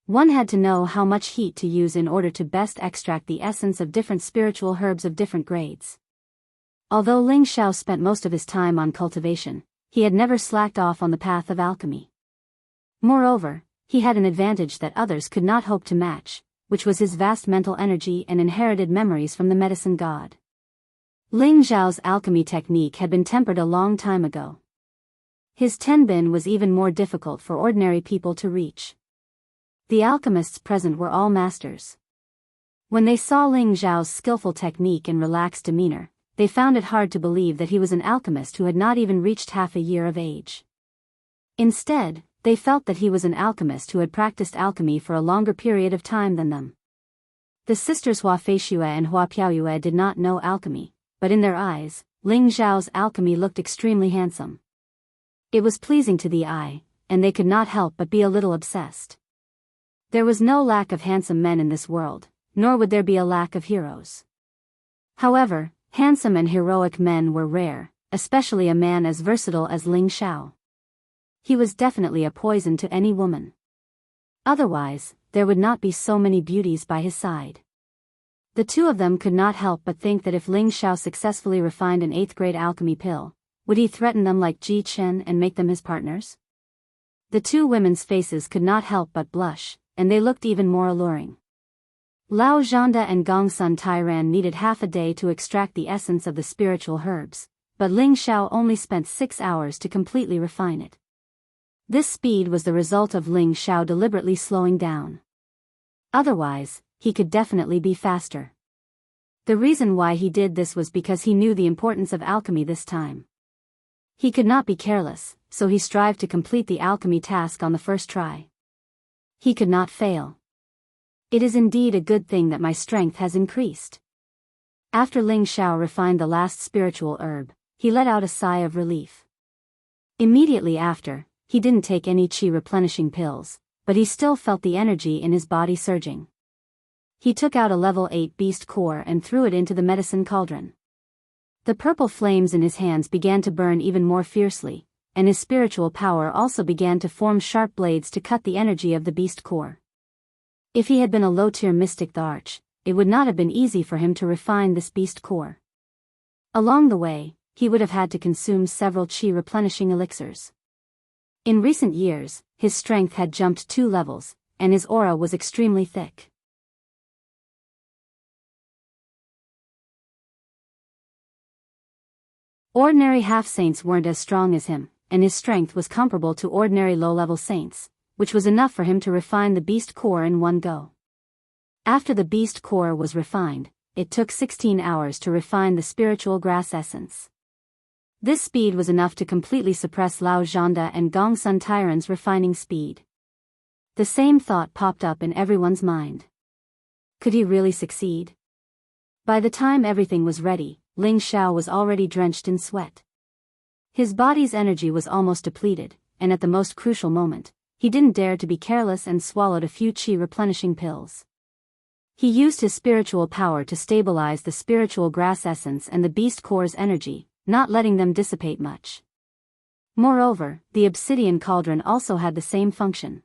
One had to know how much heat to use in order to best extract the essence of different spiritual herbs of different grades. Although Ling Xiao spent most of his time on cultivation, he had never slacked off on the path of alchemy. Moreover, he had an advantage that others could not hope to match, which was his vast mental energy and inherited memories from the medicine god. Ling Xiao's alchemy technique had been tempered a long time ago. His tenbin was even more difficult for ordinary people to reach. The alchemists present were all masters. When they saw Ling Xiao's skillful technique and relaxed demeanor, they found it hard to believe that he was an alchemist who had not even reached half a year of age. Instead, they felt that he was an alchemist who had practiced alchemy for a longer period of time than them. The sisters Hua Feixue and Hua Piaoyue did not know alchemy, but in their eyes, Ling Xiao's alchemy looked extremely handsome. It was pleasing to the eye, and they could not help but be a little obsessed. There was no lack of handsome men in this world, nor would there be a lack of heroes. However, handsome and heroic men were rare, especially a man as versatile as Ling Xiao. He was definitely a poison to any woman. Otherwise, there would not be so many beauties by his side. The two of them could not help but think that if Ling Xiao successfully refined an 8th-grade alchemy pill, would he threaten them like Ji Chen and make them his partners? The two women's faces could not help but blush, and they looked even more alluring. Lao Zhanda and Gongsun Tairan needed half a day to extract the essence of the spiritual herbs, but Ling Xiao only spent 6 hours to completely refine it. This speed was the result of Ling Xiao deliberately slowing down. Otherwise, he could definitely be faster. The reason why he did this was because he knew the importance of alchemy this time. He could not be careless, so he strived to complete the alchemy task on the first try. He could not fail. It is indeed a good thing that my strength has increased. After Ling Xiao refined the last spiritual herb, he let out a sigh of relief. Immediately after, he didn't take any qi replenishing pills, but he still felt the energy in his body surging. He took out a level 8 beast core and threw it into the medicine cauldron. The purple flames in his hands began to burn even more fiercely, and his spiritual power also began to form sharp blades to cut the energy of the beast core. If he had been a low-tier mystic the Arch, it would not have been easy for him to refine this beast core. Along the way, he would have had to consume several qi replenishing elixirs. In recent years, his strength had jumped 2 levels, and his aura was extremely thick. Ordinary half-saints weren't as strong as him, and his strength was comparable to ordinary low-level saints, which was enough for him to refine the beast core in one go. After the beast core was refined, it took 16 hours to refine the spiritual grass essence. This speed was enough to completely suppress Lao Zhanda and Gongsun Tairan's refining speed. The same thought popped up in everyone's mind. Could he really succeed? By the time everything was ready, Ling Xiao was already drenched in sweat. His body's energy was almost depleted, and at the most crucial moment, he didn't dare to be careless and swallowed a few qi replenishing pills. He used his spiritual power to stabilize the spiritual grass essence and the beast core's energy, not letting them dissipate much. Moreover, the obsidian cauldron also had the same function.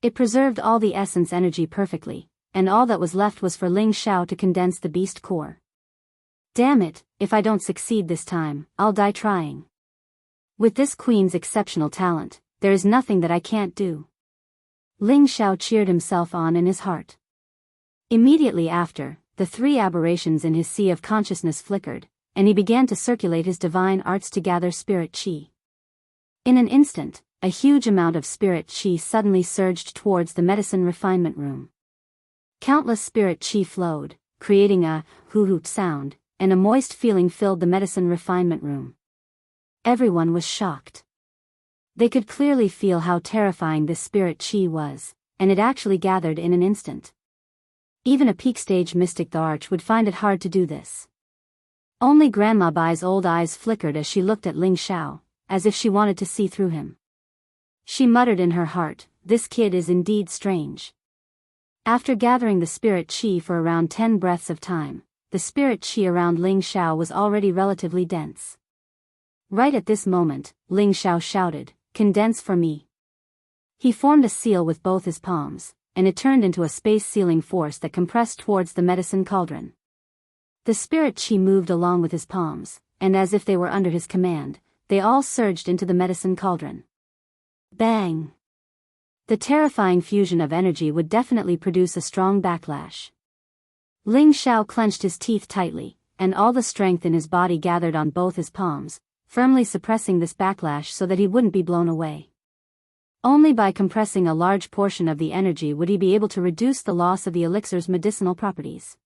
It preserved all the essence energy perfectly, and all that was left was for Ling Xiao to condense the beast core. Damn it, if I don't succeed this time, I'll die trying. With this queen's exceptional talent, there is nothing that I can't do. Ling Xiao cheered himself on in his heart. Immediately after, the 3 aberrations in his sea of consciousness flickered, and he began to circulate his divine arts to gather spirit qi. In an instant, a huge amount of spirit qi suddenly surged towards the medicine refinement room. Countless spirit qi flowed, creating a hoo-hoot sound, and a moist feeling filled the medicine refinement room. Everyone was shocked. They could clearly feel how terrifying this spirit qi was, and it actually gathered in an instant. Even a peak-stage mystic the Arch would find it hard to do this. Only Grandma Bai's old eyes flickered as she looked at Ling Xiao, as if she wanted to see through him. She muttered in her heart, "This kid is indeed strange." After gathering the spirit qi for around 10 breaths of time, the spirit qi around Ling Xiao was already relatively dense. Right at this moment, Ling Xiao shouted, "Condense for me." He formed a seal with both his palms, and it turned into a space-sealing force that compressed towards the medicine cauldron. The spirit qi moved along with his palms, and as if they were under his command, they all surged into the medicine cauldron. Bang! The terrifying fusion of energy would definitely produce a strong backlash. Ling Xiao clenched his teeth tightly, and all the strength in his body gathered on both his palms, firmly suppressing this backlash so that he wouldn't be blown away. Only by compressing a large portion of the energy would he be able to reduce the loss of the elixir's medicinal properties.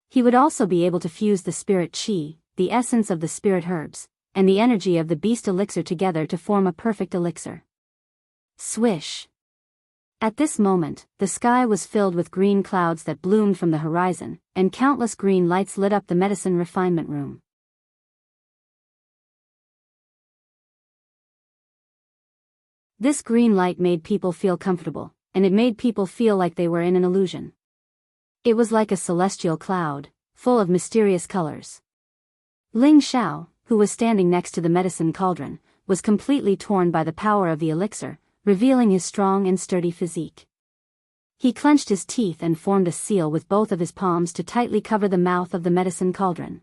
He would also be able to fuse the spirit chi, the essence of the spirit herbs, and the energy of the beast elixir together to form a perfect elixir. Swish! At this moment, the sky was filled with green clouds that bloomed from the horizon, and countless green lights lit up the medicine refinement room. This green light made people feel comfortable, and it made people feel like they were in an illusion. It was like a celestial cloud, full of mysterious colors. Ling Xiao, who was standing next to the medicine cauldron, was completely torn by the power of the elixir, revealing his strong and sturdy physique. He clenched his teeth and formed a seal with both of his palms to tightly cover the mouth of the medicine cauldron.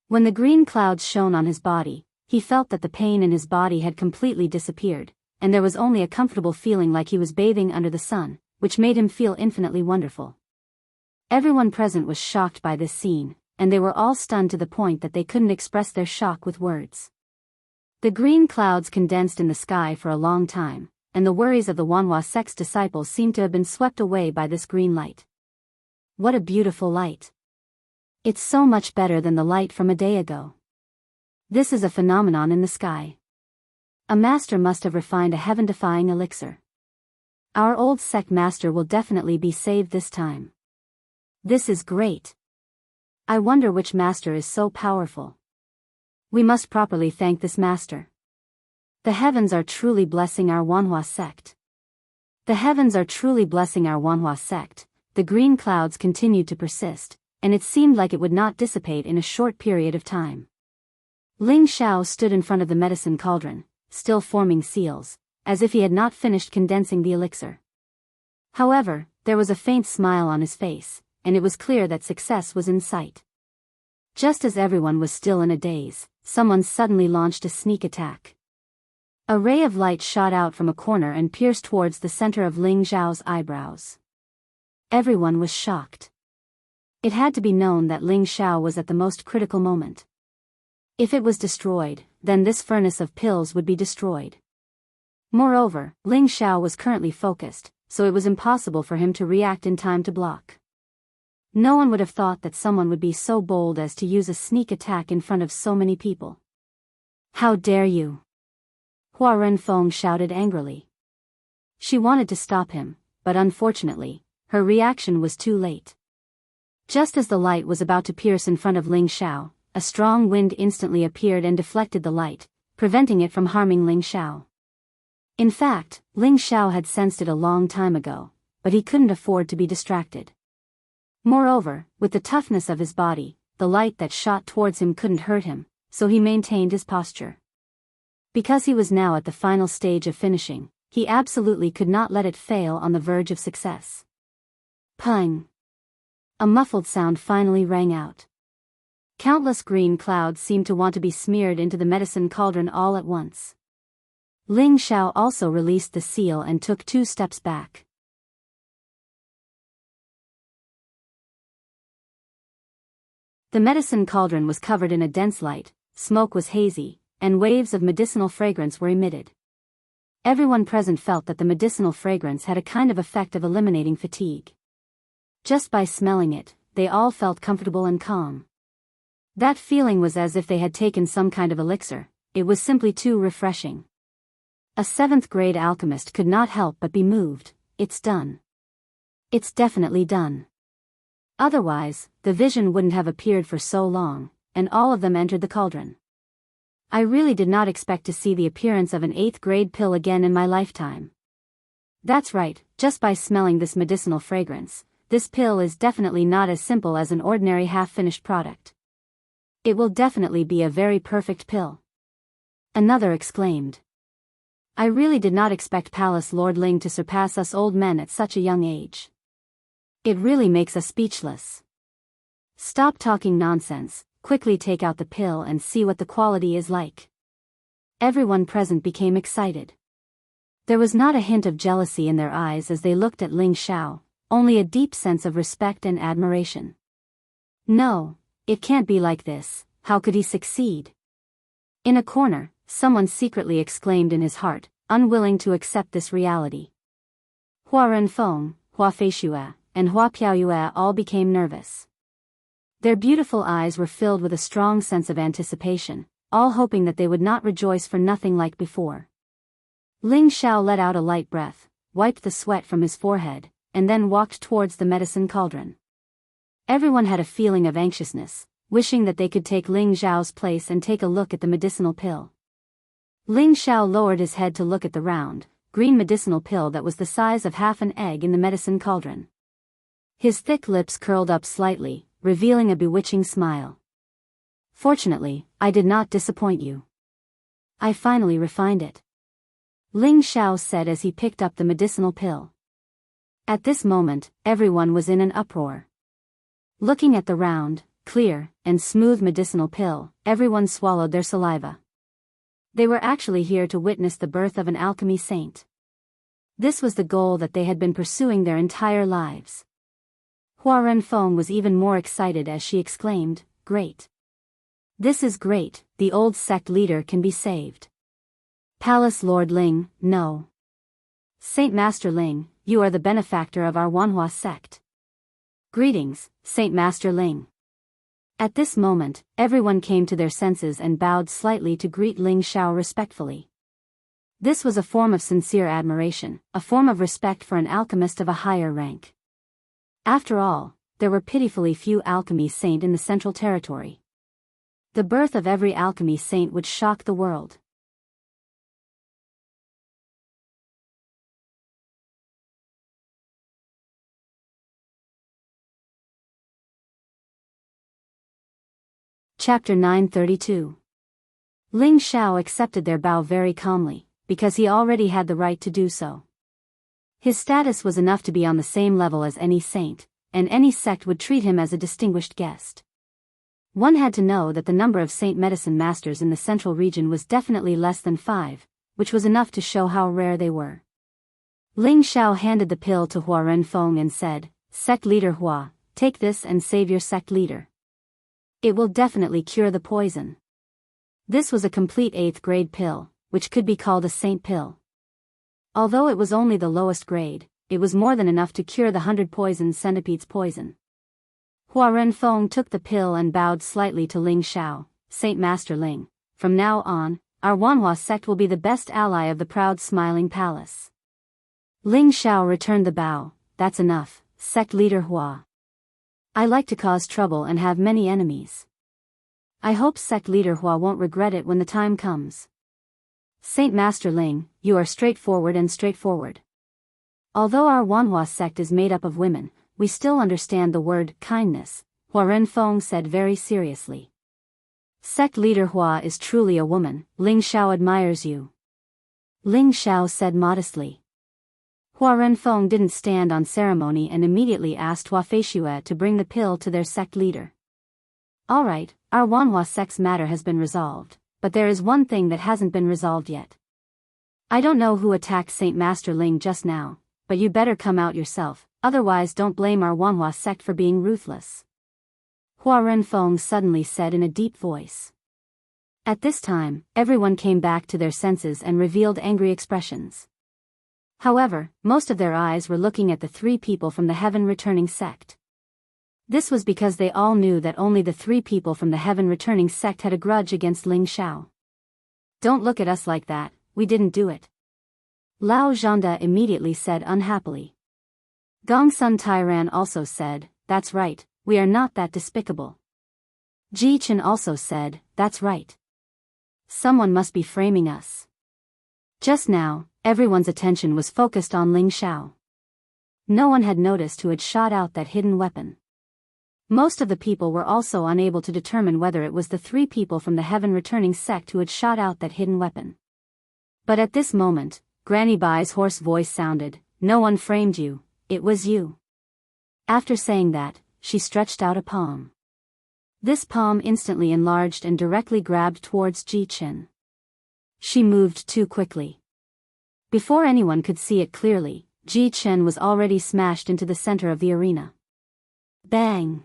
When the green clouds shone on his body, he felt that the pain in his body had completely disappeared, and there was only a comfortable feeling like he was bathing under the sun, which made him feel infinitely wonderful. Everyone present was shocked by this scene, and they were all stunned to the point that they couldn't express their shock with words. The green clouds condensed in the sky for a long time, and the worries of the Wanhua sect's disciples seemed to have been swept away by this green light. What a beautiful light! It's so much better than the light from a day ago. This is a phenomenon in the sky. A master must have refined a heaven-defying elixir. Our old sect master will definitely be saved this time. This is great. I wonder which master is so powerful. We must properly thank this master. The heavens are truly blessing our Wanhua sect. The heavens are truly blessing our Wanhua sect. The green clouds continued to persist, and it seemed like it would not dissipate in a short period of time. Ling Xiao stood in front of the medicine cauldron, still forming seals, as if he had not finished condensing the elixir. However, there was a faint smile on his face, and it was clear that success was in sight. Just as everyone was still in a daze, someone suddenly launched a sneak attack. A ray of light shot out from a corner and pierced towards the center of Ling Xiao's eyebrows. Everyone was shocked. It had to be known that Ling Xiao was at the most critical moment. If it was destroyed, then this furnace of pills would be destroyed. Moreover, Ling Xiao was currently focused, so it was impossible for him to react in time to block. No one would have thought that someone would be so bold as to use a sneak attack in front of so many people. How dare you! Hua Renfeng shouted angrily. She wanted to stop him, but unfortunately, her reaction was too late. Just as the light was about to pierce in front of Ling Xiao, a strong wind instantly appeared and deflected the light, preventing it from harming Ling Xiao. In fact, Ling Xiao had sensed it a long time ago, but he couldn't afford to be distracted. Moreover, with the toughness of his body, the light that shot towards him couldn't hurt him, so he maintained his posture. Because he was now at the final stage of finishing, he absolutely could not let it fail on the verge of success. Pung! A muffled sound finally rang out. Countless green clouds seemed to want to be smeared into the medicine cauldron all at once. Ling Xiao also released the seal and took 2 steps back. The medicine cauldron was covered in a dense light, smoke was hazy, and waves of medicinal fragrance were emitted. Everyone present felt that the medicinal fragrance had a kind of effect of eliminating fatigue. Just by smelling it, they all felt comfortable and calm. That feeling was as if they had taken some kind of elixir. It was simply too refreshing. A 7th-grade alchemist could not help but be moved. It's done. It's definitely done. Otherwise, the vision wouldn't have appeared for so long, and all of them entered the cauldron. I really did not expect to see the appearance of an 8th-grade pill again in my lifetime. That's right, just by smelling this medicinal fragrance, this pill is definitely not as simple as an ordinary half-finished product. It will definitely be a very perfect pill. Another exclaimed. I really did not expect Palace Lord Ling to surpass us old men at such a young age. It really makes us speechless. Stop talking nonsense, quickly take out the pill and see what the quality is like. Everyone present became excited. There was not a hint of jealousy in their eyes as they looked at Ling Xiao, only a deep sense of respect and admiration. No, It can't be like this, how could he succeed? In a corner, someone secretly exclaimed in his heart, unwilling to accept this reality. Hua Renfeng, Hua Feishue, and Hua Piaoyue all became nervous. Their beautiful eyes were filled with a strong sense of anticipation, all hoping that they would not rejoice for nothing like before. Ling Xiao let out a light breath, wiped the sweat from his forehead, and then walked towards the medicine cauldron. Everyone had a feeling of anxiousness, wishing that they could take Ling Xiao's place and take a look at the medicinal pill. Ling Xiao lowered his head to look at the round, green medicinal pill that was the size of half an egg in the medicine cauldron. His thick lips curled up slightly, revealing a bewitching smile. Fortunately, I did not disappoint you. I finally refined it. Ling Xiao said as he picked up the medicinal pill. At this moment, everyone was in an uproar. Looking at the round, clear, and smooth medicinal pill, everyone swallowed their saliva. They were actually here to witness the birth of an alchemy saint. This was the goal that they had been pursuing their entire lives. Hua Renfeng was even more excited as she exclaimed, "Great! This is great, the old sect leader can be saved." Palace Lord Ling, no. Saint Master Ling, you are the benefactor of our Wanhua sect. Greetings, Saint Master Ling. At this moment, everyone came to their senses and bowed slightly to greet Ling Xiao respectfully. This was a form of sincere admiration, a form of respect for an alchemist of a higher rank. After all, there were pitifully few alchemy saint in the Central Territory. The birth of every alchemy saint would shock the world. Chapter 932. Ling Xiao accepted their bow very calmly, because he already had the right to do so. His status was enough to be on the same level as any saint, and any sect would treat him as a distinguished guest. One had to know that the number of saint medicine masters in the central region was definitely less than 5, which was enough to show how rare they were. Ling Xiao handed the pill to Hua Renfeng and said, "Sect leader Hua, take this and save your sect leader. It will definitely cure the poison." This was a complete 8th grade pill, which could be called a saint pill. Although it was only the lowest grade, it was more than enough to cure the 100 poison centipede's poison. Hua Renfeng took the pill and bowed slightly to Ling Xiao. "Saint Master Ling, from now on, our Wanhua sect will be the best ally of the proud smiling palace." Ling Xiao returned the bow. "That's enough, sect leader Hua. I like to cause trouble and have many enemies. I hope sect leader Hua won't regret it when the time comes. Saint Master Ling, you are straightforward and straightforward. Although our Wanhua sect is made up of women, we still understand the word kindness," Hua Renfeng said very seriously. "Sect leader Hua is truly a woman. Ling Xiao admires you." Ling Xiao said modestly. Hua Renfeng didn't stand on ceremony and immediately asked Hua Feishue to bring the pill to their sect leader. "All right, our Wanhua sect's matter has been resolved, but there is one thing that hasn't been resolved yet. I don't know who attacked Saint Master Ling just now, but you better come out yourself, otherwise don't blame our Wanhua sect for being ruthless." Hua Renfeng suddenly said in a deep voice. At this time, everyone came back to their senses and revealed angry expressions. However, most of their eyes were looking at the 3 people from the Heaven Returning sect. This was because they all knew that only the 3 people from the Heaven Returning sect had a grudge against Ling Xiao. "Don't look at us like that, we didn't do it," Lao Zhanda immediately said unhappily. Gongsun Tairan also said, "That's right, we are not that despicable." Ji Chen also said, "That's right. Someone must be framing us." Just now, everyone's attention was focused on Ling Xiao. No one had noticed who had shot out that hidden weapon. Most of the people were also unable to determine whether it was the 3 people from the Heaven Returning sect who had shot out that hidden weapon. But at this moment, Granny Bai's hoarse voice sounded, "No one framed you, it was you." After saying that, she stretched out a palm. This palm instantly enlarged and directly grabbed towards Ji Chen. She moved too quickly. Before anyone could see it clearly, Ji Chen was already smashed into the center of the arena. Bang!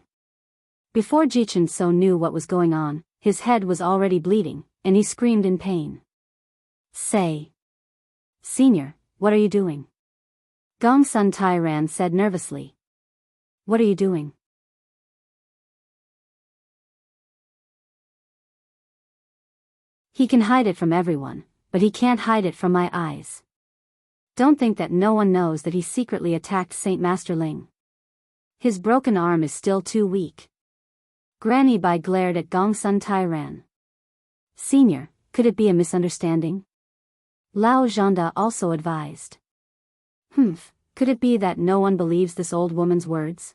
Before Jichen So knew what was going on, his head was already bleeding, and he screamed in pain. Say. Senior, what are you doing? Gong Sun Tairan said nervously. What are you doing? He can hide it from everyone, but he can't hide it from my eyes. Don't think that no one knows that he secretly attacked Saint Master Ling. His broken arm is still too weak. Granny Bai glared at Gong Sun Tairan. Senior, could it be a misunderstanding? Lao Zhanda also advised. Could it be that no one believes this old woman's words?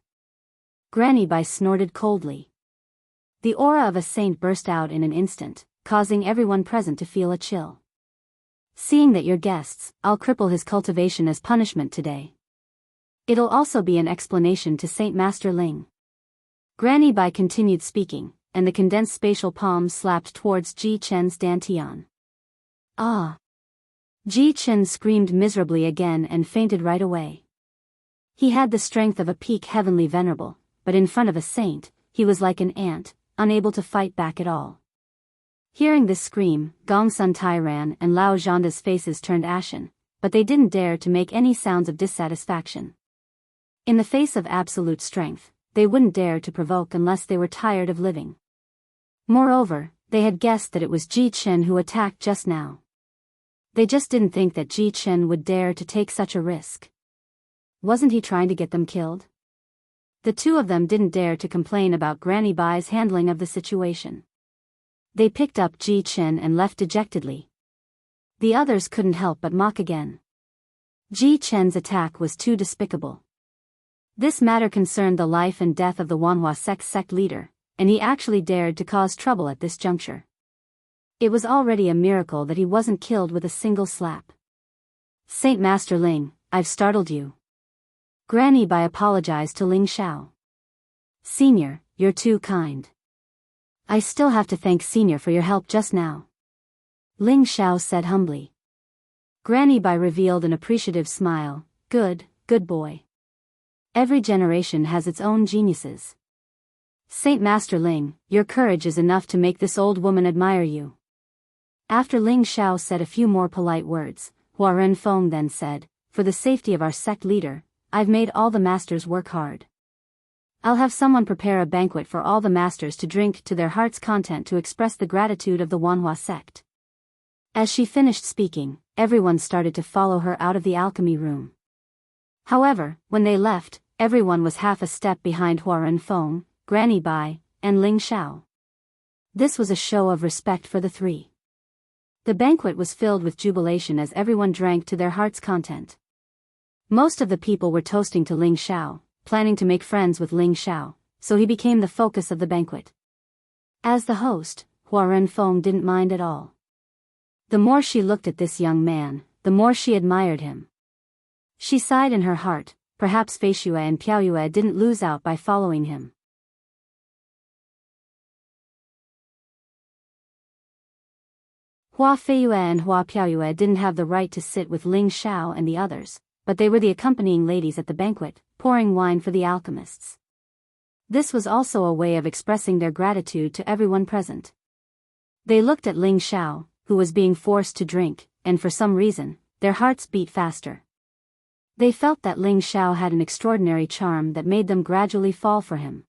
Granny Bai snorted coldly. The aura of a saint burst out in an instant, causing everyone present to feel a chill. Seeing that you're guests, I'll cripple his cultivation as punishment today. It'll also be an explanation to Saint Master Ling. Granny Bai continued speaking, and the condensed spatial palm slapped towards Ji Chen's dantian. Ah! Ji Chen screamed miserably again and fainted right away. He had the strength of a peak heavenly venerable, but in front of a saint, he was like an ant, unable to fight back at all. Hearing this scream, Gong Sun Tairan and Lao Zhanda's faces turned ashen, but they didn't dare to make any sounds of dissatisfaction. In the face of absolute strength, they wouldn't dare to provoke unless they were tired of living. Moreover, they had guessed that it was Ji Chen who attacked just now. They just didn't think that Ji Chen would dare to take such a risk. Wasn't he trying to get them killed? The two of them didn't dare to complain about Granny Bai's handling of the situation. They picked up Ji Chen and left dejectedly. The others couldn't help but mock again. Ji Chen's attack was too despicable. This matter concerned the life and death of the Wanhua sect leader, and he actually dared to cause trouble at this juncture. It was already a miracle that he wasn't killed with a single slap. Saint Master Ling, I've startled you. Granny Bai apologized to Ling Xiao. Senior, you're too kind. I still have to thank Senior for your help just now. Ling Xiao said humbly. Granny Bai revealed an appreciative smile. Good boy. Every generation has its own geniuses. Saint Master Ling, your courage is enough to make this old woman admire you. After Ling Xiao said a few more polite words, Hua Renfeng then said, for the safety of our sect leader, I've made all the masters work hard. I'll have someone prepare a banquet for all the masters to drink to their heart's content to express the gratitude of the Wanhua sect. As she finished speaking, everyone started to follow her out of the alchemy room. However, when they left, everyone was half a step behind Hua Renfeng, Granny Bai, and Ling Xiao. This was a show of respect for the three. The banquet was filled with jubilation as everyone drank to their heart's content. Most of the people were toasting to Ling Xiao, planning to make friends with Ling Xiao, so he became the focus of the banquet. As the host, Hua Renfeng didn't mind at all. The more she looked at this young man, the more she admired him. She sighed in her heart, perhaps Fei Xue and Piao Yue didn't lose out by following him. Hua Feiyue and Hua Piaoyue didn't have the right to sit with Ling Xiao and the others, but they were the accompanying ladies at the banquet, pouring wine for the alchemists. This was also a way of expressing their gratitude to everyone present. They looked at Ling Xiao, who was being forced to drink, and for some reason, their hearts beat faster. They felt that Ling Xiao had an extraordinary charm that made them gradually fall for him.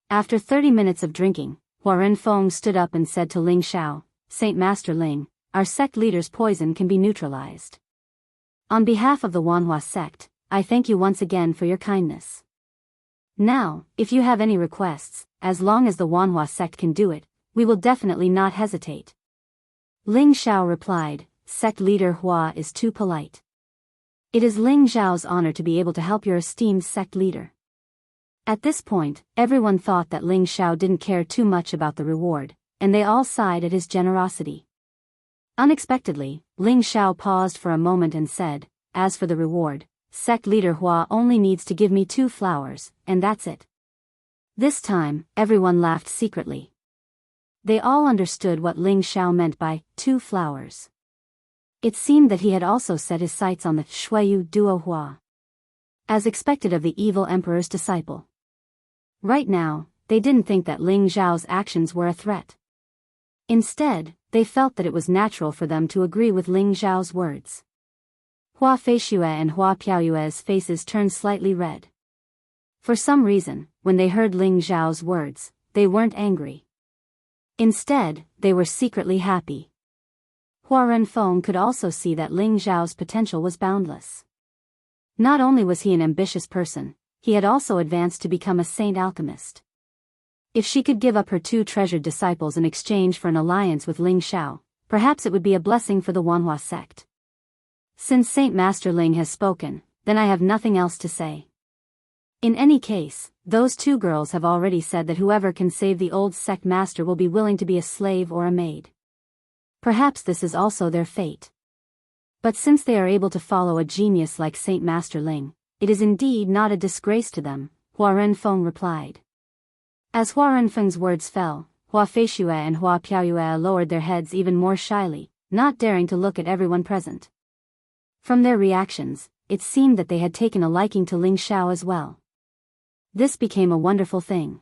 After 30 minutes of drinking, Hua Renfeng stood up and said to Ling Xiao, Saint Master Ling, our sect leader's poison can be neutralized. On behalf of the Wanhua sect, I thank you once again for your kindness. Now, if you have any requests, as long as the Wanhua sect can do it, we will definitely not hesitate. Ling Xiao replied, Sect leader Hua is too polite. It is Ling Xiao's honor to be able to help your esteemed sect leader. At this point, everyone thought that Ling Xiao didn't care too much about the reward, and they all sighed at his generosity. Unexpectedly, Ling Xiao paused for a moment and said, As for the reward, sect leader Hua only needs to give me 2 flowers, and that's it. This time, everyone laughed secretly. They all understood what Ling Xiao meant by 2 flowers. It seemed that he had also set his sights on the Shuiyu Duo Hua. As expected of the evil emperor's disciple. Right now, they didn't think that Ling Zhao's actions were a threat. Instead, they felt that it was natural for them to agree with Ling Zhao's words. Hua Feishue and Hua Piaoyue's faces turned slightly red. For some reason, when they heard Ling Zhao's words, they weren't angry. Instead, they were secretly happy. Hua Renfeng could also see that Ling Zhao's potential was boundless. Not only was he an ambitious person, he had also advanced to become a saint alchemist. If she could give up her 2 treasured disciples in exchange for an alliance with Ling Xiao, perhaps it would be a blessing for the Wanhua sect. Since Saint Master Ling has spoken, then I have nothing else to say. In any case, those 2 girls have already said that whoever can save the old sect master will be willing to be a slave or a maid. Perhaps this is also their fate. But since they are able to follow a genius like Saint Master Ling, it is indeed not a disgrace to them, Hua Renfeng replied. As Hua Renfeng's words fell, Hua Feishue and Hua Piaoyue lowered their heads even more shyly, not daring to look at everyone present. From their reactions, it seemed that they had taken a liking to Ling Xiao as well. This became a wonderful thing.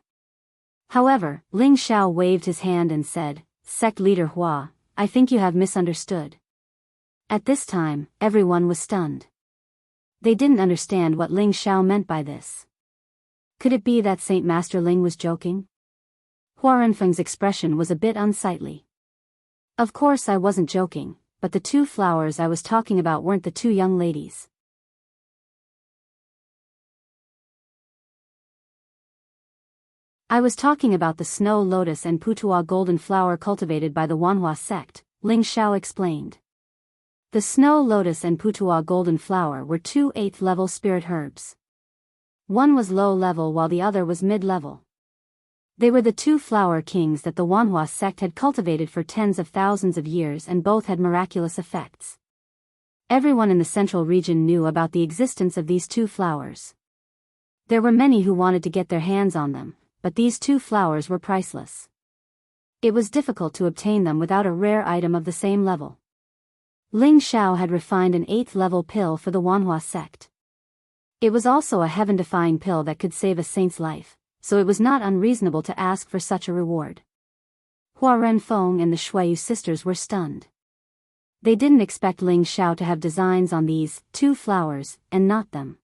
However, Ling Xiao waved his hand and said, "Sect leader Hua, I think you have misunderstood." At this time, everyone was stunned. They didn't understand what Ling Xiao meant by this. Could it be that Saint Master Ling was joking? Hua Renfeng's expression was a bit unsightly. Of course I wasn't joking, but the 2 flowers I was talking about weren't the 2 young ladies. I was talking about the snow lotus and putua golden flower cultivated by the Wanhua sect, Ling Xiao explained. The snow lotus and putua golden flower were 2 8th-level spirit herbs. One was low-level while the other was mid-level. They were the 2 flower kings that the Wanhua sect had cultivated for tens of thousands of years, and both had miraculous effects. Everyone in the central region knew about the existence of these 2 flowers. There were many who wanted to get their hands on them, but these 2 flowers were priceless. It was difficult to obtain them without a rare item of the same level. Ling Xiao had refined an 8th-level pill for the Wanhua sect. It was also a heaven-defying pill that could save a saint's life, so it was not unreasonable to ask for such a reward. Hua Renfeng and the Shuiyu sisters were stunned. They didn't expect Ling Xiao to have designs on these 2 flowers, and not them.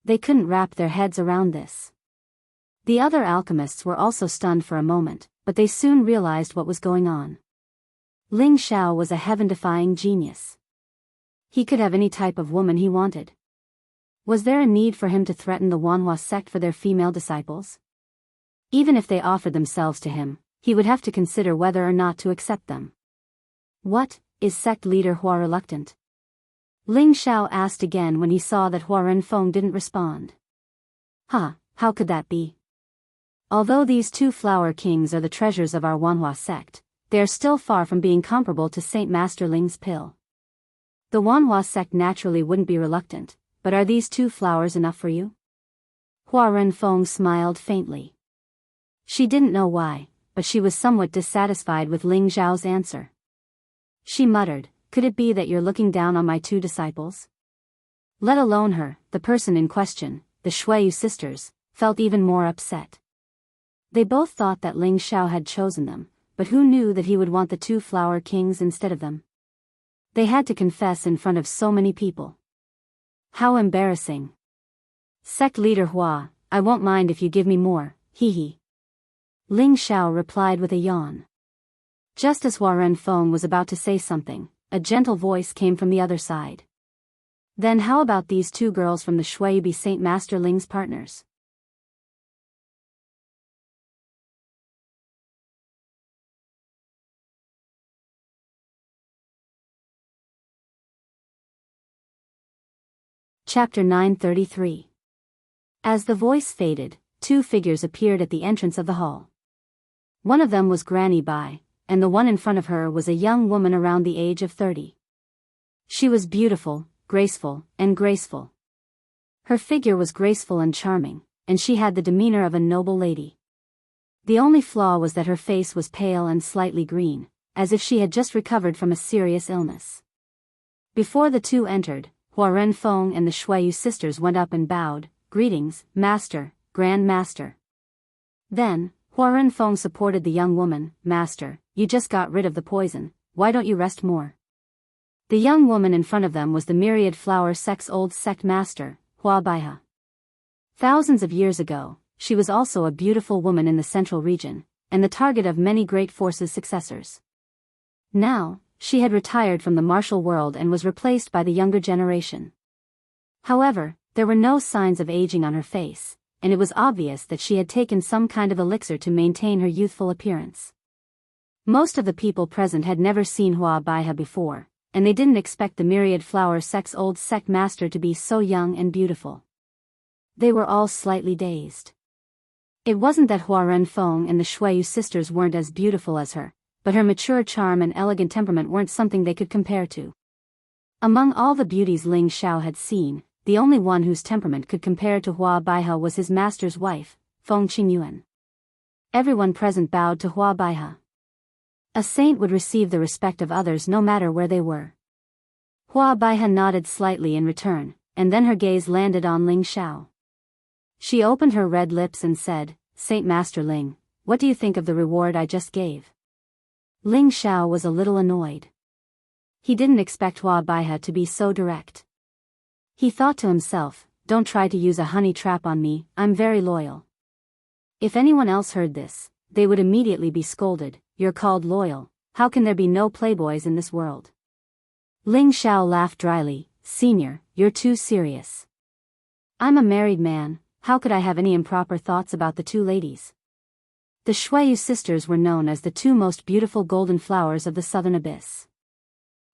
They couldn't wrap their heads around this. The other alchemists were also stunned for a moment, but they soon realized what was going on. Ling Xiao was a heaven-defying genius. He could have any type of woman he wanted. Was there a need for him to threaten the Wanhua sect for their female disciples? Even if they offered themselves to him, he would have to consider whether or not to accept them. What, is sect leader Hua reluctant? Ling Xiao asked again when he saw that Hua Renfeng didn't respond. How could that be? Although these 2 flower kings are the treasures of our Wanhua sect, they are still far from being comparable to Saint Master Ling's pill. The Wanhua sect naturally wouldn't be reluctant, but are these 2 flowers enough for you? Hua Renfeng smiled faintly. She didn't know why, but she was somewhat dissatisfied with Ling Zhao's answer. She muttered, "Could it be that you're looking down on my 2 disciples?" Let alone her, the person in question, the Shuiyu sisters, felt even more upset. They both thought that Ling Xiao had chosen them, but who knew that he would want the 2 flower kings instead of them? They had to confess in front of so many people. How embarrassing. Sect leader Hua, I won't mind if you give me more, hee. Ling Xiao replied with a yawn. Just as Hua Renfeng was about to say something, a gentle voice came from the other side. Then how about these 2 girls from the Shuiyu be Saint Master Ling's partners? Chapter 933. As the voice faded, 2 figures appeared at the entrance of the hall. One of them was Granny Bai, and the one in front of her was a young woman around the age of 30. She was beautiful, graceful, and graceful. Her figure was graceful and charming, and she had the demeanor of a noble lady. The only flaw was that her face was pale and slightly green, as if she had just recovered from a serious illness. Before the 2 entered, Hua Renfeng and the Shuiyu sisters went up and bowed. "Greetings, Master, Grand Master." Then, Hua Feng supported the young woman. Master, you just got rid of the poison, why don't you rest more? The young woman in front of them was the myriad flower sect's old sect master, Hua Baihe. Thousands of years ago, she was also a beautiful woman in the central region, and the target of many great forces' successors. Now, she had retired from the martial world and was replaced by the younger generation. However, there were no signs of aging on her face, and it was obvious that she had taken some kind of elixir to maintain her youthful appearance. Most of the people present had never seen Hua Baihe before, and they didn't expect the myriad flower sect's old sect master to be so young and beautiful. They were all slightly dazed. It wasn't that Hua Feng and the Shuiyu sisters weren't as beautiful as her, but her mature charm and elegant temperament weren't something they could compare to. Among all the beauties Ling Xiao had seen, the only one whose temperament could compare to Hua Baihe was his master's wife, Feng Qingyuan. Everyone present bowed to Hua Baihe. A saint would receive the respect of others no matter where they were. Hua Baihe nodded slightly in return, and then her gaze landed on Ling Xiao. She opened her red lips and said, "Saint Master Ling, what do you think of the reward I just gave?" Ling Xiao was a little annoyed. He didn't expect Hua Baihe to be so direct. He thought to himself, "Don't try to use a honey trap on me, I'm very loyal." If anyone else heard this, they would immediately be scolded. "You're called loyal, how can there be no playboys in this world?" Ling Xiao laughed dryly. "Senior, you're too serious. I'm a married man, how could I have any improper thoughts about the two ladies?" The Shuiyu sisters were known as the two most beautiful golden flowers of the southern abyss.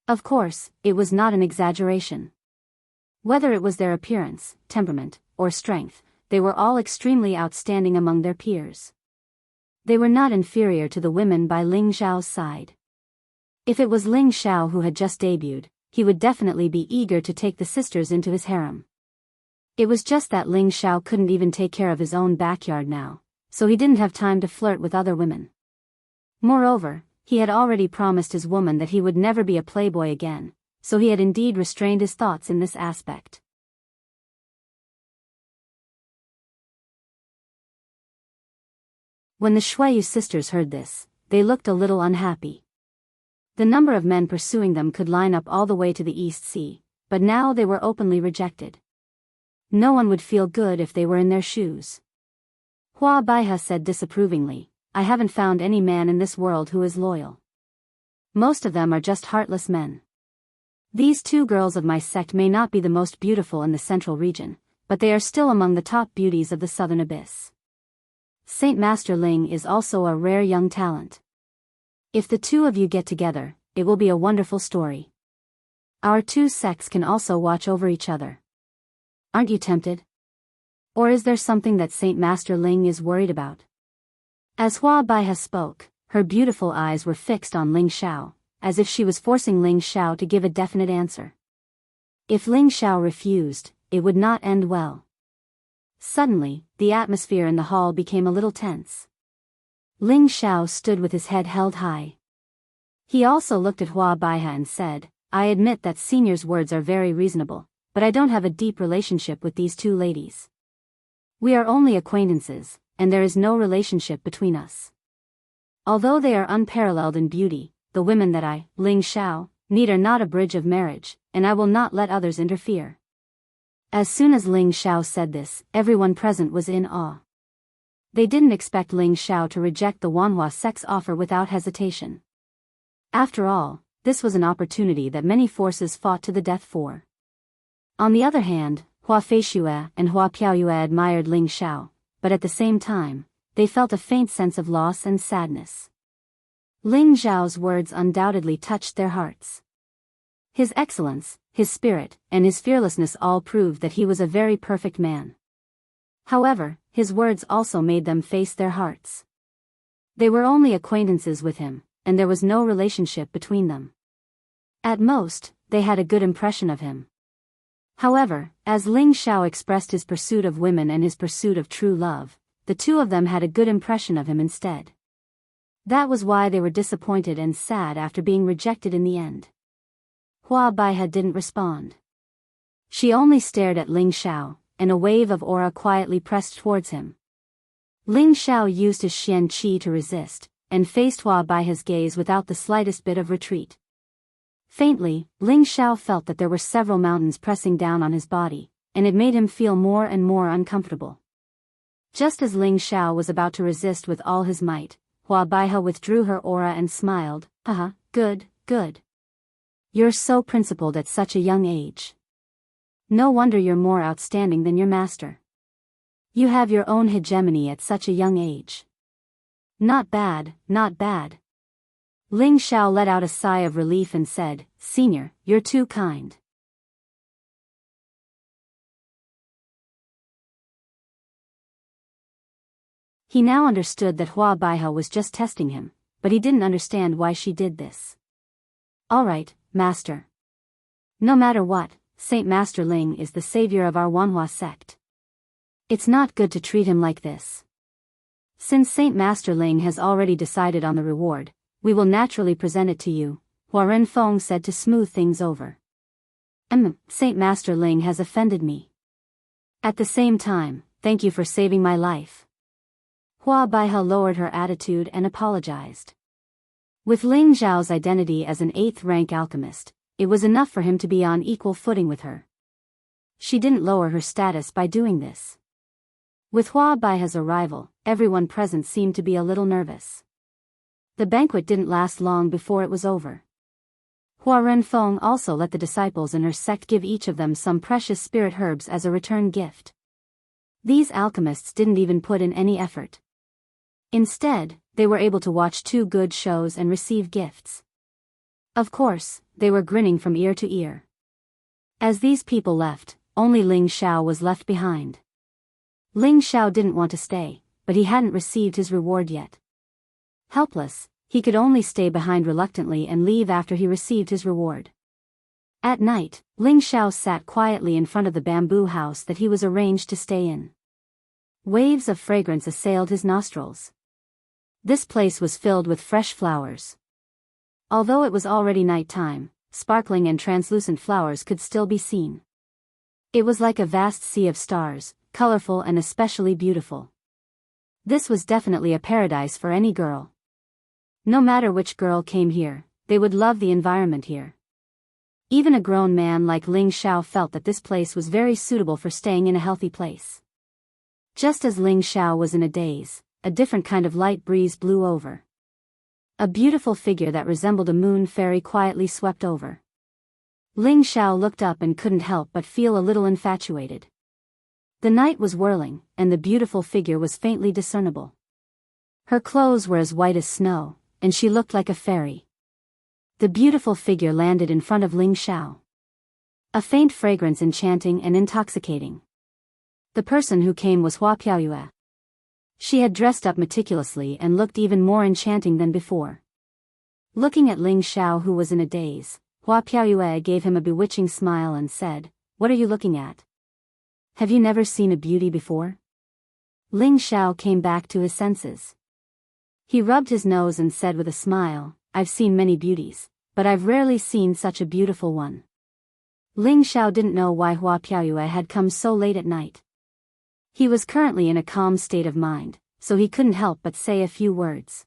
Of course, it was not an exaggeration. Whether it was their appearance, temperament, or strength, they were all extremely outstanding among their peers. They were not inferior to the women by Ling Xiao's side. If it was Ling Xiao who had just debuted, he would definitely be eager to take the sisters into his harem. It was just that Ling Xiao couldn't even take care of his own backyard now, so he didn't have time to flirt with other women. Moreover, he had already promised his woman that he would never be a playboy again, so he had indeed restrained his thoughts in this aspect. When the Shuiyu sisters heard this, they looked a little unhappy. The number of men pursuing them could line up all the way to the East Sea, but now they were openly rejected. No one would feel good if they were in their shoes. Hua Baihe said disapprovingly, "I haven't found any man in this world who is loyal. Most of them are just heartless men. These two girls of my sect may not be the most beautiful in the central region, but they are still among the top beauties of the southern abyss. Saint Master Ling is also a rare young talent. If the two of you get together, it will be a wonderful story. Our two sects can also watch over each other. Aren't you tempted? Or is there something that Saint Master Ling is worried about?" As Hua Baihe spoke, her beautiful eyes were fixed on Ling Xiao, as if she was forcing Ling Xiao to give a definite answer. If Ling Xiao refused, it would not end well. Suddenly, the atmosphere in the hall became a little tense. Ling Xiao stood with his head held high. He also looked at Hua Baihe and said, "I admit that senior's words are very reasonable, but I don't have a deep relationship with these two ladies. We are only acquaintances, and there is no relationship between us. Although they are unparalleled in beauty, the women that I, Ling Xiao, need are not a bridge of marriage, and I will not let others interfere." As soon as Ling Xiao said this, everyone present was in awe. They didn't expect Ling Xiao to reject the Wanhua sect's offer without hesitation. After all, this was an opportunity that many forces fought to the death for. On the other hand, Hua Feishue and Hua Piaoyue admired Ling Xiao, but at the same time, they felt a faint sense of loss and sadness. Ling Xiao's words undoubtedly touched their hearts. His excellence, his spirit, and his fearlessness all proved that he was a very perfect man. However, his words also made them face their hearts. They were only acquaintances with him, and there was no relationship between them. At most, they had a good impression of him. However, as Ling Xiao expressed his pursuit of women and his pursuit of true love, the two of them had a good impression of him instead. That was why they were disappointed and sad after being rejected in the end. Hua Baihe didn't respond. She only stared at Ling Xiao, and a wave of aura quietly pressed towards him. Ling Xiao used his Xian Qi to resist, and faced Hua Baihe's gaze without the slightest bit of retreat. Faintly, Ling Xiao felt that there were several mountains pressing down on his body, and it made him feel more and more uncomfortable. Just as Ling Xiao was about to resist with all his might, Hua Baihe withdrew her aura and smiled. Haha, good, good. You're so principled at such a young age. No wonder you're more outstanding than your master. You have your own hegemony at such a young age. Not bad, not bad. Ling Xiao let out a sigh of relief and said, Senior, you're too kind. He now understood that Hua Baihe was just testing him, but he didn't understand why she did this. All right, Master. No matter what, Saint Master Ling is the savior of our Wanhua sect. It's not good to treat him like this. Since Saint Master Ling has already decided on the reward, we will naturally present it to you, Hua Renfeng said to smooth things over. Saint Master Ling has offended me. At the same time, thank you for saving my life. Hua Baihe lowered her attitude and apologized. With Ling Zhao's identity as an 8th-rank alchemist, it was enough for him to be on equal footing with her. She didn't lower her status by doing this. With Hua Baihe's arrival, everyone present seemed to be a little nervous. The banquet didn't last long before it was over. Hua Renfeng also let the disciples in her sect give each of them some precious spirit herbs as a return gift. These alchemists didn't even put in any effort. Instead, they were able to watch 2 good shows and receive gifts. Of course, they were grinning from ear to ear. As these people left, only Ling Xiao was left behind. Ling Xiao didn't want to stay, but he hadn't received his reward yet. Helpless, he could only stay behind reluctantly and leave after he received his reward. At night, Ling Xiao sat quietly in front of the bamboo house that he was arranged to stay in. Waves of fragrance assailed his nostrils. This place was filled with fresh flowers. Although it was already night time, sparkling and translucent flowers could still be seen. It was like a vast sea of stars, colorful and especially beautiful. This was definitely a paradise for any girl. No matter which girl came here, they would love the environment here. Even a grown man like Ling Xiao felt that this place was very suitable for staying in a healthy place. Just as Ling Xiao was in a daze, a different kind of light breeze blew over. A beautiful figure that resembled a moon fairy quietly swept over. Ling Xiao looked up and couldn't help but feel a little infatuated. The night was whirling, and the beautiful figure was faintly discernible. Her clothes were as white as snow, and she looked like a fairy. The beautiful figure landed in front of Ling Xiao. A faint fragrance enchanting and intoxicating. The person who came was Hua Piaoyue. She had dressed up meticulously and looked even more enchanting than before. Looking at Ling Xiao, who was in a daze, Hua Piaoyue gave him a bewitching smile and said, "What are you looking at? Have you never seen a beauty before?" Ling Xiao came back to his senses. He rubbed his nose and said with a smile, "I've seen many beauties, but I've rarely seen such a beautiful one." Ling Xiao didn't know why Hua Piaoyue had come so late at night. He was currently in a calm state of mind, so he couldn't help but say a few words.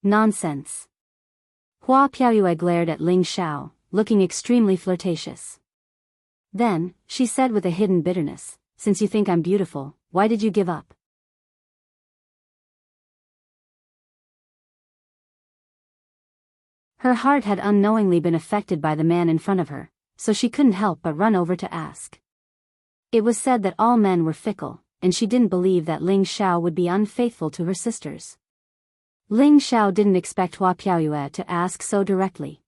Nonsense. Hua Piaoyue glared at Ling Xiao, looking extremely flirtatious. Then, she said with a hidden bitterness, "Since you think I'm beautiful, why did you give up?" Her heart had unknowingly been affected by the man in front of her, so she couldn't help but run over to ask. It was said that all men were fickle, and she didn't believe that Ling Xiao would be unfaithful to her sisters. Ling Xiao didn't expect Hua Piaoyue to ask so directly.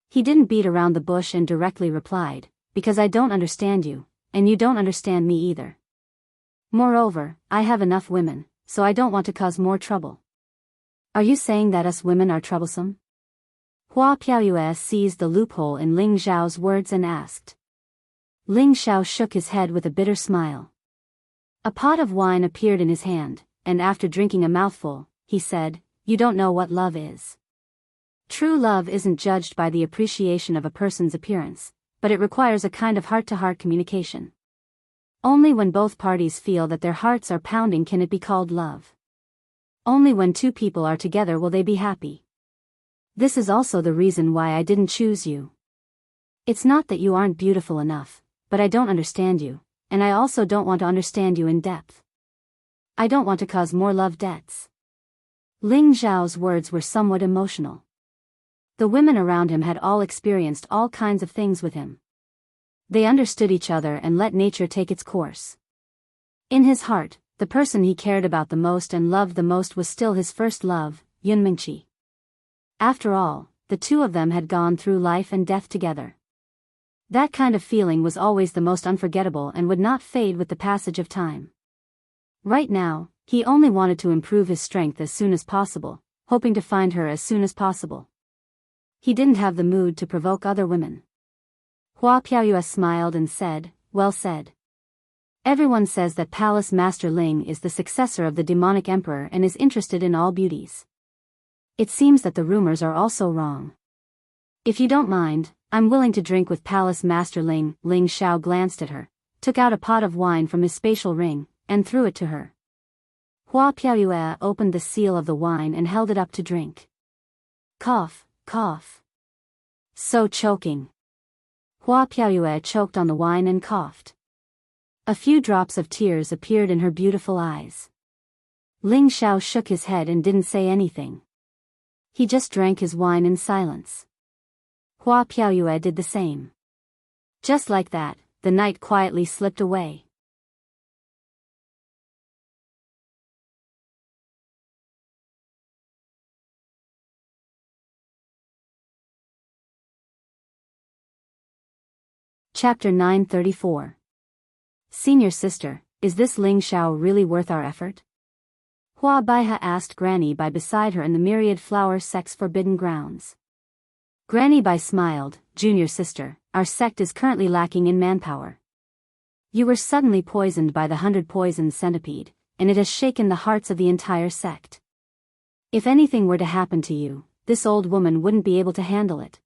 He didn't beat around the bush and directly replied, "Because I don't understand you, and you don't understand me either. Moreover, I have enough women, so I don't want to cause more trouble." "Are you saying that us women are troublesome?" Hua Piaoyue seized the loophole in Ling Xiao's words and asked. Ling Xiao shook his head with a bitter smile. A pot of wine appeared in his hand, and after drinking a mouthful, he said, "You don't know what love is. True love isn't judged by the appreciation of a person's appearance, but it requires a kind of heart-to-heart communication. Only when both parties feel that their hearts are pounding can it be called love. Only when two people are together will they be happy. This is also the reason why I didn't choose you. It's not that you aren't beautiful enough, but I don't understand you, and I also don't want to understand you in depth. I don't want to cause more love debts. Ling Zhao's words were somewhat emotional. The women around him had all experienced all kinds of things with him. They understood each other and let nature take its course. In his heart, the person he cared about the most and loved the most was still his first love, Yunmingqi. After all, the two of them had gone through life and death together. That kind of feeling was always the most unforgettable and would not fade with the passage of time. Right now, he only wanted to improve his strength as soon as possible, hoping to find her as soon as possible. He didn't have the mood to provoke other women. Hua Piaoyue smiled and said, "Well said. Everyone says that Palace Master Ling is the successor of the demonic emperor and is interested in all beauties. It seems that the rumors are also wrong. If you don't mind, I'm willing to drink with Palace Master Ling." Ling Xiao glanced at her, took out a pot of wine from his spatial ring, and threw it to her. Hua Piaoyue opened the seal of the wine and held it up to drink. Cough, cough. So choking. Hua Piaoyue choked on the wine and coughed. A few drops of tears appeared in her beautiful eyes. Ling Xiao shook his head and didn't say anything. He just drank his wine in silence. Hua Piaoyue did the same. Just like that, the night quietly slipped away. Chapter 934. Senior sister, is this Ling Xiao really worth our effort? Hua Baiha asked Granny Bai beside her in the myriad flower sect's forbidden grounds. Granny Bai smiled, "Junior sister, our sect is currently lacking in manpower. You were suddenly poisoned by the 100 poison centipede, and it has shaken the hearts of the entire sect. If anything were to happen to you, this old woman wouldn't be able to handle it.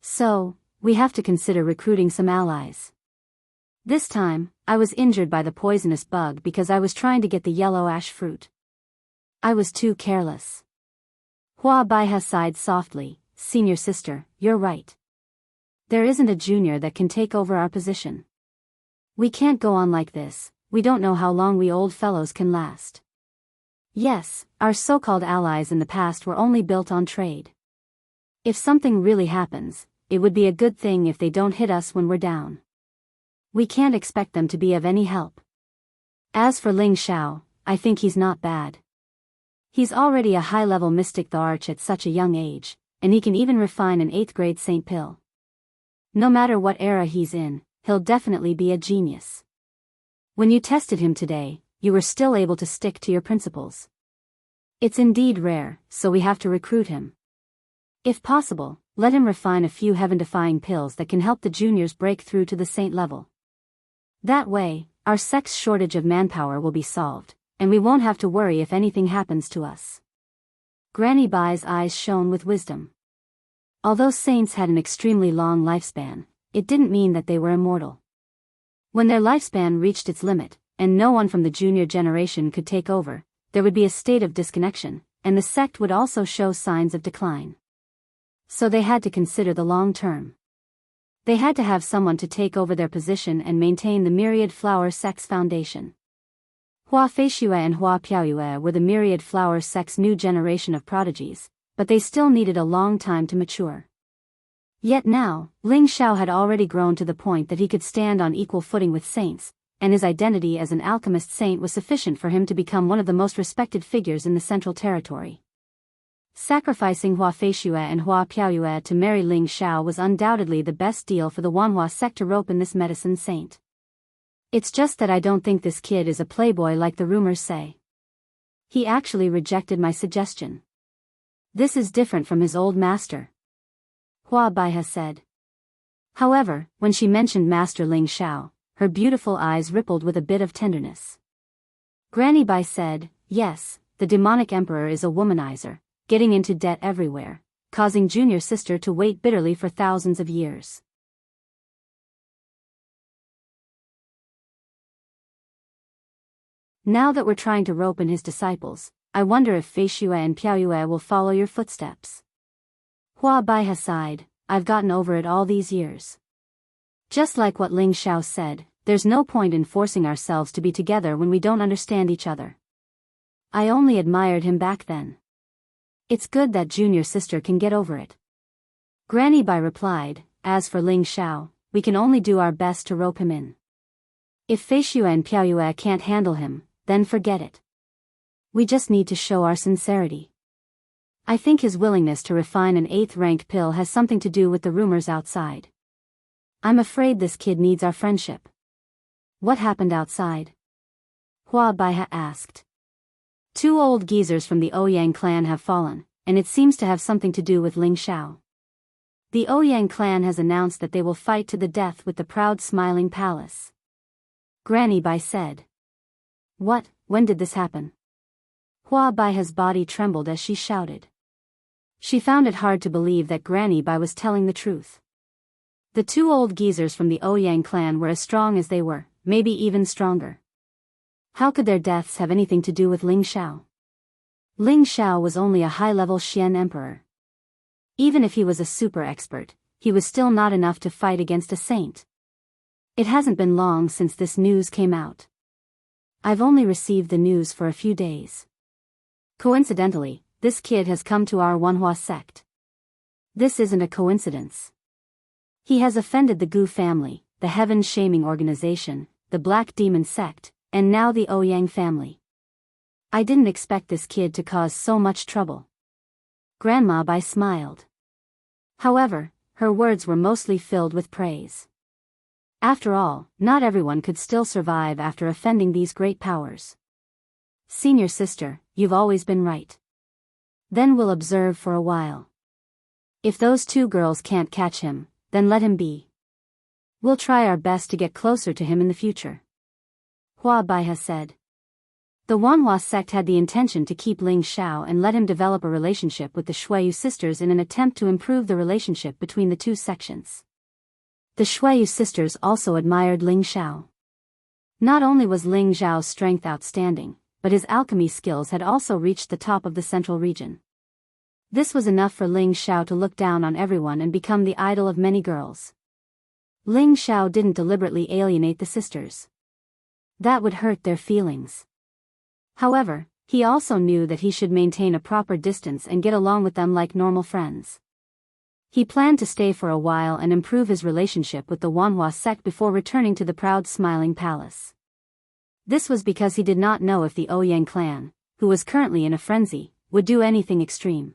So, we have to consider recruiting some allies. This time, I was injured by the poisonous bug because I was trying to get the yellow ash fruit. I was too careless." Hua Baiha sighed softly, "Senior sister, you're right. There isn't a junior that can take over our position. We can't go on like this, we don't know how long we old fellows can last. Yes, our so-called allies in the past were only built on trade. If something really happens, it would be a good thing if they don't hit us when we're down. We can't expect them to be of any help. As for Ling Xiao, I think he's not bad. He's already a high-level mystic the arch at such a young age, and he can even refine an 8th grade Saint Pill. No matter what era he's in, he'll definitely be a genius. When you tested him today, you were still able to stick to your principles. It's indeed rare, so we have to recruit him. If possible, let him refine a few heaven-defying pills that can help the juniors break through to the saint level. That way, our sect's shortage of manpower will be solved, and we won't have to worry if anything happens to us." Granny Bai's eyes shone with wisdom. Although saints had an extremely long lifespan, it didn't mean that they were immortal. When their lifespan reached its limit, and no one from the junior generation could take over, there would be a state of disconnection, and the sect would also show signs of decline. So they had to consider the long term. They had to have someone to take over their position and maintain the myriad flower sect's foundation. Hua Feishue and Hua Piaoyue were the myriad flower sect's new generation of prodigies, but they still needed a long time to mature. Yet now, Ling Xiao had already grown to the point that he could stand on equal footing with saints, and his identity as an alchemist saint was sufficient for him to become one of the most respected figures in the Central Territory. Sacrificing Hua Feishue and Hua Piaoyue to marry Ling Xiao was undoubtedly the best deal for the Wanhua sect to rope in this medicine saint. It's just that I don't think this kid is a playboy like the rumors say. He actually rejected my suggestion. This is different from his old master. Hua Baiha said. However, when she mentioned Master Ling Xiao, her beautiful eyes rippled with a bit of tenderness. Granny Bai said, "Yes, the demonic emperor is a womanizer, getting into debt everywhere, causing junior sister to wait bitterly for thousands of years. Now that we're trying to rope in his disciples, I wonder if Fei Xue and Piao Yue will follow your footsteps. Hua Baihe sighed, I've gotten over it all these years. Just like what Ling Xiao said, there's no point in forcing ourselves to be together when we don't understand each other. I only admired him back then. It's good that junior sister can get over it. Granny Bai replied, as for Ling Xiao, we can only do our best to rope him in. If Fei Xue and Piao Yue can't handle him, then forget it. We just need to show our sincerity. I think his willingness to refine an 8th-ranked pill has something to do with the rumors outside. I'm afraid this kid needs our friendship. What happened outside? Hua Baihe asked. 2 old geezers from the Ouyang clan have fallen, and it seems to have something to do with Ling Xiao. The Ouyang clan has announced that they will fight to the death with the proud smiling palace. Granny Bai said. What, when did this happen? Hua Baihe's body trembled as she shouted. She found it hard to believe that Granny Bai was telling the truth. The 2 old geezers from the Ouyang clan were as strong as they were, maybe even stronger. How could their deaths have anything to do with Ling Xiao? Ling Xiao was only a high-level Xian emperor. Even if he was a super expert, he was still not enough to fight against a saint. It hasn't been long since this news came out. I've only received the news for a few days. Coincidentally, this kid has come to our Wanhua sect. This isn't a coincidence. He has offended the Gu family, the heaven-shaming organization, the Black Demon sect, and now the Ouyang family. I didn't expect this kid to cause so much trouble. Grandma Bai smiled. However, her words were mostly filled with praise. After all, not everyone could still survive after offending these great powers. Senior sister, you've always been right. Then we'll observe for a while. If those 2 girls can't catch him, then let him be. We'll try our best to get closer to him in the future. Hua Baihe said. The Wanhua sect had the intention to keep Ling Xiao and let him develop a relationship with the Shuiyu sisters in an attempt to improve the relationship between the 2 sections. The Shuiyu sisters also admired Ling Xiao. Not only was Ling Xiao's strength outstanding, but his alchemy skills had also reached the top of the central region. This was enough for Ling Xiao to look down on everyone and become the idol of many girls. Ling Xiao didn't deliberately alienate the sisters. That would hurt their feelings. However, he also knew that he should maintain a proper distance and get along with them like normal friends. He planned to stay for a while and improve his relationship with the Wanhua sect before returning to the proud smiling palace. This was because he did not know if the Ouyang clan, who was currently in a frenzy, would do anything extreme.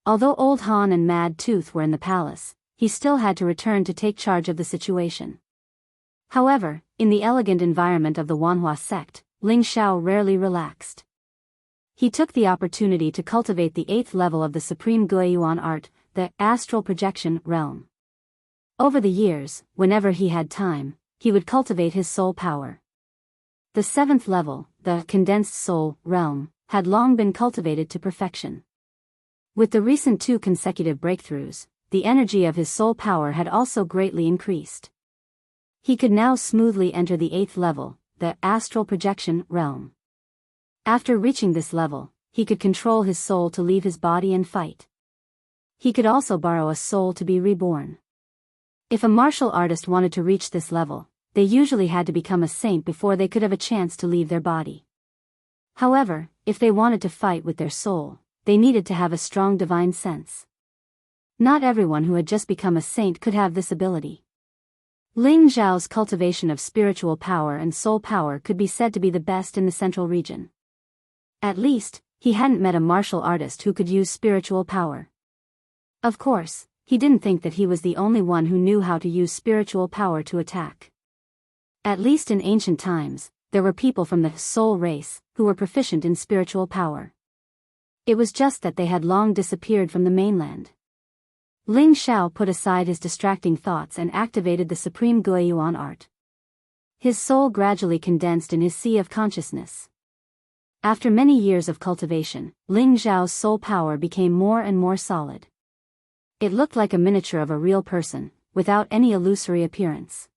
Although Old Han and Mad Tooth were in the palace, he still had to return to take charge of the situation. However, in the elegant environment of the Wanhua sect, Ling Xiao rarely relaxed. He took the opportunity to cultivate the 8th level of the Supreme Guiyuan art, the astral projection realm. Over the years, whenever he had time, he would cultivate his soul power. The 7th level, the condensed soul realm, had long been cultivated to perfection. With the recent 2 consecutive breakthroughs, the energy of his soul power had also greatly increased. He could now smoothly enter the 8th level, the astral projection realm. After reaching this level, he could control his soul to leave his body and fight. He could also borrow a soul to be reborn. If a martial artist wanted to reach this level, they usually had to become a saint before they could have a chance to leave their body. However, if they wanted to fight with their soul, they needed to have a strong divine sense. Not everyone who had just become a saint could have this ability. Ling Xiao's cultivation of spiritual power and soul power could be said to be the best in the central region. At least, he hadn't met a martial artist who could use spiritual power. Of course, he didn't think that he was the only one who knew how to use spiritual power to attack. At least in ancient times, there were people from the soul race who were proficient in spiritual power. It was just that they had long disappeared from the mainland. Ling Xiao put aside his distracting thoughts and activated the Supreme Guiyuan art. His soul gradually condensed in his sea of consciousness. After many years of cultivation, Ling Xiao's soul power became more and more solid. It looked like a miniature of a real person, without any illusory appearance.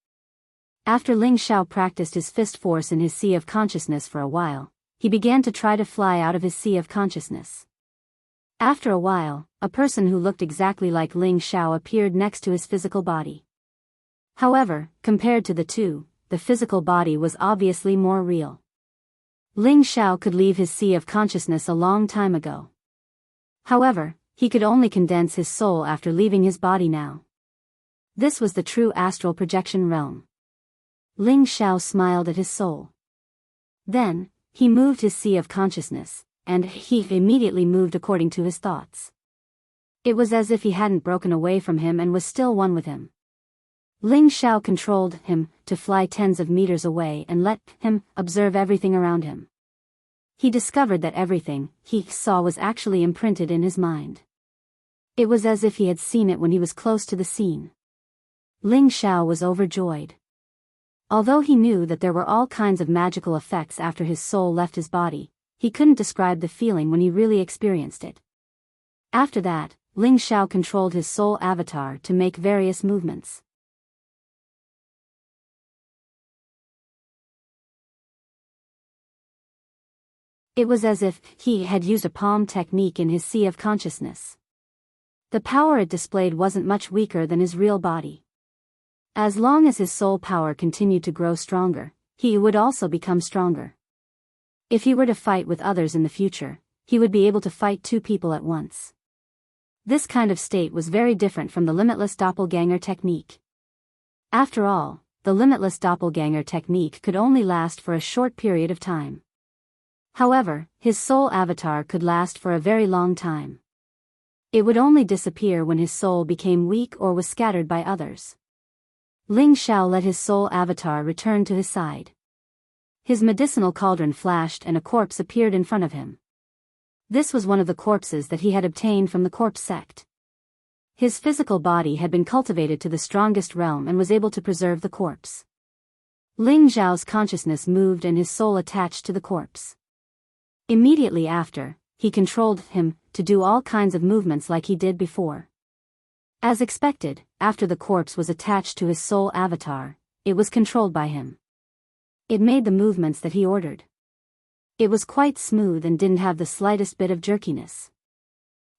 After Ling Xiao practiced his fist force in his sea of consciousness for a while, he began to try to fly out of his sea of consciousness. After a while, a person who looked exactly like Ling Xiao appeared next to his physical body. However, compared to the two, the physical body was obviously more real. Ling Xiao could leave his sea of consciousness a long time ago. However, he could only condense his soul after leaving his body now. This was the true astral projection realm. Ling Xiao smiled at his soul. Then, he moved his sea of consciousness, and he immediately moved according to his thoughts. It was as if he hadn't broken away from him and was still one with him. Ling Xiao controlled him to fly tens of meters away and let him observe everything around him. He discovered that everything he saw was actually imprinted in his mind. It was as if he had seen it when he was close to the scene. Ling Xiao was overjoyed. Although he knew that there were all kinds of magical effects after his soul left his body, he couldn't describe the feeling when he really experienced it. After that, Ling Xiao controlled his soul avatar to make various movements. It was as if he had used a palm technique in his sea of consciousness. The power it displayed wasn't much weaker than his real body. As long as his soul power continued to grow stronger, he would also become stronger. If he were to fight with others in the future, he would be able to fight two people at once. This kind of state was very different from the limitless doppelganger technique. After all, the limitless doppelganger technique could only last for a short period of time. However, his soul avatar could last for a very long time. It would only disappear when his soul became weak or was scattered by others. Ling Xiao let his soul avatar return to his side. His medicinal cauldron flashed and a corpse appeared in front of him. This was one of the corpses that he had obtained from the corpse sect. His physical body had been cultivated to the strongest realm and was able to preserve the corpse. Ling Xiao's consciousness moved and his soul attached to the corpse. Immediately after, he controlled him to do all kinds of movements like he did before. As expected, after the corpse was attached to his soul avatar, it was controlled by him. It made the movements that he ordered. It was quite smooth and didn't have the slightest bit of jerkiness.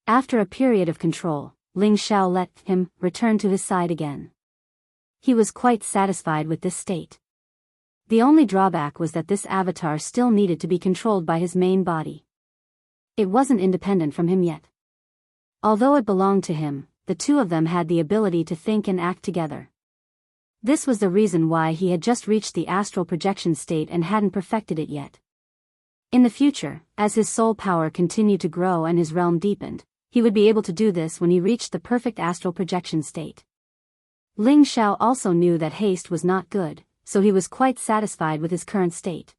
After a period of control, Ling Xiao let him return to his side again. He was quite satisfied with this state. The only drawback was that this avatar still needed to be controlled by his main body. It wasn't independent from him yet. Although it belonged to him, the two of them had the ability to think and act together. This was the reason why he had just reached the astral projection state and hadn't perfected it yet. In the future, as his soul power continued to grow and his realm deepened, he would be able to do this when he reached the perfect astral projection state. Ling Xiao also knew that haste was not good, so he was quite satisfied with his current state.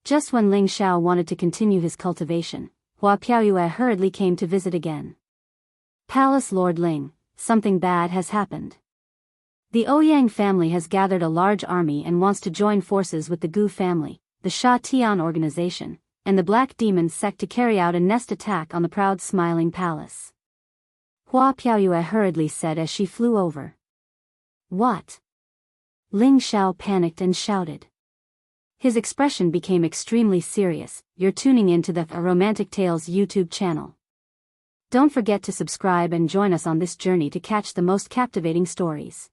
Just when Ling Xiao wanted to continue his cultivation, Hua Piaoyue hurriedly came to visit again. Palace Lord Ling, something bad has happened. The Ouyang family has gathered a large army and wants to join forces with the Gu family, the Sha Tian organization, and the Black Demon sect to carry out a nest attack on the proud smiling palace. Hua Piaoyue hurriedly said as she flew over. What? Ling Xiao panicked and shouted. His expression became extremely serious. You're tuning into the Romantic Tales YouTube channel. Don't forget to subscribe and join us on this journey to catch the most captivating stories.